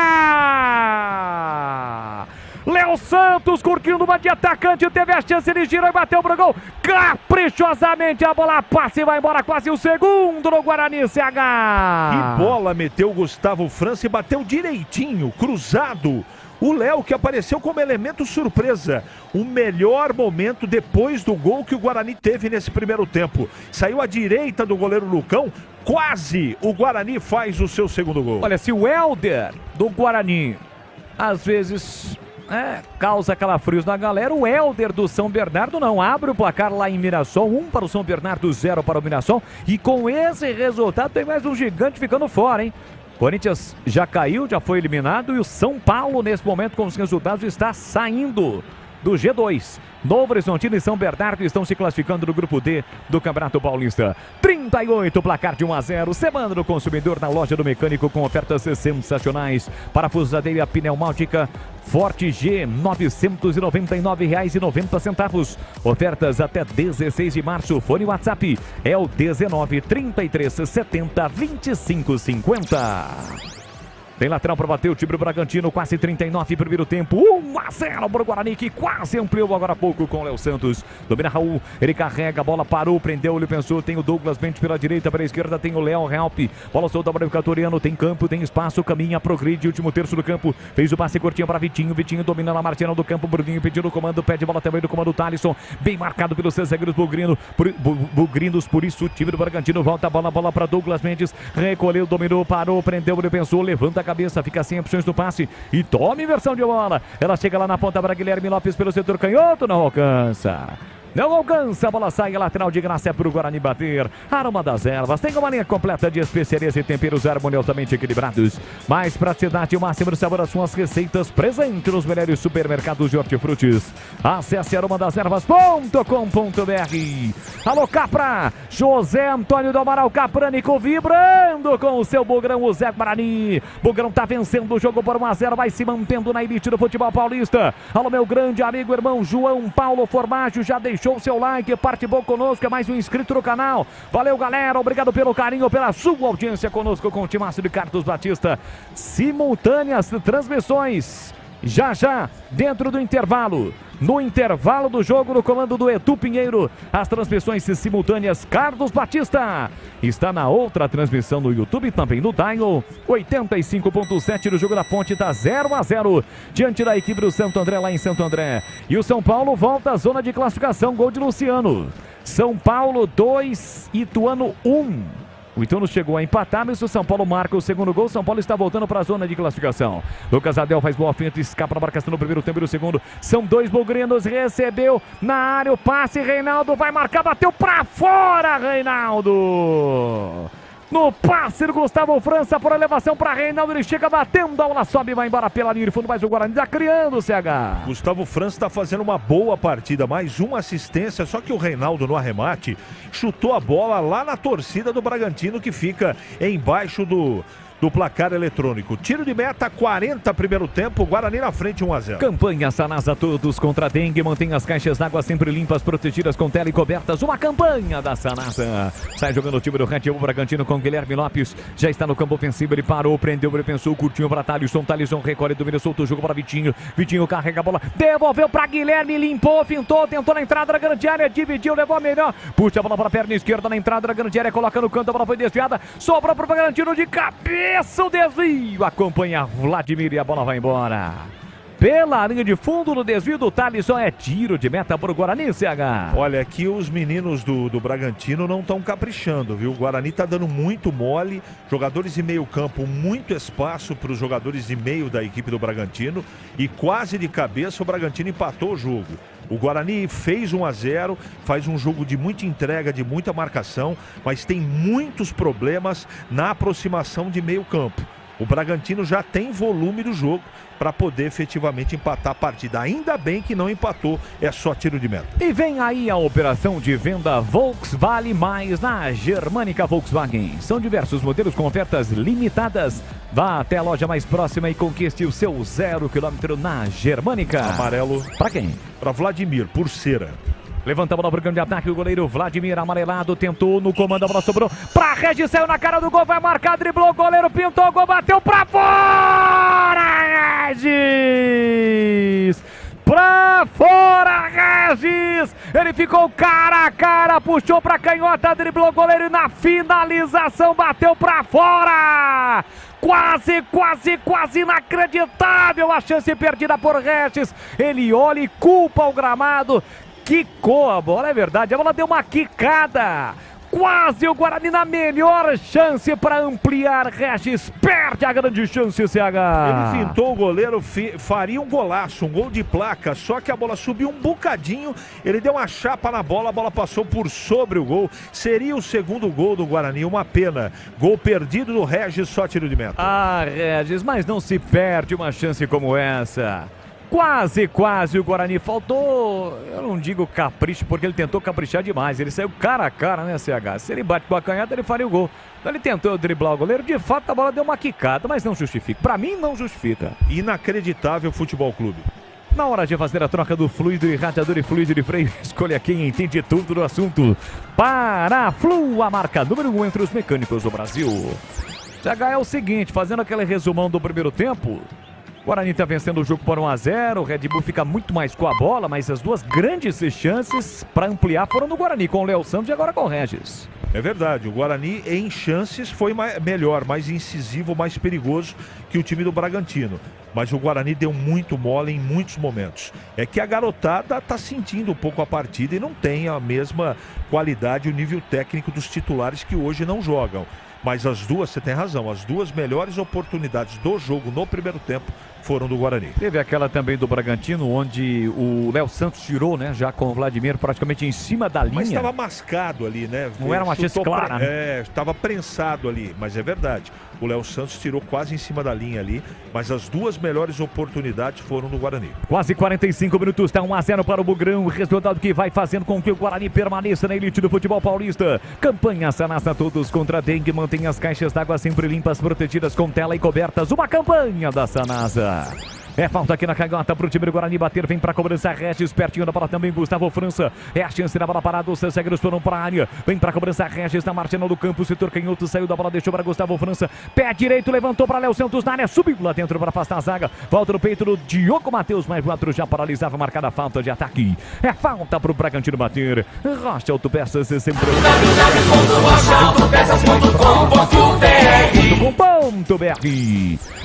Léo Santos curtindo uma de atacante, teve a chance, ele girou e bateu pro gol, caprichosamente a bola passa e vai embora, quase o segundo no Guarani, CH. Que bola meteu o Gustavo França e bateu direitinho, cruzado. O Léo que apareceu como elemento surpresa. O melhor momento depois do gol que o Guarani teve nesse primeiro tempo. Saiu à direita do goleiro Lucão. Quase o Guarani faz o seu segundo gol. Olha, se o Helder do Guarani às vezes causa calafrios na galera, o Helder do São Bernardo não. Abre o placar lá em Mirassol, 1 para o São Bernardo, 0 para o Mirassol. E com esse resultado tem mais um gigante ficando fora, hein? Corinthians já caiu, já foi eliminado e o São Paulo, nesse momento, com os resultados, está saindo do G2. Novo Horizontino e São Bernardo estão se classificando no grupo D do Campeonato Paulista. 38, placar de 1-0. Semana do consumidor na loja do mecânico com ofertas sensacionais. Parafusadeira pneumática Forte G, R$ 999,90. Ofertas até 16 de março. Fone WhatsApp é o 19 33 70 25 50. Tem lateral para bater o time do Bragantino, quase 39 primeiro tempo, 1-0 para o Guarani, que quase ampliou agora há pouco com o Léo Santos. Domina Raul, ele carrega, a bola parou, prendeu, ele pensou, tem o Douglas Mendes pela direita, pela esquerda tem o Léo Raup, bola solta para o Vicatoriano, tem campo, tem espaço, caminha, progride, último terço do campo, fez o passe curtinho para Vitinho, Vitinho domina na marginal do campo, Bruninho pedindo o comando, pede bola também do comando Thalisson, bem marcado pelos seus zagueiros bugrinos, por isso o time do Bragantino volta a bola para Douglas Mendes, recolheu, dominou, parou, prendeu, ele pensou, levanta a cabeça, fica sem opções no passe e toma inversão de bola. Ela chega lá na ponta para Guilherme Lopes pelo setor canhoto, não alcança. Não alcança, a bola sai, a lateral de graça é para o Guarani bater. Aroma das Ervas, tem uma linha completa de especiarias e temperos harmoniosamente equilibrados. Mais praticidade e o máximo de sabor às suas receitas, presente nos melhores supermercados de hortifrutis. Acesse aromadas-ervas.com.br. Alô, Capra, José Antônio do Amaral Caprânico vibrando com o seu Bugrão, o Zé Guarani. Bugrão tá vencendo o jogo por 1-0, vai se mantendo na elite do futebol paulista. Alô, meu grande amigo, irmão João Paulo Formaggio, já deixou o seu like, participou conosco, é mais um inscrito no canal. Valeu, galera, obrigado pelo carinho, pela sua audiência conosco com o timaço de Carlos Batista. Simultâneas transmissões, já dentro do intervalo. No intervalo do jogo, no comando do Edu Pinheiro, as transmissões simultâneas. Carlos Batista está na outra transmissão no YouTube, também no Dial. 85.7 no jogo da Ponte, tá 0-0 diante da equipe do Santo André lá em Santo André. E o São Paulo volta à zona de classificação, gol de Luciano. São Paulo 2, Ituano 1. O Ituano chegou a empatar, mas o São Paulo marca o segundo gol. São Paulo está voltando para a zona de classificação. Lucas Adel faz boa finta, escapa na marcação no primeiro tempo e no segundo. São dois bugrinos, recebeu na área o passe. Reinaldo vai marcar, bateu para fora, Reinaldo. No passe do Gustavo França por elevação para Reinaldo, ele chega batendo, a bola sobe e vai embora pela linha de fundo, mas o Guarani está criando o CH. Gustavo França está fazendo uma boa partida, mais uma assistência, só que o Reinaldo no arremate chutou a bola lá na torcida do Bragantino, que fica embaixo do placar eletrônico. Tiro de meta, 40 primeiro tempo, Guarani na frente, 1-0. Campanha Sanasa Todos contra a dengue, mantém as caixas d'água sempre limpas, protegidas com tela e cobertas. Uma campanha da Sanasa. Sai jogando o time do Red Bull Bragantino com Guilherme Lopes, já está no campo ofensivo, ele parou, prendeu, ele pensou, curtinho para Thalisson recolhe, domina, soltou o jogo para Vitinho carrega a bola, devolveu para Guilherme, limpou, fintou, tentou na entrada da grande área, dividiu, levou a melhor, puxa a bola para a perna esquerda na entrada da grande área, coloca no canto, a bola foi desviada, sobrou para o Bragantino de cabeça. O desvio, acompanha Vladimir e a bola vai embora. Pela linha de fundo no desvio do Thalisson, é tiro de meta para o Guarani, CH. Olha, aqui os meninos do Bragantino não estão caprichando, viu? O Guarani está dando muito mole, jogadores de meio campo, muito espaço para os jogadores de meio da equipe do Bragantino e quase de cabeça o Bragantino empatou o jogo. O Guarani fez 1-0, faz um jogo de muita entrega, de muita marcação, mas tem muitos problemas na aproximação de meio campo. O Bragantino já tem volume do jogo para poder efetivamente empatar a partida. Ainda bem que não empatou, é só tiro de meta. E vem aí a operação de venda Volkswagen Mais na Germânica Volkswagen. São diversos modelos com ofertas limitadas. Vá até a loja mais próxima e conquiste o seu 0 km na Germânica. Amarelo. Para quem? Para Vladimir, por cera. Levanta a bola para o campo de ataque, o goleiro Vladimir amarelado, tentou no comando, a bola sobrou para Regis, saiu na cara do gol, vai marcar, driblou, o goleiro pintou, o gol bateu para fora, Regis! Pra fora, Regis! Ele ficou cara a cara, puxou pra canhota, driblou o goleiro e na finalização bateu pra fora! Quase inacreditável a chance perdida por Regis. Ele olha e culpa o gramado. Quicou a bola, é verdade, a bola deu uma quicada. Quase o Guarani na melhor chance para ampliar. Regis perde a grande chance, CH. Ele fintou o goleiro, faria um golaço, um gol de placa, só que a bola subiu um bocadinho, ele deu uma chapa na bola, a bola passou por sobre o gol. Seria o segundo gol do Guarani, uma pena. Gol perdido do Regis, só tiro de meta. Ah, Regis, mas não se perde uma chance como essa. Quase o Guarani faltou, eu não digo capricho, porque ele tentou caprichar demais, ele saiu cara a cara, né, CH? Se ele bate com a canhota, ele faria o gol. Então ele tentou driblar o goleiro, de fato a bola deu uma quicada, mas não justifica. Pra mim, não justifica. Inacreditável Futebol Clube. Na hora de fazer a troca do fluido irradiador e fluido de freio, escolha quem entende tudo do assunto. Paraflu, a marca número 1 entre os mecânicos do Brasil. CH, é o seguinte, fazendo aquele resumão do primeiro tempo, o Guarani está vencendo o jogo por 1-0, o Red Bull fica muito mais com a bola, mas as duas grandes chances para ampliar foram no Guarani, com o Léo Santos e agora com o Regis. É verdade, o Guarani em chances foi melhor, mais incisivo, mais perigoso que o time do Bragantino. Mas o Guarani deu muito mole em muitos momentos. É que a garotada está sentindo um pouco a partida e não tem a mesma qualidade e o nível técnico dos titulares que hoje não jogam. Mas você tem razão, as duas melhores oportunidades do jogo no primeiro tempo foram do Guarani. Teve aquela também do Bragantino, onde o Léo Santos tirou, né? Já com o Vladimir praticamente em cima da linha. Mas estava mascado ali, né? Não era uma chance clara, né? Estava prensado ali, mas é verdade. O Léo Santos tirou quase em cima da linha ali, mas as duas melhores oportunidades foram do Guarani. Quase 45 minutos, está 1-0 para o Bugrão, resultado que vai fazendo com que o Guarani permaneça na elite do futebol paulista. Campanha Sanasa Todos contra a Dengue, mantém as caixas d'água sempre limpas, protegidas com tela e cobertas. Uma campanha da Sanasa. É falta aqui na canhota para o time do Guarani bater. Vem para a cobrança. Regis pertinho da bola também. Gustavo França. É a chance da bola parada. Os zagueiros foram para a área. Vem para a cobrança. Regis na marginal do campo. Setor canhoto saiu da bola. Deixou para Gustavo França. Pé direito. Levantou para Léo Santos na área. Subiu lá dentro para afastar a zaga. Volta no peito do Diogo Matheus. Mas o outro já paralisava. Marcada a falta de ataque. É falta para o Bragantino bater. Rocha Autopeças. Sempre.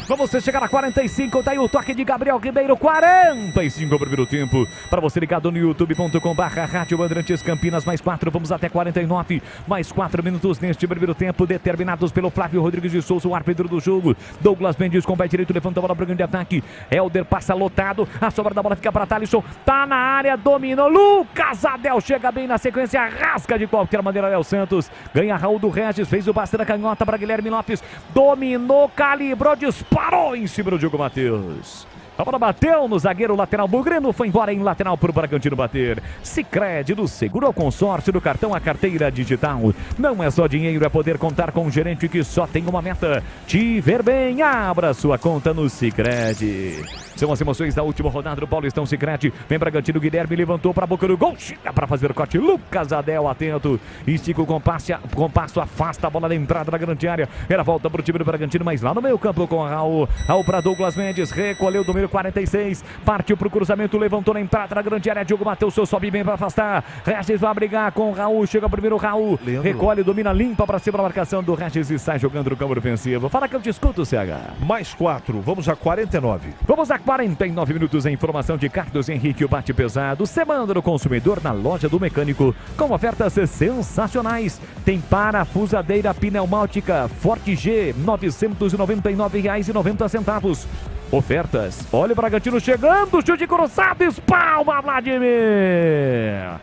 Vamos chegar a 45. Tá aí o toque de Gabriel Ribeiro, 45 primeiro tempo. Para você ligado no youtube.com/Rádio Bandeirantes Campinas, mais 4, vamos até 49. Mais 4 minutos neste primeiro tempo, determinados pelo Flávio Rodrigues de Souza, o árbitro do jogo. Douglas Mendes com o pé direito, levanta a bola para o grande ataque. Helder passa lotado, a sobra da bola fica para Thalisson. Tá na área, dominou. Lucas Adel chega bem na sequência, rasga de qualquer maneira Léo Santos. Ganha Raul do Regis, fez o passe da canhota para Guilherme Lopes. Dominou, calibrou, disparou em cima do Diogo Matheus. A bola bateu no zagueiro lateral Bugrano, foi embora em lateral para o Bragantino bater. Sicredi, do seguro ao consórcio, do cartão à carteira digital. Não é só dinheiro, é poder contar com um gerente que só tem uma meta: te ver bem. Abra sua conta no Sicredi. São as emoções da última rodada do Paulistão Sicredi. Vem Bragantino, Guilherme levantou para a boca do gol. Chega para fazer o corte. Lucas Adel atento. Estica o compasso, afasta a bola da entrada da grande área. Era volta para o time do Bragantino, mas lá no meio campo com Raul. Raul para Douglas Mendes. Recolheu o número 46. Partiu para o cruzamento, levantou na entrada da grande área. Diogo Matheus sobe bem para afastar. Regis vai brigar com Raul. Chega primeiro Raul. Leandro. Recolhe, domina, limpa para cima a marcação do Regis e sai jogando no campo ofensivo. Fala que eu te escuto, CH. Mais 4, vamos a 49. Vamos a 49 minutos. A informação de Carlos Henrique, o bate pesado. Semana do consumidor na loja do mecânico, com ofertas sensacionais. Tem parafusadeira pneumática Forte G, R$ 999,90. Ofertas. Olha o Bragantino chegando, chute cruzado, espalma Vladimir.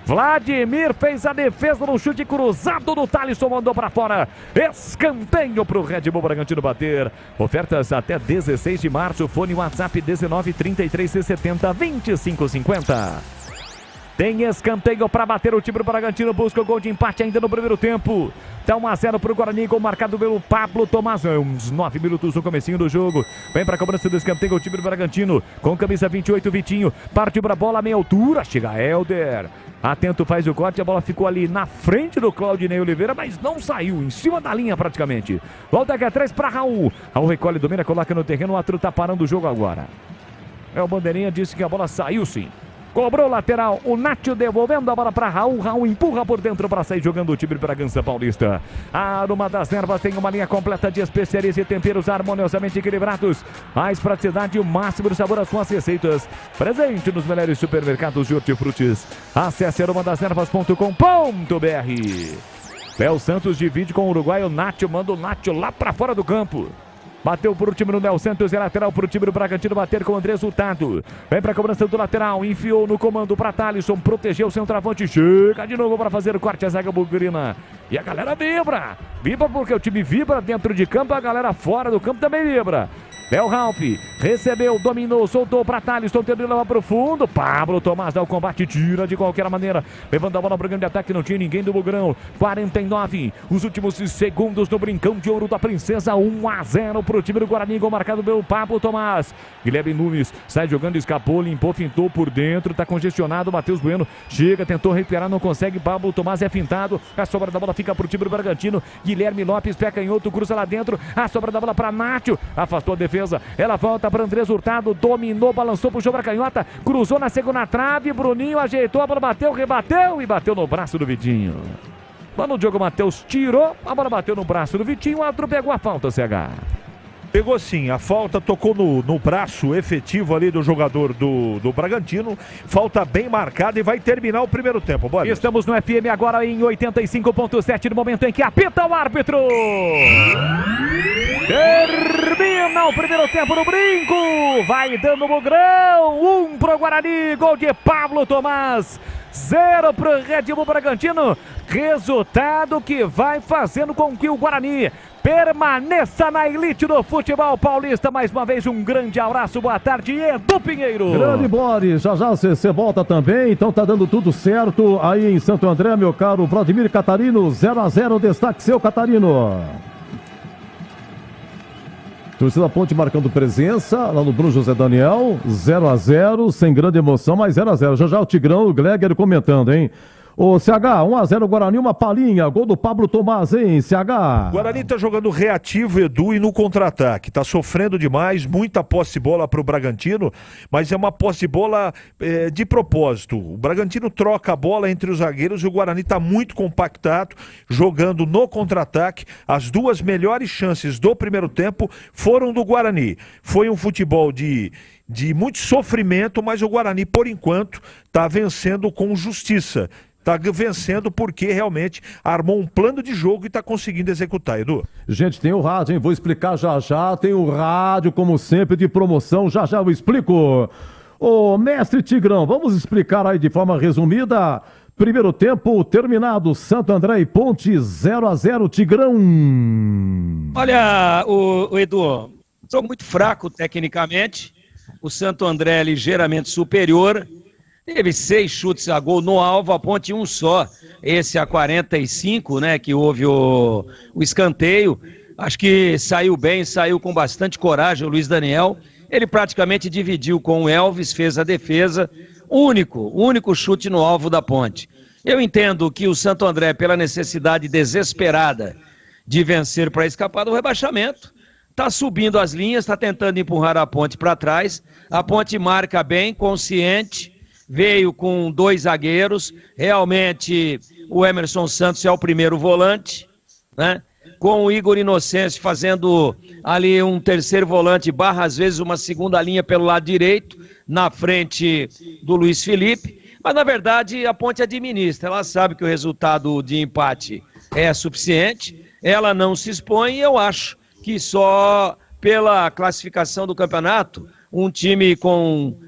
Vladimir fez a defesa no chute cruzado do Thalisson, mandou para fora. Escanteio para o Red Bull Bragantino bater. Ofertas até 16 de março. Fone WhatsApp 19 33 70 25 50. Tem escanteio para bater o time do Bragantino. Busca o gol de empate ainda no primeiro tempo. Tá 1-0 para o Guarani, gol marcado pelo Pablo Tomás. Uns 9 minutos no comecinho do jogo. Vem para a cobrança do escanteio o time do Bragantino. Com camisa 28, Vitinho. Partiu para a bola, meia altura. Chega Helder. Atento, faz o corte. A bola ficou ali na frente do Claudinei Oliveira, mas não saiu. Em cima da linha praticamente. Volta aqui atrás para Raul. Raul recolhe, domina, coloca no terreno. O outro tá parando o jogo agora. O Bandeirinha disse que a bola saiu sim. Cobrou o lateral, o Nátio devolvendo a bola para Raul. Raul empurra por dentro para sair jogando o time de Bragança Paulista. A Aroma das Ervas tem uma linha completa de especiarias e temperos harmoniosamente equilibrados. Mais praticidade e o máximo de sabor às suas receitas. Presente nos melhores supermercados de hortifrutis. Acesse aromadasnervas.com.br. Léo Santos divide com o uruguaio. Nátio manda o Nátio lá para fora do campo. Bateu para o time do Léo Santos e lateral para o time do Bragantino bater com o Andrés Hurtado. Vem para a cobrança do lateral, enfiou no comando para Thalisson, protegeu o centroavante, chega de novo para fazer o corte a zaga bugrina. E a galera vibra, porque o time vibra dentro de campo, a galera fora do campo também vibra. Léo Ralph recebeu, dominou, soltou para Thalisson, tentou levar para o fundo. Pablo Tomás dá o combate, tira de qualquer maneira. Levando a bola para o grande ataque, não tinha ninguém do Bugrão. 49, os últimos segundos no brincão de ouro da Princesa. 1-0 para o time do Guarani, gol marcado pelo Pablo Tomás. Guilherme Nunes sai jogando, escapou, limpou, fintou por dentro, tá congestionado. Matheus Bueno chega, tentou recuperar, não consegue. Pablo Tomás é fintado. A sobra da bola fica para o time do Bragantino. Guilherme Lopes, pé canhoto, cruza lá dentro. A sobra da bola para Nátio, afastou a defesa. Ela volta para Andrés Hurtado, dominou, balançou, puxou para a canhota, cruzou na segunda trave, Bruninho ajeitou, a bola bateu, rebateu e bateu no braço do Vitinho. Quando o Diogo Matheus tirou, a bola bateu no braço do Vitinho, o outro pegou a falta, CH. Pegou sim, a falta tocou no braço efetivo ali do jogador do Bragantino. Falta bem marcada e vai terminar o primeiro tempo. Bora. Estamos no FM agora em 85.7, no momento em que apita o árbitro. Termina o primeiro tempo no Brinco. Vai dando Mugrão. 1 pro Guarani. Gol de Pablo Tomás. 0 pro Red Bull Bragantino. Resultado que vai fazendo com que o Guarani permaneça na elite do futebol paulista. Mais uma vez, um grande abraço, boa tarde, Edu Pinheiro. Grande Boris, já você volta também, então tá dando tudo certo aí em Santo André, meu caro Vladimir Catarino, 0-0, destaque seu, Catarino. Torcida Ponte marcando presença lá no Bruno José Daniel, 0-0, sem grande emoção, mas 0-0. Já o Tigrão, o Gleger comentando, hein? Ô, CH, 1-0 Guarani, uma palhinha, gol do Pablo Tomás, hein, CH? Guarani tá jogando reativo, Edu, e no contra-ataque, tá sofrendo demais, muita posse de bola pro Bragantino, mas é uma posse de bola de propósito. O Bragantino troca a bola entre os zagueiros e o Guarani tá muito compactado, jogando no contra-ataque. As duas melhores chances do primeiro tempo foram do Guarani. Foi um futebol de muito sofrimento, mas o Guarani, por enquanto, tá vencendo com justiça. Tá vencendo porque realmente armou um plano de jogo e tá conseguindo executar, Edu. Gente, tem o rádio, hein? Vou explicar já. Tem o rádio, como sempre, de promoção. Já eu explico. Ô, mestre Tigrão, vamos explicar aí de forma resumida. Primeiro tempo terminado. Santo André e Ponte, 0-0, Tigrão. Olha, o Edu, sou muito fraco tecnicamente. O Santo André é ligeiramente superior. Teve 6 chutes a gol no alvo, a Ponte um só. Esse a 45, né, que houve o escanteio. Acho que saiu bem, saiu com bastante coragem o Luiz Daniel. Ele praticamente dividiu com o Elvis, fez a defesa. Único chute no alvo da Ponte. Eu entendo que o Santo André, pela necessidade desesperada de vencer para escapar do rebaixamento, está subindo as linhas, está tentando empurrar a Ponte para trás. A Ponte marca bem, consciente. Veio com 2 zagueiros, realmente o Emerson Santos é o primeiro volante, né? Com o Igor Inocêncio fazendo ali um terceiro volante, barra às vezes uma segunda linha pelo lado direito, na frente do Luiz Felipe, mas na verdade a Ponte administra, ela sabe que o resultado de empate é suficiente, ela não se expõe e eu acho que só pela classificação do campeonato, um time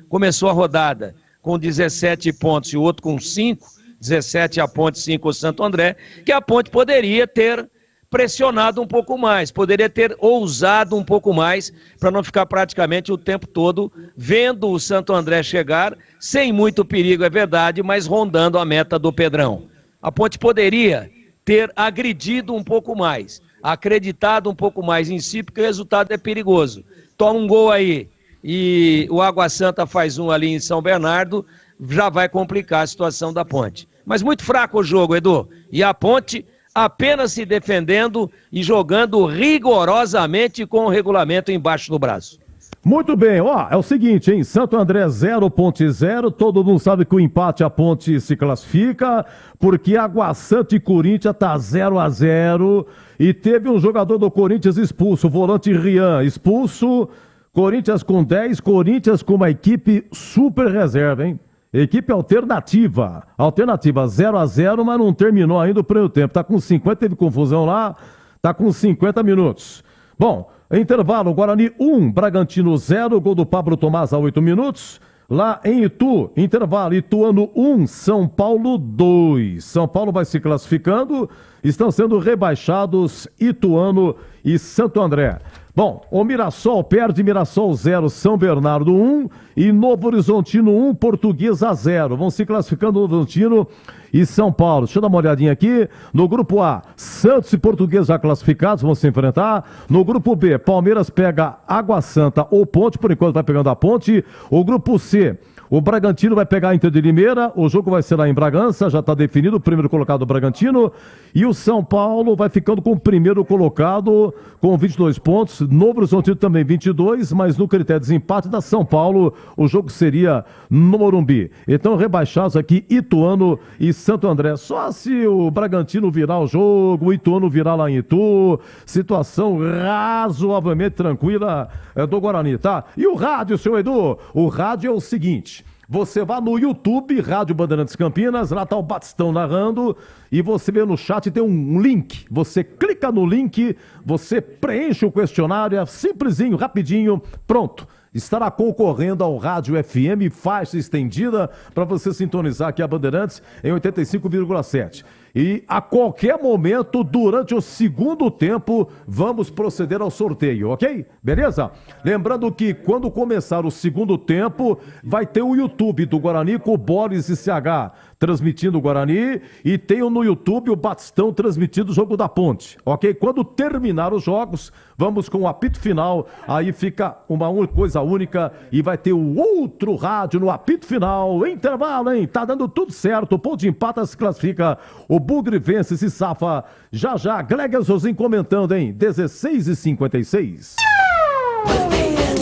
começou a rodada com 17 pontos e o outro com 5, 17 a Ponte, 5 o Santo André, que a Ponte poderia ter pressionado um pouco mais, poderia ter ousado um pouco mais, para não ficar praticamente o tempo todo vendo o Santo André chegar, sem muito perigo, é verdade, mas rondando a meta do Pedrão. A Ponte poderia ter agredido um pouco mais, acreditado um pouco mais em si, porque o resultado é perigoso. Toma um gol aí, e o Água Santa faz um ali em São Bernardo, já vai complicar a situação da Ponte. Mas muito fraco o jogo, Edu. E a Ponte apenas se defendendo e jogando rigorosamente com o regulamento embaixo do braço. Muito bem, é o seguinte, hein? Santo André 0.0, todo mundo sabe que o empate a Ponte se classifica, porque Água Santa e Corinthians tá 0-0 e teve um jogador do Corinthians expulso, o volante Rian expulso. Corinthians com 10, Corinthians com uma equipe super reserva, hein? Equipe alternativa 0-0, mas não terminou ainda o primeiro tempo. Tá com 50, teve confusão lá, tá com 50 minutos. Bom, intervalo, Guarani 1, Bragantino 0, gol do Pablo Tomás a 8 minutos. Lá em Itu, intervalo, Ituano 1, São Paulo 2. São Paulo vai se classificando, estão sendo rebaixados Ituano e Santo André. Bom, o Mirassol perde, Mirassol 0, São Bernardo 1 e Novo Horizontino 1, Portuguesa 0. Vão se classificando Novo Horizontino e São Paulo. Deixa eu dar uma olhadinha aqui. No grupo A, Santos e Portuguesa já classificados, vão se enfrentar. No grupo B, Palmeiras pega Água Santa ou Ponte, por enquanto vai pegando a Ponte. O grupo C, O Bragantino vai pegar a Inter de Limeira, o jogo vai ser lá em Bragança, já está definido, o primeiro colocado do Bragantino, e o São Paulo vai ficando com o primeiro colocado com 22 pontos, Novo Horizontino também 22, mas no critério de desempate da São Paulo, o jogo seria no Morumbi. Então rebaixados aqui Ituano e Santo André. Só se o Bragantino virar o jogo, o Ituano virar lá em Itu, situação razoavelmente tranquila do Guarani, tá? E o rádio, seu Edu? O rádio é o seguinte... Você vai no YouTube, Rádio Bandeirantes Campinas, lá tá o Batistão narrando, e você vê no chat, tem um link. Você clica no link, você preenche o questionário, é simplesinho, rapidinho, pronto. Estará concorrendo ao Rádio FM, faixa estendida, para você sintonizar aqui a Bandeirantes em 85,7. E a qualquer momento, durante o segundo tempo, vamos proceder ao sorteio, ok? Beleza? Lembrando que quando começar o segundo tempo, vai ter o YouTube do Guarani com o Boris e CH transmitindo o Guarani e tem no YouTube o Batistão transmitindo o jogo da Ponte, ok? Quando terminar os jogos, vamos com o apito final, aí fica uma coisa única e vai ter o outro rádio no apito final, intervalo, hein? Tá dando tudo certo, o ponto de empata se classifica, o Bugre vence, se safa, já, Gleger Sozinho comentando, hein? 16h56.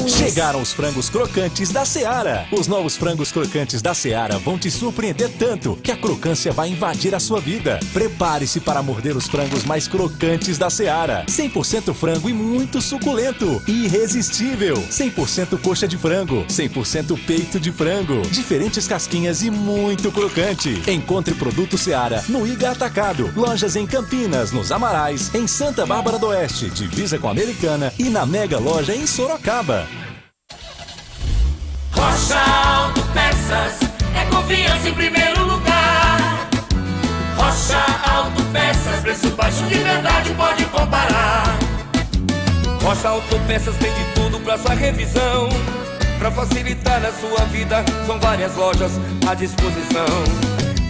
Chegaram os frangos crocantes da Seara. Os novos frangos crocantes da Seara vão te surpreender tanto que a crocância vai invadir a sua vida. Prepare-se para morder os frangos mais crocantes da Seara. 100% frango e muito suculento. Irresistível. 100% coxa de frango. 100% peito de frango. Diferentes casquinhas e muito crocante. Encontre produto Seara no Iga Atacado. Lojas em Campinas, nos Amarais, em Santa Bárbara do Oeste, divisa com a Americana e na Mega Loja em Sorocaba. Rocha Autopeças é confiança em primeiro lugar. Rocha Autopeças, preço baixo de verdade, pode comparar. Rocha Autopeças tem de tudo pra sua revisão. Pra facilitar a sua vida, são várias lojas à disposição.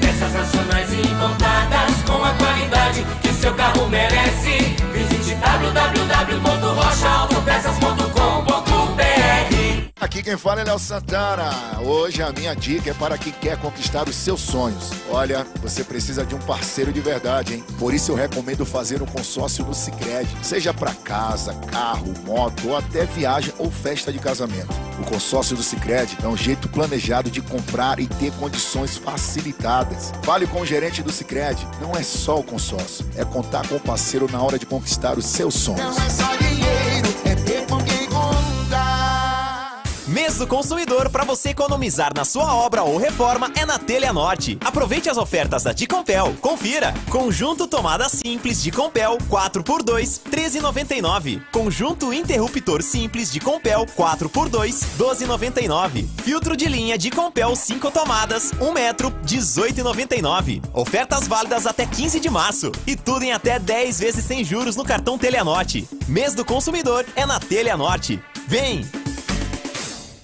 Peças nacionais e importadas com a qualidade que seu carro merece. Visite www.rochaautopeças.com.br. Aqui quem fala é Léo Santana. Hoje a minha dica é para quem quer conquistar os seus sonhos. Olha, você precisa de um parceiro de verdade, hein? Por isso eu recomendo fazer um consórcio no Sicredi. Seja para casa, carro, moto ou até viagem ou festa de casamento. O consórcio do Sicredi é um jeito planejado de comprar e ter condições facilitadas. Fale com o gerente do Sicredi. Não é só o consórcio, é contar com o parceiro na hora de conquistar os seus sonhos. Não é só dinheiro, é ter com quem contar. Mês do consumidor, para você economizar na sua obra ou reforma, é na Telha Norte. Aproveite as ofertas da Dicompel. Confira. Conjunto tomada simples Dicompel 4x2, R$13,99. Conjunto interruptor simples Dicompel 4x2, R$12,99. Filtro de linha Dicompel 5 tomadas, 1 metro, R$18,99. Ofertas válidas até 15 de março. E tudo em até 10 vezes sem juros no cartão Telha Norte. Mês do consumidor é na Telha Norte. Vem!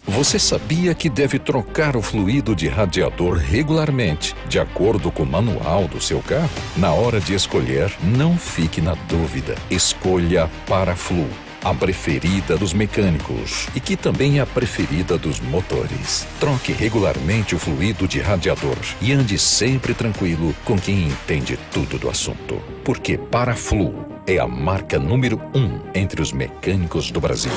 Você sabia que deve trocar o fluido de radiador regularmente, de acordo com o manual do seu carro? Na hora de escolher, não fique na dúvida. Escolha Paraflu, a preferida dos mecânicos e que também é a preferida dos motores. Troque regularmente o fluido de radiador e ande sempre tranquilo com quem entende tudo do assunto. Porque Paraflu é a marca número 1 entre os mecânicos do Brasil.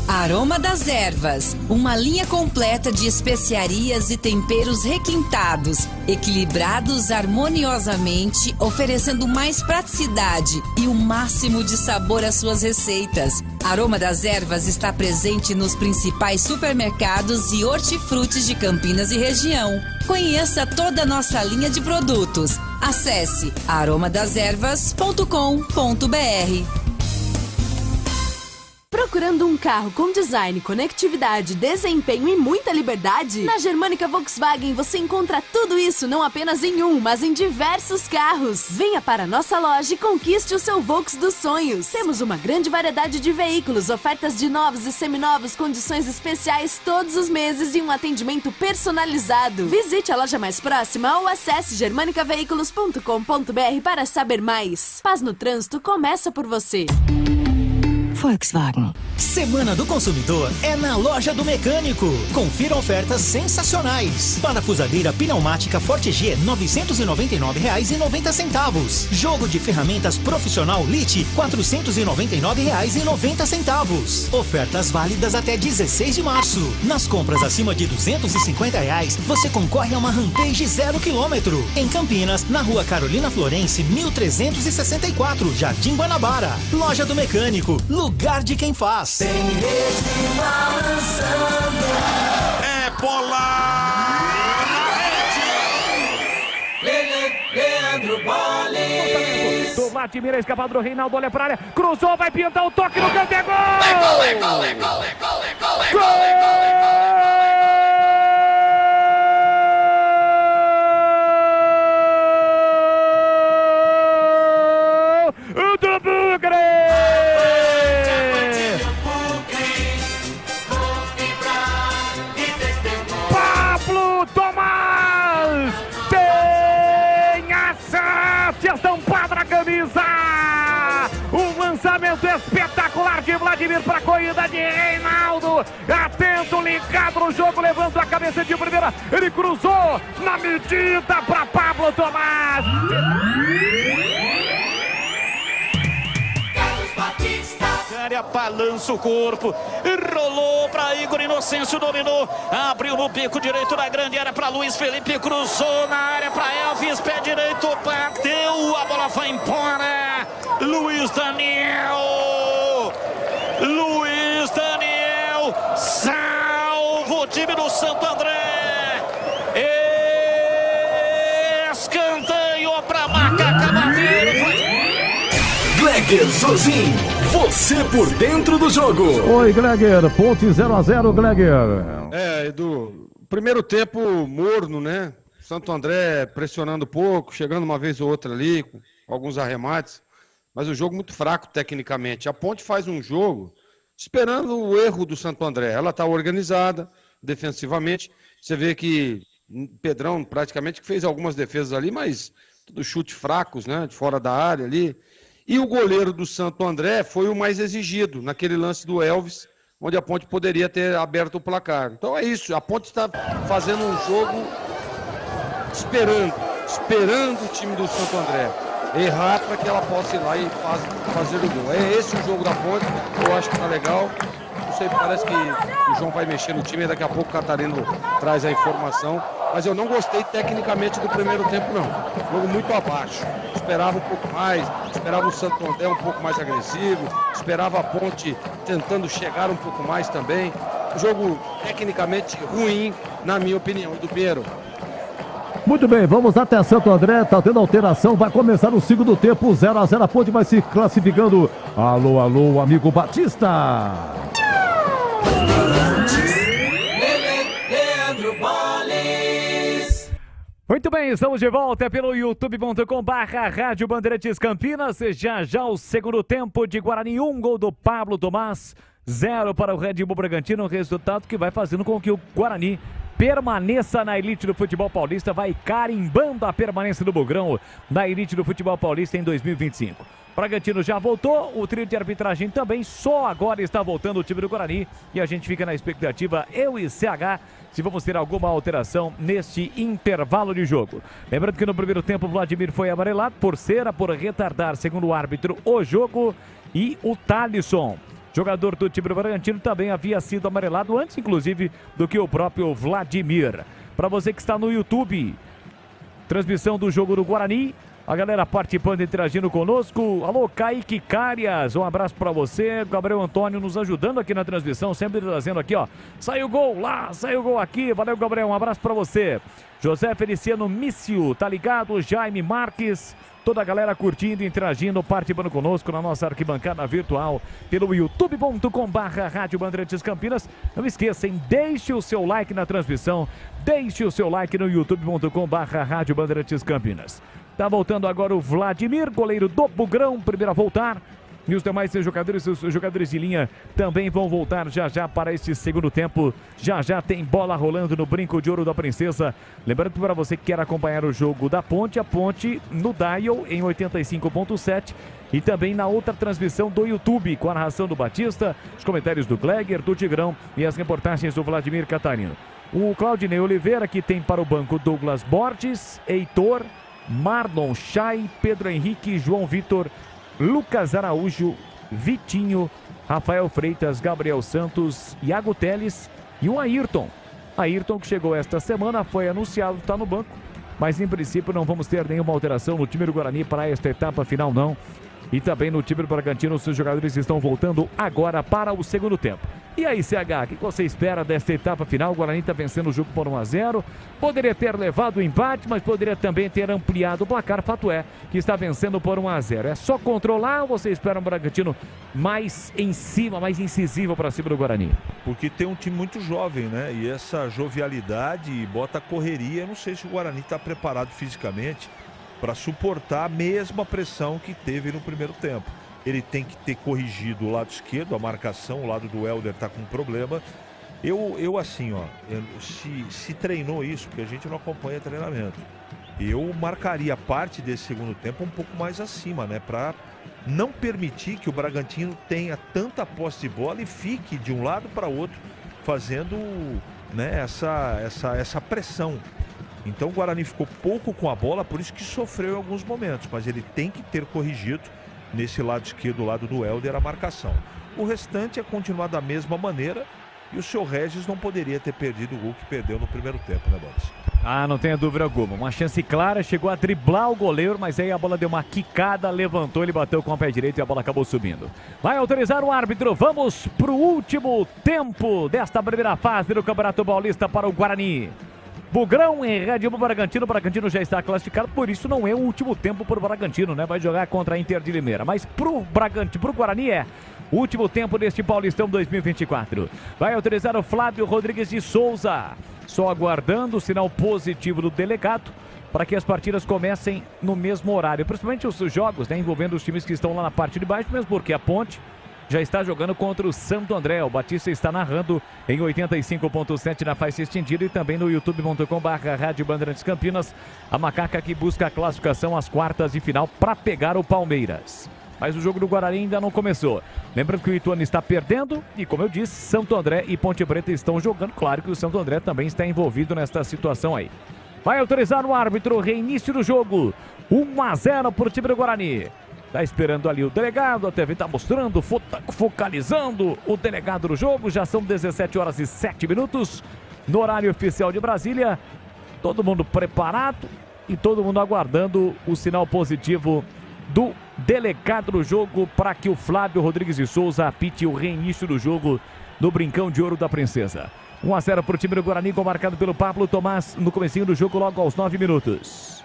Aroma das Ervas, uma linha completa de especiarias e temperos requintados, equilibrados harmoniosamente, oferecendo mais praticidade e o máximo de sabor às suas receitas. Aroma das Ervas está presente nos principais supermercados e hortifrutis de Campinas e região. Conheça toda a nossa linha de produtos. Acesse aromadeservas.com.br. Procurando um carro com design, conectividade, desempenho e muita liberdade? Na Germânica Volkswagen você encontra tudo isso não apenas em um, mas em diversos carros. Venha para a nossa loja e conquiste o seu Volks dos sonhos. Temos uma grande variedade de veículos, ofertas de novos e seminovos, condições especiais todos os meses e um atendimento personalizado. Visite a loja mais próxima ou acesse germanicaveículos.com.br para saber mais. Paz no trânsito começa por você. Volkswagen. Semana do Consumidor é na Loja do Mecânico. Confira ofertas sensacionais. Parafusadeira pneumática Forte G, R$ 999,90. Jogo de ferramentas profissional Lite, R$ 499,90. Ofertas válidas até 16 de março. Nas compras acima de R$ 250, você concorre a uma Rampage 0 km. Em Campinas, na Rua Carolina Florence, 1364, Jardim Guanabara. Loja do Mecânico, lugar de quem faz. Tem rede balançando. É bola na rede. Leandro Boles. Do Vladimir, escapado do Reinaldo, olha pra área, cruzou, vai pintar o toque no canto, é gol! É gol, é gol, é gol, é gol, é gol, é gol, é gol, é gol. Do Bugre! Pablo Tomás tem a sorte estampada na camisa. Um lançamento espetacular de Vladimir para a corrida de Reinaldo. Atento, ligado no jogo, levando a cabeça de primeira. Ele cruzou na medida para Pablo Tomás. Balança o corpo, rolou para Igor Inocêncio, dominou, abriu no bico direito da grande área para Luiz Felipe, cruzou na área para Elvis, pé direito, bateu, a bola vai embora. Luiz Daniel, salva o time do Santo André. Escanteio para Macaca Barreiro. Gleger Zozin, você por dentro do jogo. Oi, Gleger, ponte 0-0, Gleger. Edu, primeiro tempo morno, né? Santo André pressionando pouco, chegando uma vez ou outra ali, com alguns arremates, mas o jogo muito fraco tecnicamente. A Ponte faz um jogo esperando o erro do Santo André. Ela está organizada defensivamente, você vê que Pedrão praticamente fez algumas defesas ali, mas tudo chute fracos, né? De fora da área ali. E o goleiro do Santo André foi o mais exigido, naquele lance do Elvis, onde a Ponte poderia ter aberto o placar. Então é isso, a Ponte está fazendo um jogo esperando o time do Santo André errar para que ela possa ir lá e fazer o gol. É esse o jogo da Ponte, eu acho que tá legal. Não sei, parece que o João vai mexer no time e daqui a pouco o Catarino traz a informação. Mas eu não gostei tecnicamente do primeiro tempo, não. Jogo muito abaixo. Esperava um pouco mais, esperava o Santo André um pouco mais agressivo, esperava a Ponte tentando chegar um pouco mais também. Jogo tecnicamente ruim, na minha opinião, do Pinheiro. Muito bem, vamos até Santo André, tá tendo alteração, vai começar o segundo tempo, 0-0, a Ponte vai se classificando. Alô, alô, amigo Batista. Leandro Boles. Muito bem, estamos de volta pelo youtube.com/Rádio Bandeirantes Campinas. Já o segundo tempo de Guarani, 1 gol do Pablo Tomás, 0 para o Red Bull Bragantino, um resultado que vai fazendo com que o Guarani permaneça na elite do futebol paulista, vai carimbando a permanência do Bugrão na elite do futebol paulista em 2025. Bragantino já voltou, o trio de arbitragem também, só agora está voltando o time do Guarani e a gente fica na expectativa, eu e CH, se vamos ter alguma alteração neste intervalo de jogo. Lembrando que no primeiro tempo o Vladimir foi amarelado por retardar, segundo o árbitro, o jogo, e o Thalisson, jogador do time do Bragantino, também havia sido amarelado antes, inclusive, do que o próprio Vladimir. Para você que está no YouTube, transmissão do jogo do Guarani, a galera participando, interagindo conosco. Alô, Kaique Carias, um abraço para você. Gabriel Antônio nos ajudando aqui na transmissão, sempre trazendo aqui, ó. Saiu gol lá, saiu gol aqui. Valeu, Gabriel, um abraço para você. José Feliciano Mício, tá ligado? Jaime Marques, toda a galera curtindo, interagindo, participando conosco na nossa arquibancada virtual pelo youtube.com/Rádio Bandeirantes Campinas. Não esqueçam, deixe o seu like na transmissão, deixe o seu like no youtube.com/Rádio Bandeirantes Campinas. Tá voltando agora o Vladimir, goleiro do Bugrão, primeiro a voltar. E os demais jogadores de linha também vão voltar já para este segundo tempo. Já tem bola rolando no Brinco de Ouro da Princesa. Lembrando que para você que quer acompanhar o jogo da Ponte, a Ponte no Dial em 85.7 e também na outra transmissão do YouTube com a narração do Batista, os comentários do Gleger, do Tigrão e as reportagens do Vladimir Catarino. O Claudinei Oliveira que tem para o banco Douglas Borges, Heitor, Marlon Chay, Pedro Henrique, João Vitor, Lucas Araújo, Vitinho, Rafael Freitas, Gabriel Santos, Iago Teles e o Ayrton. Ayrton que chegou esta semana, foi anunciado, está no banco, mas em princípio não vamos ter nenhuma alteração no time do Guarani para esta etapa final não. E também no time do Bragantino, os seus jogadores estão voltando agora para o segundo tempo. E aí, CH, o que você espera desta etapa final? O Guarani está vencendo o jogo por 1-0. Poderia ter levado o empate, mas poderia também ter ampliado o placar. Fato é que está vencendo por 1-0. É só controlar ou você espera um Bragantino mais em cima, mais incisivo para cima do Guarani? Porque tem um time muito jovem, né? E essa jovialidade bota correria. Eu não sei se o Guarani está preparado fisicamente para suportar a mesma pressão que teve no primeiro tempo. Ele tem que ter corrigido o lado esquerdo, a marcação, o lado do Helder está com problema. Eu assim, ó, se treinou isso, porque a gente não acompanha treinamento, eu marcaria parte desse segundo tempo um pouco mais acima, né? Para não permitir que o Bragantino tenha tanta posse de bola e fique de um lado para outro fazendo, né, essa pressão. Então o Guarani ficou pouco com a bola, por isso que sofreu em alguns momentos, mas ele tem que ter corrigido nesse lado esquerdo, do lado do Helder, a marcação. O restante é continuar da mesma maneira e o seu Regis não poderia ter perdido o gol que perdeu no primeiro tempo, né, Boris? Ah, não tenha dúvida alguma. Uma chance clara, chegou a driblar o goleiro, mas aí a bola deu uma quicada, levantou, ele bateu com o pé direito e a bola acabou subindo. Vai autorizar o árbitro, vamos pro último tempo desta primeira fase do Campeonato Paulista para o Guarani. Bugrão em Red Bull Bragantino. O Bragantino já está classificado, por isso não é o último tempo para o Bragantino, né? Vai jogar contra a Inter de Limeira. Mas pro Bragantino, pro Guarani é o último tempo deste Paulistão 2024. Vai autorizar o Flávio Rodrigues de Souza. Só aguardando o sinal positivo do delegado para que as partidas comecem no mesmo horário. Principalmente os jogos, né? Envolvendo os times que estão lá na parte de baixo, mesmo porque a Ponte já está jogando contra o Santo André. O Batista está narrando em 85.7 na faixa estendida e também no youtube.com/Rádio Bandeirantes Campinas. A macaca que busca a classificação às quartas de final para pegar o Palmeiras. Mas o jogo do Guarani ainda não começou. Lembrando que o Ituano está perdendo e, como eu disse, Santo André e Ponte Preta estão jogando. Claro que o Santo André também está envolvido nesta situação aí. Vai autorizar o árbitro, reinício do jogo. 1-0 para o time do Guarani. Tá esperando ali o delegado, a TV tá mostrando, focalizando o delegado do jogo. Já são 17h07 no horário oficial de Brasília. Todo mundo preparado e todo mundo aguardando o sinal positivo do delegado do jogo para que o Flávio Rodrigues de Souza apite o reinício do jogo no Brincão de Ouro da Princesa. 1-0 para o time do Guarani, gol marcado pelo Pablo Tomás no comecinho do jogo, logo aos 9 minutos.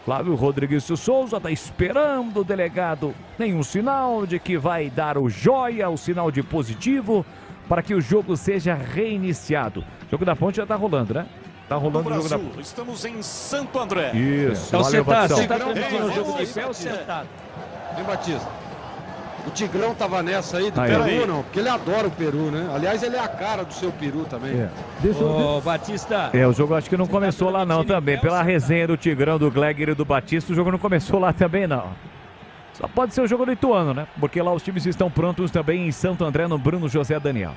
Flávio Rodrigues de Souza está esperando o delegado. Nenhum sinal de que vai dar o joia, o sinal de positivo, para que o jogo seja reiniciado. O jogo da Ponte já está rolando, né? Está rolando o jogo da Ponte. Estamos em Santo André. Isso. Então você está transmitindo o jogo Ei, de pé ou sentado? Hein, Batista? O Tigrão tava nessa aí do Aí, Peru, aí. não? Porque ele adora o Peru, né? Aliás, ele é a cara do seu peru também. Ô, Batista. O jogo acho que não começou lá não também. Pela resenha do Tigrão, do Gleger e do Batista, o jogo não começou lá também não. Só pode ser o jogo do Ituano, né? Porque lá os times estão prontos também em Santo André, no Bruno José Daniel.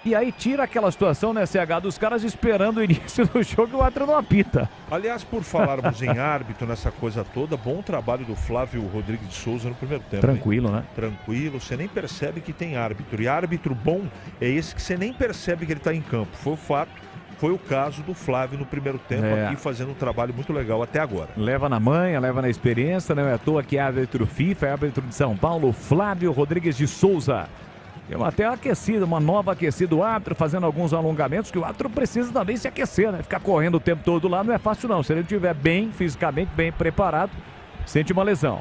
E aí tira aquela situação, né, CH, dos caras esperando o início do jogo e o árbitro não apita. Aliás, por falarmos em árbitro nessa coisa toda, bom trabalho do Flávio Rodrigues de Souza no primeiro tempo. Tranquilo, hein? né? Tranquilo, você nem percebe que tem árbitro. E árbitro bom é esse que você nem percebe que ele está em campo. Foi o fato, foi o caso do Flávio no primeiro tempo, aqui fazendo um trabalho muito legal até agora. Leva na manha, leva na experiência, não é à toa que é árbitro FIFA, é árbitro de São Paulo, Flávio Rodrigues de Souza. Deu até aquecido, uma nova aquecida o árbitro, fazendo alguns alongamentos, que o árbitro precisa também se aquecer, né? Ficar correndo o tempo todo lá não é fácil não. Se ele estiver bem, fisicamente bem preparado, sente uma lesão.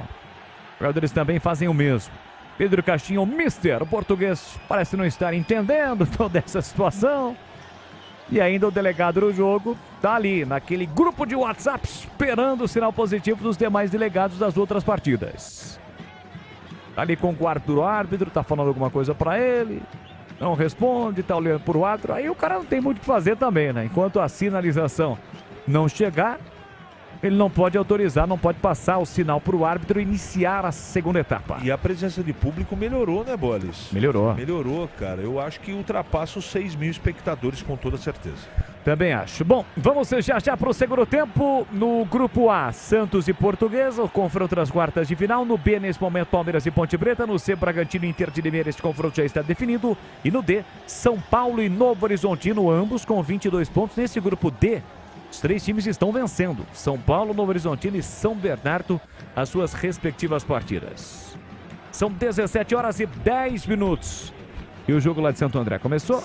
Os jogadores também fazem o mesmo. Pedro Caixinha, o mister, o português, parece não estar entendendo toda essa situação. E ainda o delegado do jogo tá ali, naquele grupo de WhatsApp, esperando o sinal positivo dos demais delegados das outras partidas. Tá ali com o quarto do árbitro, tá falando alguma coisa pra ele, não responde, tá olhando pro árbitro, aí o cara não tem muito o que fazer também, né? Enquanto a sinalização não chegar, ele não pode autorizar, não pode passar o sinal pro árbitro iniciar a segunda etapa. E a presença de público melhorou, né, Bolis? Melhorou. Melhorou, cara. Eu acho que ultrapassa os 6 mil espectadores com toda certeza. Também acho. Bom, vamos já para o segundo tempo. No grupo A, Santos e Portuguesa, o confronto das quartas de final. No B, nesse momento, Palmeiras e Ponte Preta. No C, Bragantino e Inter de Limeira, este confronto já está definido. E no D, São Paulo e Novo Horizontino, ambos com 22 pontos. Nesse grupo D, os 3 times estão vencendo. São Paulo, Novo Horizontino e São Bernardo, as suas respectivas partidas. São 17 horas e 10 minutos. E o jogo lá de Santo André começou?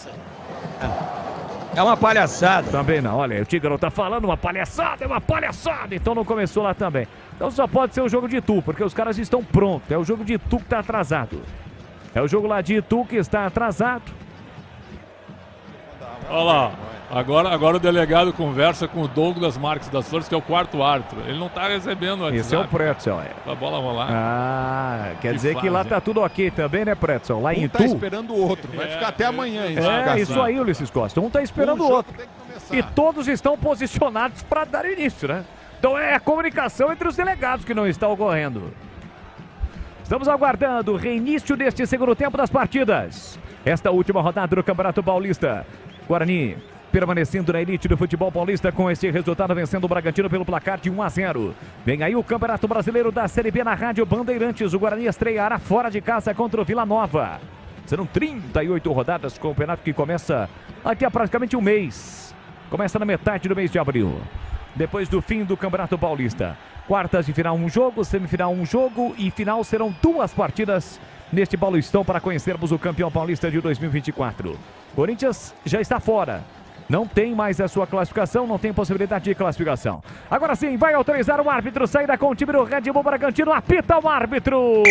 É uma palhaçada. Também não, olha, o Tigrão tá falando uma palhaçada, é uma palhaçada, então não começou lá também. Então só pode ser o jogo de Itu, porque os caras estão prontos, é o jogo de Itu que tá atrasado. É o jogo lá de Itu que está atrasado. Olha lá, agora o delegado conversa com o Douglas Marques das Flores, que é o quarto árbitro. Ele não tá recebendo o WhatsApp. Esse é o Pretzel, A bola rolar. Ah, quer dizer que lá tá tudo ok também, né, Pretzel? Lá em Itu. Um tá esperando o outro, vai ficar até amanhã. Isso aí, Ulisses Costa. Um tá esperando o outro. E todos estão posicionados para dar início, né? Então é a comunicação entre os delegados que não está ocorrendo. Estamos aguardando o reinício deste segundo tempo das partidas. Esta última rodada do Campeonato Paulista. Guarani permanecendo na elite do futebol paulista com esse resultado, vencendo o Bragantino pelo placar de 1-0. Vem aí o Campeonato Brasileiro da Série B na Rádio Bandeirantes. O Guarani estreará fora de casa contra o Vila Nova. Serão 38 rodadas, campeonato que começa aqui há praticamente um mês. Começa na metade do mês de abril. Depois do fim do Campeonato Paulista. Quartas de final um jogo, semifinal um jogo e final serão 2 partidas neste Paulistão para conhecermos o campeão paulista de 2024. Corinthians já está fora. Não tem mais a sua classificação, não tem possibilidade de classificação. Agora sim, vai autorizar o árbitro saída com o time do Red Bull Bragantino. Apita o árbitro.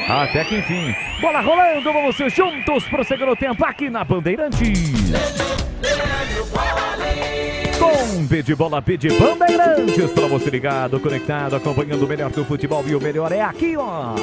Até que enfim. Bola rolando, vamos juntos para o segundo tempo aqui na Bandeirantes. Com B de bola, B de Bandeirantes, para você ligado, conectado, acompanhando o melhor do futebol, e o melhor é aqui, ó.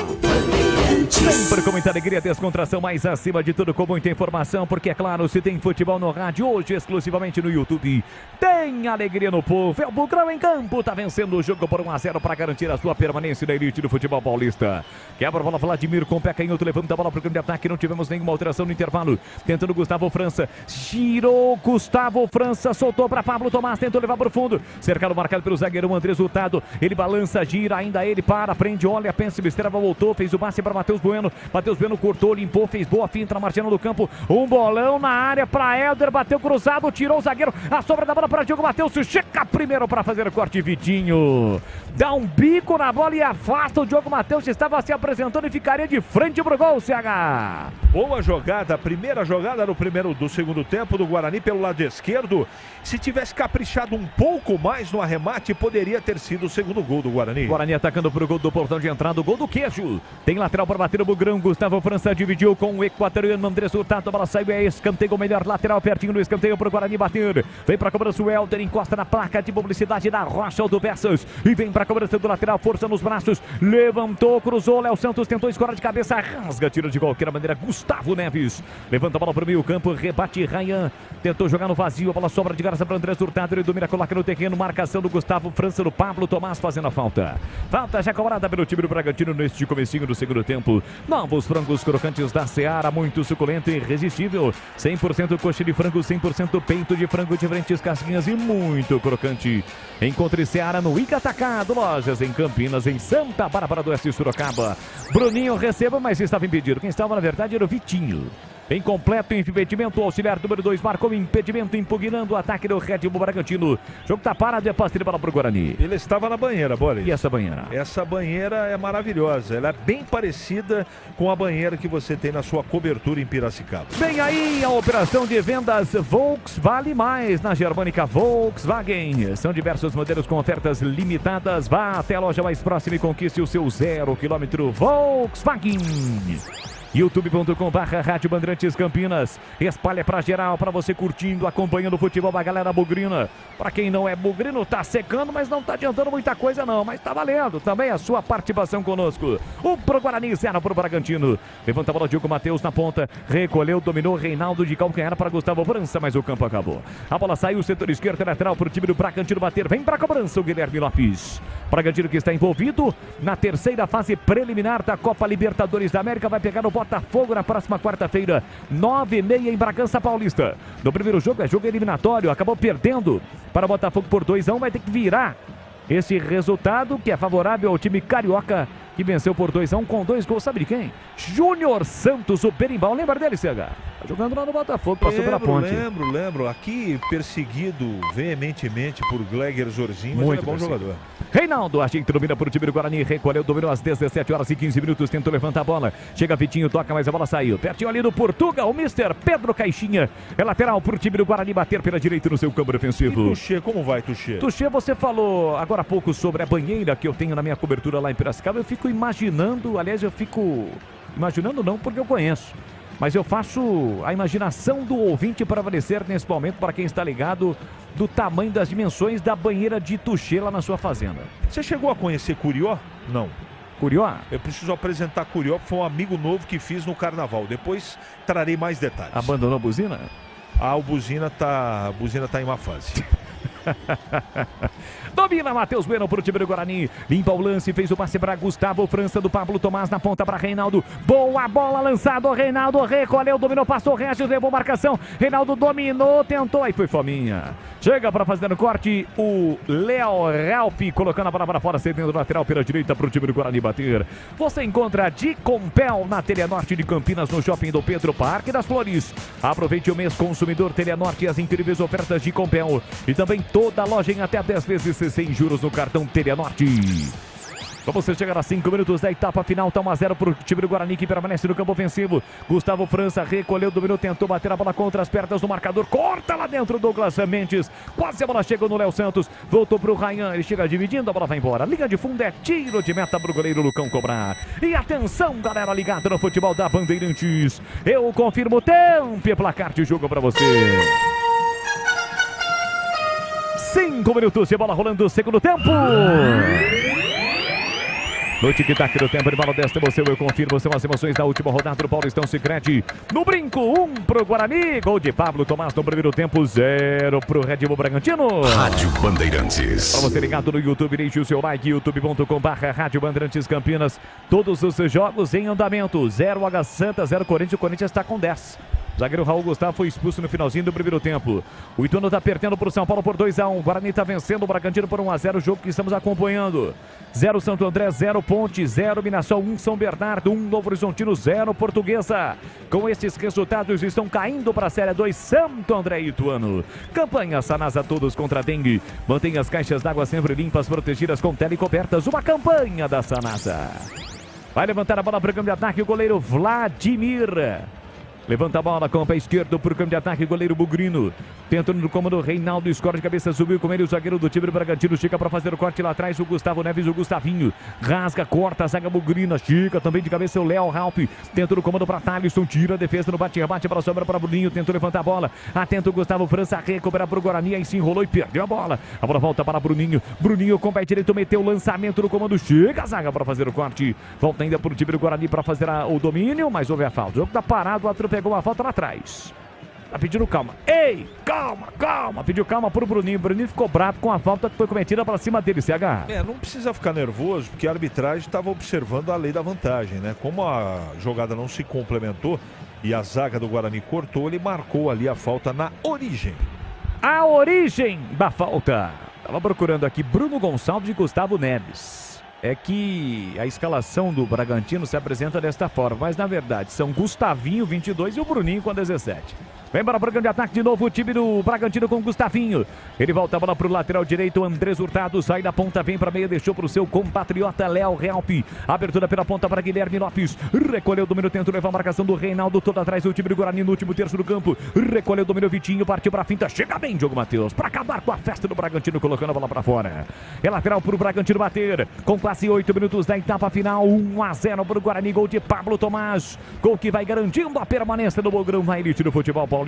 Sempre com muita alegria, descontração, mais acima de tudo com muita informação, porque é claro, se tem futebol no rádio, hoje exclusivamente no YouTube, tem alegria no povo. É o Bugrão em campo, tá vencendo o jogo por 1-0 para garantir a sua permanência na elite do futebol paulista. Quebra a bola, Vladimir com o pé canhoto, levanta a bola para o campo de ataque, não tivemos nenhuma alteração no intervalo, tentando Gustavo França, girou Gustavo França, soltou para Pablo Tomás, tentou levar para o fundo, cercado, marcado pelo zagueiro Andrés Hurtado, ele balança, gira, ainda ele para, prende, olha, pensa, Bisterva voltou, fez o passe para Matheus Bueno cortou, limpou, fez boa finta, marchando no campo, um bolão na área para Helder, bateu cruzado, tirou o zagueiro, a sobra da bola para Diogo Matheus, chega primeiro para fazer o corte, Vitinho, dá um bico na bola e afasta o Diogo Matheus, estava se apresentando e ficaria de frente pro gol, CH. Boa jogada, a primeira jogada do segundo tempo do Guarani pelo lado esquerdo. Se tivesse caprichado um pouco mais no arremate, poderia ter sido o segundo gol do Guarani. Guarani atacando pro gol do portão de entrada, o gol do Queijo. Tem lateral para bater o Bugrão, Gustavo França dividiu com o equatoriano Andrés Hurtado, a bola saiu, é escanteio, melhor lateral, pertinho do escanteio pro Guarani bater. Vem pra cobrança o Helder, encosta na placa de publicidade da Rocha Autopeças e vem pra cobrança do lateral, força nos braços, levantou, cruzou, Léo Santos tentou escorar de cabeça, rasga, tira de qualquer maneira, Gustavo Neves. Levanta a bola pro meio campo, rebate Ryan, tentou jogar no vazio, a bola sobra de graça para Andrés Hurtado, ele domina, coloca no terreno, marcação do Gustavo França, do Pablo Tomás fazendo a falta. Falta já cobrada pelo time do Bragantino neste comecinho do segundo tempo. Novos frangos crocantes da Seara, muito suculento e irresistível. 100% coxa de frango, 100% peito de frango, diferentes casquinhas e muito crocante. Encontre Seara no Ica Atacado, lojas em Campinas, em Santa Bárbara do Oeste, Sorocaba. Bruninho receba, mas estava impedido. Quem estava na verdade era o Vitinho. Em completo impedimento, o auxiliar número 2 marcou impedimento, impugnando o ataque do Red Bull Bragantino. O jogo tá parado e é passe de bola pro Guarani. Ele estava na banheira, Boris. E essa banheira? Essa banheira é maravilhosa. Ela é bem parecida com a banheira que você tem na sua cobertura em Piracicaba. Vem aí a operação de vendas Volks Vale Mais na Germânica Volkswagen. São diversos modelos com ofertas limitadas. Vá até a loja mais próxima e conquiste o seu 0 km Volkswagen. youtube.com/Rádio Bandeirantes Campinas. Espalha pra geral, pra você curtindo, acompanhando o futebol da galera bugrina. Pra quem não é bugrino, tá secando, mas não tá adiantando muita coisa não, mas tá valendo também a sua participação conosco. 1 pro Guarani, 0 pro Bragantino. Levanta a bola, Diogo Matheus na ponta, recolheu, dominou, Reinaldo de calcanhar para Gustavo França, mas o campo acabou. A bola saiu, setor esquerdo, lateral pro time do Bragantino bater, vem pra cobrança o Guilherme Lopes. Bragantino que está envolvido na terceira fase preliminar da Copa Libertadores da América, vai pegar o Botafogo na próxima quarta-feira, 9h30 em Bragança Paulista. No primeiro jogo, é jogo eliminatório, acabou perdendo para o Botafogo por 2-1, vai ter que virar esse resultado que é favorável ao time carioca, que venceu por 2-1 com 2 gols, sabe de quem? Júnior Santos, o berimbau, lembra dele, CH? Tá jogando lá no Botafogo, passou pela ponte. Lembro, aqui perseguido veementemente por Gleger Zorzinho, mas muito ele é bom jogador. Reinaldo, ajeita, domina por o time do Guarani, recolheu, dominou às 17h15, tentou levantar a bola, chega Vitinho, toca, mas a bola saiu, pertinho ali do Portugal, o Mister Pedro Caixinha, é lateral pro time do Guarani bater pela direita no seu campo defensivo. E Tuxê, como vai, Tuxê? Tuxê, você falou agora há pouco sobre a banheira que eu tenho na minha cobertura lá em Piracicaba, eu fico imaginando, aliás, imaginando não, porque eu conheço, mas eu faço a imaginação do ouvinte prevalecer nesse momento, para quem está ligado, do tamanho das dimensões da banheira de Tuxê lá na sua fazenda. Você chegou a conhecer Curió? Não. Curió? Eu preciso apresentar Curió, que foi um amigo novo que fiz no carnaval. Depois trarei mais detalhes. Abandonou a buzina? A buzina tá em má fase. Domina Matheus Bueno pro time do Guarani, limpa o lance, fez o passe para Gustavo França, do Pablo Tomás na ponta para Reinaldo, boa bola lançado, Reinaldo recolheu, dominou, passou, Regis, levou marcação, Reinaldo dominou, tentou, aí foi fominha, chega para fazer no corte o Léo Ralph, colocando a bola para fora, cedendo lateral pela direita pro time do Guarani bater. Você encontra de Compel na Telenorte de Campinas, no Shopping do Pedro Parque das Flores. Aproveite o mês consumidor Telenorte e as incríveis ofertas de Compel, e também toda a loja em até 10 vezes sem juros no cartão Telenorte. Vamos chegar a 5 minutos da etapa final, tá 1-0 pro time do Guarani, que permanece no campo ofensivo. Gustavo França recolheu, dominou, tentou bater a bola contra as pernas do marcador, corta lá dentro Douglas Mendes, quase a bola chegou no Léo Santos, voltou pro Rayan, ele chega dividindo, a bola vai embora, linha de fundo, é tiro de meta pro goleiro Lucão cobrar. E atenção, galera ligada no futebol da Bandeirantes, eu confirmo o tempo e placar de jogo pra você. 5 minutos de bola rolando, segundo tempo. No tic-tac do tempo de bola desta emoção, eu confirmo, são as emoções da última rodada do Paulistão Sicredi. No brinco, 1 pro Guarani, gol de Pablo Tomás no primeiro tempo, 0 pro Red Bull Bragantino. Rádio Bandeirantes. Para você ligado no YouTube, deixe o seu like, youtube.com/Rádio Bandeirantes Campinas. Todos os jogos em andamento, 0 Água Santa, 0 Corinthians, o Corinthians está com 10. O zagueiro Raul Gustavo foi expulso no finalzinho do primeiro tempo. O Ituano está perdendo para o São Paulo por 2-1. O Guarani está vencendo o Bragantino por 1-0. O jogo que estamos acompanhando. 0 Santo André, 0 Ponte, 0 Mirassol, 1 São Bernardo, 1 Novo Horizontino, 0 Portuguesa. Com esses resultados estão caindo para a Série 2 Santo André e Ituano. Campanha Sanasa Todos contra a Dengue. Mantenha as caixas d'água sempre limpas, protegidas com telecobertas. Uma campanha da Sanasa. Vai levantar a bola para o campo de ataque o goleiro Vladimir. Levanta a bola com o pé esquerdo para o campo de ataque, goleiro Bugrino. Tentando no comando, Reinaldo escora de cabeça, subiu com ele o zagueiro do time do Bragantino. Chega para fazer o corte lá atrás, o Gustavo Neves, o Gustavinho. Rasga, corta a zaga Bugrina. Chega também de cabeça o Léo Ralph. Tenta no comando para Thalisson, tira a defesa no bate-rebate para a sobra para Bruninho. Tentou levantar a bola. Atento o Gustavo França, recupera para o Guarani. Aí se enrolou e perdeu a bola. A bola volta para Bruninho. Bruninho com o pé direito, meteu o lançamento no comando. Chega a zaga para fazer o corte. Volta ainda para o time do Guarani para fazer o domínio, mas houve a falta. O jogo está parado, o outro pegou uma falta lá atrás. Tá pedindo calma. Ei, calma. Pediu calma pro Bruninho. O Bruninho ficou bravo com a falta que foi cometida para cima dele, CH. Não precisa ficar nervoso, porque a arbitragem estava observando a lei da vantagem, né? Como a jogada não se complementou e a zaga do Guarani cortou, ele marcou ali a falta na origem. A origem da falta. Tava procurando aqui Bruno Gonçalves e Gustavo Neves. É que a escalação do Bragantino se apresenta desta forma, mas na verdade são Gustavinho, 22, e o Bruninho com 17. Vem para o programa de ataque de novo o time do Bragantino com o Gustavinho. Ele volta a bola para o lateral direito, Andrés Hurtado sai da ponta, vem para meia, deixou para o seu compatriota Léo Realpe. Abertura pela ponta para Guilherme Lopes. Recolheu o domínio, tentou levar a marcação do Reinaldo, todo atrás do time do Guarani no último terço do campo. Recolheu o domínio, Vitinho, partiu para a finta, chega bem Diogo Matheus para acabar com a festa do Bragantino, colocando a bola para fora. É lateral para o Bragantino bater, com quase 8 minutos da etapa final, 1-0 para o Guarani, gol de Pablo Tomás. Gol que vai garantindo a permanência do Bogrão na elite do futebol paulista.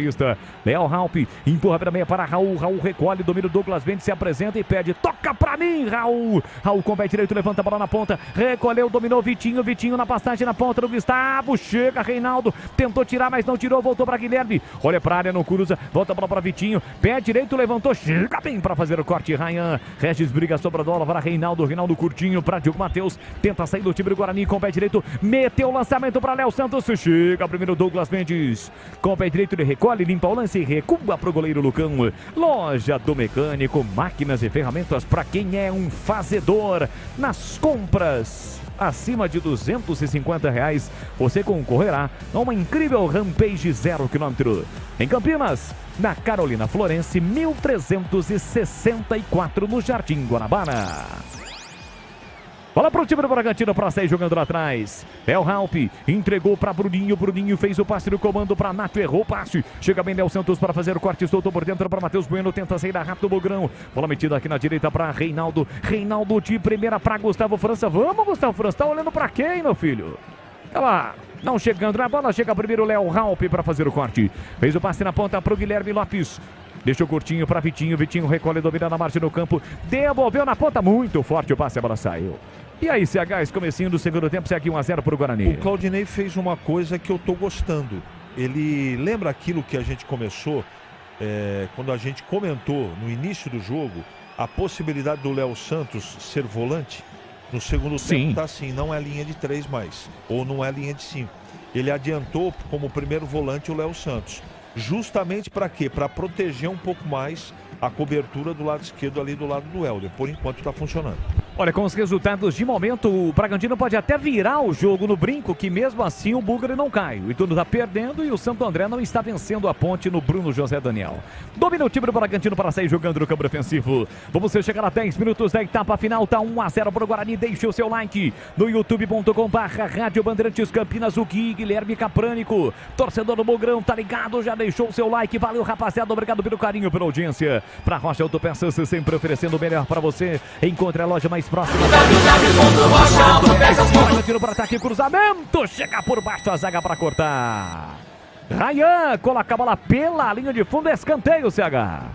Léo Realpe empurra pela meia para Raul. Raul recolhe, domina o Douglas Mendes, se apresenta e pede. Toca pra mim, Raul. Raul com o pé direito, levanta a bola na ponta. Recolheu, dominou Vitinho. Vitinho na passagem na ponta do Gustavo. Chega Reinaldo. Tentou tirar, mas não tirou. Voltou para Guilherme. Olha pra área, não cruza. Volta a bola para Vitinho. Pé direito, levantou. Chega bem para fazer o corte. Ryan. Regis briga sobre a bola para Reinaldo. Reinaldo curtinho para Diogo Matheus. Tenta sair do time do Guarani com o pé direito. Meteu o lançamento para Léo Santos. Chega primeiro Douglas Mendes. Com o pé direito ele recolhe, limpa o lance e recua para o goleiro Lucão. Loja do Mecânico, máquinas e ferramentas para quem é um fazedor. Nas compras acima de R$250, você concorrerá a uma incrível Rampage 0 km. Em Campinas, na Carolina Florense, 1364, no Jardim Guanabara. Bola pro time do Bragantino para sair jogando lá atrás. É o Realpe, entregou para Bruninho. Bruninho fez o passe no comando para Nato, errou o passe. Chega bem Léo Santos para fazer o corte, soltou por dentro para Matheus Bueno, tenta sair rápido o Bogrão. Bola metida aqui na direita para Reinaldo. Reinaldo de primeira para Gustavo França. Vamos, Gustavo França, tá olhando para quem, meu filho? Tá lá. Não chegando na bola, chega primeiro o Léo Realpe para fazer o corte. Fez o passe na ponta para o Guilherme Lopes. Deixou curtinho para Vitinho. Vitinho recolhe, domina na margem no campo. Devolveu na ponta, muito forte o passe, a bola saiu. E aí, CH, esse comecinho do segundo tempo, segue 1-0 para o Guarani. O Claudinei fez uma coisa que eu tô gostando. Ele lembra aquilo que a gente começou, quando a gente comentou no início do jogo, a possibilidade do Léo Santos ser volante? No segundo tempo tá assim, não é linha de 3 mais, ou não é linha de 5. Ele adiantou como primeiro volante o Léo Santos. Justamente para quê? Para proteger um pouco mais a cobertura do lado esquerdo ali do lado do Helder. Por enquanto está funcionando. Olha, com os resultados de momento, o Bragantino pode até virar o jogo no brinco, que mesmo assim o Bugre não cai. O Ituano está perdendo e o Santo André não está vencendo a ponte no Bruno José Daniel. Domina o time do Bragantino para sair jogando no campo ofensivo. Vamos chegar a 10 minutos da etapa final. Tá 1-0 para o Guarani. Deixe o seu like no youtube.com/Rádio Bandeirantes Campinas. O Guilherme Caprânico, torcedor do Bogrão, tá ligado? Já deixou o seu like. Valeu, rapaziada. Obrigado pelo carinho, pela audiência. Para Rocha Autopeças, sempre oferecendo o melhor para você. Encontre a loja mais próxima. Bragantino para ataque, cruzamento. Chega por baixo a zaga para cortar. Ryan coloca a bola pela linha de fundo. Escanteio, CH.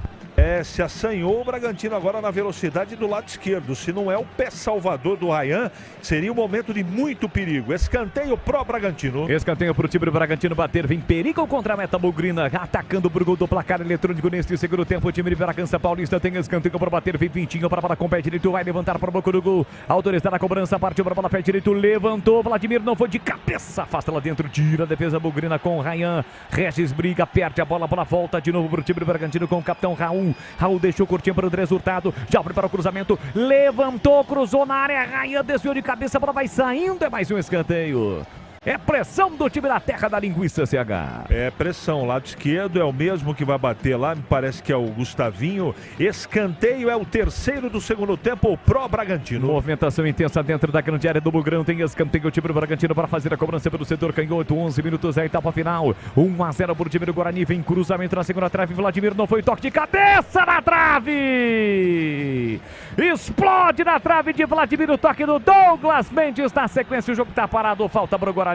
Se assanhou o Bragantino agora na velocidade do lado esquerdo. Se não é o pé salvador do Ryan, seria um momento de muito perigo. Escanteio pro Bragantino. Escanteio pro time do Bragantino bater. Vem perigo contra a meta bugrina. Atacando pro gol do placar eletrônico neste segundo tempo. O time de Bragança Paulista tem escanteio para bater. Vem Pintinho para a bola com o pé direito. Vai levantar para o bloco do gol. Autorizada a cobrança. Partiu para a bola, pé direito. Levantou. Vladimir não foi de cabeça. Afasta lá dentro. Tira a defesa bugrina com o Ryan. Regis briga. Perde a bola volta de novo pro time do Bragantino com o capitão Raul. Raul deixou curtinho para o Andrés Hurtado. Já abre para o cruzamento. Levantou, cruzou na área. Ryan desviou de cabeça. A bola vai saindo. É mais um escanteio. É pressão do time da terra da linguiça, CH. É pressão, lado esquerdo é o mesmo que vai bater lá, me parece que é o Gustavinho. Escanteio é o terceiro do segundo tempo pro Bragantino. Movimentação intensa dentro da grande área do Bugrão. Tem escanteio o time do Bragantino para fazer a cobrança pelo setor canhoto. 11 minutos da etapa final. 1-0 pro time do Guarani. Vem cruzamento na segunda trave. Vladimir não foi, toque de cabeça na trave. Explode na trave de Vladimir, o toque do Douglas Mendes. Na sequência o jogo tá parado, falta pro Guarani.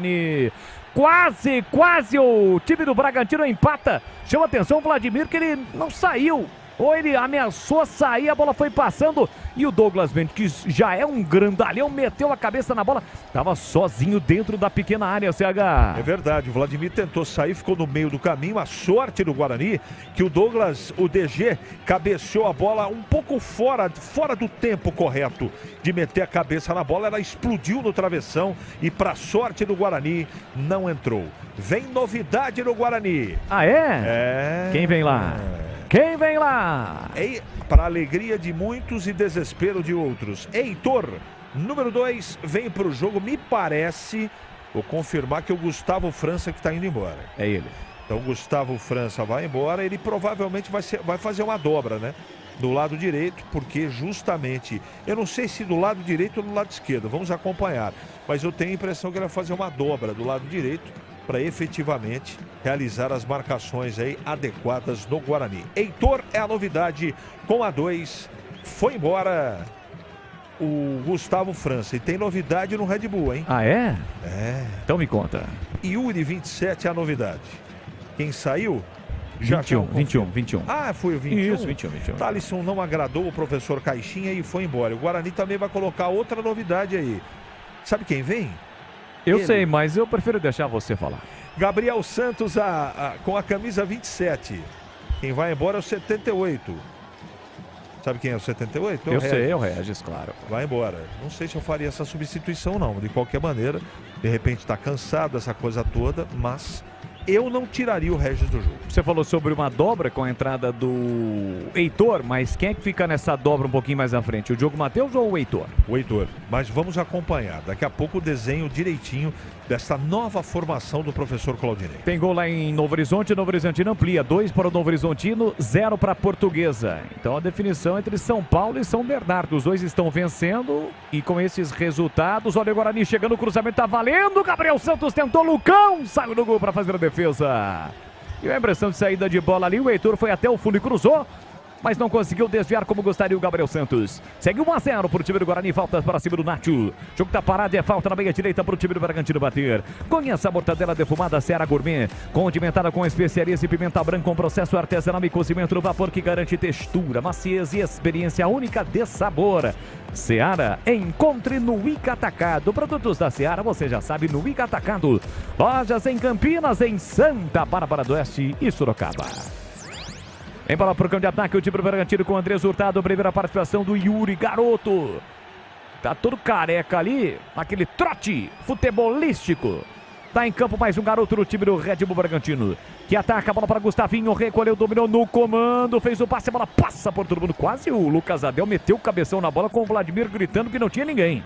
Quase o time do Bragantino empata. Chama atenção o Vladimir, que ele não saiu. Ou ele ameaçou sair, a bola foi passando. E o Douglas Mendes, que já é um grandalhão, meteu a cabeça na bola. Tava sozinho dentro da pequena área, CH. É verdade, o Vladimir tentou sair, ficou no meio do caminho. A sorte do Guarani, que o Douglas, o DG, cabeceou a bola um pouco fora do tempo correto de meter a cabeça na bola. Ela explodiu no travessão e, para sorte do Guarani, não entrou. Vem novidade no Guarani. Ah, é? Quem vem lá? Quem vem lá? Para alegria de muitos e desespero de outros. Heitor, número 2, vem para o jogo. Me parece, vou confirmar que é o Gustavo França que está indo embora. É ele. Então, Gustavo França vai embora, ele provavelmente vai fazer uma dobra, né? Do lado direito, porque justamente, eu não sei se do lado direito ou do lado esquerdo, vamos acompanhar, mas eu tenho a impressão que ele vai fazer uma dobra do lado direito para efetivamente realizar as marcações aí adequadas no Guarani. Heitor é a novidade com a 2, foi embora o Gustavo França e tem novidade no Red Bull, hein? Ah, é? É. Então me conta. Yuri 27 é a novidade. Quem saiu? 21. Ah, foi o 21? Isso, 21. Thalisson não agradou o professor Caixinha e foi embora. O Guarani também vai colocar outra novidade aí. Sabe quem vem? Eu sei, mas eu prefiro deixar você falar. Gabriel Santos com a camisa 27. Quem vai embora é o 78. Sabe quem é o 78? Eu sei, é o Regis, claro. Vai embora. Não sei se eu faria essa substituição, não. De qualquer maneira, de repente está cansado essa coisa toda, mas eu não tiraria o Regis do jogo. Você falou sobre uma dobra com a entrada do Heitor, mas quem é que fica nessa dobra um pouquinho mais à frente? O Diogo Matheus ou o Heitor? O Heitor, mas vamos acompanhar. Daqui a pouco o desenho direitinho dessa nova formação do professor Claudinei. Tem gol lá em Novo Horizonte, Novo Horizontino amplia. 2 para o Novo Horizontino, 0 para a Portuguesa. Então a definição entre São Paulo e São Bernardo. Os dois estão vencendo e com esses resultados, olha o Guarani chegando, o cruzamento tá valendo. Gabriel Santos tentou, Lucão saiu do gol para fazer a defesa. E a impressão de saída de bola ali, o Heitor foi até o fundo e cruzou, mas não conseguiu desviar como gostaria o Gabriel Santos. Segue 1-0 para o time do Guarani, falta para cima do Nacho. O jogo tá parado, é falta na meia direita para o time do Bragantino bater. Conheça a mortadela defumada Seara Gourmet, condimentada com especiarias e pimenta branca, com processo artesanal e cozimento no vapor que garante textura, maciez e experiência única de sabor. Seara, encontre no Ica Atacado. Produtos da Seara, você já sabe, no Ica Atacado. Lojas em Campinas, em Santa Bárbara do Oeste e Sorocaba. Em bola para o campo de ataque, o time do Bragantino com o Andrés Hurtado. Primeira participação do Yuri, garoto. Tá todo careca ali, aquele trote futebolístico. Tá em campo mais um garoto do time do Red Bull Bragantino, que ataca a bola para Gustavinho, recolheu, dominou no comando, fez o passe, a bola passa por todo mundo. Quase o Lucas Abel meteu o cabeção na bola com o Vladimir gritando que não tinha ninguém.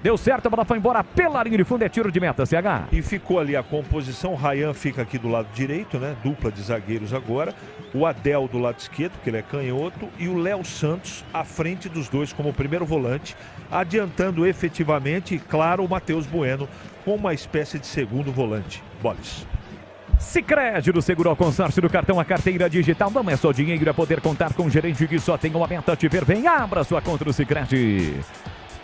Deu certo, a bola foi embora pela linha de fundo, é tiro de meta, CH. E ficou ali a composição, o Ryan fica aqui do lado direito, né? Dupla de zagueiros agora. O Adel do lado esquerdo, porque ele é canhoto. E o Léo Santos à frente dos dois como primeiro volante. Adiantando efetivamente, claro, o Matheus Bueno com uma espécie de segundo volante. Boles. Sicredi do Seguro ao Consórcio do Cartão, a carteira digital não é só dinheiro, é poder contar com um gerente que só tem uma meta, te ver bem. Abra sua conta no Sicredi.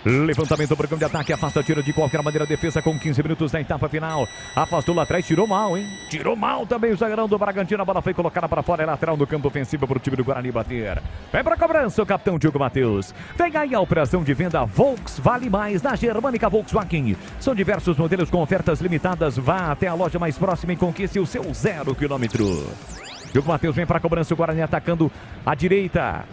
Levantamento para o campo de ataque, afasta, tira de qualquer maneira a defesa com 15 minutos da etapa final. Afastou lá atrás, tirou mal, hein? Tirou mal também o zagueirão do Bragantino, a bola foi colocada para fora, é lateral no campo ofensivo para o time do Guarani bater. Vem para a cobrança o capitão Diogo Matheus. Vem aí a operação de venda Volks Vale Mais na Germânica Volkswagen. São diversos modelos com ofertas limitadas. Vá até a loja mais próxima e conquiste o seu 0 km. Diogo Matheus vem para a cobrança, o Guarani atacando à direita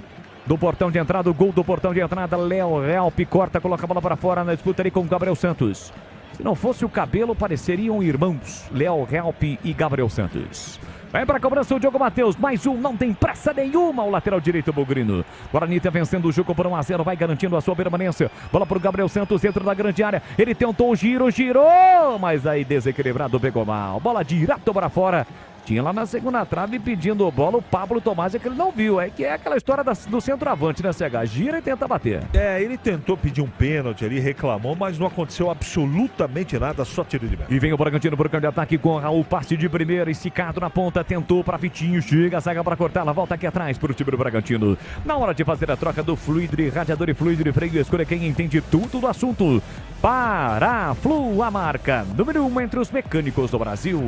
do portão de entrada, o gol do portão de entrada. Léo Help corta, coloca a bola para fora na disputa ali com o Gabriel Santos. Se não fosse o cabelo, pareceriam irmãos, Léo Help e Gabriel Santos. Vai para a cobrança o Diogo Matheus, mais um, não tem pressa nenhuma, o lateral direito Bugrino. Guarani tá vencendo o jogo por 1-0, vai garantindo a sua permanência. Bola para o Gabriel Santos dentro da grande área, ele tentou o giro, girou, mas aí desequilibrado, pegou mal. Bola direto para fora. Tinha lá na segunda trave pedindo bola o Pablo Tomás, é que ele não viu. É que é aquela história do centroavante, né, CH? Gira e tenta bater. É, ele tentou pedir um pênalti ali, reclamou, mas não aconteceu absolutamente nada, só tiro de meta. E vem o Bragantino por campo de ataque com o Raul, passe de primeira, esticado na ponta, tentou para Vitinho, chega a zaga para cortar, ela volta aqui atrás para o time do Bragantino. Na hora de fazer a troca do Fluidre, radiador e Fluidre freio, escolha quem entende tudo do assunto. Paraflu, a marca número 1 entre os mecânicos do Brasil.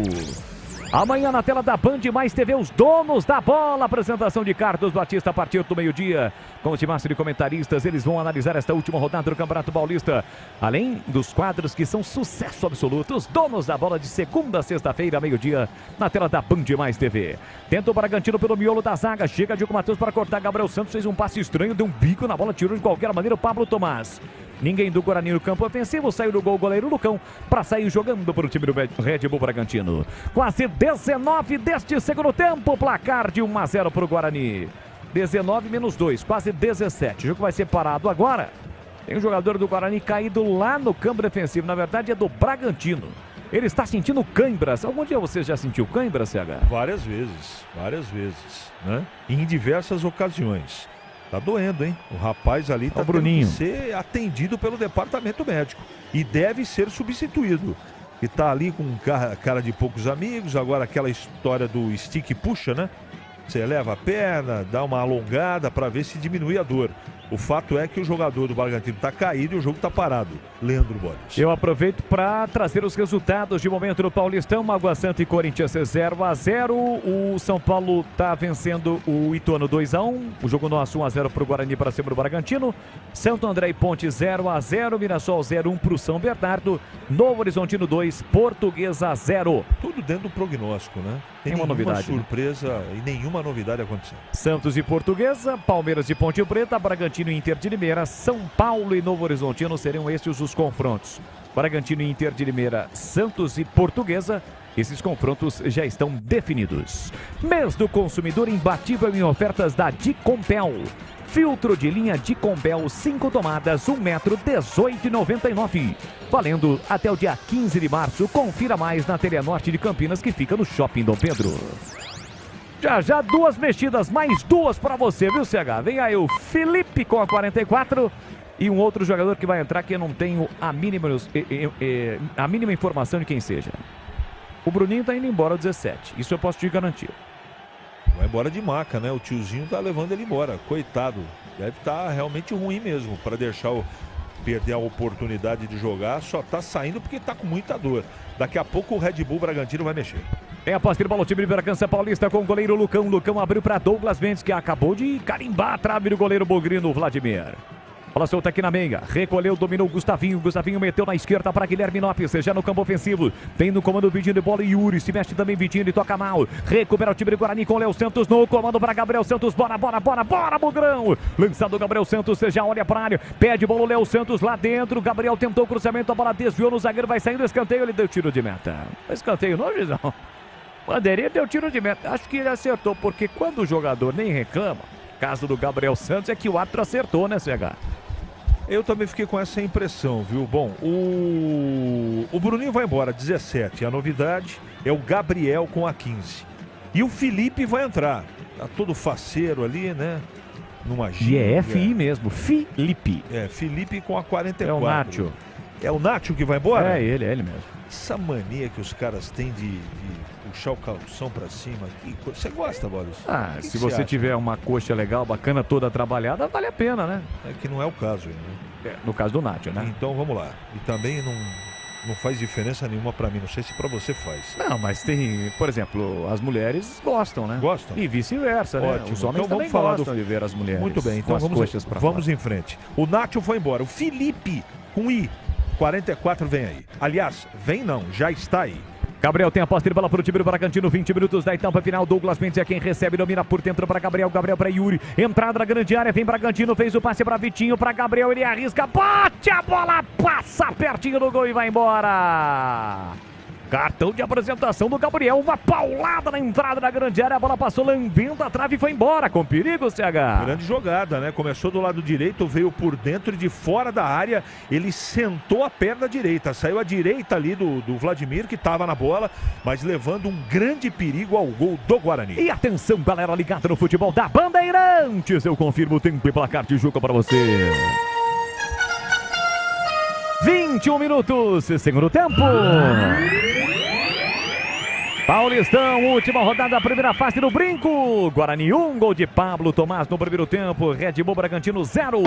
Amanhã na tela da Band Mais TV, os donos da bola. Apresentação de Carlos Batista a partir do meio-dia. Com o timaço de comentaristas, eles vão analisar esta última rodada do Campeonato Paulista. Além dos quadros que são sucesso absoluto. Os donos da bola de segunda a sexta-feira, meio-dia, na tela da Band Mais TV. Tenta o Bragantino pelo miolo da zaga. Chega Diogo Matheus para cortar. Gabriel Santos fez um passe estranho, deu um bico na bola, tirou de qualquer maneira o Pablo Tomás. Ninguém do Guarani no campo ofensivo, saiu do gol o goleiro Lucão para sair jogando para o time do Red Bull Bragantino. Quase 19 deste segundo tempo, placar de 1-0 para o Guarani. 19 menos 2, quase 17. O jogo vai ser parado agora. Tem um jogador do Guarani caído lá no campo defensivo, na verdade é do Bragantino. Ele está sentindo cãibras. Algum dia você já sentiu cãibras, CH? Várias vezes, né? Em diversas ocasiões. Tá doendo, hein? O rapaz ali tá tendo que ser atendido pelo departamento médico. E deve ser substituído. E tá ali com cara de poucos amigos, agora aquela história do stick puxa, né? Você eleva a perna, dá uma alongada para ver se diminui a dor. O fato é que o jogador do Bragantino está caído e o jogo está parado. Leandro Borges. Eu aproveito para trazer os resultados de momento no Paulistão. Água Santa e Corinthians 0-0. O São Paulo está vencendo o Ituano 2-1. O jogo nosso 1-0 para o Guarani para cima do Bragantino. Santo André e Ponte 0-0. Mirassol 0-1 para o São Bernardo. Novo Horizontino 2, Portuguesa 0. Tudo dentro do prognóstico, né? Tem uma novidade, surpresa, né? E nenhuma novidade aconteceu. Santos e Portuguesa, Palmeiras e Ponte Preta, Bragantino e Inter de Limeira, São Paulo e Novo Horizontino seriam estes os confrontos. Bragantino e Inter de Limeira, Santos e Portuguesa, esses confrontos já estão definidos. Mês do consumidor imbatível em ofertas da Dicompel. Filtro de linha Dicompel 5 tomadas, 1 metro, R$18,99. Valendo até o dia 15 de março. Confira mais na Telenorte de Campinas, que fica no Shopping Dom Pedro. Já 2 mexidas, mais 2 para você, viu, CH? Vem aí o Felipe com a 44 e um outro jogador que vai entrar que eu não tenho a mínima informação de quem seja. O Bruninho tá indo embora aos 17, isso eu posso te garantir. Vai embora de maca, né? O tiozinho tá levando ele embora. Coitado. Deve estar realmente ruim mesmo para deixar perder a oportunidade de jogar. Só tá saindo porque tá com muita dor. Daqui a pouco o Red Bull Bragantino vai mexer. É a posse de bola, o time de Bragança Paulista com o goleiro Lucão. Lucão abriu para Douglas Mendes, que acabou de carimbar a trave do goleiro Bogrino Vladimir. Bola solta aqui na meia, recolheu, dominou o Gustavinho. Gustavinho meteu na esquerda para Guilherme Lopes, já no campo ofensivo. Tem no comando Vidinho de bola Yuri, se mexe também Vidinho e toca mal. Recupera o time do Guarani com Léo Santos no comando para Gabriel Santos. Bora, Bugrão. Lançado Gabriel Santos, já olha para a área. Pede bola o Léo Santos lá dentro. Gabriel tentou o cruzamento, a bola desviou no zagueiro, vai saindo escanteio, ele deu tiro de meta. Escanteio não, Gizão? Bandeirinha deu tiro de meta. Acho que ele acertou, porque quando o jogador nem reclama, caso do Gabriel Santos, é que o árbitro acertou, né, CH? Eu também fiquei com essa impressão, viu? Bom, o Bruninho vai embora, 17. A novidade é o Gabriel com a 15. E o Felipe vai entrar. Tá todo faceiro ali, né? Numa gíria. E é FI mesmo, Felipe. É, Felipe com a 44. É o Nacho. É o Nacho que vai embora? É ele mesmo. Essa mania que os caras têm de puxar o calção pra cima. Você gosta, Boris? Se você tiver uma coxa legal, bacana, toda trabalhada, vale a pena, né? É que não é o caso, né? No caso do Nacho, né? Então vamos lá. E também não faz diferença nenhuma pra mim. Não sei se pra você faz. Não, mas tem, por exemplo, as mulheres gostam, né? Gostam. E vice-versa, né? Ótimo. Os homens então também vamos gostam de ver as mulheres. Muito bem, então vamos em frente. O Nacho foi embora. O Felipe com I. 44 vem aí. Aliás, vem não, já está aí. Gabriel tem a posse de bola para o time do Bragantino, 20 minutos da etapa final. Douglas Mendes é quem recebe, domina por dentro para Gabriel, Gabriel para Yuri. Entrada na grande área, vem Bragantino, fez o passe para Vitinho, para Gabriel, ele arrisca, bate a bola, passa pertinho do gol e vai embora. Cartão de apresentação do Gabriel, uma paulada na entrada da grande área, a bola passou lambendo a trave e foi embora, com perigo, CH. Grande jogada, né? Começou do lado direito, veio por dentro e de fora da área, ele sentou a perna direita, saiu à direita ali do Vladimir, que estava na bola, mas levando um grande perigo ao gol do Guarani. E atenção, galera ligada no futebol da Bandeirantes, eu confirmo o tempo e placar de jogo para você. 21 minutos, segundo tempo. Paulistão, última rodada da primeira fase do Brinco. Guarani 1, gol de Pablo Tomás no primeiro tempo. Red Bull Bragantino 0.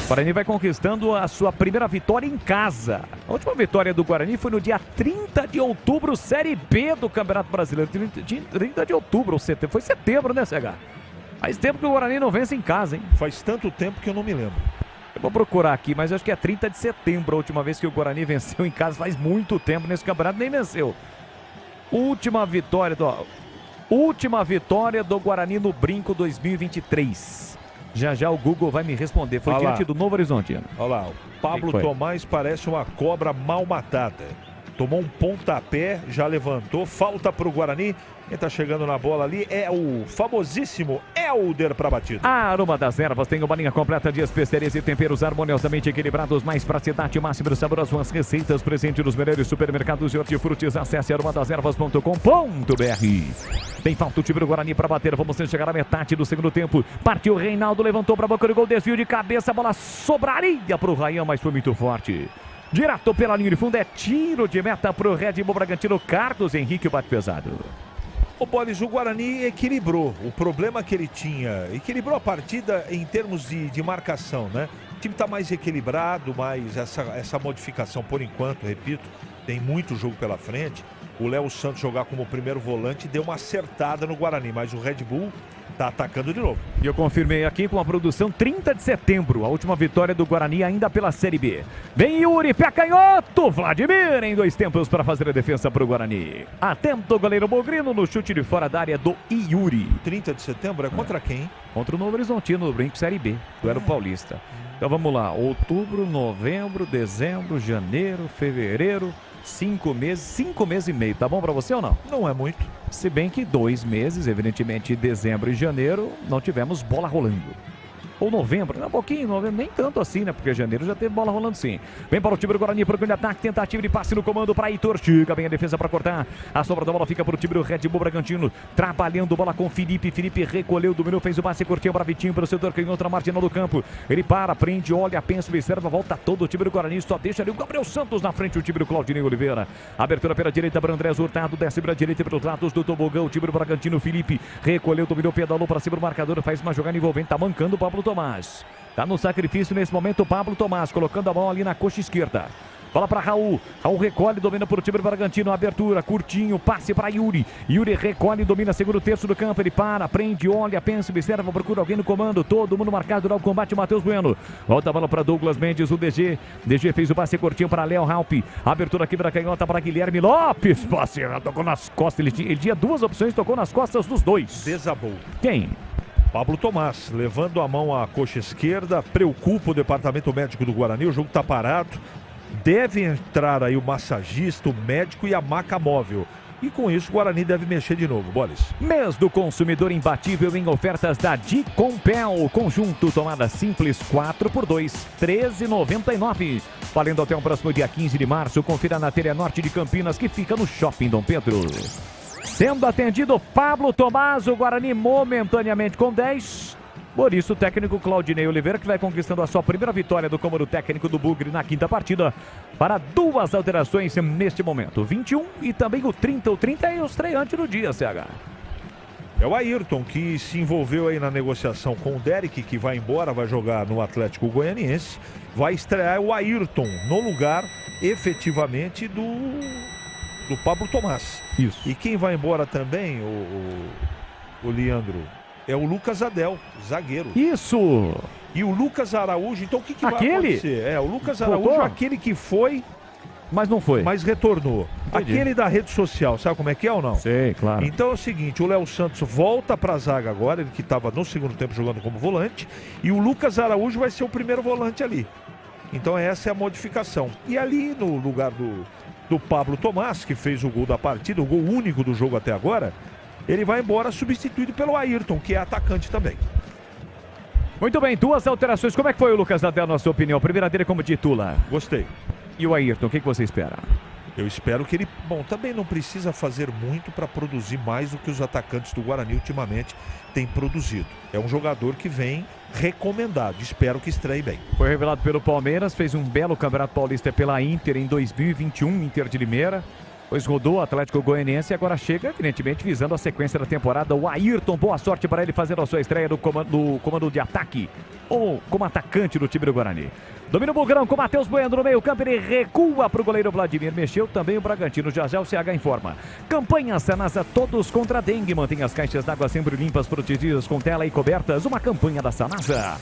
Guarani vai conquistando a sua primeira vitória em casa. A última vitória do Guarani foi no dia 30 de outubro, Série B do Campeonato Brasileiro. 30 de outubro, ou setembro. Foi setembro, né, CH? Faz tempo que o Guarani não vence em casa, hein? Faz tanto tempo que eu não me lembro. Eu vou procurar aqui, mas acho que é 30 de setembro a última vez que o Guarani venceu em casa. Faz muito tempo nesse campeonato, nem venceu. Última vitória do Guarani no Brinco 2023. Já o Google vai me responder. Foi diante do Novo Horizontino. Olha lá, o Pablo Tomás parece uma cobra mal matada. tomou um pontapé, já levantou, falta para o Guarani. Quem está chegando na bola ali é o famosíssimo Helder para a batida. A Aroma das Ervas tem uma linha completa de especiarias e temperos harmoniosamente equilibrados, mais praticidade, máximo de sabor às suas receitas, presente nos melhores supermercados de hortifrutis. Acesse aromadazervas.com.br. Tem falta o time do Guarani para bater, vamos chegar à metade do segundo tempo. Partiu Reinaldo, levantou para a boca do gol, desvio de cabeça, a bola sobraria para o Ryan, mas foi muito forte. Direto pela linha de fundo, é tiro de meta para o Red Bull Bragantino. Carlos Henrique bate pesado. O Boris, o Guarani equilibrou. O problema que ele tinha, equilibrou a partida em termos de marcação, né? O time está mais equilibrado, mas essa modificação, por enquanto, repito, tem muito jogo pela frente. O Léo Santos jogar como primeiro volante deu uma acertada no Guarani, mas o Red Bull está atacando de novo. E eu confirmei aqui com a produção 30 de setembro, a última vitória do Guarani ainda pela Série B. Vem Yuri, pé canhoto, Vladimir em 2 tempos para fazer a defesa para o Guarani. Atento o goleiro Bogrino no chute de fora da área do Yuri. 30 de setembro é contra quem? Contra o Novo Horizontino, no Brinco Série B, duelo paulista. Então vamos lá, outubro, novembro, dezembro, janeiro, fevereiro... 5 meses e meio, tá bom pra você ou não? Não é muito. Se bem que 2 meses, evidentemente dezembro e janeiro, não tivemos bola rolando. Ou novembro, um pouquinho, novembro, nem tanto assim, né? Porque janeiro já teve bola rolando sim. Vem para o time do Guarani, procura de ataque, tentativa de passe no comando para Heitor. Chega bem a defesa para cortar. A sobra da bola fica para o time do Red Bull Bragantino. Trabalhando bola com Felipe. Felipe recolheu, dominou, fez o passe curtinho para Vitinho, para o setor canhoto na marginal do campo. Ele para, prende, olha, pensa, observa, volta todo o time do Guarani. Só deixa ali o Gabriel Santos na frente, o time do Claudinei Oliveira. Abertura pela direita para Andrés Hurtado, desce pela direita pelos lados do tobogão. O time do Bragantino, Felipe recolheu, dominou, pedalou para cima do marcador, faz uma jogada envolvente, tá mancando o Pablo Tomás. Tá no sacrifício nesse momento o Pablo Tomás, colocando a mão ali na coxa esquerda. Bola para Raul. Raul recolhe, domina por o time do Bragantino. Abertura, curtinho, passe para Yuri. Yuri recolhe, domina segundo terço do campo. Ele para, prende, olha, pensa, observa, procura alguém no comando. Todo mundo marcado no combate, Matheus Bueno. Volta a bola para Douglas Mendes, o DG. DG fez o passe curtinho para Léo Raup. Abertura aqui para canhota para Guilherme Lopes. Passe, tocou nas costas. Ele tinha 2 opções, tocou nas costas dos 2. Desabou. Quem? Pablo Tomás, levando a mão à coxa esquerda, preocupa o departamento médico do Guarani, o jogo está parado. Deve entrar aí o massagista, o médico e a maca móvel. E com isso o Guarani deve mexer de novo, Boris. Mês do consumidor imbatível em ofertas da Dicompel. Conjunto tomada simples 4x2, R$13,99. Valendo até o próximo dia 15 de março. Confira na Telha Norte de Campinas, que fica no Shopping Dom Pedro. Sendo atendido Pablo Tomás, o Guarani momentaneamente com 10. Por isso o técnico Claudinei Oliveira, que vai conquistando a sua primeira vitória do comando técnico do Bugre na 5ª partida, para 2 alterações neste momento. 21 e também o 30. O 30 é o estreante do dia, CH. É o Ayrton que se envolveu aí na negociação com o Derek, que vai embora, vai jogar no Atlético Goianiense. Vai estrear o Ayrton no lugar, efetivamente, do Pablo Tomás. Isso. E quem vai embora também, o Leandro, é o Lucas Adel, zagueiro. Isso! E o Lucas Araújo, então o que vai aquele? acontecer? O Lucas Araújo, voltou? aquele que foi, mas não foi. Mas retornou. Entendi. Aquele da rede social, sabe como é que é ou não? Sei, claro. Então é o seguinte, o Léo Santos volta para a zaga agora, ele que estava no segundo tempo jogando como volante, e o Lucas Araújo vai ser o primeiro volante ali. Então essa é a modificação. E ali no lugar do Pablo Tomás, que fez o gol da partida, o gol único do jogo até agora, ele vai embora substituído pelo Ayrton, que é atacante também. Muito bem, 2 alterações. Como é que foi o Lucas Adel, na sua opinião? A primeira dele como titular. Gostei. E o Ayrton, o que você espera? Eu espero que ele, também não precisa fazer muito para produzir mais do que os atacantes do Guarani ultimamente têm produzido. É um jogador que vem recomendado, espero que estreie bem. Foi revelado pelo Palmeiras, fez um belo Campeonato Paulista pela Inter em 2021, Inter de Limeira. Depois rodou o Atlético Goianiense e agora chega, evidentemente, visando a sequência da temporada. O Ayrton, boa sorte para ele fazendo a sua estreia no comando de ataque, ou como atacante do time do Guarani. Domina o Bugrão com Matheus Bueno no meio campo, ele recua para o goleiro Vladimir. Mexeu também o Bragantino, já o CH informa. Campanha Sanasa, todos contra a dengue. Mantenha as caixas d'água sempre limpas, protegidas com tela e cobertas. Uma campanha da Sanasa.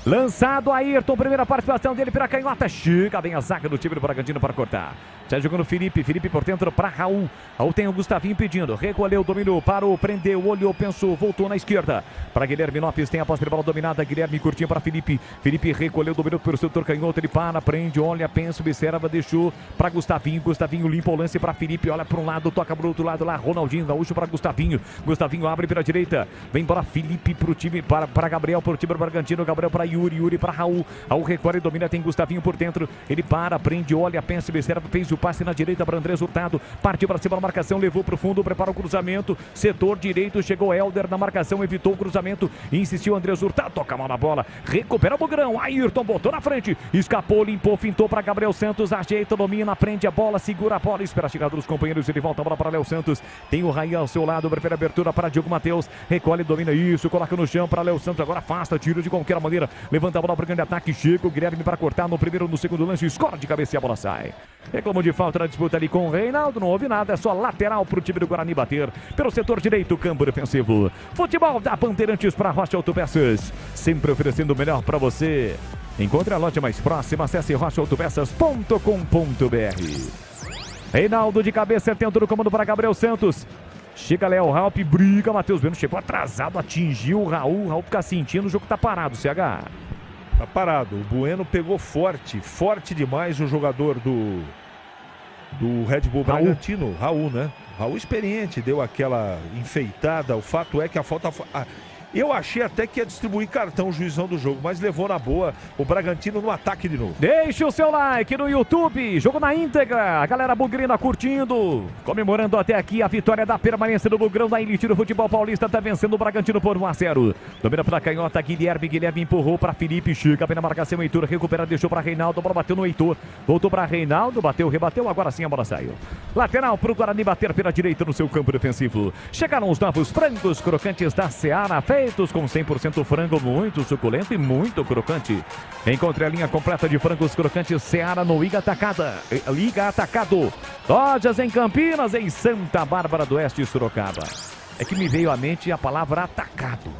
Lançado Ayrton, primeira participação dele pela canhota. Chega bem a zaga do time do Bragantino para cortar. Sai jogando Felipe por dentro para Raul. Raul tem o Gustavinho pedindo, recolheu, dominou, parou, prendeu, olhou, pensou, voltou na esquerda. Para Guilherme Lopes, tem a posse de bola dominada, Guilherme curtinho para Felipe. Felipe recolheu, dominou pelo setor canhoto, ele para, prende, olha, pensa, observa, deixou para Gustavinho. Gustavinho limpa o lance para Felipe, olha para um lado, toca para o outro lado lá, Ronaldinho Gaúcho para Gustavinho. Gustavinho abre pela direita, vem para Felipe pro time, para Gabriel, pro time do Bragantino, Gabriel para Yuri para Raul. Raul recolhe, domina, tem Gustavinho por dentro, ele para, prende, olha, pensa, observa, fez o passe na direita para Andrés Hurtado, partiu para cima da marcação, levou para o fundo, prepara o cruzamento, setor direito, chegou Helder na marcação, evitou o cruzamento, insistiu Andrés Hurtado, toca a mão na bola, recupera o Bugrão, Ayrton botou na frente, escapou, limpou, fintou para Gabriel Santos, ajeita, domina, prende a bola, segura a bola, espera a chegada dos companheiros, ele volta a bola para Léo Santos, tem o Raí ao seu lado, prefere abertura para Diogo Matheus, recolhe, domina isso, coloca no chão para Léo Santos, agora afasta, tira de qualquer maneira, levanta a bola para o grande ataque, chega o Guilherme para cortar no primeiro, no segundo lance, escora de cabeça e a bola sai. Reclamou de falta na disputa ali com o Reinaldo, não houve nada, é só lateral para o time do Guarani bater pelo setor direito, campo defensivo. Futebol da Bandeirantes para Rocha Autopeças, sempre oferecendo o melhor para você. Encontre a loja mais próxima, acesse rochaautopeças.com.br. Reinaldo de cabeça, tenta no comando para Gabriel Santos. Chega Léo Raup, briga, Matheus Bueno chegou atrasado, atingiu o Raul, Raul fica sentindo, o jogo tá parado, CH. Tá parado, o Bueno pegou forte demais o jogador do Red Bull Bragantino, Raul, né? Raul experiente, deu aquela enfeitada, o fato é que a falta... Eu achei até que ia distribuir cartão o juizão do jogo, mas levou na boa o Bragantino no ataque de novo. Deixe o seu like no YouTube, jogo na íntegra, a galera bugrina curtindo, comemorando até aqui a vitória da permanência do Bugrão da elite do futebol paulista, tá vencendo o Bragantino por 1-0. Domina pela canhota, Guilherme empurrou para Felipe, chega bem na marcação, Heitor recupera, deixou para Reinaldo, a bola bateu no Heitor, voltou para Reinaldo, bateu, rebateu, agora sim a bola saiu. Lateral pro Guarani bater pela direita no seu campo defensivo. Chegaram os novos frangos crocantes da Seara, feitos com 100% frango, muito suculento e muito crocante. Encontre a linha completa de frangos crocantes Seara no Liga Atacado. Lojas em Campinas, em Santa Bárbara do Oeste, Sorocaba. É que me veio à mente a palavra atacado.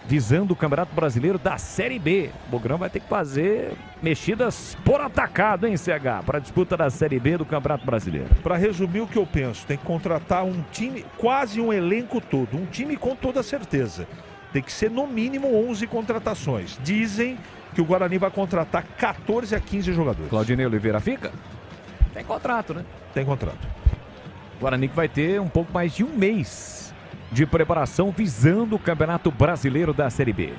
Visando o Campeonato Brasileiro da Série B. O Bugrão vai ter que fazer mexidas por atacado, hein, CH? Para a disputa da Série B do Campeonato Brasileiro. Para resumir o que eu penso, tem que contratar um time, quase um elenco todo. Um time com toda certeza. Tem que ser no mínimo 11 contratações. Dizem que o Guarani vai contratar 14 a 15 jogadores. Claudinei Oliveira fica? Tem contrato, né? Tem contrato. O Guarani que vai ter um pouco mais de um mês de preparação visando o Campeonato Brasileiro da Série B.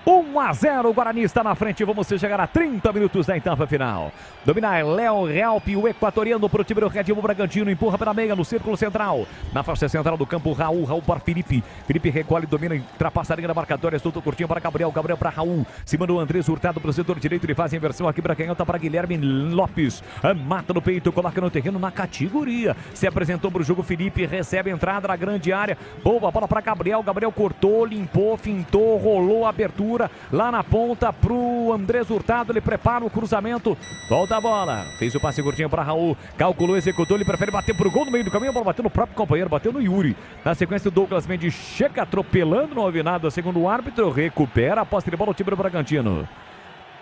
1-0, o Guarani está na frente, vamos chegar a 30 minutos da etapa final. Domina Léo Realp, o equatoriano para o time do Red Bull Bragantino, empurra pela meia no círculo central. Na faixa central do campo, Raul para Felipe. Felipe recolhe, domina, ultrapassa a linha da marcatória, soltou curtinho para Gabriel para Raul. Cima do Andrés Hurtado para o setor direito, ele faz a inversão aqui para canhota para Guilherme Lopes. Mata no peito, coloca no terreno na categoria. Se apresentou para o jogo, Felipe recebe a entrada na grande área. Boa bola para Gabriel cortou, limpou, fintou, rolou a abertura. Lá na ponta pro Andrés Hurtado, ele prepara o cruzamento, volta a bola, fez o passe curtinho para Raul, calculou, executou, ele prefere bater pro gol no meio do caminho, a bola bateu no próprio companheiro, bateu no Yuri. Na sequência o Douglas Mendes chega atropelando, não houve nada, segundo o árbitro, recupera a posse de bola o time do Bragantino.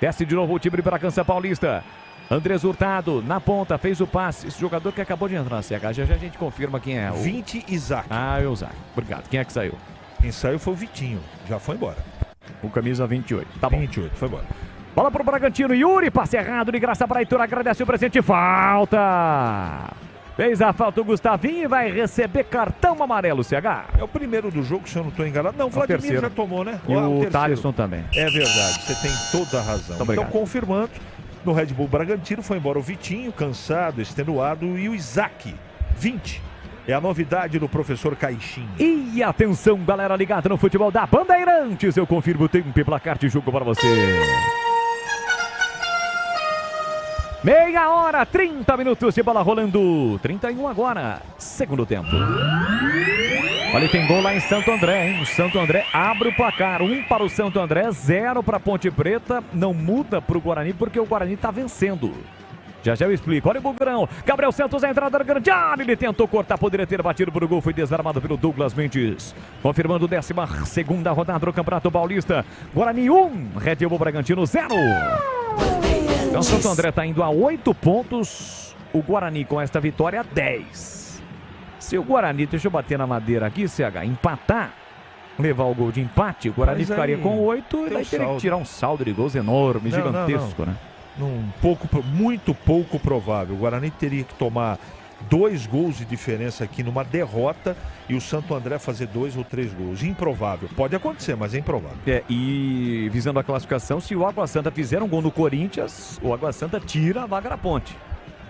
Desce de novo o time do Bragança Paulista. Andrés Hurtado na ponta, fez o passe. Esse jogador que acabou de entrar, CH, já a gente confirma quem é. 20 Isaac. Ah, é o Isaac, obrigado. Quem é que saiu? Quem saiu foi o Vitinho, já foi embora. O camisa 28. Tá bom. 28, foi embora. Bola pro Bragantino, Yuri, passe errado de graça para Heitor, agradece o presente, falta. Fez a falta o Gustavinho e vai receber cartão amarelo, CH. É o primeiro do jogo, se eu não estou enganado. Não, o Vladimir já tomou, né? E o Thalisson também. É verdade, você tem toda a razão. Então, confirmando, no Red Bull Bragantino foi embora o Vitinho, cansado, extenuado, e o Isaac, 20. É a novidade do professor Caixinha. E atenção, galera ligada no futebol da Bandeirantes. Eu confirmo o tempo e placar de jogo para você. Meia hora, 30 minutos de bola rolando. 31 agora, segundo tempo. Olha, tem gol lá em Santo André, hein? O Santo André abre o placar. 1 para o Santo André, 0 para a Ponte Preta. Não muda para o Guarani porque o Guarani está vencendo. Já eu explico, olha o Bugrão, Gabriel Santos, a entrada da grande área, ele tentou cortar, poderia ter batido para o gol, foi desarmado pelo Douglas Mendes. Confirmando 12ª rodada do Campeonato Paulista, Guarani 1, Red Bull Bragantino 0. Então Santo André está indo a 8 pontos o Guarani com esta vitória 10. Se o Guarani, deixa eu bater na madeira aqui, CH, empatar, levar o gol de empate, o Guarani ficaria com 8 e daí teria que tirar um saldo de gols enorme, gigantesco, né? Muito pouco provável. O Guarani teria que tomar 2 gols de diferença aqui numa derrota e o Santo André fazer 2 ou 3 gols. Improvável. Pode acontecer, mas é improvável. E visando a classificação, se o Água Santa fizer um gol no Corinthians, o Água Santa tira a vaga na Ponte.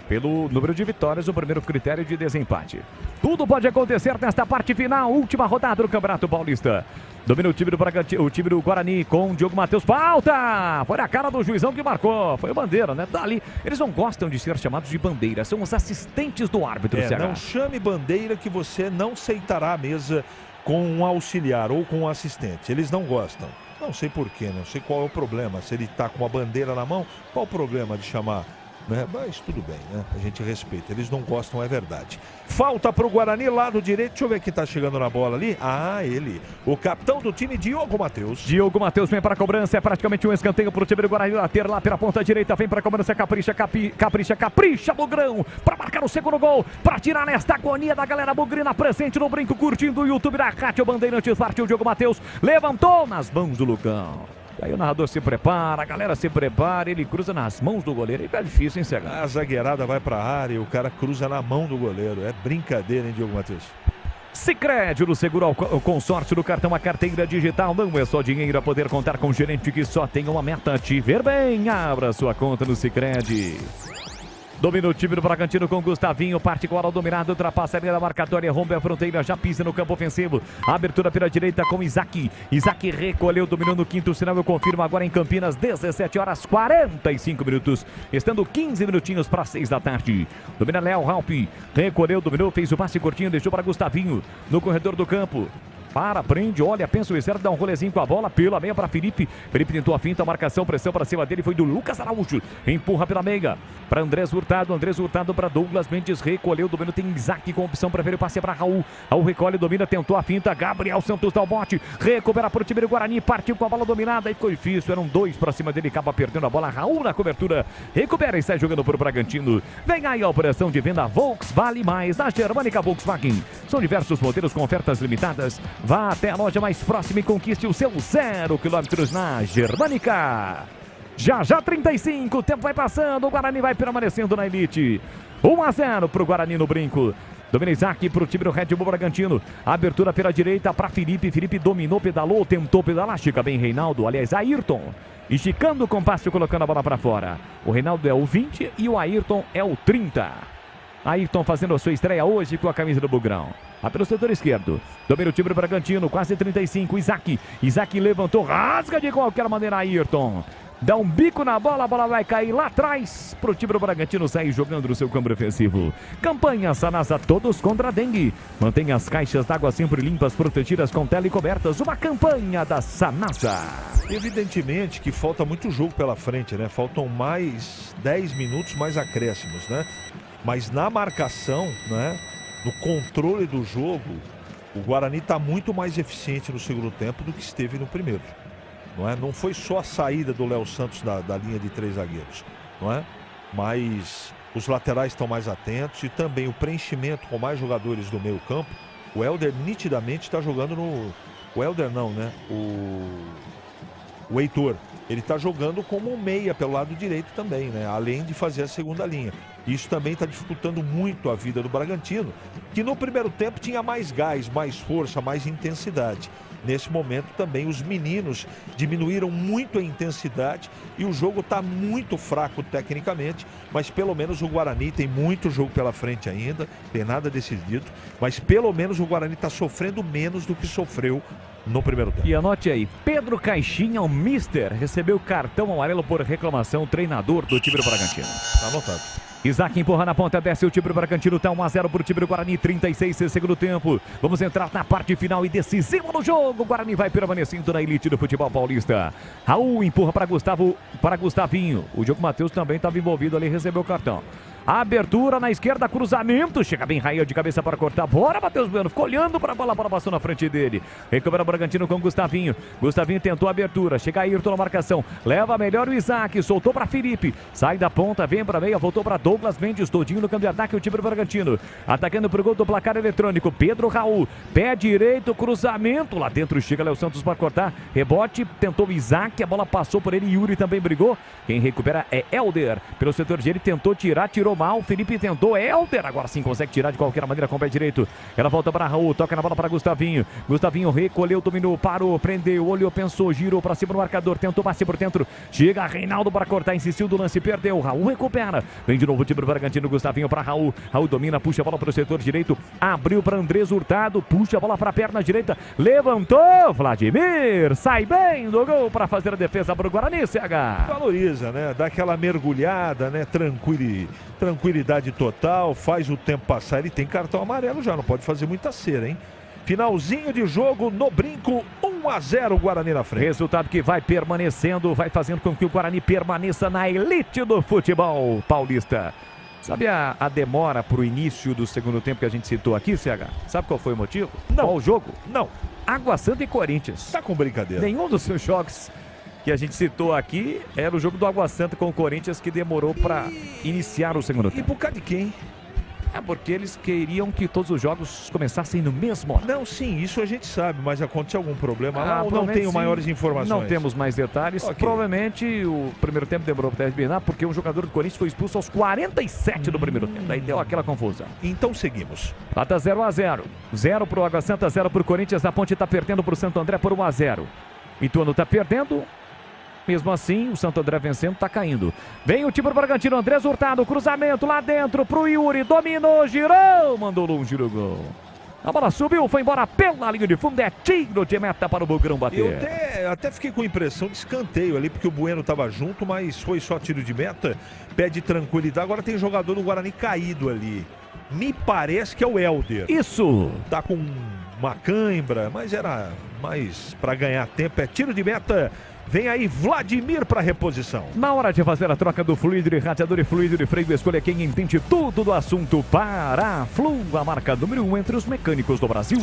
Pelo número de vitórias, o primeiro critério de desempate. Tudo pode acontecer nesta parte final, última rodada do Campeonato Paulista. Domina o time do Bragantino, o time do Guarani com o Diogo Matheus. Falta! Foi a cara do juizão que marcou. Foi o Bandeira, né? Dali. Eles não gostam de ser chamados de bandeira. São os assistentes do árbitro. Não chame bandeira que você não sentará à mesa com um auxiliar ou com um assistente. Eles não gostam. Não sei porquê, não sei qual é o problema. Se ele está com uma bandeira na mão, qual o problema de chamar? Mas tudo bem, né? A gente respeita. Eles não gostam, é verdade. Falta para o Guarani, lado direito. Deixa eu ver quem está chegando na bola ali. Ele. O capitão do time, Diogo Matheus. Diogo Matheus vem para a cobrança. É praticamente um escanteio para o time do Guarani. Lateral lá pela ponta direita. Vem para a cobrança. Capricha, Bugrão. Para marcar o segundo gol. Para tirar nesta agonia da galera bugrina presente no brinco, curtindo o YouTube da Rádio Bandeirantes. Partiu o Diogo Matheus. Levantou nas mãos do Lucão. Aí o narrador se prepara, a galera se prepara, ele cruza nas mãos do goleiro. Aí é difícil, hein, CH? A zagueirada vai pra área e o cara cruza na mão do goleiro. É brincadeira, hein, Diogo Matheus? Sicredi, no seguro ao consórcio do cartão, a carteira digital. Não é só dinheiro, a poder contar com um gerente que só tem uma meta: te ver bem. Abra sua conta no Sicredi. Domina o time do Bragantino com Gustavinho, parte com a dominada, ultrapassa a linha da marcatória, rompe a fronteira, já pisa no campo ofensivo. Abertura pela direita com Isaac. Isaac recolheu, dominou no quinto sinal, eu confirmo agora em Campinas, 17h45, estando 15 minutinhos para 6 da tarde. Domina Léo Ralph, recolheu, dominou, fez o passe curtinho, deixou para Gustavinho, no corredor do campo. Prende, olha, pensa o Exército, dá um rolezinho com a bola, pela meia para Felipe. Felipe tentou a finta, marcação, pressão para cima dele, foi do Lucas Araújo. Empurra pela meia para Andrés Hurtado para Douglas Mendes, recolheu, domínio, tem Isaac com opção, prefere o passe para Raul. Raul recolhe, domina, tentou a finta, Gabriel Santos dá o bote, recupera para o time do Guarani, partiu com a bola dominada, aí ficou difícil, eram 2 para cima dele, acaba perdendo a bola. Raul na cobertura, recupera e sai jogando para o Bragantino. Vem aí a operação de venda Volks Vale Mais na Germânica Volkswagen. São diversos modelos com ofertas limitadas. Vá até a loja mais próxima e conquiste o seu 0 km na Germânica. Já 35, o tempo vai passando, o Guarani vai permanecendo na elite. 1-0 para o Guarani no brinco. Domina Isaac para o time do Red Bull Bragantino. Abertura pela direita para Felipe. Felipe dominou, pedalou, tentou pedalar. Chica bem Reinaldo, aliás, Ayrton. Esticando o compasso, colocando a bola para fora. O Reinaldo é o 20 e o Ayrton é o 30. Ayrton fazendo a sua estreia hoje com a camisa do Bugrão. Pelo setor esquerdo. Domina o time do Bragantino, quase 35. Isaac levantou, rasga de qualquer maneira Ayrton. Dá um bico na bola, a bola vai cair lá atrás para o time do Bragantino sair jogando no seu campo ofensivo. Campanha Sanasa, todos contra a dengue. Mantenha as caixas d'água sempre limpas, protegidas com tela e cobertas. Uma campanha da Sanasa. Evidentemente que falta muito jogo pela frente, né? Faltam mais 10 minutos, mais acréscimos, né? Mas na marcação, né? No controle do jogo, o Guarani está muito mais eficiente no segundo tempo do que esteve no primeiro. Não foi só a saída do Léo Santos da linha de 3 zagueiros, não é? Mas os laterais estão mais atentos e também o preenchimento com mais jogadores do meio campo. O Helder nitidamente está jogando no... O Helder não, né? O Heitor, ele está jogando como um meia pelo lado direito também, né? Além de fazer a segunda linha. Isso também está dificultando muito a vida do Bragantino, que no primeiro tempo tinha mais gás, mais força, mais intensidade. Nesse momento também os meninos diminuíram muito a intensidade e o jogo está muito fraco tecnicamente, mas pelo menos o Guarani tem muito jogo pela frente ainda, tem nada decidido, mas pelo menos o Guarani está sofrendo menos do que sofreu no primeiro tempo. E anote aí, Pedro Caixinha, o mister, recebeu cartão amarelo por reclamação, treinador do time do Bragantino. Está anotado. Isaac empurra na ponta, desce o time do Bragantino, está 1-0 para o time do Guarani, 36 segundo tempo. Vamos entrar na parte final e decisiva do jogo. O Guarani vai permanecendo na elite do futebol paulista. Raul empurra para Gustavinho. O Diogo Matheus também estava envolvido ali, recebeu o cartão. Abertura na esquerda, cruzamento. Chega bem Raia de cabeça para cortar. Bora, Matheus Bueno. Ficou olhando para a bola, passou na frente dele. Recupera o Bragantino com o Gustavinho. Gustavinho tentou a abertura. Chega Ayrton na marcação. Leva melhor o Isaac. Soltou para Felipe. Sai da ponta, vem para meia. Voltou para Douglas Mendes. Todinho no campo de ataque. O time do Bragantino. Atacando para o gol do placar eletrônico. Pedro Raul. Pé direito, cruzamento. Lá dentro chega Léo Santos para cortar. Rebote. Tentou o Isaac. A bola passou por ele. Yuri também brigou. Quem recupera é Helder. Pelo setor de ele. Tentou tirar. Tirou mal. Felipe tentou. Helder. Agora sim consegue tirar de qualquer maneira com o pé direito. Ela volta para Raul. Toca na bola para Gustavinho. Gustavinho recolheu, dominou, parou, prendeu, olhou, pensou, girou para cima do marcador. Tentou passar por dentro. Chega Reinaldo para cortar. Insistiu do lance. Perdeu. Raul recupera. Vem de novo o time do Bragantino. Gustavinho para Raul. Raul domina. Puxa a bola para o setor direito. Abriu para Andrés Hurtado. Puxa a bola para a perna direita. Levantou. Vladimir. Sai bem do gol para fazer a defesa para o Guarani, CH. Valoriza, né? Dá aquela mergulhada, né? Tranquilidade total. Faz o tempo passar. Ele tem cartão amarelo já. Não pode fazer muita cera, hein? Finalzinho de jogo no Brinco, 1-0 Guarani na frente. Resultado que vai permanecendo, vai fazendo com que o Guarani permaneça na elite do futebol paulista. Sabe a demora para o início do segundo tempo que a gente citou aqui, CH? Sabe qual foi o motivo? Não. Qual o jogo? Não. Água Santa e Corinthians. Tá com brincadeira. Nenhum dos seus jogos que a gente citou aqui era o jogo do Água Santa com o Corinthians que demorou para iniciar o segundo tempo. E por causa de quem? É porque eles queriam que todos os jogos começassem no mesmo horário. Não, sim, isso a gente sabe, mas aconteceu algum problema lá ou não tenho maiores informações? Não temos mais detalhes. Okay. Provavelmente o primeiro tempo demorou para terminar porque um jogador do Corinthians foi expulso aos 47 do primeiro tempo. Daí deu aquela confusão. Então seguimos. Lá tá 0-0. 0 pro Água Santa, 0 pro Corinthians. A Ponte tá perdendo pro Santo André por 1-0. Ituano tá perdendo. Mesmo assim, o Santo André vencendo, tá caindo. Vem o time do Bragantino, Andrés Hurtado, cruzamento lá dentro pro Yuri, dominou, girou, mandou longe do gol. A bola subiu, foi embora pela linha de fundo, é tiro de meta para o Bugrão bater. Eu até fiquei com a impressão de escanteio ali, porque o Bueno tava junto, mas foi só tiro de meta, pé de tranquilidade. Agora tem jogador do Guarani caído ali. Me parece que é o Helder. Isso! Tá com uma cãibra, mas era mais para ganhar tempo, é tiro de meta. Vem aí Vladimir para reposição. Na hora de fazer a troca do fluido de radiador e fluido de freio, escolha quem entende tudo do assunto. Paraflu, a marca número 1 entre os mecânicos do Brasil.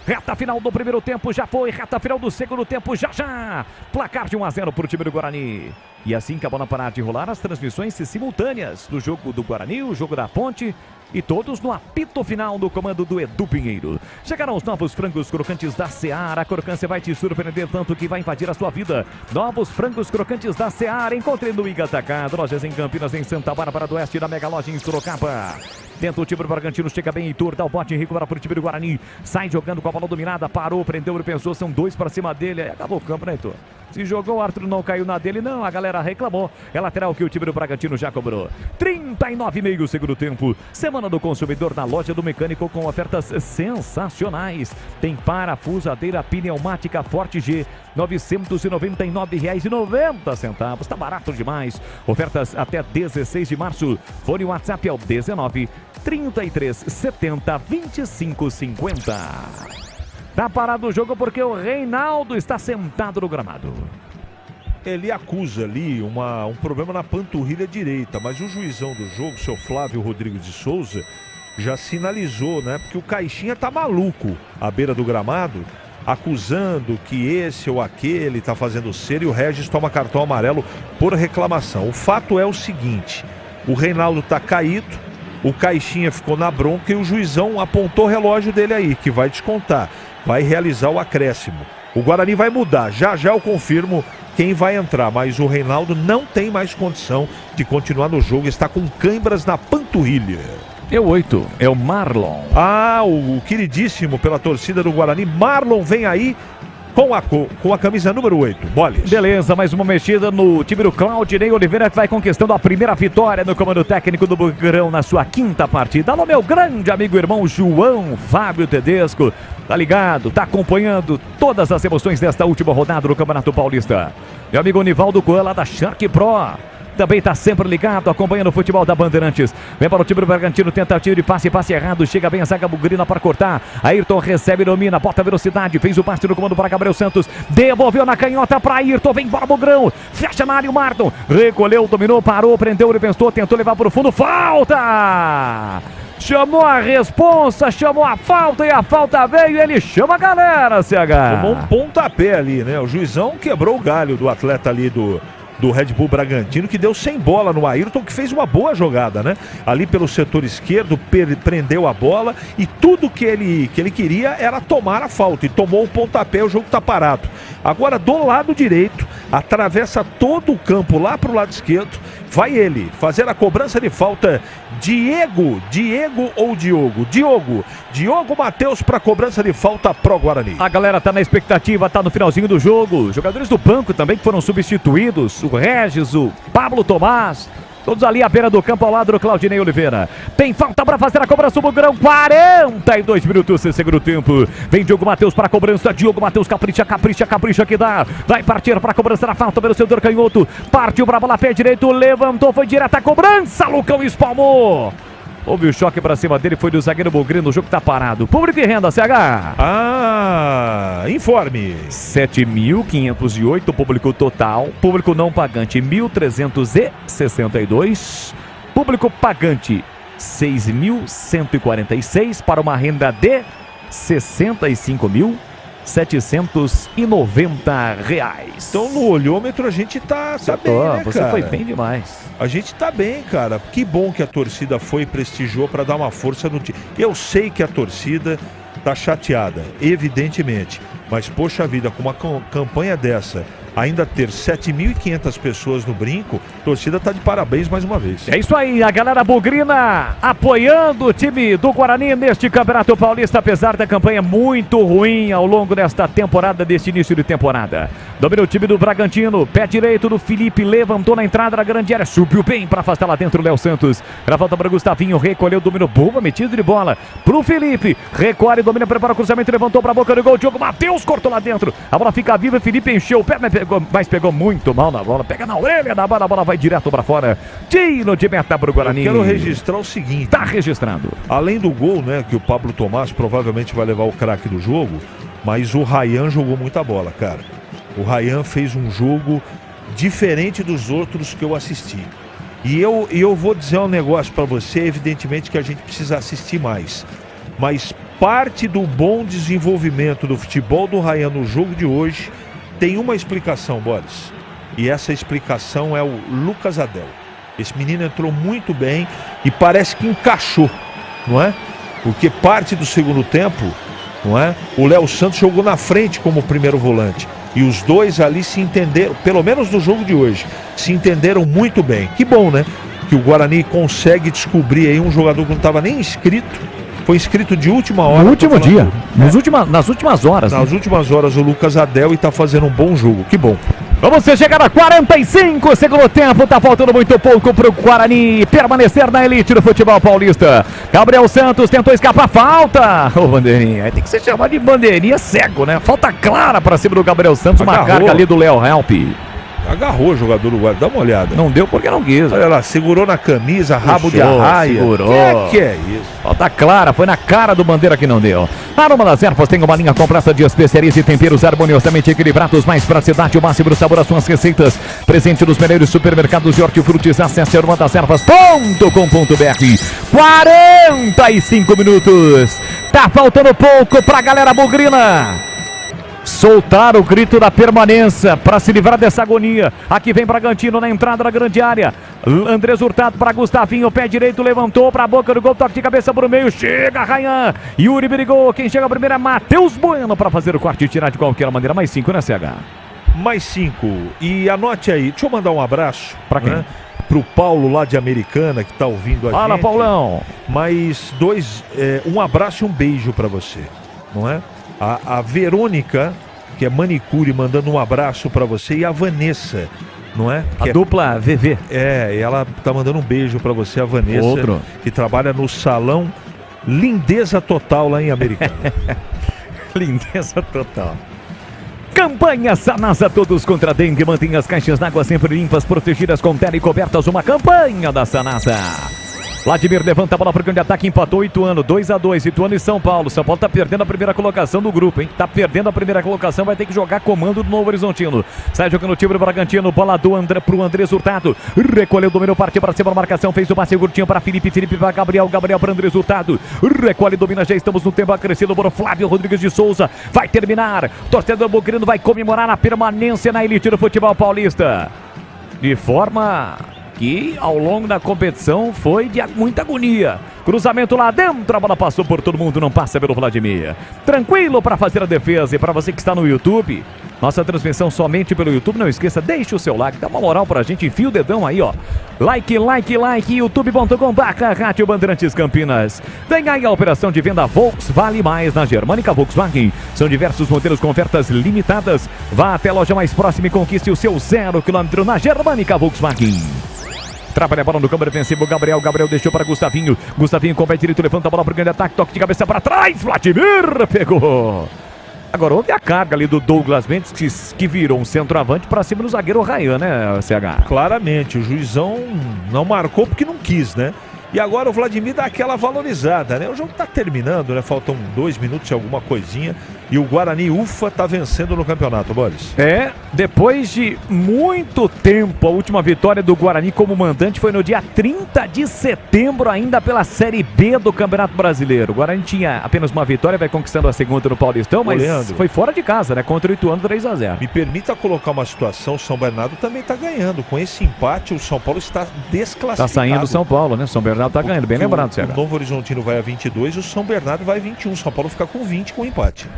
Reta final do primeiro tempo já foi, reta final do segundo tempo já. Placar de 1-0 para o time do Guarani. E assim que a bola parar de rolar, as transmissões simultâneas do jogo do Guarani, o jogo da Ponte e todos no apito final do comando do Edu Pinheiro. Chegaram os novos frangos crocantes da Seara. A crocância vai te surpreender tanto que vai invadir a sua vida. Novos frangos crocantes da Seara. Encontre no Iga Atacado. Lojas em Campinas, em Santa Bárbara do Oeste, na Mega Loja em Sorocaba. Dentro o time do Bragantino, chega bem Heitor, dá o bote, recupera para o time do Guarani. Sai jogando com a bola dominada, parou, prendeu, ele pensou, são 2 para cima dele. Aí acabou o campo, né, Heitor? Se jogou, o Arthur não caiu na dele, não. A galera reclamou. É lateral que o time do Bragantino já cobrou. 39,5 segundo tempo. Semana do consumidor na loja do mecânico com ofertas sensacionais. Tem parafusadeira pneumática Forte G, R$ 999,90. Tá barato demais. Ofertas até 16 de março. Fone WhatsApp é o 19 33 70 25 50. Tá parado o jogo porque o Reinaldo está sentado no gramado. Ele acusa ali um problema na panturrilha direita, mas o juizão do jogo, seu Flávio Rodrigues de Souza, já sinalizou, né? Porque o Caixinha tá maluco à beira do gramado, acusando que esse ou aquele tá fazendo cera e o Regis toma cartão amarelo por reclamação. O fato é o seguinte, o Reinaldo tá caído, o Caixinha ficou na bronca e o juizão apontou o relógio dele aí, que vai descontar. Vai realizar o acréscimo. O Guarani vai mudar. Já eu confirmo quem vai entrar. Mas o Reinaldo não tem mais condição de continuar no jogo. Está com câimbras na panturrilha. É o 8. É o Marlon. Ah, o queridíssimo pela torcida do Guarani. Marlon vem aí com a camisa número 8. Boles. Beleza, mais uma mexida no time do Claudinei Oliveira, que vai conquistando a primeira vitória no comando técnico do Bugrão na sua 5ª partida. Alô, meu grande amigo irmão João Fábio Tedesco. Tá ligado, tá acompanhando todas as emoções desta última rodada do Campeonato Paulista. Meu amigo Nivaldo Coelho lá da Shark Pro. também está sempre ligado, acompanhando o futebol da Bandeirantes. Vem para o time do Bragantino, tentativa de passe errado, chega bem a zaga bugrina para cortar. Ayrton recebe, domina, bota velocidade, fez o passe no comando para Gabriel Santos, devolveu na canhota para Ayrton, vem embora Bugrão, fecha na área o Marton, recolheu, dominou, parou, prendeu, ele pensou, tentou levar para o fundo, falta! Chamou a responsa, chamou a falta e a falta veio, ele chama a galera, CH. Tomou um pontapé ali, né? O juizão quebrou o galho do atleta ali do Red Bull Bragantino, que deu sem bola no Ayrton, que fez uma boa jogada, né? Ali pelo setor esquerdo, prendeu a bola e tudo que ele queria era tomar a falta. E tomou o pontapé, o jogo tá parado. Agora do lado direito, atravessa todo o campo lá pro lado esquerdo, vai ele fazer a cobrança de falta. Diogo Matheus para cobrança de falta pro Guarani. A galera tá na expectativa, tá no finalzinho do jogo. Jogadores do banco também que foram substituídos. O Regis, o Pablo Tomás, todos ali à beira do campo ao lado do Claudinei Oliveira. Tem falta para fazer a cobrança do Bugrão. 42 minutos em segundo tempo. Vem Diogo Matheus para a cobrança. Diogo Matheus capricha que dá. Vai partir para a cobrança da falta pelo setor canhoto. Partiu para a bola, pé direito, levantou, foi direto à cobrança. Lucão espalmou. Houve o choque para cima dele, foi do zagueiro Bugrino, o jogo tá parado. Público e renda, CH. Informe. 7.508 público total. Público não pagante, 1.362. Público pagante, 6.146 para uma renda de 65.790 reais. Então no olhômetro a gente tá bem, né, você cara? foi bem demais. A gente tá bem, cara. Que bom que a torcida foi e prestigiou para dar uma força no time. Eu sei que a torcida tá chateada, evidentemente. Mas, poxa vida, com uma campanha dessa, ainda ter 7.500 pessoas no brinco, a torcida tá de parabéns mais uma vez. É isso aí, a galera bugrina apoiando o time do Guarani neste Campeonato Paulista, apesar da campanha muito ruim ao longo desta temporada, deste início de temporada. Domina o time do Bragantino, pé direito do Felipe, levantou na entrada da grande área, subiu bem para afastar lá dentro o Léo Santos. Na volta para Gustavinho, recolheu, dominou, boa metida de bola pro Felipe, recolhe, domina, prepara o cruzamento, levantou para a boca do gol, Diogo Matheus cortou lá dentro, a bola fica viva, Felipe encheu o pé, mas pegou muito mal na bola, pega na orelha da bola, a bola vai direto para fora, tiro de meta pro Guarani. Eu quero registrar o seguinte. Tá registrado. Além do gol, né, que o Pablo Tomás provavelmente vai levar o craque do jogo, mas o Ryan jogou muita bola, cara. O Ryan fez um jogo diferente dos outros que eu assisti. E eu vou dizer um negócio para você, evidentemente que a gente precisa assistir mais. Mas parte do bom desenvolvimento do futebol do Ryan no jogo de hoje tem uma explicação, Boris. E essa explicação é o Lucas Adel. Esse menino entrou muito bem e parece que encaixou, não é? Porque parte do segundo tempo, não é? O Léo Santos jogou na frente como primeiro volante. E os dois ali se entenderam, pelo menos no jogo de hoje, se entenderam muito bem. Que bom, né? Que o Guarani consegue descobrir aí um jogador que não estava nem inscrito. Foi inscrito de última hora. No último dia, nas últimas horas. Nas últimas horas o Lucas Adel e tá fazendo um bom jogo. Que bom. Vamos chegar a 45 segundo tempo, tá faltando muito pouco pro Guarani permanecer na elite do futebol paulista. Gabriel Santos tentou escapar, falta. Ô, bandeirinha, tem que ser chamado de bandeirinha cego, né? Falta clara pra cima do Gabriel Santos, uma carga ali do Léo Help. Agarrou o jogador do Guarani, dá uma olhada. Não deu porque não quis. Olha lá, segurou na camisa, rabo de arraia. Segurou. Que é isso? Falta clara, foi na cara do Bandeira que não deu. Aroma das Ervas tem uma linha completa de especiarias e temperos harmoniosamente equilibrados, mais praticidade, o máximo do sabor às suas receitas. Presente nos melhores supermercados de hortifrutis. Acesse aromadeservas.com.br. 45 minutos. Tá faltando pouco pra galera bugrina soltar o grito da permanência para se livrar dessa agonia. Aqui vem Bragantino na entrada da grande área. Andrés Hurtado para Gustavinho, pé direito, levantou para a boca do gol, toque de cabeça por meio, chega Ryan, Yuri brigou, quem chega primeiro é Matheus Bueno para fazer o corte e tirar de qualquer maneira. Mais 5, né, CH? Mais 5. E anote aí, deixa eu mandar um abraço. Para quem? Né? Pro Paulo lá de Americana que tá ouvindo a gente. Fala, Paulão. Mais um abraço e um beijo para você, não é? A Verônica, que é manicure, mandando um abraço para você, e a Vanessa, não é? A dupla VV. Ela tá mandando um beijo para você, a Vanessa. Outro. Que trabalha no salão Lindeza Total lá em Americana. Lindeza Total. Campanha Sanasa, todos contra a dengue. Mantenha as caixas d'água sempre limpas, protegidas com tela e cobertas. Uma campanha da Sanasa. Vladimir levanta a bola para o grande ataque, empatou Ituano, 2-2, Ituano e São Paulo. São Paulo tá perdendo a primeira colocação do grupo, hein? Tá perdendo a primeira colocação, vai ter que jogar comando do Novo Horizontino. Sai jogando o time do Bragantino, bola do André pro Andrés Hurtado. Recolheu, dominou, partiu para cima da marcação, fez o passe curtinho para Felipe, Felipe para Gabriel, Gabriel para Andrés Hurtado. Recolhe, domina, já estamos no tempo acrescido por Flávio Rodrigues de Souza. Vai terminar, torcedor bugrino vai comemorar a permanência na elite do futebol paulista. De forma que ao longo da competição foi de muita agonia. Cruzamento lá dentro, a bola passou por todo mundo, não passa pelo Vladimir. Tranquilo para fazer a defesa. E para você que está no YouTube, nossa transmissão somente pelo YouTube, não esqueça, deixe o seu like, dá uma moral pra gente, enfia o dedão aí, ó. Like, youtube.com/Rádio Bandeirantes Campinas. Vem aí a operação de venda Volks Vale Mais na Germânica Volkswagen. São diversos modelos com ofertas limitadas. Vá até a loja mais próxima e conquiste o seu 0 km na Germânica Volkswagen. Trabalha a bola no campo defensivo, Gabriel deixou para Gustavinho. Gustavinho com o pé direito, levanta a bola para o grande ataque, toque de cabeça para trás, Vladimir pegou. Agora houve a carga ali do Douglas Mendes, que virou um centroavante para cima do zagueiro Ryan, né, CH? Claramente, o juizão não marcou porque não quis, né? E agora o Vladimir dá aquela valorizada, né? O jogo tá terminando, né? Faltam 2 minutos e alguma coisinha. E o Guarani, ufa, tá vencendo no campeonato, Boris. Depois de muito tempo, a última vitória do Guarani como mandante foi no dia 30 de setembro, ainda pela Série B do Campeonato Brasileiro. O Guarani tinha apenas uma vitória, vai conquistando a segunda no Paulistão, mas Leandro, foi fora de casa, né? Contra o Ituano 3-0. Me permita colocar uma situação, o São Bernardo também tá ganhando. Com esse empate, o São Paulo está desclassificado. Tá saindo o São Paulo, né? São Bernardo tá ganhando, bem lembrado, CH. O Novo Horizontino vai a 22 e o São Bernardo vai a 21. O São Paulo fica com 20 com empate.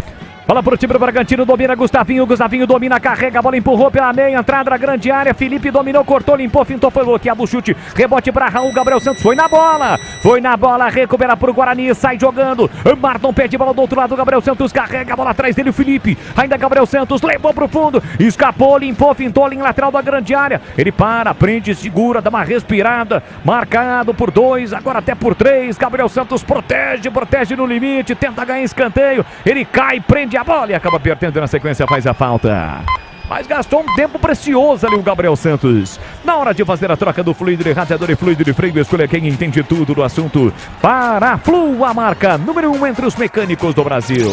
Bola pro time do Bragantino, domina Gustavinho domina, carrega a bola, empurrou pela meia, entrada na grande área, Felipe dominou, cortou, limpou, fintou, foi bloqueado o chute, rebote para Raul, Gabriel Santos foi na bola, recupera pro Guarani, sai jogando, Marton pede bola do outro lado, Gabriel Santos carrega a bola atrás dele, o Felipe, ainda Gabriel Santos, levou pro fundo, escapou, limpou, fintou, linha lateral da grande área, ele para, prende, segura, dá uma respirada, marcado por 2, agora até por 3, Gabriel Santos protege no limite, tenta ganhar escanteio, ele cai, prende a bola e acaba perdendo, na sequência faz a falta. Mas gastou um tempo precioso ali o Gabriel Santos. Na hora de fazer a troca do fluido de radiador e fluido de freio, escolha quem entende tudo do assunto. Paraflu, a marca número 1 entre os mecânicos do Brasil.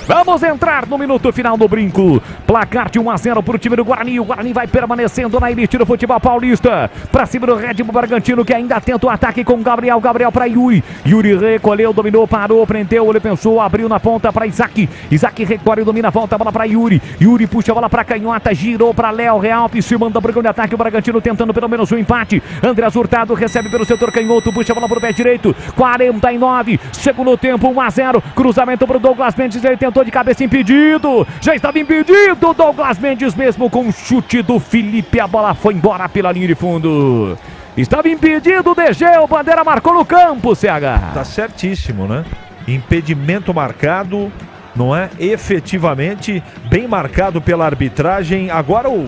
Vamos entrar no minuto final do brinco. Placar de 1-0 para o time do Guarani. O Guarani vai permanecendo na elite do futebol paulista. Para cima do Red Bull Bragantino, que ainda tenta o ataque com Gabriel. Gabriel para Yuri. Yuri recolheu, dominou, parou, prendeu, ele pensou, abriu na ponta para Isaac. Isaac recolhe, domina, volta a bola para Yuri. Yuri puxa a bola para canhota, girou para Léo Real, se manda para o grande ataque. O Bragantino tentando pelo menos um empate. Andrés Hurtado recebe pelo setor canhoto, puxa a bola para o pé direito. 49, segundo tempo, 1-0. Cruzamento para o Douglas Mendes, ele tentou de cabeça, impedido, já estava impedido, Douglas Mendes mesmo com o chute do Felipe, a bola foi embora pela linha de fundo, estava impedido o DG, o Bandeira marcou no campo, CH. Tá certíssimo, né? Impedimento marcado, não é? Efetivamente, bem marcado pela arbitragem, agora o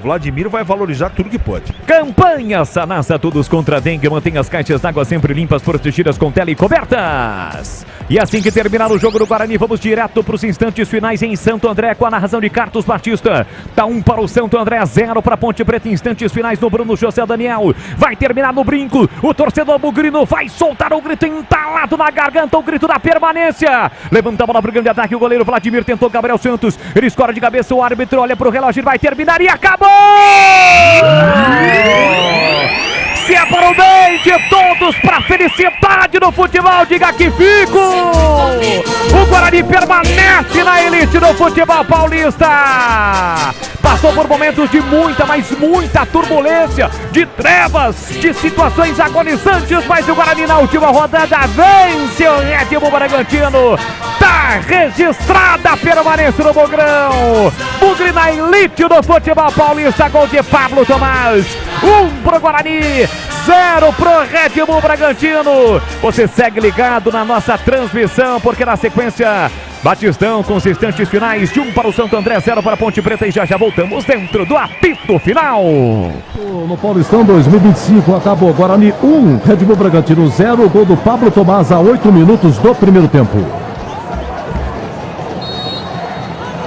Vladimir vai valorizar tudo que pode. Campanha Sanasa, todos contra a dengue, mantém as caixas d'água sempre limpas, protegidas com tela e cobertas. E assim que terminar o jogo do Guarani, vamos direto para os instantes finais em Santo André, com a narração de Carlos Batista. Tá 1 para o Santo André, 0 para Ponte Preta, instantes finais no Bruno José Daniel. Vai terminar no brinco, o torcedor bugrino vai soltar o grito entalado na garganta, o grito da permanência. Levanta a bola para o grande ataque, o goleiro Vladimir tentou, Gabriel Santos, ele escora de cabeça, o árbitro olha para o relógio, vai terminar e acabou! Se é para o bem de todos, para a felicidade do futebol, diga que fico! O Guarani permanece na elite do futebol paulista! Passou por momentos de muita, mas muita turbulência, de trevas, de situações agonizantes, mas o Guarani na última rodada vence o Red Bull Bragantino. Tá registrada a permanência do Bugrão. Bugre na elite do futebol paulista, gol de Pablo Tomás. 1 pro Guarani, 0 pro Red Bull Bragantino. Você segue ligado na nossa transmissão, porque na sequência, Batistão com os instantes finais de 1 para o Santo André, 0 para a Ponte Preta, e já voltamos dentro do apito final. No Paulistão 2025 acabou, Guarani 1, Red Bull Bragantino 0, gol do Pablo Tomás a 8 minutos do primeiro tempo.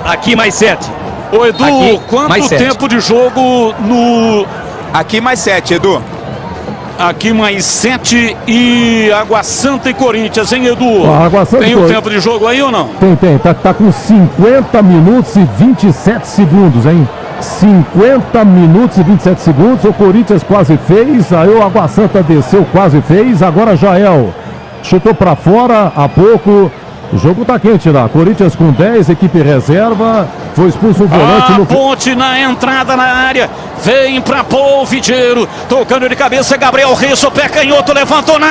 Aqui mais 7. Ô Edu, aqui, quanto tempo de jogo no... Aqui mais 7, Edu. Aqui mais 7 e Água Santa e Corinthians, hein, Edu? Água Santa tem o tempo de jogo aí ou não? Tem. Tá com 50 minutos e 27 segundos, hein? 50 minutos e 27 segundos. O Corinthians quase fez. Aí o Água Santa desceu, quase fez. Agora Jael chutou pra fora há pouco. O jogo tá quente lá. Corinthians com 10, equipe reserva. Foi expulso o volante no... Ponte na entrada na área. Vem pra Polvideiro. Tocando de cabeça, Gabriel Reis. O pé canhoto levantou na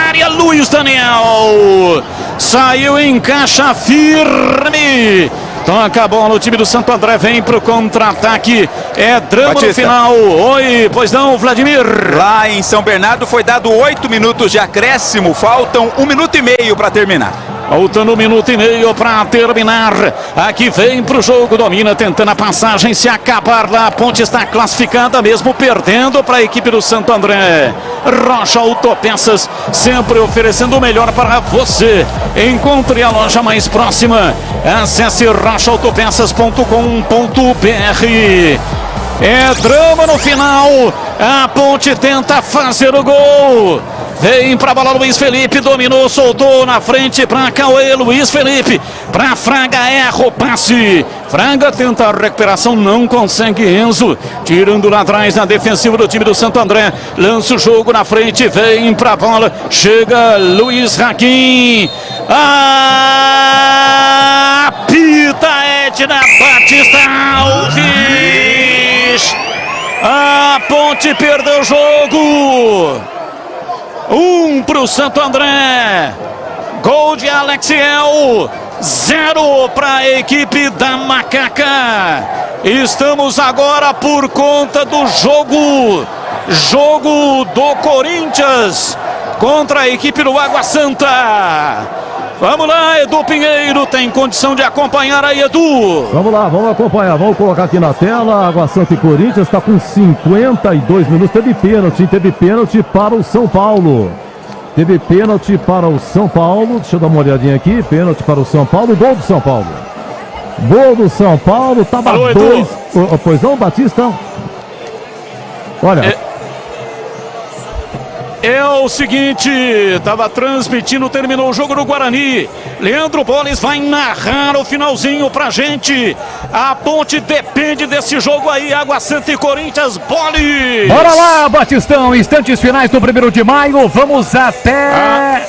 área. Luiz Daniel. Saiu em caixa firme. Toca a bola, o time do Santo André vem pro contra-ataque. É drama Batista. No final. Oi, pois não, Vladimir. Lá em São Bernardo foi dado 8 minutos de acréscimo. Faltam 1 minuto e meio para terminar. Faltando 1 minuto e meio para terminar. Aqui vem pro jogo, domina, tentando a passagem. Se acabar lá, a Ponte está classificada, mesmo perdendo para a equipe do Santo André. Rocha Autopeças, sempre oferecendo o melhor para você. Encontre a loja mais próxima. Acesse rochaautopeças.com.br. É drama no final. A Ponte tenta fazer o gol. Vem pra bola Luiz Felipe, dominou, soltou na frente pra Cauê, Luiz Felipe, pra Fraga, erra o passe. Fraga tenta a recuperação, não consegue, Enzo, tirando lá atrás na defensiva do time do Santo André, lança o jogo na frente, vem pra bola, chega Luiz Raquim, apita Edna Batista Alves, a Ponte perdeu o jogo. 1 pro Santo André. Gol de Alexiel. 0 para a equipe da Macaca. Estamos agora por conta do jogo do Corinthians contra a equipe do Água Santa. Vamos lá, Edu Pinheiro, tem condição de acompanhar aí, Edu? Vamos lá, vamos acompanhar, vamos colocar aqui na tela. Água Santa e Corinthians está com 52 minutos, teve pênalti para o São Paulo. Teve pênalti para o São Paulo, deixa eu dar uma olhadinha aqui, pênalti para o São Paulo, gol do São Paulo. Gol do São Paulo, tava 2. Pois não, Batista? Olha... É o seguinte, estava transmitindo, terminou o jogo do Guarani. Leandro Boles vai narrar o finalzinho pra gente. A Ponte depende desse jogo aí, Água Santa e Corinthians, Boles. Bora lá, Batistão, instantes finais do 1º de maio, vamos até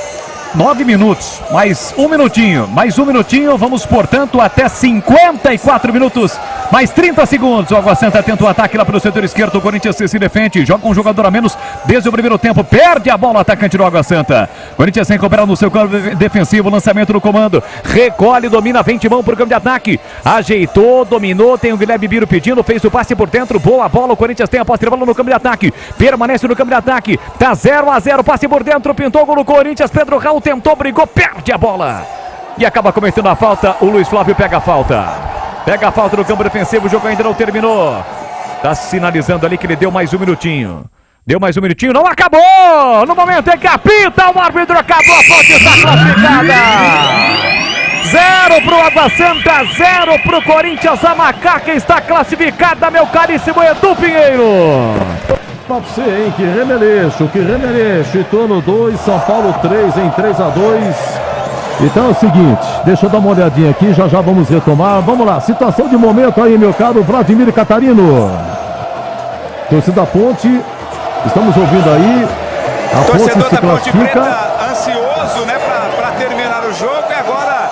9 minutos, mais um minutinho, vamos, portanto, até 54 minutos, mais 30 segundos. O Água Santa tenta o ataque lá pelo setor esquerdo, o Corinthians se defende, joga com um jogador a menos desde o primeiro tempo, perde a bola o atacante do Água Santa. Corinthians sem recuperar no seu campo defensivo, lançamento no comando, recolhe, domina, vem de mão pro campo de ataque, ajeitou, dominou, tem o Guilherme Biro pedindo, fez o passe por dentro, boa bola, o Corinthians tem a posse de bola no campo de ataque, permanece no campo de ataque, tá 0-0, passe por dentro, pintou o gol no Corinthians, Pedro Raul tentou, brigou, perde a bola e acaba cometendo a falta. O Luiz Flávio pega a falta no campo defensivo, o jogo ainda não terminou, tá sinalizando ali que ele deu mais um minutinho, não acabou, no momento em que apita o árbitro, acabou, a Ponte está classificada. 0 pro Água Santa, 0 pro Corinthians, a Macaca está classificada, meu caríssimo Edu Pinheiro. Pra você, hein, que remeleixo, Itono 2, São Paulo 3, em 3-2. Então é o seguinte, deixa eu dar uma olhadinha aqui, já vamos retomar. Vamos lá, situação de momento aí, meu caro Vladimir Catarino. Torcida da Ponte, estamos ouvindo aí. A torcedor Ponte da Ponte Preta ansioso, né, pra terminar o jogo. E agora,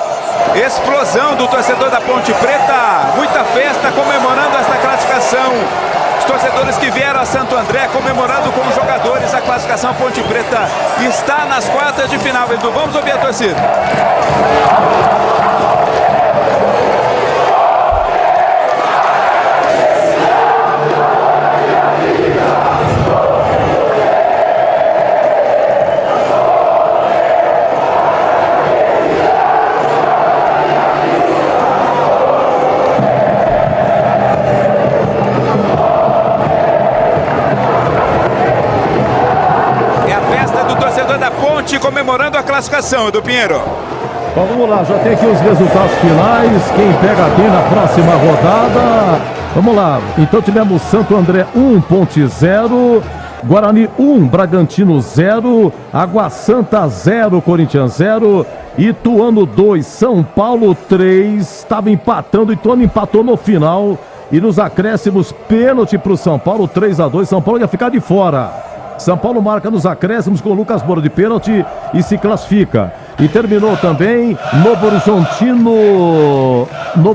explosão do torcedor da Ponte Preta. Muita festa comemorando esta classificação. Os torcedores que vieram a Santo André comemorando com os jogadores a classificação. Ponte Preta está nas quartas de final, Edu. Vamos ouvir a torcida. Comemorando a classificação, Edu Pinheiro. Bom, vamos lá, já tem aqui os resultados finais. Quem pega quem na próxima rodada? Vamos lá, então tivemos Santo André 1.0, Guarani 1, Bragantino 0, Água Santa 0, Corinthians 0, Ituano 2, São Paulo 3, estava empatando, Ituano empatou no final e nos acréscimos, pênalti para o São Paulo, 3-2, São Paulo ia ficar de fora. São Paulo marca nos acréscimos com o Lucas Moura de pênalti e se classifica. E terminou também Novo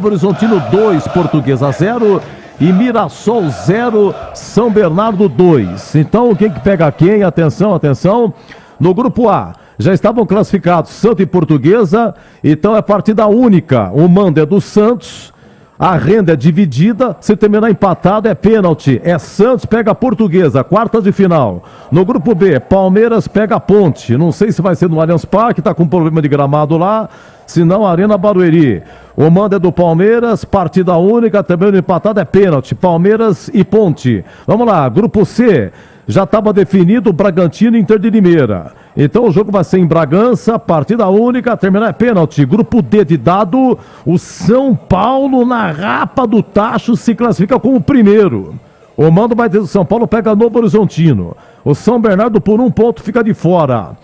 Horizontino 2, Portuguesa 0 e Mirassol 0, São Bernardo 2. Então quem que pega quem? Atenção, atenção. No grupo A já estavam classificados Santos e Portuguesa, então é partida única. O mando é do Santos. A renda é dividida, se terminar empatado é pênalti. É Santos pega a Portuguesa, quartas de final. No grupo B, Palmeiras pega a Ponte. Não sei se vai ser no Allianz Parque, tá com problema de gramado lá. Se não, Arena Barueri. O mando é do Palmeiras, partida única, também empatado é pênalti. Palmeiras e Ponte. Vamos lá, grupo C. Já estava definido o Bragantino e Inter de Limeira. Então o jogo vai ser em Bragança, partida única, terminar é pênalti. Grupo D de dado, o São Paulo na rapa do tacho se classifica como primeiro. O mando vai ter do São Paulo, pega Novo Horizontino. O São Bernardo por 1 ponto fica de fora.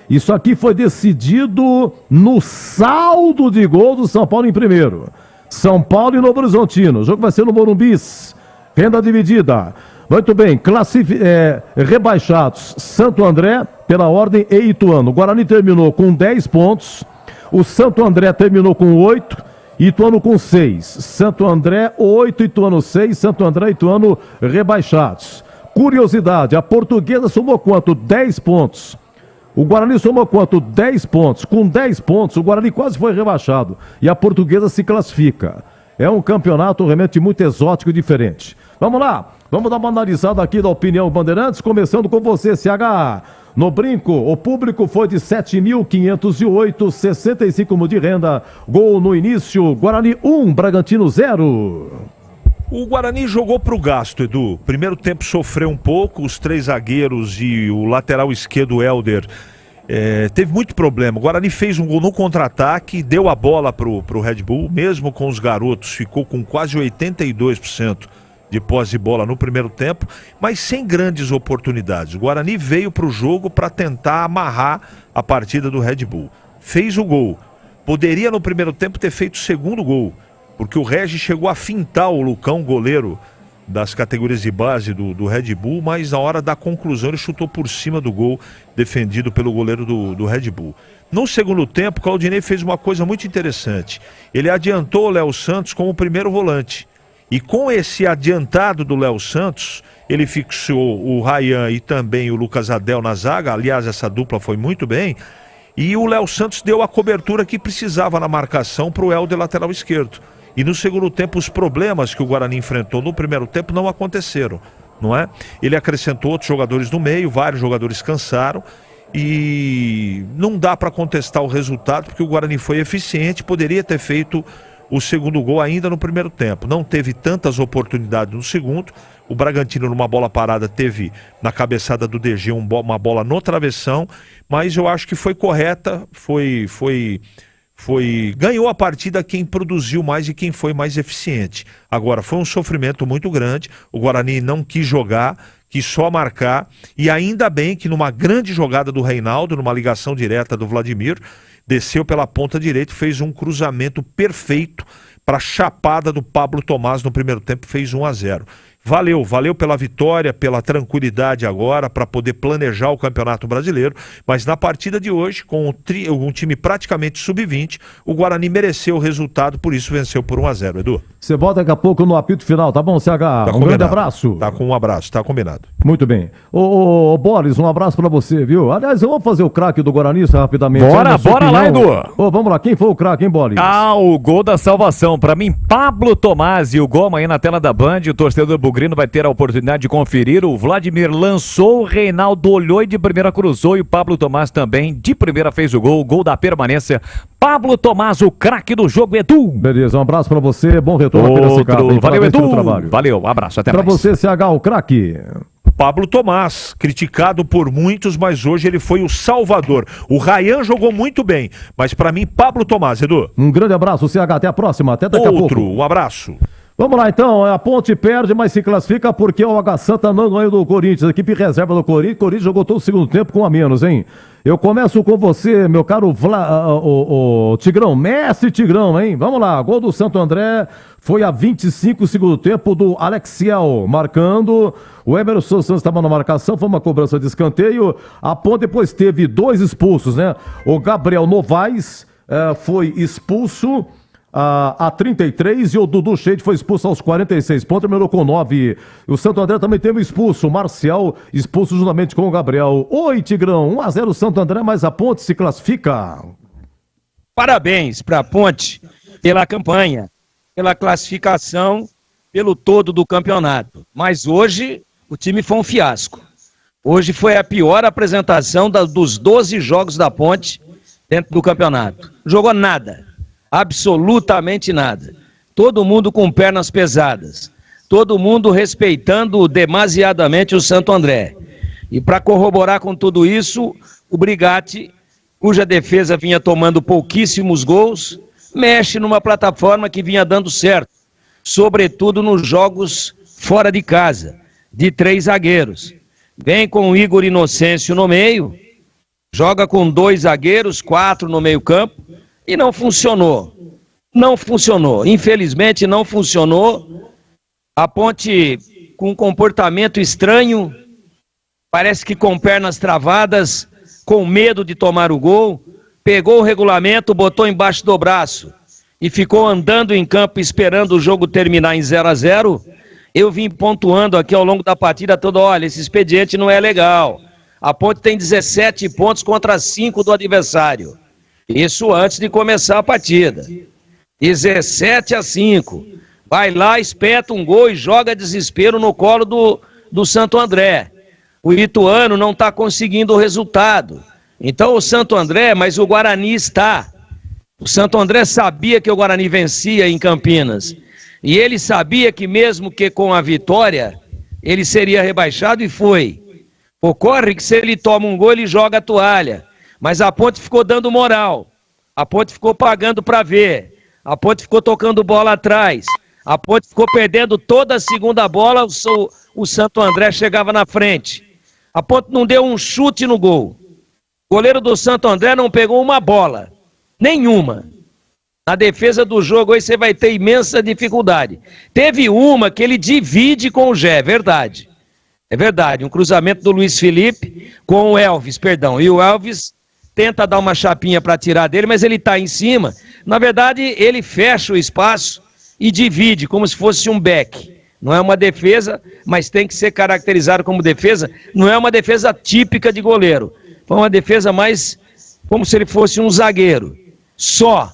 Isso aqui foi decidido no saldo de gols do São Paulo em primeiro. São Paulo e Novo Horizontino. O jogo vai ser no Morumbis. Renda dividida. Muito bem, rebaixados Santo André, pela ordem, e Ituano. O Guarani terminou com 10 pontos, o Santo André terminou com 8, Ituano com 6. Santo André 8, Ituano 6, Santo André e Ituano rebaixados. Curiosidade, a Portuguesa somou quanto? 10 pontos. O Guarani somou quanto? 10 pontos. Com 10 pontos, o Guarani quase foi rebaixado. E a Portuguesa se classifica. É um campeonato realmente muito exótico e diferente. Vamos lá, vamos dar uma analisada aqui da opinião Bandeirantes, começando com você, CH. No brinco, o público foi de 7.508, 65 mil de renda. Gol no início, Guarani 1, Bragantino 0. O Guarani jogou pro gasto, Edu. Primeiro tempo sofreu um pouco, os 3 zagueiros e o lateral esquerdo, Helder, teve muito problema. O Guarani fez um gol no contra-ataque, deu a bola pro Red Bull, mesmo com os garotos, ficou com quase 82% de posse de bola no primeiro tempo, mas sem grandes oportunidades. O Guarani veio para o jogo para tentar amarrar a partida do Red Bull. Fez o gol. Poderia no primeiro tempo ter feito o segundo gol, porque o Regis chegou a fintar o Lucão, goleiro das categorias de base do Red Bull, mas na hora da conclusão ele chutou por cima do gol defendido pelo goleiro do Red Bull. No segundo tempo, o Claudinei fez uma coisa muito interessante. Ele adiantou o Léo Santos como o primeiro volante. E com esse adiantado do Léo Santos, ele fixou o Ryan e também o Lucas Adel na zaga. Aliás, essa dupla foi muito bem. E o Léo Santos deu a cobertura que precisava na marcação para o Helder, lateral esquerdo. E no segundo tempo, os problemas que o Guarani enfrentou no primeiro tempo não aconteceram, não é? Ele acrescentou outros jogadores no meio, vários jogadores cansaram. E não dá para contestar o resultado, porque o Guarani foi eficiente, poderia ter feito o segundo gol ainda no primeiro tempo. Não teve tantas oportunidades no segundo. O Bragantino, numa bola parada, teve na cabeçada do DG uma bola no travessão, mas eu acho que foi correta, ganhou a partida quem produziu mais e quem foi mais eficiente. Agora, foi um sofrimento muito grande. O Guarani não quis jogar, quis só marcar, e ainda bem que numa grande jogada do Reinaldo, numa ligação direta do Vladimir, desceu pela ponta direita, fez um cruzamento perfeito para a chapada do Pablo Tomás no primeiro tempo, fez 1-0. Valeu pela vitória, pela tranquilidade agora, para poder planejar o Campeonato Brasileiro, mas na partida de hoje, com um time praticamente sub-20, o Guarani mereceu o resultado, por isso venceu por 1-0, Edu. Você volta daqui a pouco no apito final, tá bom, CH? Tá um grande abraço. Tá com um abraço, tá combinado. Muito bem. Ô Boris, um abraço pra você, viu? Aliás, eu vou fazer o craque do Guarani rapidamente. Bora lá, Edu. Vamos lá, quem foi o craque, hein, Boris? O gol da salvação. Pra mim, Pablo Tomás, e o gol amanhã na tela da Band, o torcedor bugrino vai ter a oportunidade de conferir. O Vladimir lançou, o Reinaldo olhou e de primeira cruzou, e o Pablo Tomás também de primeira fez o gol da permanência. Pablo Tomás, o craque do jogo, Edu. Beleza, um abraço pra você, bom retorno. Valeu, Edu. Valeu, abraço, até mais. Pra você, CH, o craque. Pablo Tomás, criticado por muitos, mas hoje ele foi o salvador. O Ryan jogou muito bem, mas para mim, Pablo Tomás, Edu. Um grande abraço, CH, até a próxima, até daqui a pouco. Um abraço. Vamos lá então, a Ponte perde, mas se classifica porque o Água Santa não ganhou do Corinthians, a equipe reserva do Corinthians. O Corinthians jogou todo o segundo tempo com a menos, hein? Eu começo com você, meu caro o Tigrão, Messi Tigrão, hein? Vamos lá, gol do Santo André foi a 25 segundo tempo do Alexiel, marcando. O Emerson Santos estava na marcação, foi uma cobrança de escanteio. A Ponte depois teve 2 expulsos, né? O Gabriel Novaes foi expulso a 33 e o Dudu Sheik foi expulso aos 46 pontos, terminou com 9. O Santo André também teve expulso, o Marcial expulso juntamente com o Gabriel. Oi, Tigrão, 1-0 Santo André, mas a Ponte se classifica. Parabéns para a Ponte pela campanha, pela classificação, pelo todo do campeonato. Mas hoje o time foi um fiasco. Hoje foi a pior apresentação dos 12 jogos da Ponte dentro do campeonato. Jogou nada. Absolutamente nada. Todo mundo com pernas pesadas. Todo mundo respeitando demasiadamente o Santo André. E para corroborar com tudo isso, o Brigatti, cuja defesa vinha tomando pouquíssimos gols, mexe numa plataforma que vinha dando certo. Sobretudo nos jogos fora de casa, de 3 zagueiros. Vem com o Igor Inocêncio no meio, joga com 2 zagueiros, 4 no meio campo, e não funcionou. Não funcionou. Infelizmente não funcionou. A Ponte com um comportamento estranho, parece que com pernas travadas, com medo de tomar o gol, pegou o regulamento, botou embaixo do braço e ficou andando em campo esperando o jogo terminar em 0-0. Eu vim pontuando aqui ao longo da partida toda, olha, esse expediente não é legal. A Ponte tem 17 pontos contra 5 do adversário. Isso antes de começar a partida. 17-5. Vai lá, espeta um gol e joga desespero no colo do Santo André. O Ituano não está conseguindo o resultado. Então o Santo André, mas o Guarani está. O Santo André sabia que o Guarani vencia em Campinas. E ele sabia que mesmo que com a vitória, ele seria rebaixado e foi. Ocorre que se ele toma um gol, ele joga a toalha. Mas a Ponte ficou dando moral, a Ponte ficou pagando para ver, a Ponte ficou tocando bola atrás, a Ponte ficou perdendo toda a segunda bola, o Santo André chegava na frente. A Ponte não deu um chute no gol. O goleiro do Santo André não pegou uma bola, nenhuma. Na defesa do jogo aí você vai ter imensa dificuldade. Teve uma que ele divide com o Gé, verdade. É verdade, um cruzamento do Luiz Felipe com o Elvis, perdão, e o Elvis tenta dar uma chapinha para tirar dele, mas ele está em cima. Na verdade, ele fecha o espaço e divide, como se fosse um back. Não é uma defesa, mas tem que ser caracterizado como defesa. Não é uma defesa típica de goleiro. Foi uma defesa mais como se ele fosse um zagueiro. Só.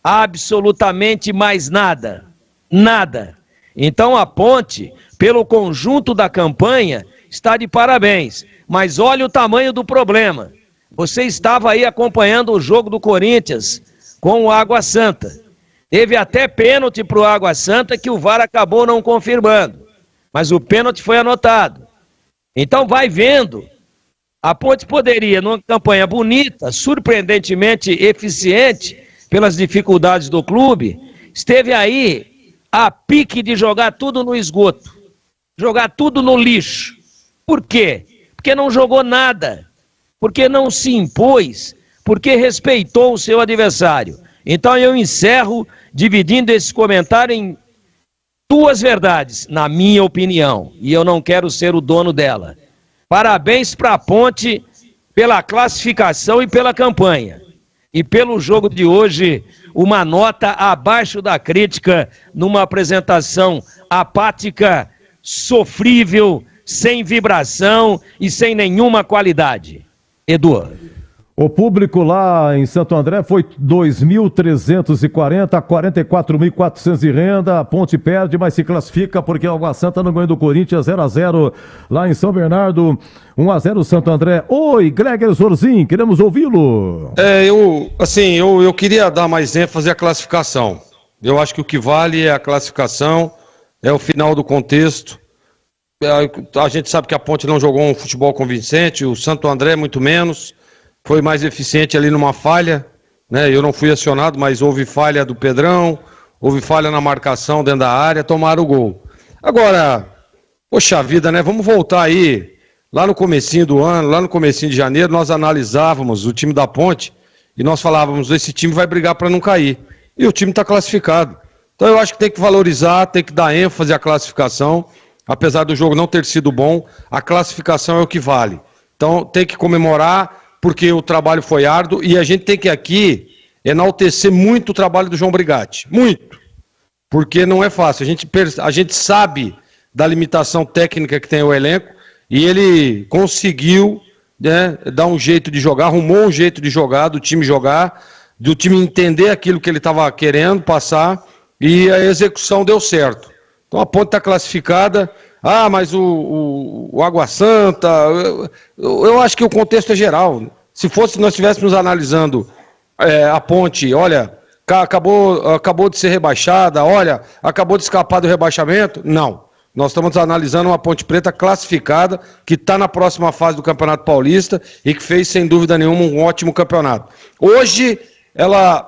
Absolutamente mais nada. Nada. Então a Ponte, pelo conjunto da campanha, está de parabéns. Mas olha o tamanho do problema. Você estava aí acompanhando o jogo do Corinthians com o Água Santa. Teve até pênalti para o Água Santa que o VAR acabou não confirmando. Mas o pênalti foi anotado. Então vai vendo. A Ponte poderia, numa campanha bonita, surpreendentemente eficiente, pelas dificuldades do clube, esteve aí a pique de jogar tudo no esgoto. Jogar tudo no lixo. Por quê? Porque não jogou nada. Porque não se impôs, porque respeitou o seu adversário. Então eu encerro dividindo esse comentário em 2 verdades, na minha opinião, e eu não quero ser o dono dela. Parabéns para a Ponte pela classificação e pela campanha. E pelo jogo de hoje, uma nota abaixo da crítica, numa apresentação apática, sofrível, sem vibração e sem nenhuma qualidade. Edu. O público lá em Santo André foi 2.340, 44.400 de renda. A Ponte perde, mas se classifica porque o Água Santa não ganhou do Corinthians, 0-0 lá em São Bernardo, 1-0 Santo André. Oi, Gleger Zorzin, queremos ouvi-lo. Eu queria dar mais ênfase à classificação. Eu acho que o que vale é a classificação, é o final do contexto. A gente sabe que a Ponte não jogou um futebol convincente, o Santo André muito menos, foi mais eficiente ali numa falha, né? Eu não fui acionado, mas houve falha do Pedrão, houve falha na marcação dentro da área, tomaram o gol. Agora, poxa vida, né? Vamos voltar aí, lá no comecinho do ano, lá no comecinho de janeiro, nós analisávamos o time da Ponte e nós falávamos, esse time vai brigar para não cair. E o time está classificado. Então eu acho que tem que valorizar, tem que dar ênfase à classificação. Apesar do jogo não ter sido bom, a classificação é o que vale. Então tem que comemorar, porque o trabalho foi árduo, e a gente tem que aqui enaltecer muito o trabalho do João Brigatti. Muito. Porque não é fácil. A gente sabe da limitação técnica que tem o elenco, e ele conseguiu, né, dar um jeito de jogar, arrumou um jeito de jogar, do time jogar, do time entender aquilo que ele estava querendo passar, e a execução deu certo. Então a Ponte está classificada. Ah, mas o Água Santa, eu acho que o contexto é geral. Se nós estivéssemos analisando a Ponte, olha, acabou de ser rebaixada, olha, acabou de escapar do rebaixamento, não. Nós estamos analisando uma Ponte Preta classificada, que está na próxima fase do Campeonato Paulista e que fez, sem dúvida nenhuma, um ótimo campeonato. Hoje,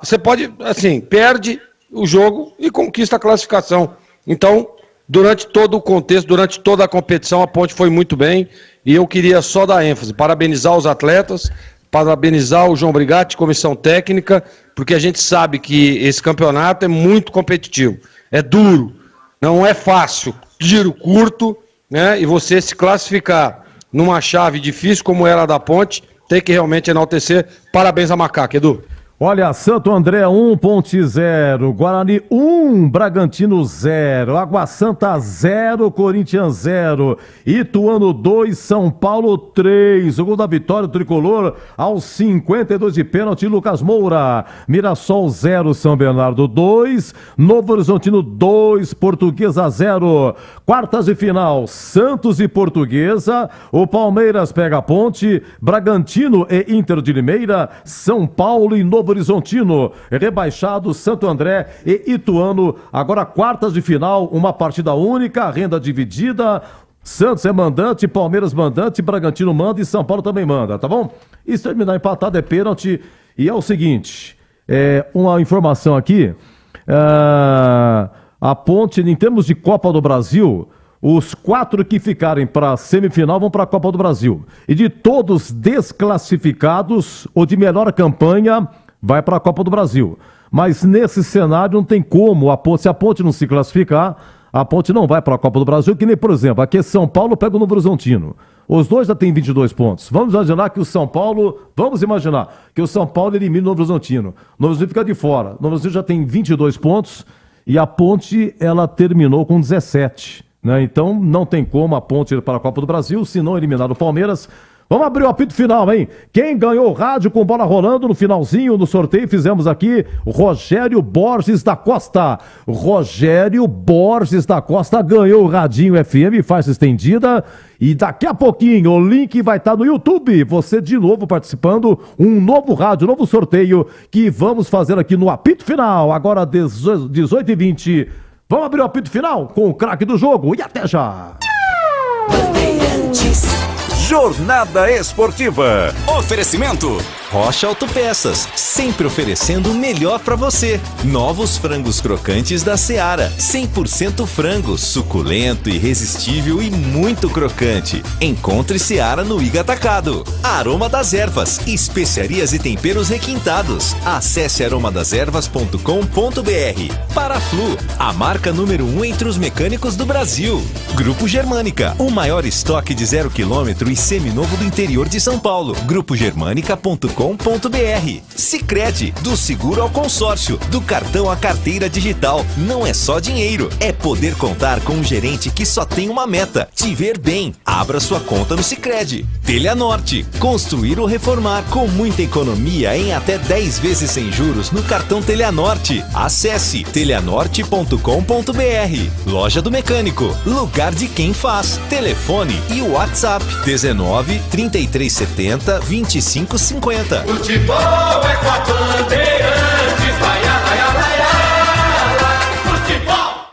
você pode, assim, perde o jogo e conquista a classificação. Então, durante todo o contexto, durante toda a competição, a Ponte foi muito bem, e eu queria só dar ênfase, parabenizar os atletas, parabenizar o João Brigatti, comissão técnica, porque a gente sabe que esse campeonato é muito competitivo, é duro, não é fácil, giro curto, né? E você se classificar numa chave difícil como era a da Ponte, tem que realmente enaltecer. Parabéns a Macaca, Edu. Olha, Santo André 1, Ponte 0, Guarani 1, Bragantino 0, Água Santa 0, Corinthians 0, Ituano 2, São Paulo 3. O gol da vitória do tricolor aos 52 de pênalti, Lucas Moura. Mirassol 0, São Bernardo 2, Novo Horizontino 2, Portuguesa 0. Quartas de final, Santos e Portuguesa. O Palmeiras pega a Ponte, Bragantino e Inter de Limeira, São Paulo e Novo Horizontino, rebaixado Santo André e Ituano. Agora quartas de final, uma partida única, renda dividida. Santos é mandante, Palmeiras mandante, Bragantino manda e São Paulo também manda, tá bom? E se terminar empatado é pênalti. E é o seguinte, uma informação aqui, a Ponte, em termos de Copa do Brasil, os 4 que ficarem para a semifinal vão para a Copa do Brasil. E de todos desclassificados, ou de melhor campanha, vai para a Copa do Brasil. Mas nesse cenário não tem como, se a Ponte não se classificar, a Ponte não vai para a Copa do Brasil, que nem, por exemplo, aqui São Paulo pega o Novo Horizontino. Os dois já têm 22 pontos. Vamos imaginar que o São Paulo elimina o Novo Horizontino. O Novo Horizontino fica de fora. O Novo Horizontino já tem 22 pontos e a Ponte, ela terminou com 17. Né? Então não tem como a Ponte ir para a Copa do Brasil, se não eliminar o Palmeiras. Vamos abrir o apito final, hein? Quem ganhou o rádio com bola rolando no finalzinho do sorteio, fizemos aqui, Rogério Borges da Costa. Rogério Borges da Costa ganhou o radinho FM, faixa estendida. E daqui a pouquinho o link vai estar no YouTube. Você de novo participando, um novo rádio, novo sorteio que vamos fazer aqui no apito final. Agora 18h20. Vamos abrir o apito final com o craque do jogo e até já! Jornada Esportiva. Oferecimento Rocha Autopeças, sempre oferecendo o melhor pra você. Novos frangos crocantes da Seara, 100% frango, suculento, irresistível e muito crocante. Encontre Seara no Iga Atacado. Aroma das Ervas, especiarias e temperos requintados. Acesse aromadeservas.com.br. Paraflu, a marca número 1 entre os mecânicos do Brasil. Grupo Germânica, o maior estoque de 0 km e seminovo do interior de São Paulo. Grupogermanica.com.br. Sicredi, do seguro ao consórcio, do cartão à carteira digital. Não é só dinheiro, é poder contar com um gerente que só tem uma meta: te ver bem. Abra sua conta no Sicredi. Teleanorte, construir ou reformar com muita economia em até 10 vezes sem juros no cartão Teleanorte. Acesse teleanorte.com.br. Loja do Mecânico, lugar de quem faz. Telefone e WhatsApp 19 3370 2550. Futebol é com a Bandeirantes, vai, futebol.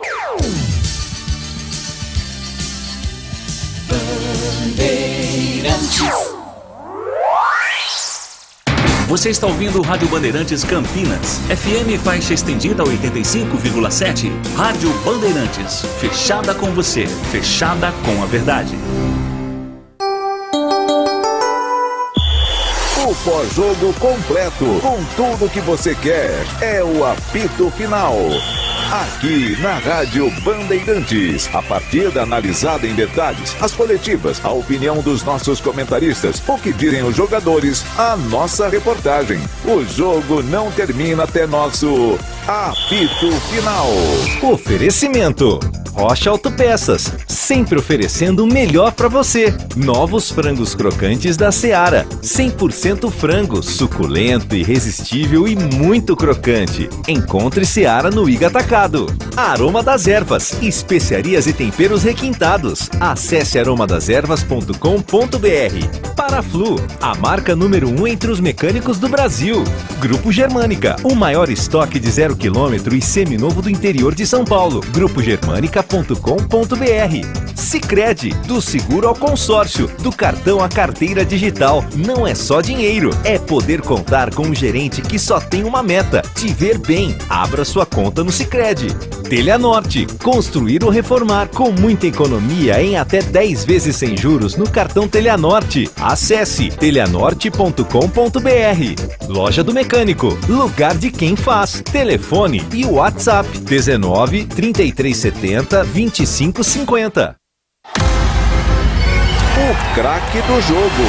Você está ouvindo Rádio Bandeirantes Campinas. FM faixa estendida 85,7. Rádio Bandeirantes. Fechada com você. Fechada com a verdade. O pós-jogo completo, com tudo que você quer, é o apito final. Aqui na Rádio Bandeirantes, a partida analisada em detalhes, as coletivas, a opinião dos nossos comentaristas, o que dizem os jogadores, a nossa reportagem. O jogo não termina até nosso apito final. Oferecimento: Rocha Autopeças, sempre oferecendo o melhor para você. Novos frangos crocantes da Seara, 100% frango, suculento, irresistível e muito crocante. Encontre Seara no Iga Atacado. Aroma das Ervas, especiarias e temperos requintados. Acesse aromadeservas.com.br. Paraflu, a marca número 1 entre os mecânicos do Brasil. Grupo Germânica, o maior estoque de 0 km e seminovo do interior de São Paulo. grupogermanica.com.br. Sicredi, do seguro ao consórcio, do cartão à carteira digital. Não é só dinheiro, é poder contar com um gerente que só tem uma meta: te ver bem. Abra sua conta no Sicredi. Telha Norte, construir ou reformar com muita economia em até 10 vezes sem juros no cartão Telha Norte. Acesse telhanorte.com.br. Loja do Mecânico, lugar de quem faz. Telefone e WhatsApp 19 3370 2550. O craque do jogo.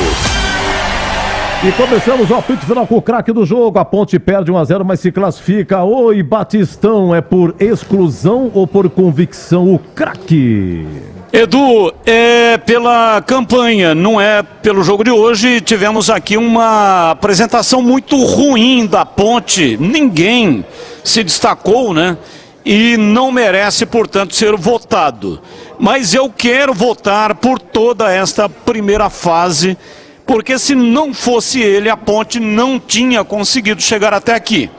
E começamos o apito final com o craque do jogo. A Ponte perde 1-0, mas se classifica. Oi, Batistão, é por exclusão ou por convicção o craque? Edu, é pela campanha, não é pelo jogo de hoje. Tivemos aqui uma apresentação muito ruim da Ponte. Ninguém se destacou, né? E não merece, portanto, ser votado. Mas eu quero votar por toda esta primeira fase, porque se não fosse ele, a Ponte não tinha conseguido chegar até aqui.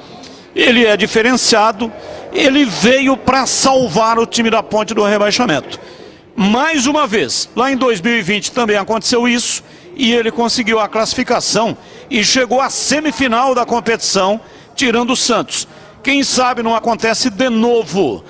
Ele é diferenciado, ele veio para salvar o time da Ponte do rebaixamento. Mais uma vez, lá em 2020 também aconteceu isso, e ele conseguiu a classificação e chegou à semifinal da competição, tirando o Santos. Quem sabe não acontece de novo.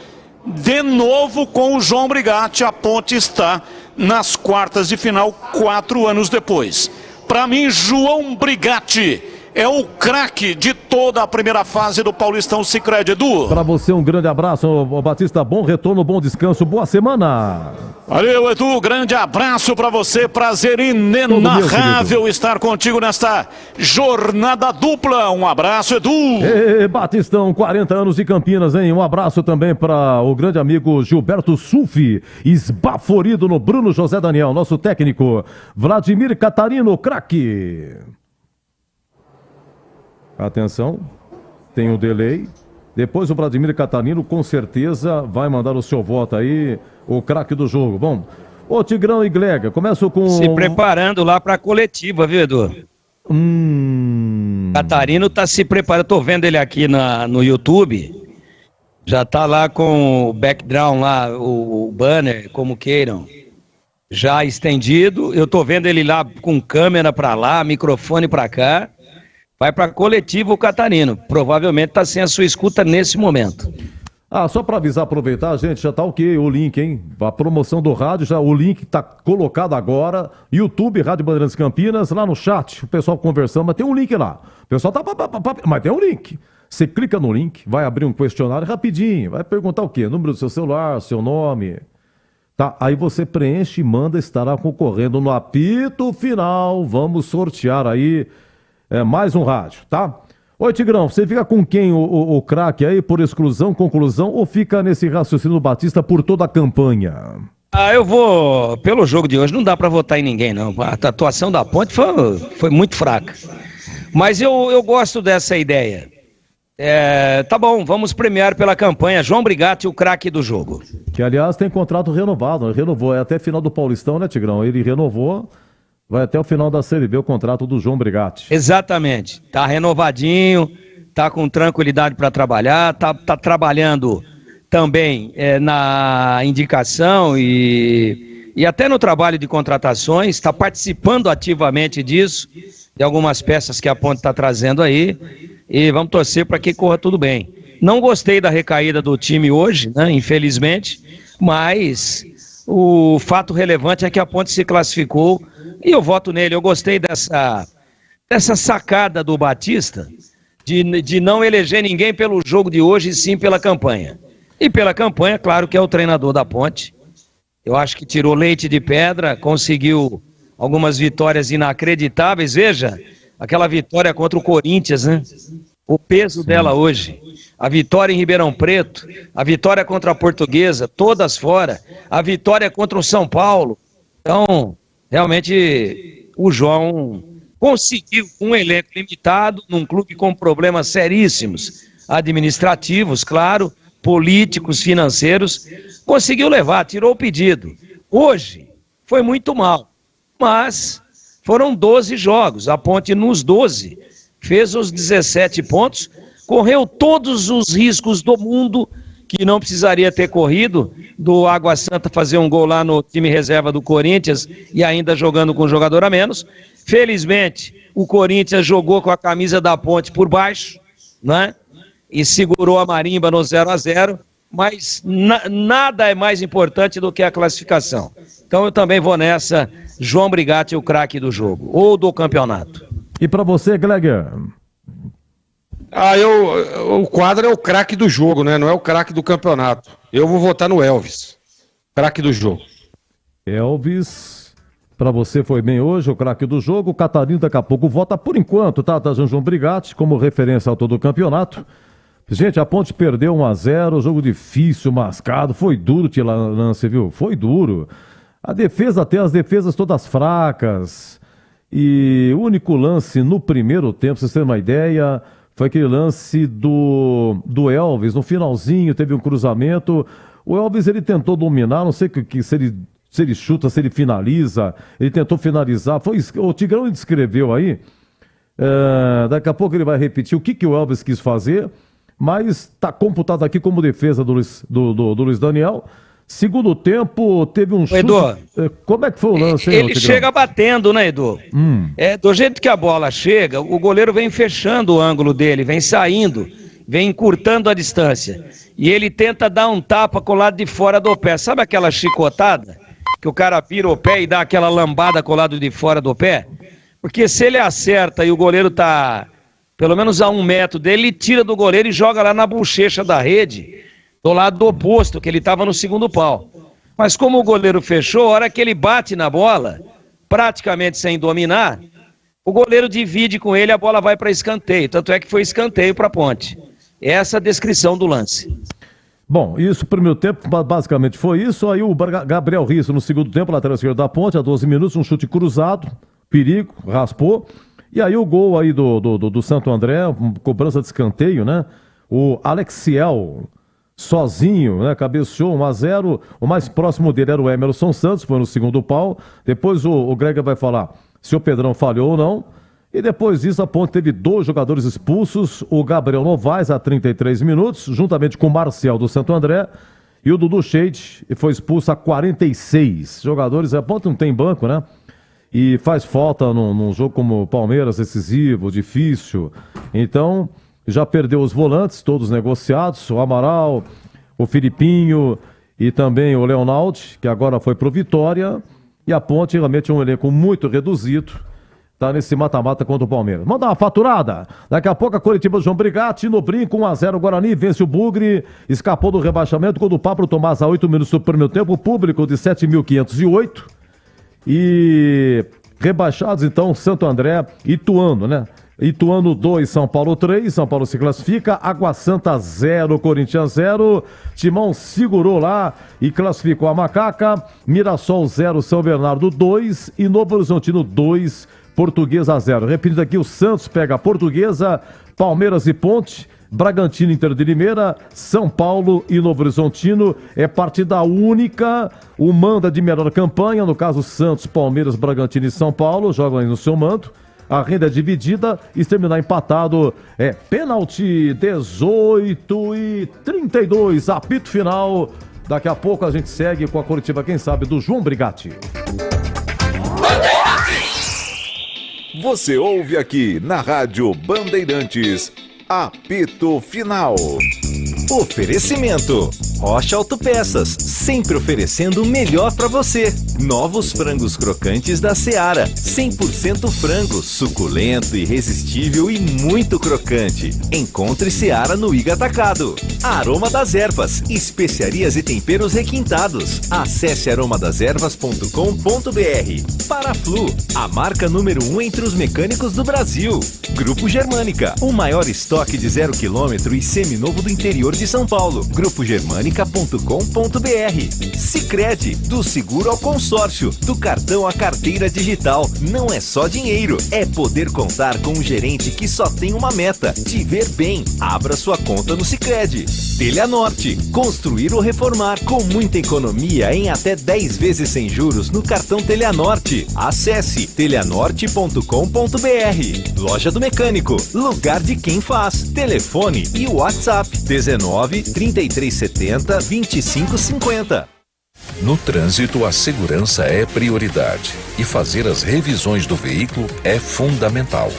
De novo com o João Brigatti, a Ponte está nas quartas de final 4 anos depois. Para mim, João Brigatti é o craque de toda a primeira fase do Paulistão Sicredi, Edu. Para você um grande abraço, Batista, bom retorno, bom descanso, boa semana. Valeu, Edu, grande abraço para você, prazer inenarrável estar contigo nesta jornada dupla. Um abraço, Edu. Ei, Batistão, 40 anos de Campinas, hein? Um abraço também para o grande amigo Gilberto Sulfi, esbaforido no Bruno José Daniel, nosso técnico. Vladimir Catarino, craque. Atenção, tem um delay. Depois o Vladimir Catarino com certeza vai mandar o seu voto aí, o craque do jogo. Bom, ô Tigrão e Glega, começo com... Se preparando lá para a coletiva, viu, Edu? Catarino tá se preparando, tô vendo ele aqui no YouTube, já tá lá com o background lá, o banner, como queiram, já estendido. Eu tô vendo ele lá com câmera para lá, microfone para cá. Vai para coletiva o Catarino. Provavelmente está sem a sua escuta nesse momento. Ah, só para avisar, aproveitar, gente, já tá ok o link, hein? A promoção do rádio, já o link tá colocado agora. YouTube, Rádio Bandeirantes Campinas, lá no chat, o pessoal conversando, mas tem um link lá. O pessoal tá... Mas tem um link. Você clica no link, vai abrir um questionário rapidinho, vai perguntar o quê? Número do seu celular, seu nome... Tá, aí você preenche e manda, estará concorrendo no apito final. Vamos sortear aí... mais um rádio, tá? Oi, Tigrão, você fica com quem o craque aí, por exclusão, conclusão, ou fica nesse raciocínio do Batista por toda a campanha? Ah, eu vou, pelo jogo de hoje, não dá pra votar em ninguém, não. A atuação da Ponte foi muito fraca. Mas eu gosto dessa ideia. Tá bom, vamos premiar pela campanha João Brigatti, o craque do jogo. Que, aliás, tem contrato renovado, renovou, até final do Paulistão, né, Tigrão? Ele renovou... Vai até o final da Série B o contrato do João Brigatti. Exatamente. Tá renovadinho, tá com tranquilidade para trabalhar, tá trabalhando também na indicação e até no trabalho de contratações, está participando ativamente disso. de algumas peças que a Ponte está trazendo aí, e vamos torcer para que corra tudo bem. Não gostei da recaída do time hoje, né, infelizmente, mas o fato relevante é que a Ponte se classificou e eu voto nele. Eu gostei dessa sacada do Batista de não eleger ninguém pelo jogo de hoje, e sim pela campanha. E pela campanha, claro que é o treinador da Ponte. Eu acho que tirou leite de pedra, conseguiu algumas vitórias inacreditáveis. Veja, aquela vitória contra o Corinthians, né? O peso dela hoje. A vitória em Ribeirão Preto, a vitória contra a Portuguesa, todas fora. A vitória contra o São Paulo. Então, realmente, o João conseguiu, com um elenco limitado, num clube com problemas seríssimos, administrativos, claro, políticos, financeiros, conseguiu levar, tirou o pedido. Hoje, foi muito mal, mas foram 12 jogos. A Ponte, nos 12, fez os 17 pontos, correu todos os riscos do mundo, que não precisaria ter corrido, do Água Santa fazer um gol lá no time reserva do Corinthians e ainda jogando com um jogador a menos. Felizmente, o Corinthians jogou com a camisa da Ponte por baixo, né? E segurou a marimba no 0-0, mas nada é mais importante do que a classificação. Então eu também vou nessa, João Brigatti, o craque do jogo, ou do campeonato. E para você, Gleger? O Quadro é o craque do jogo, né? Não é o craque do campeonato. Eu vou votar no Elvis, craque do jogo. Elvis, para você foi bem hoje, o craque do jogo. O Catarino daqui a pouco vota por enquanto, tá? Tá João Brigatti como referência ao todo o campeonato. Gente, a Ponte perdeu 1-0, jogo difícil, mascado, foi duro o lance, viu? Foi duro. A defesa, até as defesas todas fracas. E o único lance no primeiro tempo, pra vocês terem uma ideia, foi aquele lance do Elvis, no finalzinho, teve um cruzamento. O Elvis, ele tentou dominar, não sei se ele chuta, se ele finaliza, ele tentou finalizar. O Tigrão descreveu aí, daqui a pouco ele vai repetir o que o Elvis quis fazer, mas está computado aqui como defesa do Luiz Daniel. Segundo tempo, teve um chute. Edu, como é que foi o lance? Ele chega batendo, né, Edu? Do jeito que a bola chega, o goleiro vem fechando o ângulo dele, vem saindo, vem encurtando a distância. E ele tenta dar um tapa com o lado de fora do pé. Sabe aquela chicotada? Que o cara vira o pé e dá aquela lambada com o lado de fora do pé? Porque se ele acerta e o goleiro tá pelo menos a 1 metro dele, ele tira do goleiro e joga lá na bochecha da rede, do lado oposto, que ele estava no segundo pau. Mas como o goleiro fechou, a hora que ele bate na bola, praticamente sem dominar, o goleiro divide com ele, a bola vai para escanteio. Tanto é que foi escanteio para a Ponte. Essa é a descrição do lance. Bom, isso, primeiro tempo, basicamente foi isso. Aí o Gabriel Risso no segundo tempo, lateral esquerdo da Ponte, a 12 minutos, um chute cruzado, perigo, raspou. E aí o gol aí do Santo André, cobrança de escanteio, né? O Alexiel, sozinho, né? Cabeceou 1-0. O mais próximo dele era o Emerson Santos, foi no segundo pau. Depois o Grega vai falar se o Pedrão falhou ou não. E depois disso, a Ponte teve 2 jogadores expulsos. O Gabriel Novaes, a 33 minutos, juntamente com o Marcial do Santo André. E o Dudu Sheide foi expulso a 46 jogadores. A Ponte não tem banco, né? E faz falta num jogo como o Palmeiras, decisivo, difícil. Então, já perdeu os volantes, todos negociados. O Amaral, o Filipinho e também o Leonaldo, que agora foi pro Vitória. E a Ponte realmente é um elenco muito reduzido. Tá nesse mata-mata contra o Palmeiras. Vamos dar uma faturada. Daqui a pouco a Coritiba do João Brigatti no brinco, 1-0 Guarani, vence o Bugre, escapou do rebaixamento quando o Pablo Tomás a 8 minutos do primeiro tempo, o público de 7.508. E rebaixados então Santo André e Ituano, né? Ituano 2, São Paulo 3, São Paulo se classifica, Água Santa 0, Corinthians 0, Timão segurou lá e classificou a Macaca, Mirassol 0, São Bernardo 2 e Novo Horizontino 2, Portuguesa 0. Repetindo aqui, o Santos pega a Portuguesa, Palmeiras e Ponte, Bragantino, Inter de Limeira, São Paulo e Novo Horizontino. É partida única, o manda de melhor campanha, no caso Santos, Palmeiras, Bragantino e São Paulo, jogam aí no seu mando. A renda é dividida e se terminar empatado é pênalti, 18-32, apito final. Daqui a pouco a gente segue com a coletiva, quem sabe, do João Brigatti. Você ouve aqui na Rádio Bandeirantes, apito final. Oferecimento: Rocha Autopeças, sempre oferecendo o melhor para você. Novos frangos crocantes da Seara, 100% frango, suculento, irresistível e muito crocante. Encontre Seara no Iga Atacado. Aroma das Ervas, especiarias e temperos requintados. Acesse aromadeservas.com.br. Paraflu, a marca número 1 entre os mecânicos do Brasil. Grupo Germânica, o maior estoque de 0 km e seminovo do interior de São Paulo. grupogermanica.com.br. Sicredi, do seguro ao consórcio, do cartão à carteira digital. Não é só dinheiro, é poder contar com um gerente que só tem uma meta: te ver bem. Abra sua conta no Sicredi. Telhanorte, construir ou reformar com muita economia em até 10 vezes sem juros no cartão Telhanorte. Acesse telhanorte.com.br. Loja do Mecânico, lugar de quem faz. Telefone e WhatsApp 19 3370 2550. No trânsito, a segurança é prioridade e fazer as revisões do veículo é fundamental.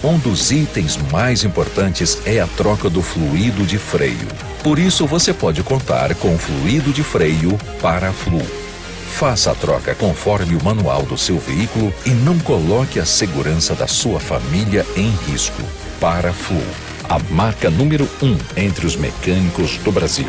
Um dos itens mais importantes é a troca do fluido de freio. Por isso, você pode contar com o fluido de freio Paraflu. Faça a troca conforme o manual do seu veículo e não coloque a segurança da sua família em risco. Paraflu, a marca número 1 entre os mecânicos do Brasil.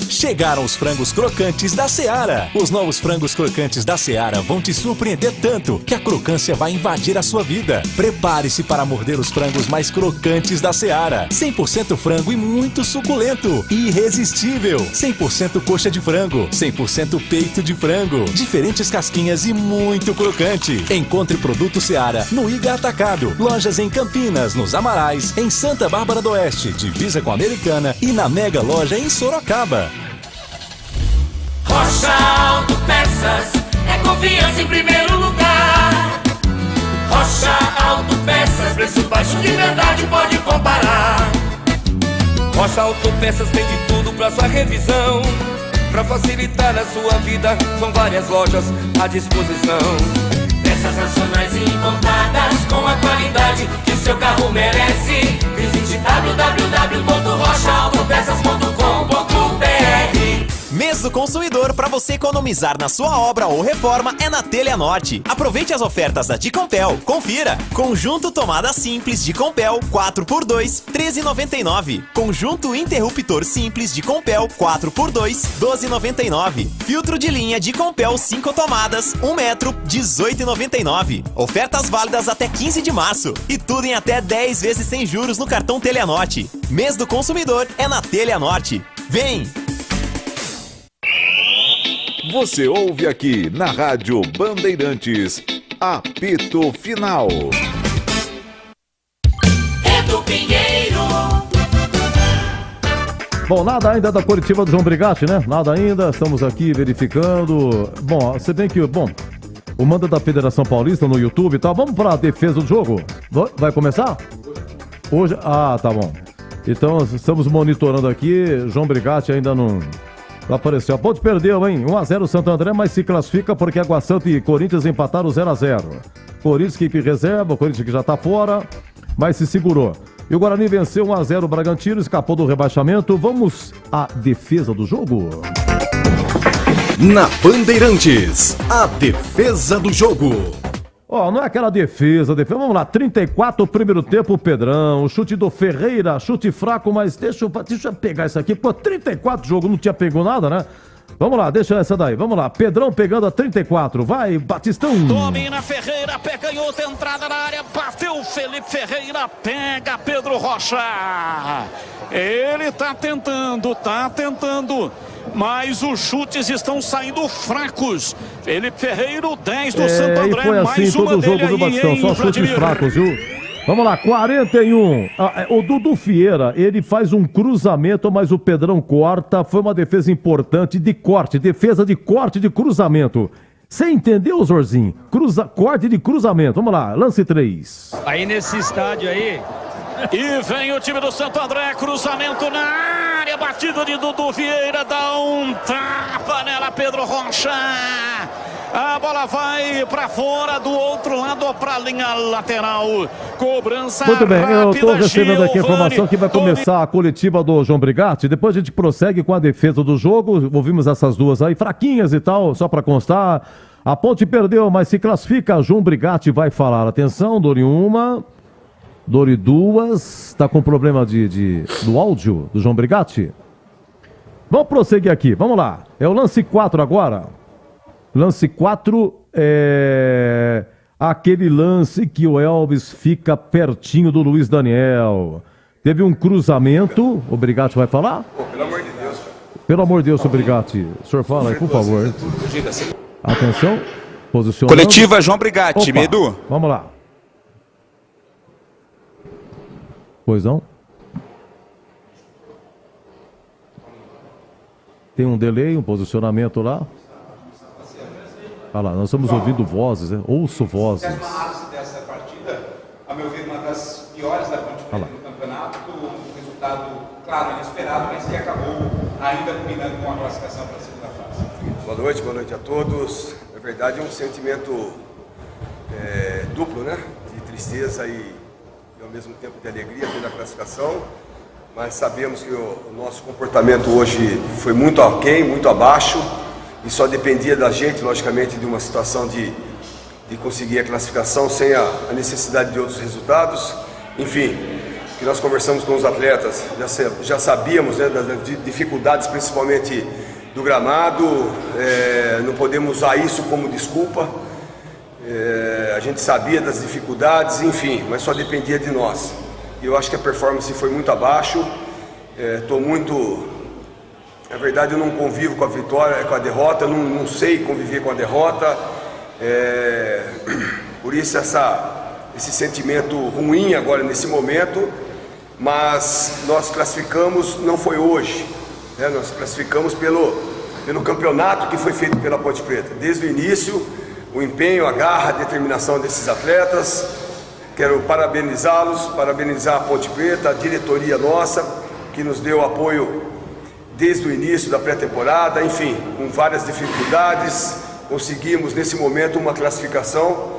Chegaram os frangos crocantes da Seara. Os novos frangos crocantes da Seara vão te surpreender tanto que a crocância vai invadir a sua vida. Prepare-se para morder os frangos mais crocantes da Seara. 100% frango e muito suculento. Irresistível. 100% coxa de frango. 100% peito de frango. Diferentes casquinhas e muito crocante. Encontre produto Seara no Iga Atacado. Lojas em Campinas, nos Amarais, em Santa Bárbara do Oeste, divisa com a Americana, e na Mega Loja em Sorocaba. Rocha Autopeças, é confiança em primeiro lugar. Rocha Autopeças, preço baixo de verdade, pode comparar. Rocha Autopeças tem de tudo pra sua revisão. Pra facilitar a sua vida, são várias lojas à disposição. Peças nacionais e importadas com a qualidade que o seu carro merece. Visite www.rochaautopeças.com.br. Mês do consumidor, para você economizar na sua obra ou reforma, é na Telhanorte. Aproveite as ofertas da Dicompel. Confira. Conjunto tomada simples Dicompel 4x2, R$13,99. Conjunto interruptor simples Dicompel 4x2, R$12,99. Filtro de linha Dicompel 5 tomadas, 1 metro, R$18,99. Ofertas válidas até 15 de março. E tudo em até 10 vezes sem juros no cartão Telhanorte. Mês do consumidor é na Telhanorte. Vem! Você ouve aqui na Rádio Bandeirantes, apito final. Edu Pinheiro. Bom, nada ainda da coletiva do João Brigatti, né? Nada ainda, estamos aqui verificando. Bom, se bem que, o mando da Federação Paulista no YouTube, tá? Vamos para a defesa do jogo? Vai começar? Hoje? Ah, tá bom. Então, estamos monitorando aqui, João Brigatti ainda não apareceu. A Ponte perdeu, hein? 1-0 Santo André, mas se classifica porque Água Santa e Corinthians empataram 0-0. Corinthians, equipe reserva, o Corinthians que já tá fora, mas se segurou. E o Guarani venceu 1-0 o Bragantino, escapou do rebaixamento. Vamos à defesa do jogo. Na Bandeirantes, a defesa do jogo. Não é aquela defesa. Vamos lá, 34 primeiro tempo, Pedrão, chute do Ferreira, chute fraco, mas deixa eu pegar isso aqui, 34 jogo, não tinha pego nada, né? Vamos lá, deixa essa daí, vamos lá, Pedrão pegando a 34, vai, Batistão. Domina Ferreira, pé canhoto, entrada na área, bateu Felipe Ferreira, pega Pedro Rocha. Ele tá tentando, mas os chutes estão saindo fracos. Felipe Ferreira, o 10 do Santo André, foi assim mais uma todo dele jogo do Batistão, aí, só chutes fracos, viu? Vamos lá, 41. O Dudu Vieira, ele faz um cruzamento, mas o Pedrão corta. Foi uma defesa importante de corte, defesa de corte de cruzamento. Você entendeu, Zorzinho? Corte de cruzamento. Vamos lá, lance 3. Aí nesse estádio aí. E vem o time do Santo André, cruzamento na área, batida de Dudu Vieira, dá um tapa nela, Pedro Rocha. A bola vai para fora, do outro lado para a linha lateral. Cobrança muito bem, eu estou recebendo aqui a Giovani. informação que vai começar a coletiva do João Brigatti. Depois a gente prossegue com a defesa do jogo. Ouvimos essas duas aí, fraquinhas e tal, só para constar. A Ponte perdeu, mas se classifica. João Brigatti vai falar. Atenção, Dori uma, Dori duas. Está com problema do áudio do João Brigatti? Vamos prosseguir aqui, vamos lá. É o lance 4 agora. Lance 4 é aquele lance que o Elvis fica pertinho do Luiz Daniel. Teve um cruzamento. O Brigatti vai falar? Pô, pelo amor de Deus, cara. Pelo amor de Deus, o Brigatti. O senhor fala aí, por favor. Atenção. Posicionando. Coletiva João Brigatti, Opa, Edu. Vamos lá. Pois não? Tem um delay, um posicionamento lá. Olha lá, nós estamos ouvindo vozes, né? Ouço vozes. A análise dessa partida, a meu ver, uma das piores da Ponte Preta no campeonato, um resultado, claro, inesperado, mas que acabou ainda combinando com a classificação para a segunda fase. Boa noite a todos. Na verdade é um sentimento duplo, né? De tristeza e ao mesmo tempo de alegria pela classificação. Mas sabemos que o nosso comportamento hoje foi muito aquém, muito abaixo. E só dependia da gente, logicamente, de uma situação de conseguir a classificação sem a necessidade de outros resultados. Enfim, que nós conversamos com os atletas, já sabíamos, né, das dificuldades, principalmente do gramado, não podemos usar isso como desculpa. A gente sabia das dificuldades, enfim, mas só dependia de nós. Eu acho que a performance foi muito abaixo, na verdade eu não convivo com a vitória, com a derrota, não sei conviver com a derrota, por isso esse sentimento ruim agora nesse momento, mas nós classificamos, não foi hoje, né? Nós classificamos pelo campeonato que foi feito pela Ponte Preta, desde o início, o empenho, a garra, a determinação desses atletas. Quero parabenizá-los, parabenizar a Ponte Preta, a diretoria nossa, que nos deu apoio desde o início da pré-temporada, enfim, com várias dificuldades, conseguimos nesse momento uma classificação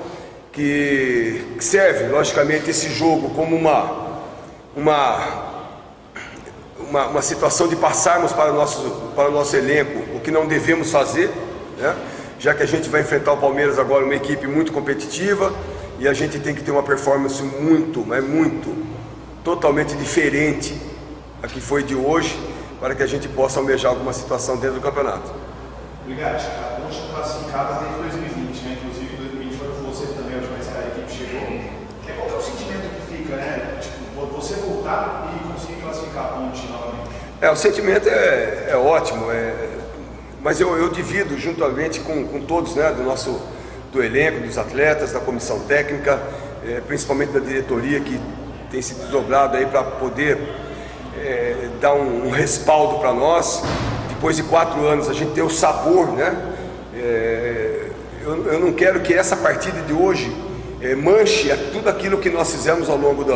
que serve, logicamente, esse jogo como uma situação de passarmos para o nosso elenco o que não devemos fazer, né? Já que a gente vai enfrentar o Palmeiras agora, uma equipe muito competitiva, e a gente tem que ter uma performance totalmente diferente a que foi de hoje, para que a gente possa almejar alguma situação dentro do campeonato. Obrigado. A Ponte classificada desde 2020, né? Inclusive 2020 foi você também, a última vez que a equipe chegou. Qual é o sentimento que fica, né? Tipo, você voltar e conseguir classificar a Ponte novamente? O sentimento é ótimo, mas eu divido juntamente com todos, né, do elenco, dos atletas, da comissão técnica, principalmente da diretoria, que tem se desdobrado aí para poder dar um respaldo para nós. Depois de 4 anos a gente ter o sabor, né? Eu não quero que essa partida de hoje manche tudo aquilo que nós fizemos ao longo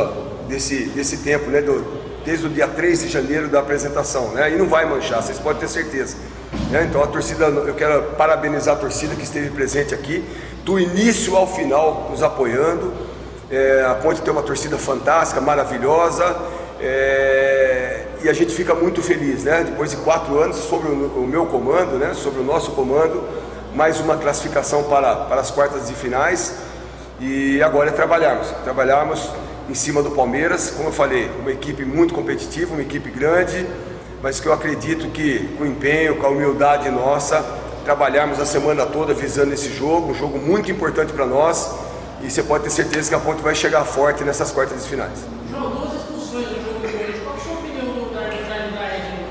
desse tempo, né? Desde o dia 3 de janeiro da apresentação, né? E não vai manchar, vocês podem ter certeza. Então a torcida, eu quero parabenizar a torcida que esteve presente aqui, do início ao final, nos apoiando. A Ponte tem uma torcida fantástica, maravilhosa, e a gente fica muito feliz, né? Depois de 4 anos, sobre o meu comando, né? Sobre o nosso comando, mais uma classificação para as quartas de finais, e agora é trabalharmos em cima do Palmeiras, como eu falei, uma equipe muito competitiva, uma equipe grande, mas que eu acredito que com o empenho, com a humildade nossa, trabalharmos a semana toda visando esse jogo, um jogo muito importante para nós, e você pode ter certeza que a Ponte vai chegar forte nessas quartas de finais. João, 2 expulsões no jogo de hoje, qual é a sua opinião da arbitragem da Edna?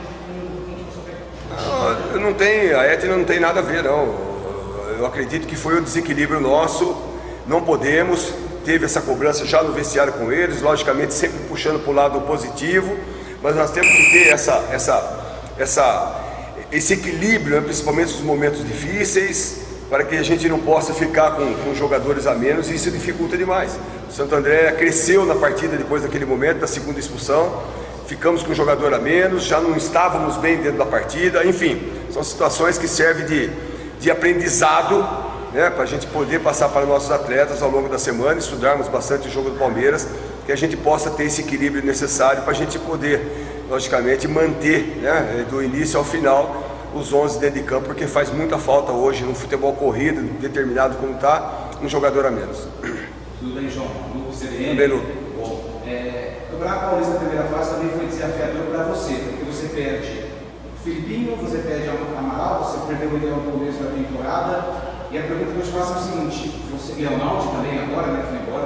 A Edna não tem nada a ver, não. Eu acredito que foi o desequilíbrio nosso, não podemos, teve essa cobrança já no vestiário com eles, logicamente sempre puxando para o lado positivo, mas nós temos que ter esse equilíbrio, né, principalmente nos momentos difíceis, para que a gente não possa ficar com jogadores a menos, e isso dificulta demais. O Santo André cresceu na partida depois daquele momento, da segunda expulsão, ficamos com um jogador a menos, já não estávamos bem dentro da partida, enfim, são situações que servem de aprendizado né, para a gente poder passar para nossos atletas ao longo da semana, estudarmos bastante o jogo do Palmeiras, que a gente possa ter esse equilíbrio necessário para a gente poder, logicamente, manter, né, do início ao final os 11 dentro de campo, porque faz muita falta hoje no futebol corrido, determinado como está, um jogador a menos. Tudo bem, João? Lucas CBN? Tudo bem, Lu. O Campeonato Paulista na primeira fase também foi desafiador para você, porque você perde o Filipinho, você perde o Amaral, você perdeu o Leão no começo da temporada. E a pergunta que eu te faço é o seguinte: você, Leonardo também agora, né, foi embora,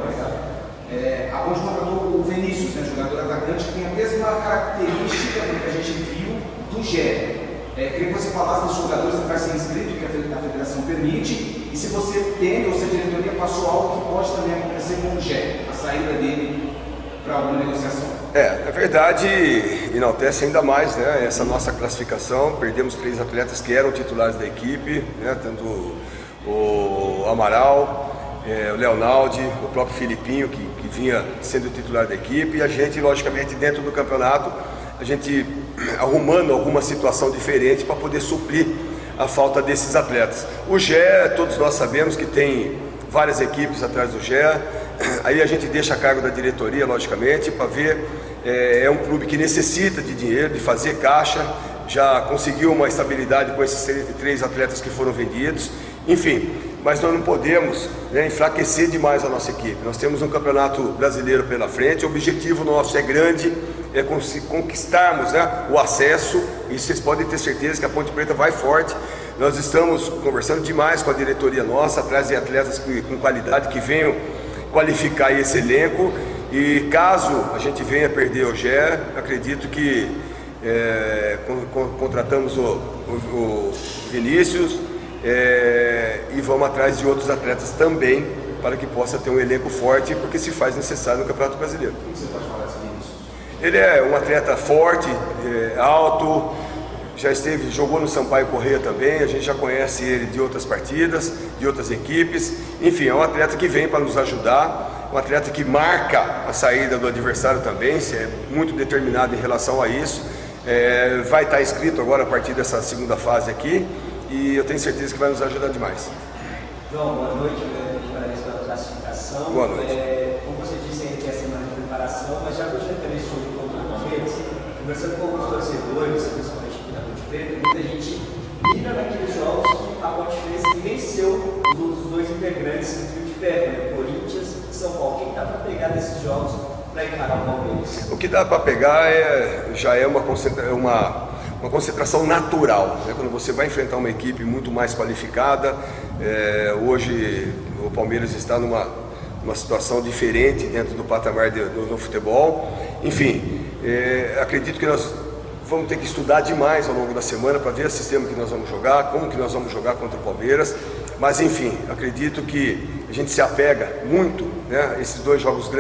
a Ponte contratou o Vinícius, né, jogador atacante, que tem a mesma característica que a gente viu do Gé. Queria que você falasse dos jogadores que vai ser inscrito, que a federação permite, e se você tem, ou se a diretoria passou algo que pode também acontecer com o Gé, a saída dele para alguma negociação. Na verdade, enaltece ainda mais, né, essa nossa classificação. Perdemos 3 atletas que eram titulares da equipe, né, tanto o Amaral, o Leonaldi, o próprio Filipinho, que vinha sendo titular da equipe, e a gente, logicamente, dentro do campeonato, a gente arrumando alguma situação diferente para poder suprir a falta desses atletas. O Gé, todos nós sabemos que tem várias equipes atrás do Gé, aí a gente deixa a cargo da diretoria, logicamente, para ver, é um clube que necessita de dinheiro, de fazer caixa, já conseguiu uma estabilidade com esses 3 atletas que foram vendidos, enfim, mas nós não podemos, né, enfraquecer demais a nossa equipe. Nós temos um campeonato brasileiro pela frente, o objetivo nosso é grande, é conquistarmos, né, o acesso, e vocês podem ter certeza que a Ponte Preta vai forte. Nós estamos conversando demais com a diretoria nossa, atrás de atletas com qualidade, que venham qualificar esse elenco, e caso a gente venha perder o Gé, acredito que contratamos o Vinícius, e vamos atrás de outros atletas também, para que possa ter um elenco forte, porque se faz necessário no Campeonato Brasileiro. O que você pode falar desse Vinícius? Ele é um atleta forte, alto, já jogou no Sampaio Corrêa também, a gente já conhece ele de outras partidas, de outras equipes. Enfim, é um atleta que vem para nos ajudar, um atleta que marca a saída do adversário também, é muito determinado em relação a isso. Vai estar inscrito agora a partir dessa segunda fase aqui, e eu tenho certeza que vai nos ajudar demais. João, boa noite, parabéns pela classificação. Boa noite. Como você disse, ainda tem a semana de preparação, mas já que você também sobre o Palmeiras, conversando com alguns torcedores, principalmente aqui da Ponte Preta, muita gente mira naqueles jogos que a Ponte fez e venceu os outros 2 integrantes do trio de ferro, né? Corinthians e São Paulo. O que dá para pegar desses jogos para encarar o Palmeiras? O que dá para pegar já é uma concentração natural, né? Quando você vai enfrentar uma equipe muito mais qualificada. Hoje o Palmeiras está numa situação diferente dentro do patamar do futebol. Enfim, acredito que nós vamos ter que estudar demais ao longo da semana para ver o sistema que nós vamos jogar, como que nós vamos jogar contra o Palmeiras. Mas enfim, acredito que a gente se apega muito, né, a esses 2 jogos grandes.